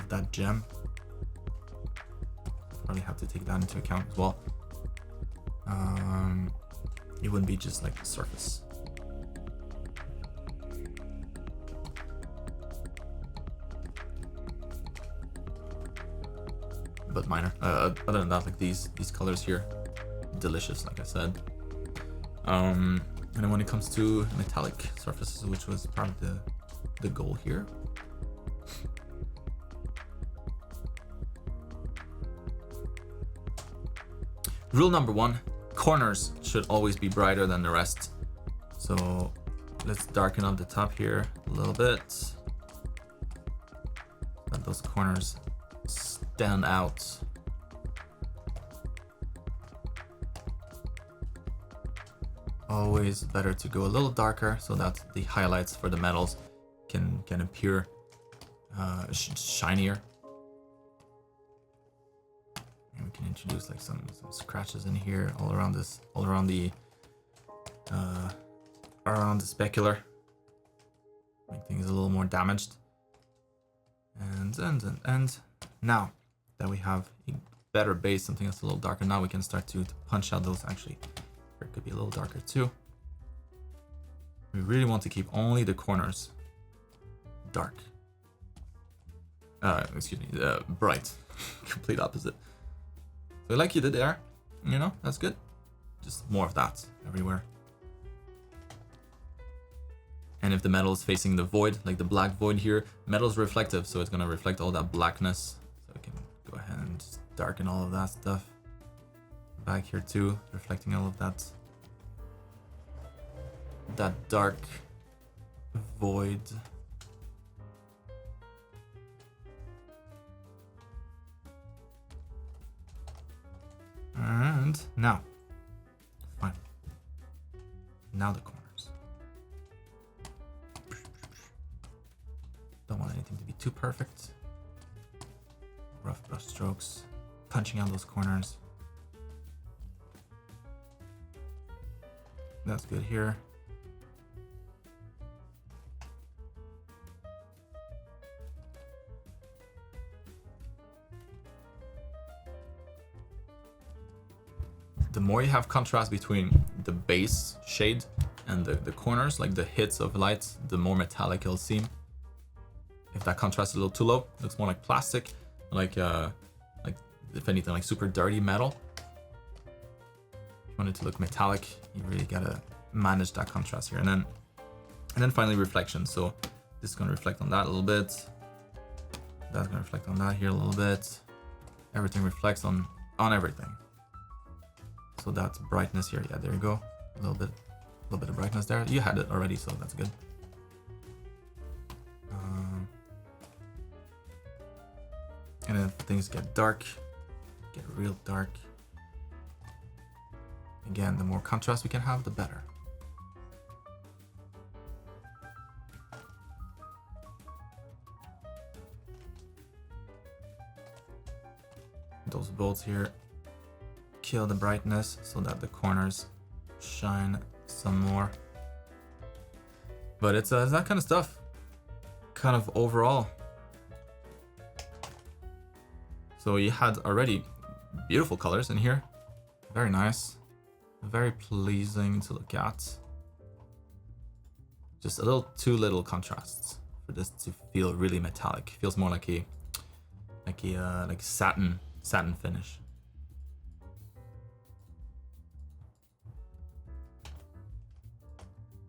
that gem. Probably have to take that into account as well. It wouldn't be just like the surface. But minor. Other than that, like these colors here, delicious, like I said. And then when it comes to metallic surfaces, which was part of the goal here, rule number 1: corners should always be brighter than the rest. So let's darken up the top here a little bit. Let those corners stand out. Always better to go a little darker so that the highlights for the metals can appear shinier. And we can introduce like some scratches in here all around the specular, make things a little more damaged. And now that we have a better base, something that's a little darker, now we can start to punch out those. Actually, it could be a little darker too. We really want to keep only the corners dark. Bright. Complete opposite. So like you did there, you know, that's good. Just more of that everywhere. And if the metal is facing the void, like the black void here, metal is reflective, so it's gonna reflect all that blackness. So I can go ahead and just darken all of that stuff. Back here too, reflecting all of that that dark void. And now, fine. Now the corners. Don't want anything to be too perfect. Rough brush strokes, punching out those corners. That's good here. The more you have contrast between the base shade and the corners, like the hits of light, the more metallic it'll seem. If that contrast is a little too low, it looks more like plastic, like if anything, like super dirty metal. If you want it to look metallic, you really gotta manage that contrast here. And then finally reflection. So this is gonna reflect on that a little bit. That's gonna reflect on that here a little bit. Everything reflects on everything. So that's brightness here. Yeah, there you go. A little bit of brightness there. You had it already, so that's good. And then things get dark, get real dark. Again, the more contrast we can have, the better. Those bolts here kill the brightness so that the corners shine some more. But it's that kind of stuff. Kind of overall. So you had already beautiful colors in here. Very nice. Very pleasing to look at. Just a little too little contrasts for this to feel really metallic. Feels more like a satin finish.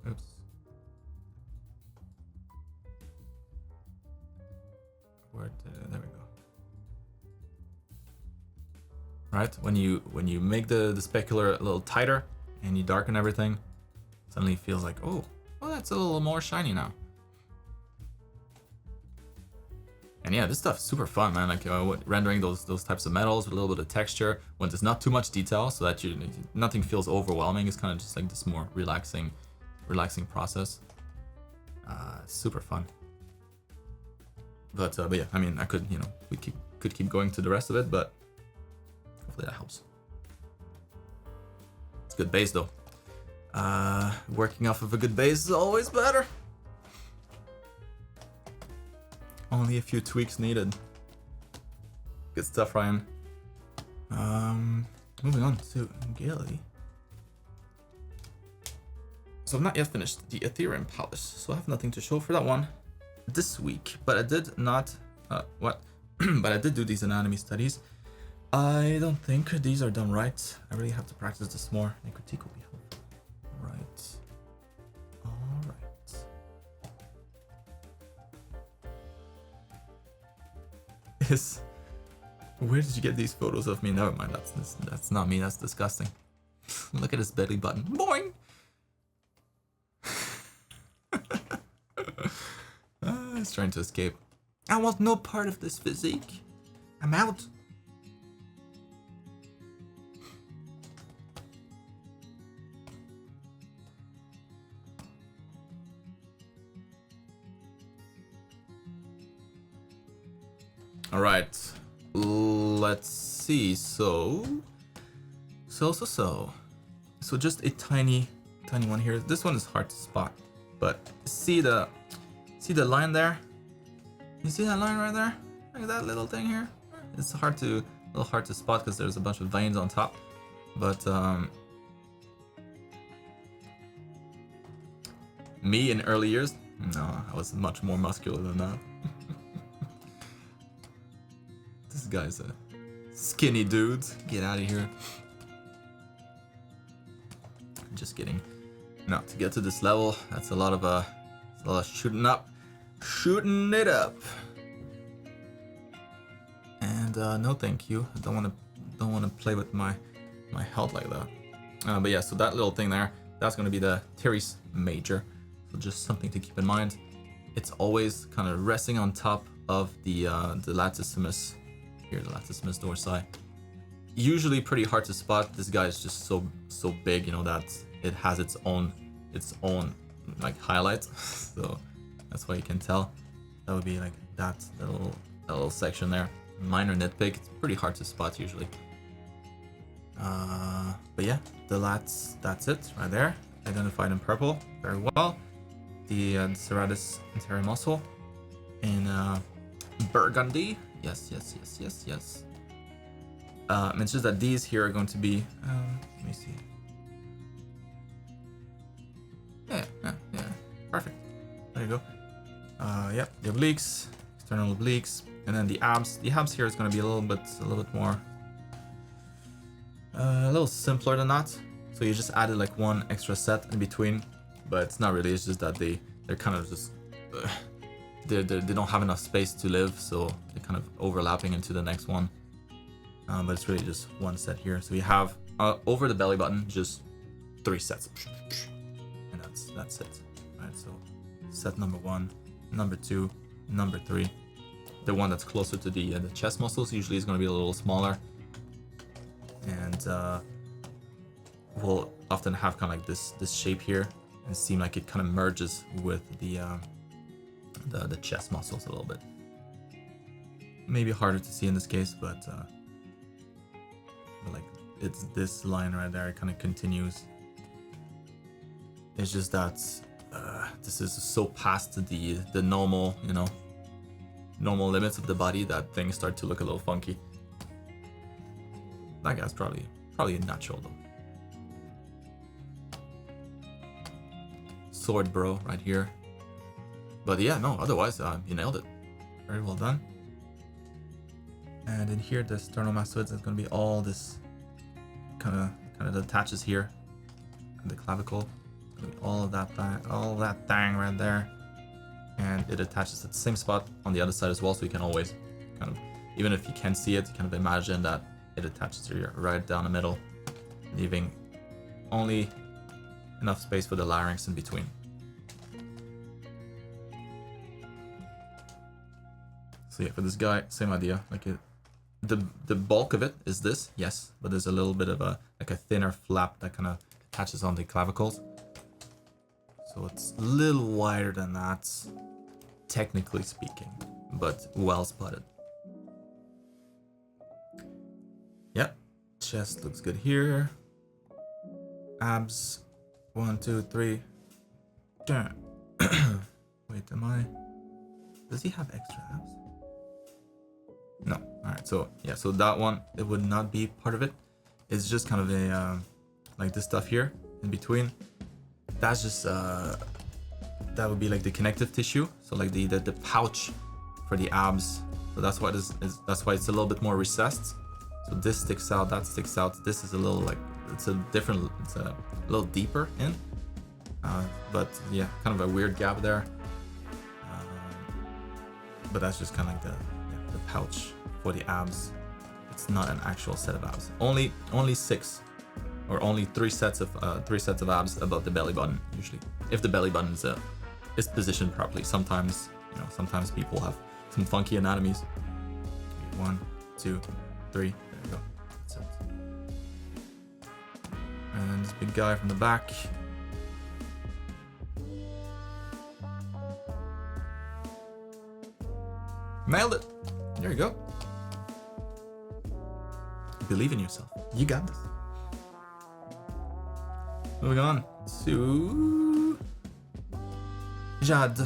Oops. There we go. Right, when you make the specular a little tighter and you darken everything, suddenly it feels like, oh, well, that's a little more shiny now. And yeah, this stuff's super fun, man. Like rendering those types of metals with a little bit of texture when there's not too much detail, so that nothing feels overwhelming. It's kind of just like this more relaxing process. Super fun. But yeah, I mean, I could, we could keep going to the rest of it, but hopefully that helps. It's good base though. Working off of a good base is always better. Only a few tweaks needed. Good stuff, Ryan. Moving on to Gaily. So I've not yet finished the Ethereum Palace, so I have nothing to show for that one this week. But I did not, but I did do these anatomy studies. I don't think these are done right. I really have to practice this more. A critique will be helpful. Right. All right. Where did you get these photos of me? Never mind. That's not me. That's disgusting. Look at his belly button. Boing. He's trying to escape. I want no part of this physique. I'm out. All right, let's see. So just a tiny one here. This one is hard to spot, but see the line there? You see that line right there? Look at that little thing here. It's a little hard to spot because there's a bunch of veins on top, but me in early years, no, I was much more muscular than that. This guy's a skinny dude. Get out of here. Just kidding. No, to get to this level, that's a lot of shooting it up. And no, thank you. I don't want to play with my health like that. But yeah, so that little thing there, that's going to be the teres major. So just something to keep in mind. It's always kind of resting on top of the latissimus here, the latissimus dorsi. Usually pretty hard to spot. This guy is just so big, you know, that it has its own like highlight. So that's why you can tell. That would be like that little section there. Minor nitpick. It's pretty hard to spot usually. But yeah, the lats, that's it right there. Identified in purple very well. The serratus anterior muscle in burgundy. Yes. It's just that these here are going to be. Let me see. Yeah, perfect. There you go. Yep, the obliques, external obliques, and then the abs. The abs here is going to be a little bit more, a little simpler than that. So you just added like one extra set in between, but it's not really. It's just that they're kind of just they don't have enough space to live, so they're kind of overlapping into the next one. But it's really just one set here. So we have over the belly button just 3 sets, and that's it. Right. So set number 1, number 2, number 3. The one that's closer to the chest muscles usually is going to be a little smaller, and will often have kind of like this shape here, and seem like it kind of merges with the chest muscles a little bit. Maybe harder to see in this case, but like it's this line right there. It kind of continues. It's just that this is so past the normal, you know, normal limits of the body that things start to look a little funky. That guy's probably natural though. Sword bro right here. But yeah, no, otherwise you nailed it. Very well done. And in here, the sternomastoids is going to be all this kind of attaches here, and the clavicle. It's going to be all that thing right there, and it attaches at the same spot on the other side as well. So you can always kind of, even if you can't see it, you kind of imagine that it attaches here right down the middle, leaving only enough space for the larynx in between. So yeah, for this guy, same idea. Like the bulk of it is this, yes, but there's a little bit of a thinner flap that kind of attaches on the clavicles. So it's a little wider than that, technically speaking, but well spotted. Yep, chest looks good here. Abs, 1, 2, 3. Wait, does he have extra abs? No. Alright, so yeah, so that one, it would not be part of it. It's just kind of a like this stuff here in between. That's just that would be like the connective tissue. So like the pouch for the abs. So that's why that's why it's a little bit more recessed. So this sticks out, that sticks out. This is a little like it's a little deeper in. But yeah, kind of a weird gap there. But that's just kind of like the pouch for the abs. It's not an actual set of abs. Only 6 or only 3 sets of abs above the belly button usually, if the belly button is positioned properly. Sometimes, you know, sometimes people have some funky anatomies. 1, 2, 3. There you go. That's it. And this big guy from the back. Nailed it. There you go. Believe in yourself. You got this. Moving on to Jad.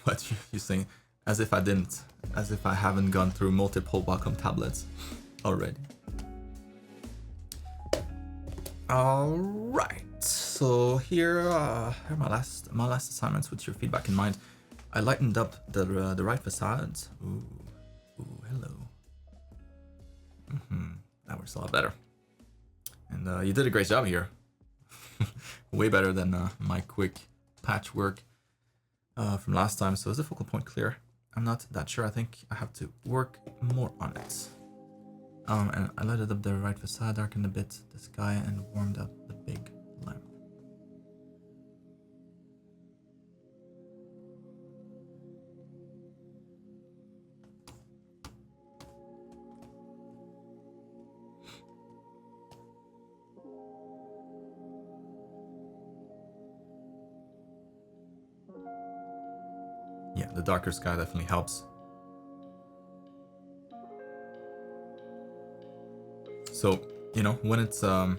What you saying? As if I haven't gone through multiple Wacom tablets already. All right, so here are my last assignments with your feedback in mind. I lightened up the right facades. Ooh, hello. That works a lot better. And And you did a great job here. Way better than my quick patchwork from last time. So is the focal point clear? I'm not that sure. I think I have to work more on it. And I lighted up the right facade, darkened a bit the sky, and warmed up the big lamp. Yeah, the darker sky definitely helps. So, you know, when it's, yeah,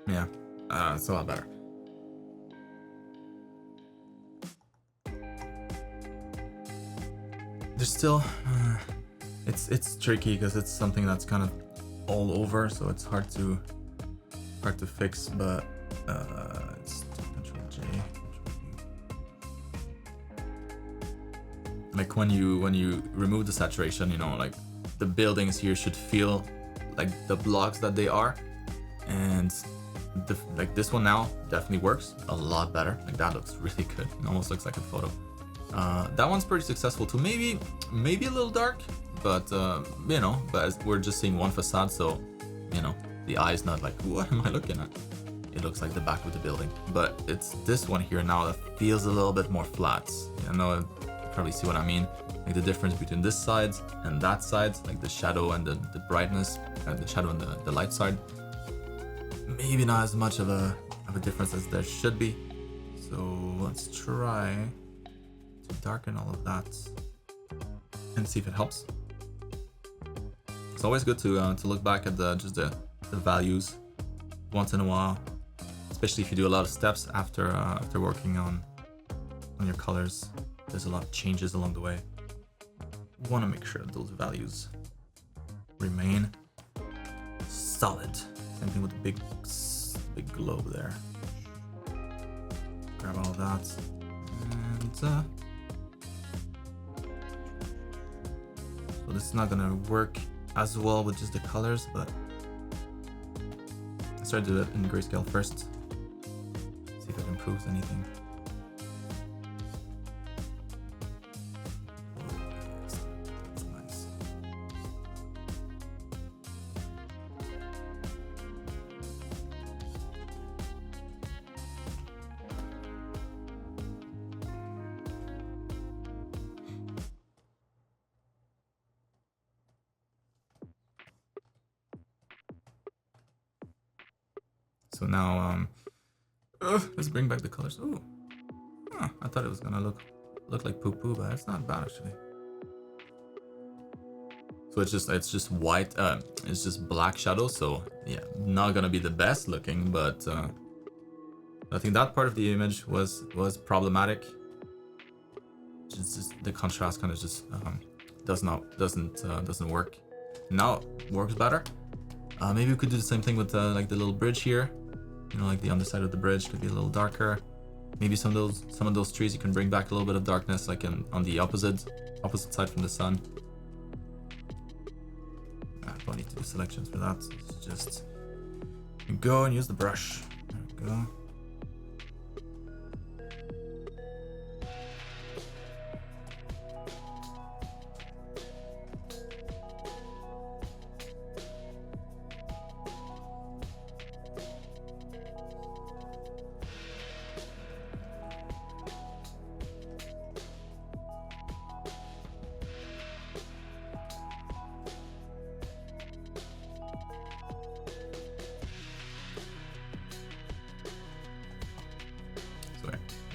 it's a lot better. There's still, it's tricky because it's something that's kind of all over, so it's hard to fix, but it's Control J, like when you remove the saturation, you know, like the buildings here should feel like the blocks that they are, and like this one now definitely works a lot better. Like that looks really good. It almost looks like a photo. That one's pretty successful too. Maybe a little dark, but you know, but we're just seeing one facade, so you know, the eye's not like, what am I looking at? It looks like the back of the building, but it's this one here now that feels a little bit more flat. You know, you probably see what I mean. Like the difference between this side and that side, like the shadow and the brightness, the shadow and the light side. Maybe not as much of a difference as there should be. So let's try to darken all of that and see if it helps. It's always good to look back at just the values once in a while, especially if you do a lot of steps after working on your colors. There's a lot of changes along the way. You want to make sure that those values remain solid. Same thing with the big globe there. Grab all of that, and so this is not gonna work as well with just the colors, but I started to do it in grayscale first. See if it improves anything. So now, let's bring back the colors. Ooh, I thought it was gonna look like poo poo, but it's not bad actually. So it's just white. It's just black shadow. So yeah, not gonna be the best looking, but I think that part of the image was problematic. Just the contrast kind of just doesn't work. Now it works better. Maybe we could do the same thing with like the little bridge here. You know, like the underside of the bridge could be a little darker. Maybe some of those trees you can bring back a little bit of darkness, like on the opposite side from the sun. I don't need to do selections for that. So it's just go and use the brush. There we go.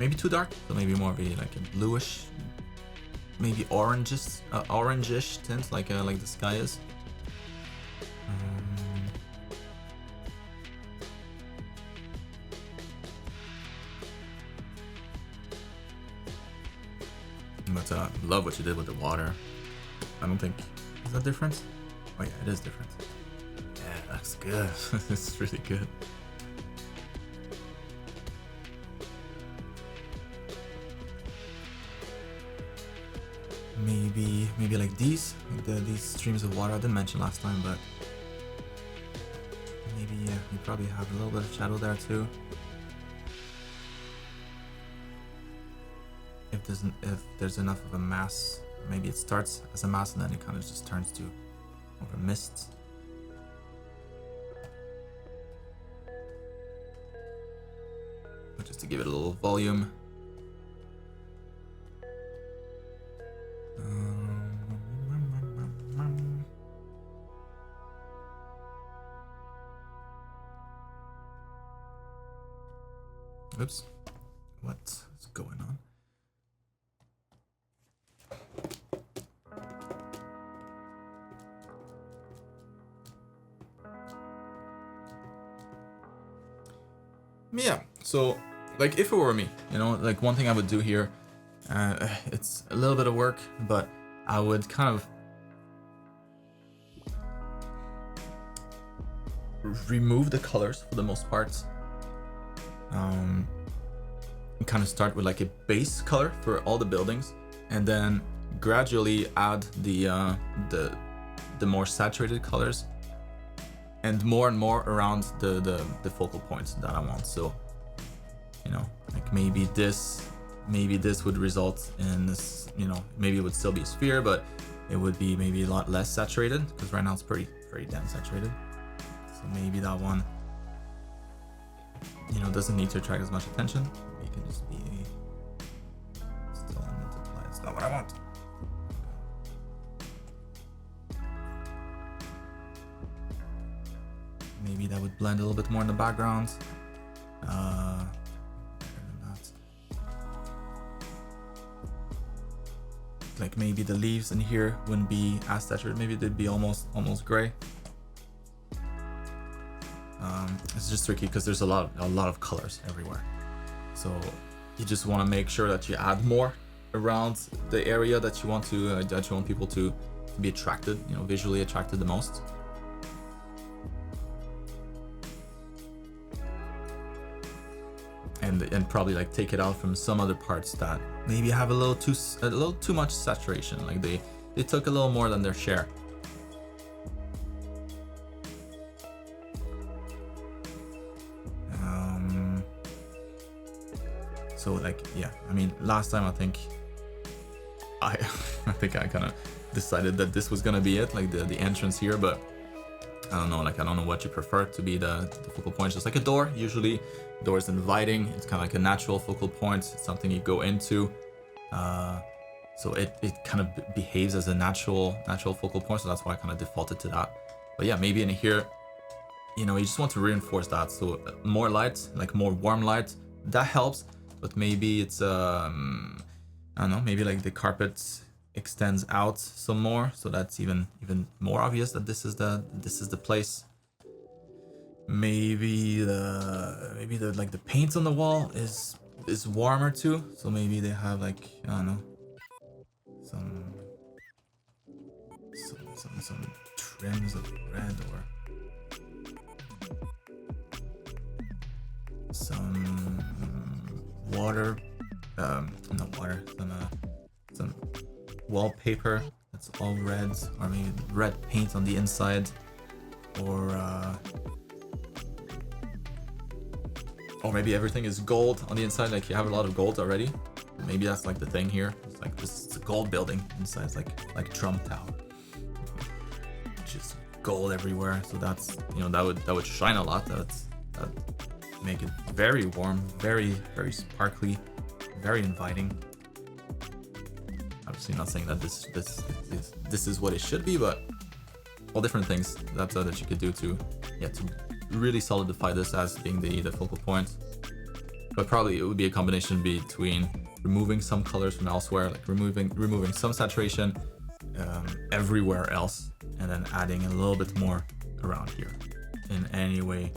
Maybe too dark, so maybe more of like a bluish, maybe orangish tint, like the sky is. But love what you did with the water. I don't think, is that different? Oh yeah, it is different. Yeah, that's good. It's really good. Maybe like these streams of water I didn't mention last time, but Maybe you probably have a little bit of shadow there too. If there's enough of a mass, maybe it starts as a mass and then it kind of just turns to more of a mist. But just to give it a little volume. Oops, what's going on? Yeah, so like if it were me, you know, like one thing I would do here, it's a little bit of work, but I would kind of remove the colors for the most part. And kind of start with like a base color for all the buildings, and then gradually add the more saturated colors and more around the focal points that I want. So, you know, like maybe this would result in this, you know, maybe it would still be a sphere, but it would be maybe a lot less saturated, because right now it's pretty damn saturated. So maybe that one, you know, doesn't need to attract as much attention. It can just be still multiply. It's not what I want. Maybe that would blend a little bit more in the background. Like maybe the leaves in here wouldn't be as saturated. Maybe they'd be almost gray. It's just tricky because there's a lot of colors everywhere. So you just want to make sure that you add more around the area that you want people to be attracted, you know, visually attracted the most. And probably like take it out from some other parts that maybe have a little too much saturation. Like they took a little more than their share. So like, yeah, I mean, last time I think I kind of decided that this was gonna be it, like the entrance here, but I don't know, like I don't know what you prefer to be the focal point. Just like a door, usually door is inviting. It's kind of like a natural focal point. It's something you go into. So it kind of behaves as a natural focal point. So that's why I kind of defaulted to that. But yeah, maybe in here, you know, you just want to reinforce that. So more light, like more warm light, that helps. But maybe it's I don't know, maybe like the carpet extends out some more, so that's even more obvious that this is the place. Maybe the like the paint on the wall is warmer too, so maybe they have like, I don't know, some trims of red, or some water, not water, some wallpaper that's all red, or maybe red paint on the inside, or maybe everything is gold on the inside, like you have a lot of gold already. Maybe that's like the thing here. It's like this is a gold building inside. It's like Trump Tower, just gold everywhere. So that's, you know, that would shine a lot. That make it very warm, very sparkly, very inviting. Obviously not saying that this is what it should be, but all different things that you could do to really solidify this as being the focal point. But probably it would be a combination between removing some colors from elsewhere, like removing some saturation everywhere else, and then adding a little bit more around here in any way.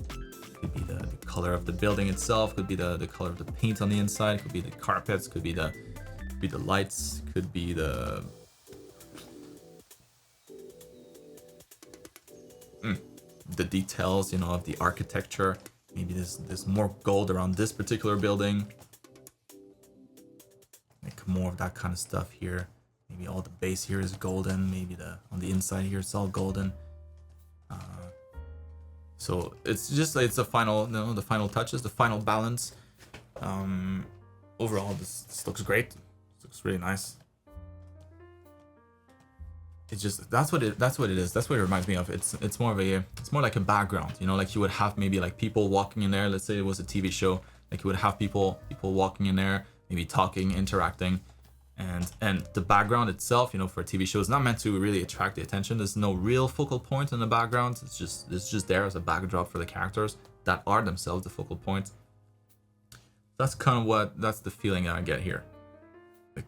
Could be the color of the building itself, could be the color of the paint on the inside, could be the carpets, could be the lights, could be the details, you know, of the architecture. Maybe there's more gold around this particular building, like more of that kind of stuff here. Maybe all the base here is golden, maybe on the inside here it's all golden. So it's just it's the final, the final touches, the final balance. Overall, this looks great. This looks really nice. It's just that's what it is. That's what it reminds me of. It's more like a background, like you would have maybe like people walking in there. Let's say it was a TV show, like you would have people walking in there, maybe talking, interacting, and the background itself, for a TV show is not meant to really attract the attention. There's no real focal point in the background. It's just there as a backdrop for the characters that are themselves the focal point. That's the feeling that I get here. Like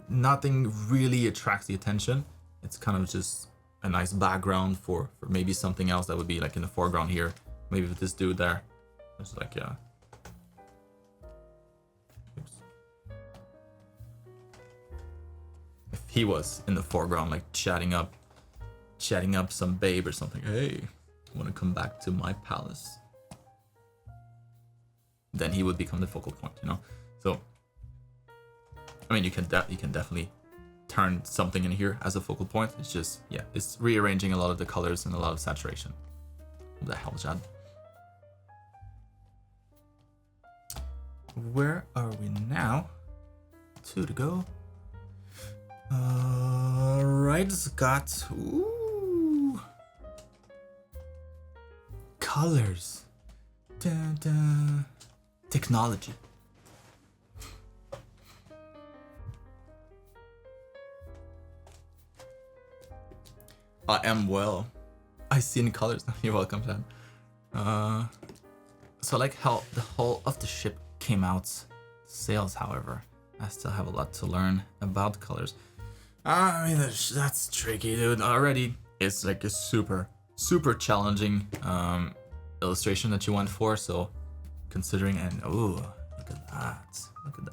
nothing really attracts the attention. It's kind of just a nice background for maybe something else that would be like in the foreground here. Maybe with this dude there. It's like, yeah. Oops. If he was in the foreground, like chatting up some babe or something. Hey, want to come back to my palace? Then he would become the focal point, So, I mean, you can definitely turn something in here as a focal point. It's just, yeah, it's rearranging a lot of the colors and a lot of saturation. What the hell, Jad? Where are we now? 2 to go. Right, it's got colors. Dun, dun. Technology. I am well. I see in colors. You're welcome, Chad. So I like how the whole of the ship came out. Sails, however, I still have a lot to learn about colors. I mean, that's tricky, dude. Already, it's like a super challenging illustration that you went for. So, considering, and ooh, look at that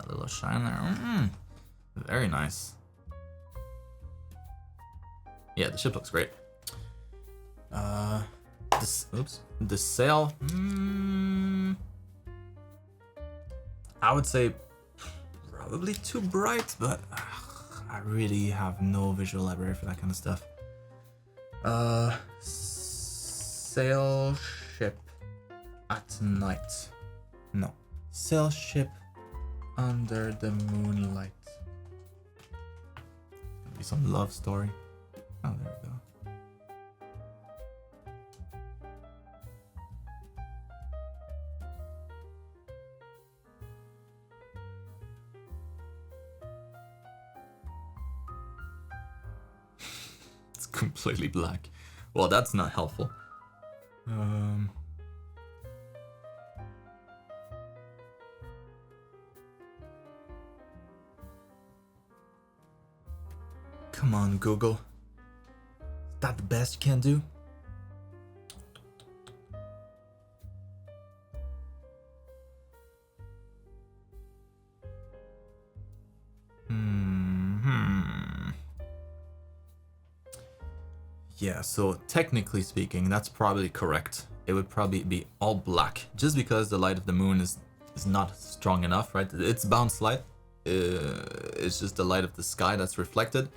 little shine there. Very nice. Yeah, the ship looks great. The sail. I would say probably too bright, but I really have no visual library for that kind of stuff. Sail ship at night. No, sail ship under the moonlight. Maybe some love story. Oh, there we go. It's completely black. Well, that's not helpful. Come on, Google. Is that the best you can do? Yeah, so technically speaking, that's probably correct. It would probably be all black, just because the light of the moon is not strong enough, right? It's bounced light. It's just the light of the sky that's reflected.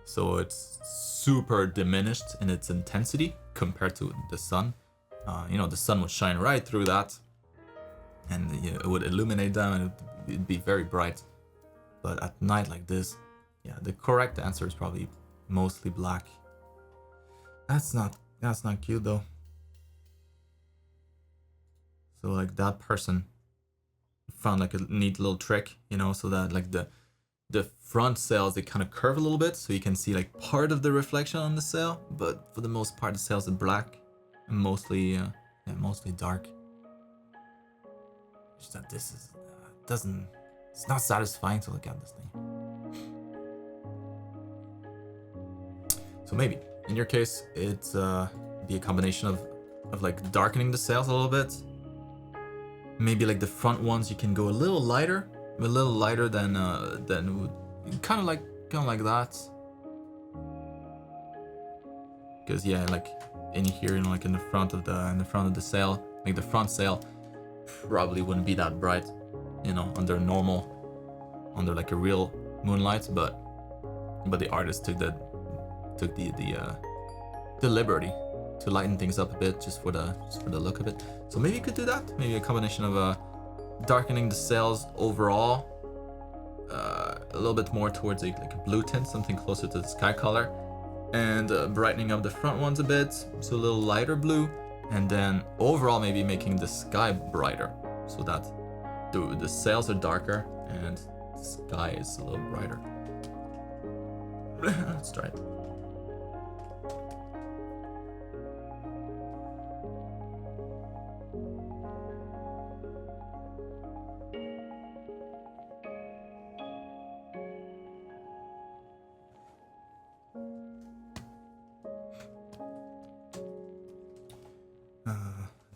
So it's super diminished in its intensity compared to the sun. The sun would shine right through that, and it would illuminate them, and it'd be very bright. But at night like this, yeah, the correct answer is probably mostly black. That's not cute though. So like that person found like a neat little trick, so that like the front sails, they kind of curve a little bit, so you can see like part of the reflection on the sail, but for the most part the sails are black and mostly dark. Just that this is it's not satisfying to look at this thing. So maybe in your case it's be a combination of like darkening the sails a little bit. Maybe like the front ones you can go a little lighter than kind of like that. Because yeah, like in here, like in the front of the sail, like the front sail probably wouldn't be that bright, under like a real moonlight, but the artist took the liberty to lighten things up a bit, just for the look of it. So maybe you could do that. Maybe a combination of darkening the sails overall, a little bit more towards like a blue tint, something closer to the sky color, and brightening up the front ones a bit, so a little lighter blue, and then overall maybe making the sky brighter, so that the sails are darker and the sky is a little brighter. Let's try it.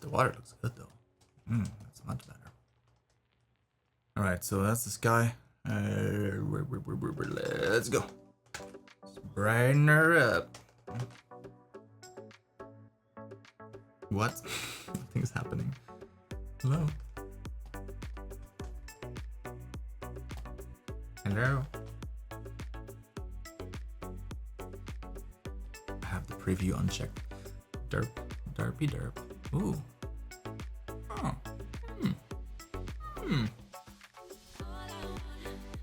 The water looks good though. That's much better. All right, so that's the sky. Let's go. Let's brighten her up. What? Nothing's happening. Hello? Hello? I have the preview unchecked. Derp. Derpy derp. Ooh. Oh.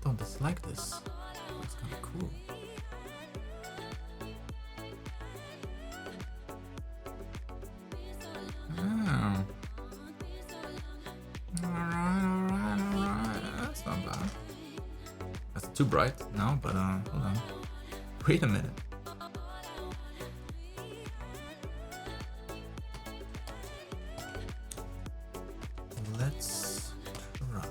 Don't dislike this. It's kind of cool. Oh. Alright. That's not bad. That's too bright now, but hold on. Wait a minute. Let's try.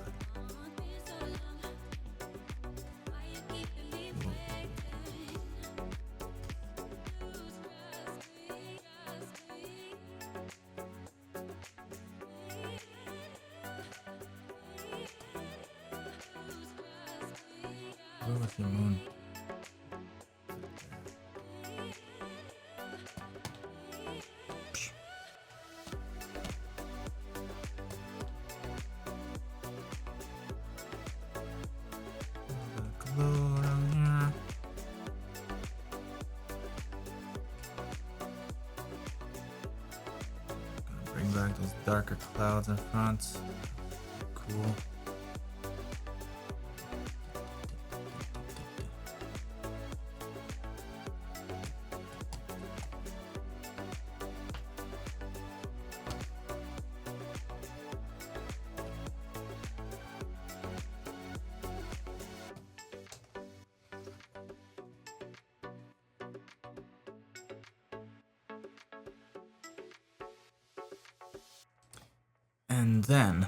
Where was the moon? Those darker clouds in front. Cool. And then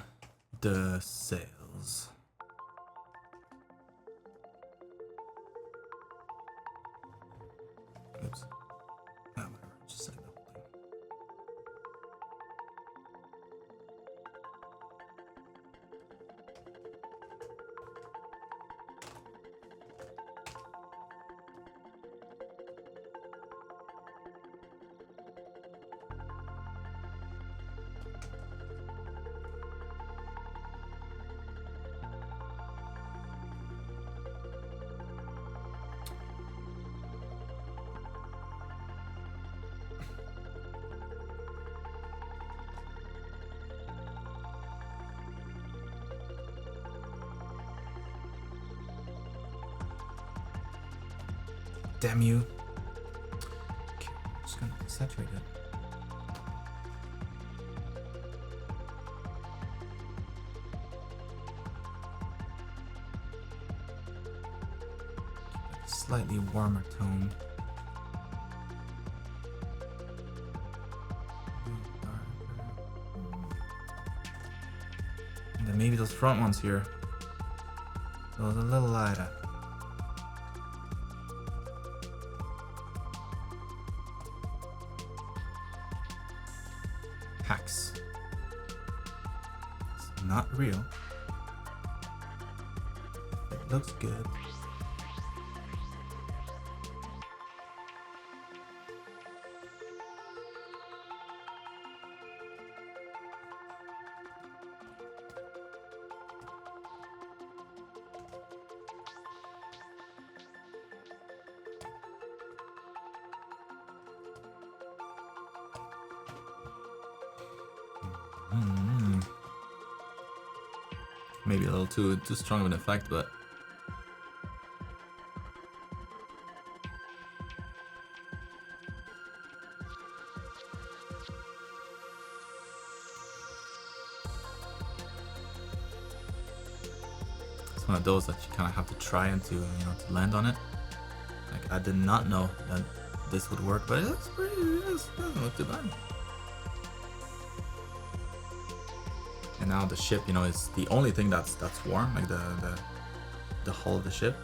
the sails. Oops. Whatever. Just say the whole thing. Damn you. Okay, I'm just gonna saturate it. Keep it a slightly warmer tone. And then maybe those front ones here. Those a little lighter. Hacks. It's not real. It looks good. Maybe a little too strong of an effect, but it's one of those that you kind of have to try and to to land on it. Like I did not know that this would work, but it looks pretty. It doesn't look too bad. And now the ship, is the only thing that's warm, like the hull of the ship.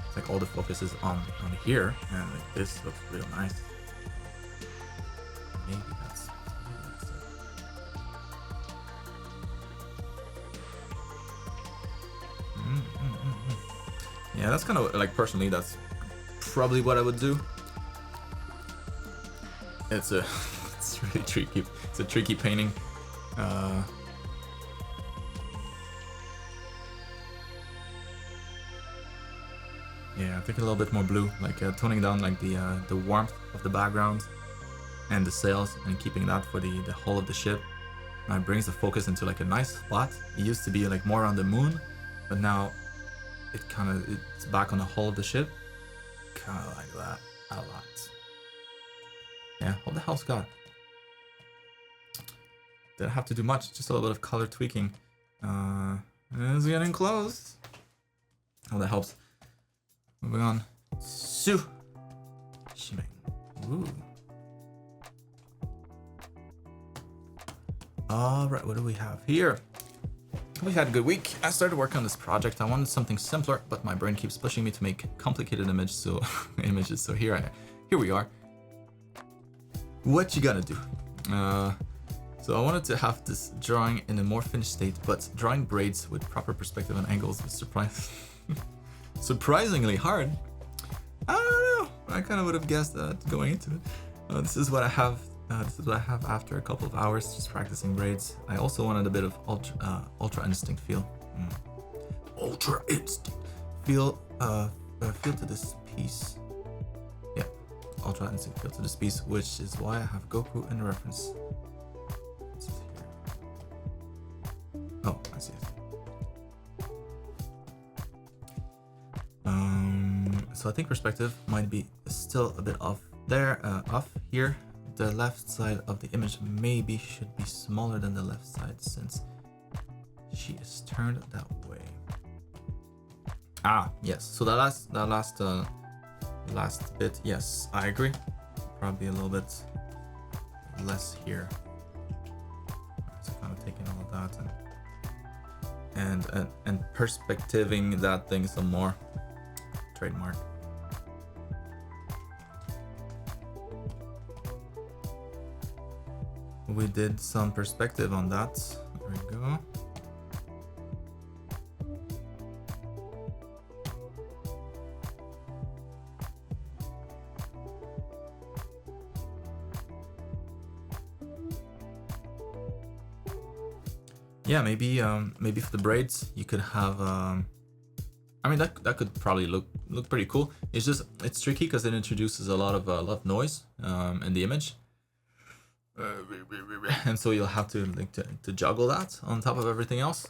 It's like all the focus is on here, and like this looks real nice. Maybe that's it. Yeah, that's kind of like, personally, that's probably what I would do. It's really tricky. It's a tricky painting. Yeah, I think a little bit more blue, like toning down like the warmth of the background and the sails, and keeping that for the hull of the ship. Now it brings the focus into like a nice spot. It used to be like more on the moon, but now it's back on the hull of the ship. Kind of like that a lot. Yeah, what the hell, Scott? Didn't have to do much, just a little bit of color tweaking. It's getting close. Oh, that helps. Moving on. Sue. Shimmy. Ooh. Alright, what do we have here? We had a good week. I started working on this project. I wanted something simpler, but my brain keeps pushing me to make complicated images. So here we are. What you gonna do? So I wanted to have this drawing in a more finished state, but drawing braids with proper perspective and angles was surprisingly hard. I don't know. I kind of would have guessed that going into it. This is what I have. This is what I have after a couple of hours just practicing braids. I also wanted a bit of ultra instinct feel. Ultra instinct feel. Feel to this piece. Yeah, ultra instinct feel to this piece, which is why I have Goku in reference. Oh, I see it. So I think perspective might be still a bit off there, off here. The left side of the image maybe should be smaller than the left side since she is turned that way. Ah, yes. So that last bit, yes, I agree. Probably a little bit less here. So kind of taking all of that and perspectiving that thing some more. Trademark. We did some perspective on that. There we go. Yeah, maybe for the braids you could have. I mean that could probably look pretty cool. It's tricky because it introduces a lot of noise in the image. And so you'll have to to juggle that on top of everything else.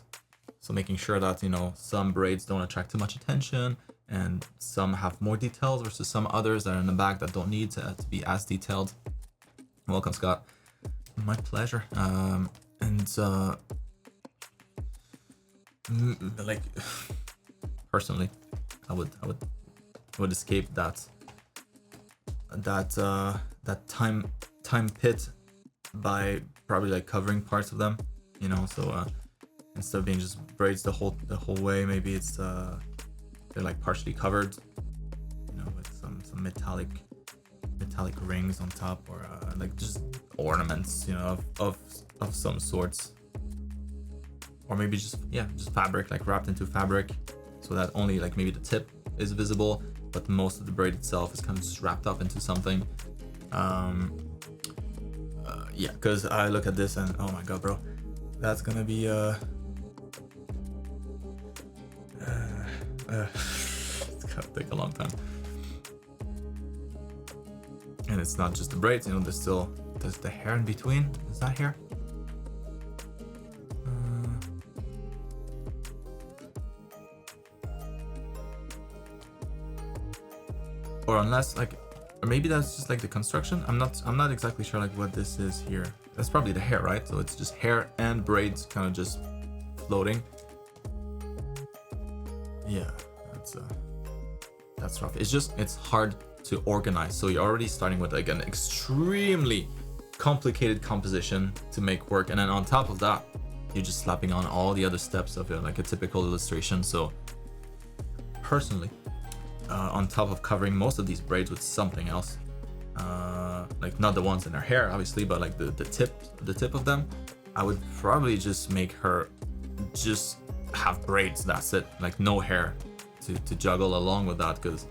So making sure that some braids don't attract too much attention, and some have more details versus some others that are in the back that don't need to be as detailed. Welcome, Scott. My pleasure. Like personally, I would escape that time pit by probably like covering parts of them, so instead of being just braids the whole way, maybe it's they're like partially covered, with some metallic rings on top, or like just ornaments, of some sorts, or maybe just fabric, like wrapped into fabric, so that only like maybe the tip is visible, but most of the braid itself is kind of just wrapped up into something. Yeah, because I look at this and oh my god, bro, that's gonna be it's gonna take a long time. And it's not just the braids, there's the hair in between. Is that hair? or unless like, or maybe that's just like the construction. I'm not exactly sure like what this is here. That's probably the hair, right? So it's just hair and braids kind of just floating. Yeah, that's rough. It's hard to organize. So you're already starting with like an extremely complicated composition to make work, and then on top of that, you're just slapping on all the other steps of it, like a typical illustration. So personally, on top of covering most of these braids with something else, like not the ones in her hair obviously, but like the tip of them, I would probably just make her just have braids. That's it, like no hair to juggle along with that, because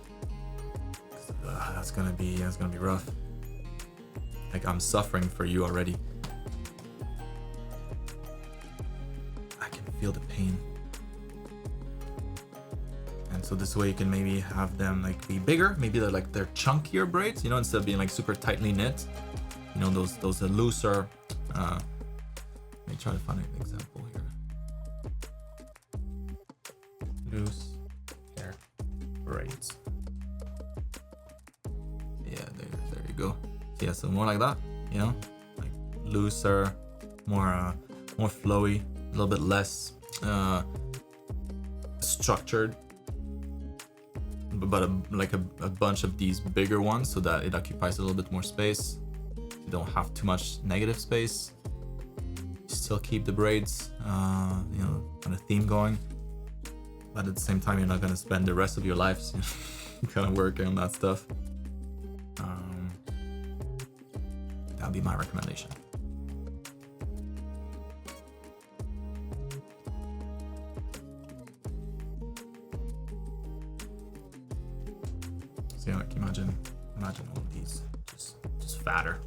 that's gonna be rough. Like I'm suffering for you already. I can feel the pain. And so this way you can maybe have them like be bigger, maybe they're chunkier braids, you know, instead of being like super tightly knit. You know, those looser. Let me try to find an example here. Loose hair braids. Yeah, there you go. Yeah, so more like that, you know, like looser, more flowy, a little bit less structured, but like a bunch of these bigger ones, so that it occupies a little bit more space. You don't have too much negative space. You still keep the braids, you know, kind of theme going, but at the same time, you're not gonna spend the rest of your lives kind of working on that stuff. That'd be my recommendation. So yeah, like imagine all of these just fatter.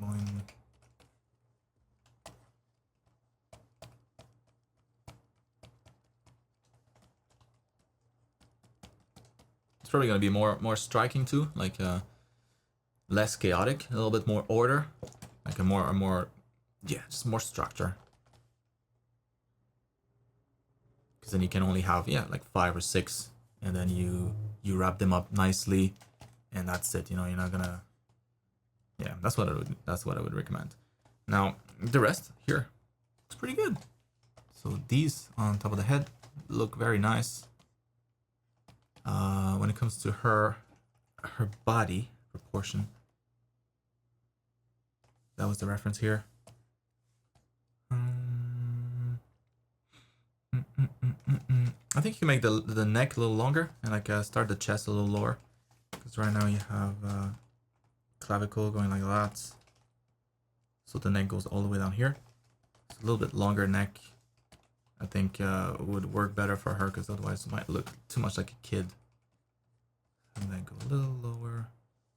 Boing. It's probably gonna be more striking too, like less chaotic, a little bit more order, like a more yeah, just more structure. Because then you can only have like 5 or 6, and then you wrap them up nicely, and that's it. You know, you're not gonna. Yeah, that's what I would recommend. Now the rest here looks pretty good. So these on top of the head look very nice. When it comes to her body proportion, that was the reference here. I think you can make the neck a little longer and like start the chest a little lower, because right now you have clavicle going like that, so the neck goes all the way down here. It's a little bit longer neck, I think would work better for her, because otherwise it might look too much like a kid. And then go a little lower,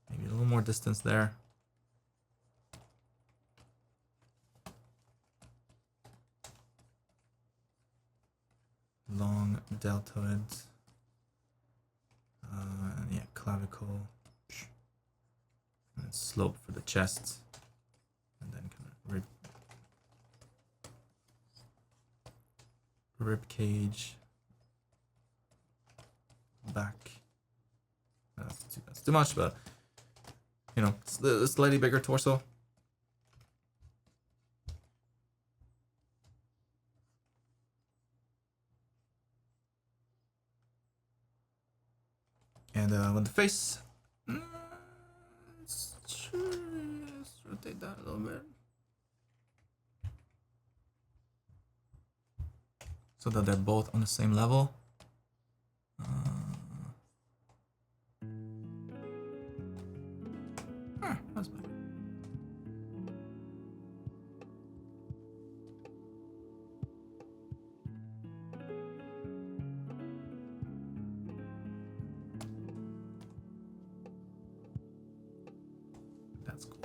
maybe a little more distance there. Long deltoid, and yeah, clavicle, and then slope for the chest, and then kind of rib cage, back. That's too much, but you know, it's a slightly bigger torso. And with the face, let's rotate that a little bit, so that they're both on the same level. That's better. That's cool.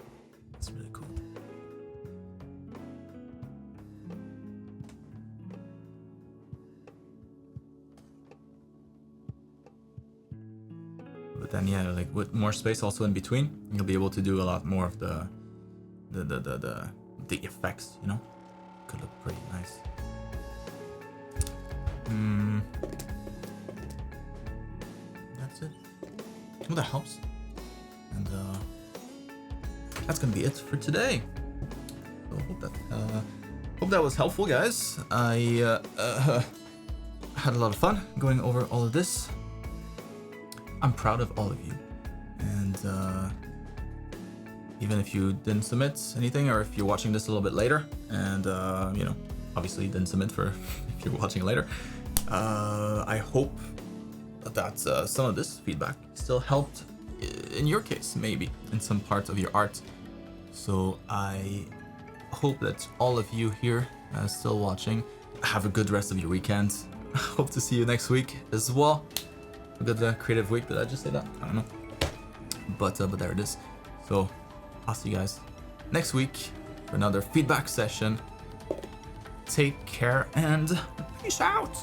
That's really cool. But then yeah, like with more space also in between, you'll be able to do a lot more of the the effects, you know, could look pretty nice. That's it. Well, that helps. And that's gonna be it for today. So hope that was helpful, guys. I had a lot of fun going over all of this. I'm proud of all of you, and even if you didn't submit anything, or if you're watching this a little bit later, and you know, obviously didn't submit for if you're watching later, I hope that some of this feedback still helped in your case, maybe in some parts of your art. So I hope that all of you here still watching have a good rest of your weekend. Hope to see you next week as well. A good creative week. Did I just say that? I don't know. But there it is. So I'll see you guys next week for another feedback session. Take care and peace out.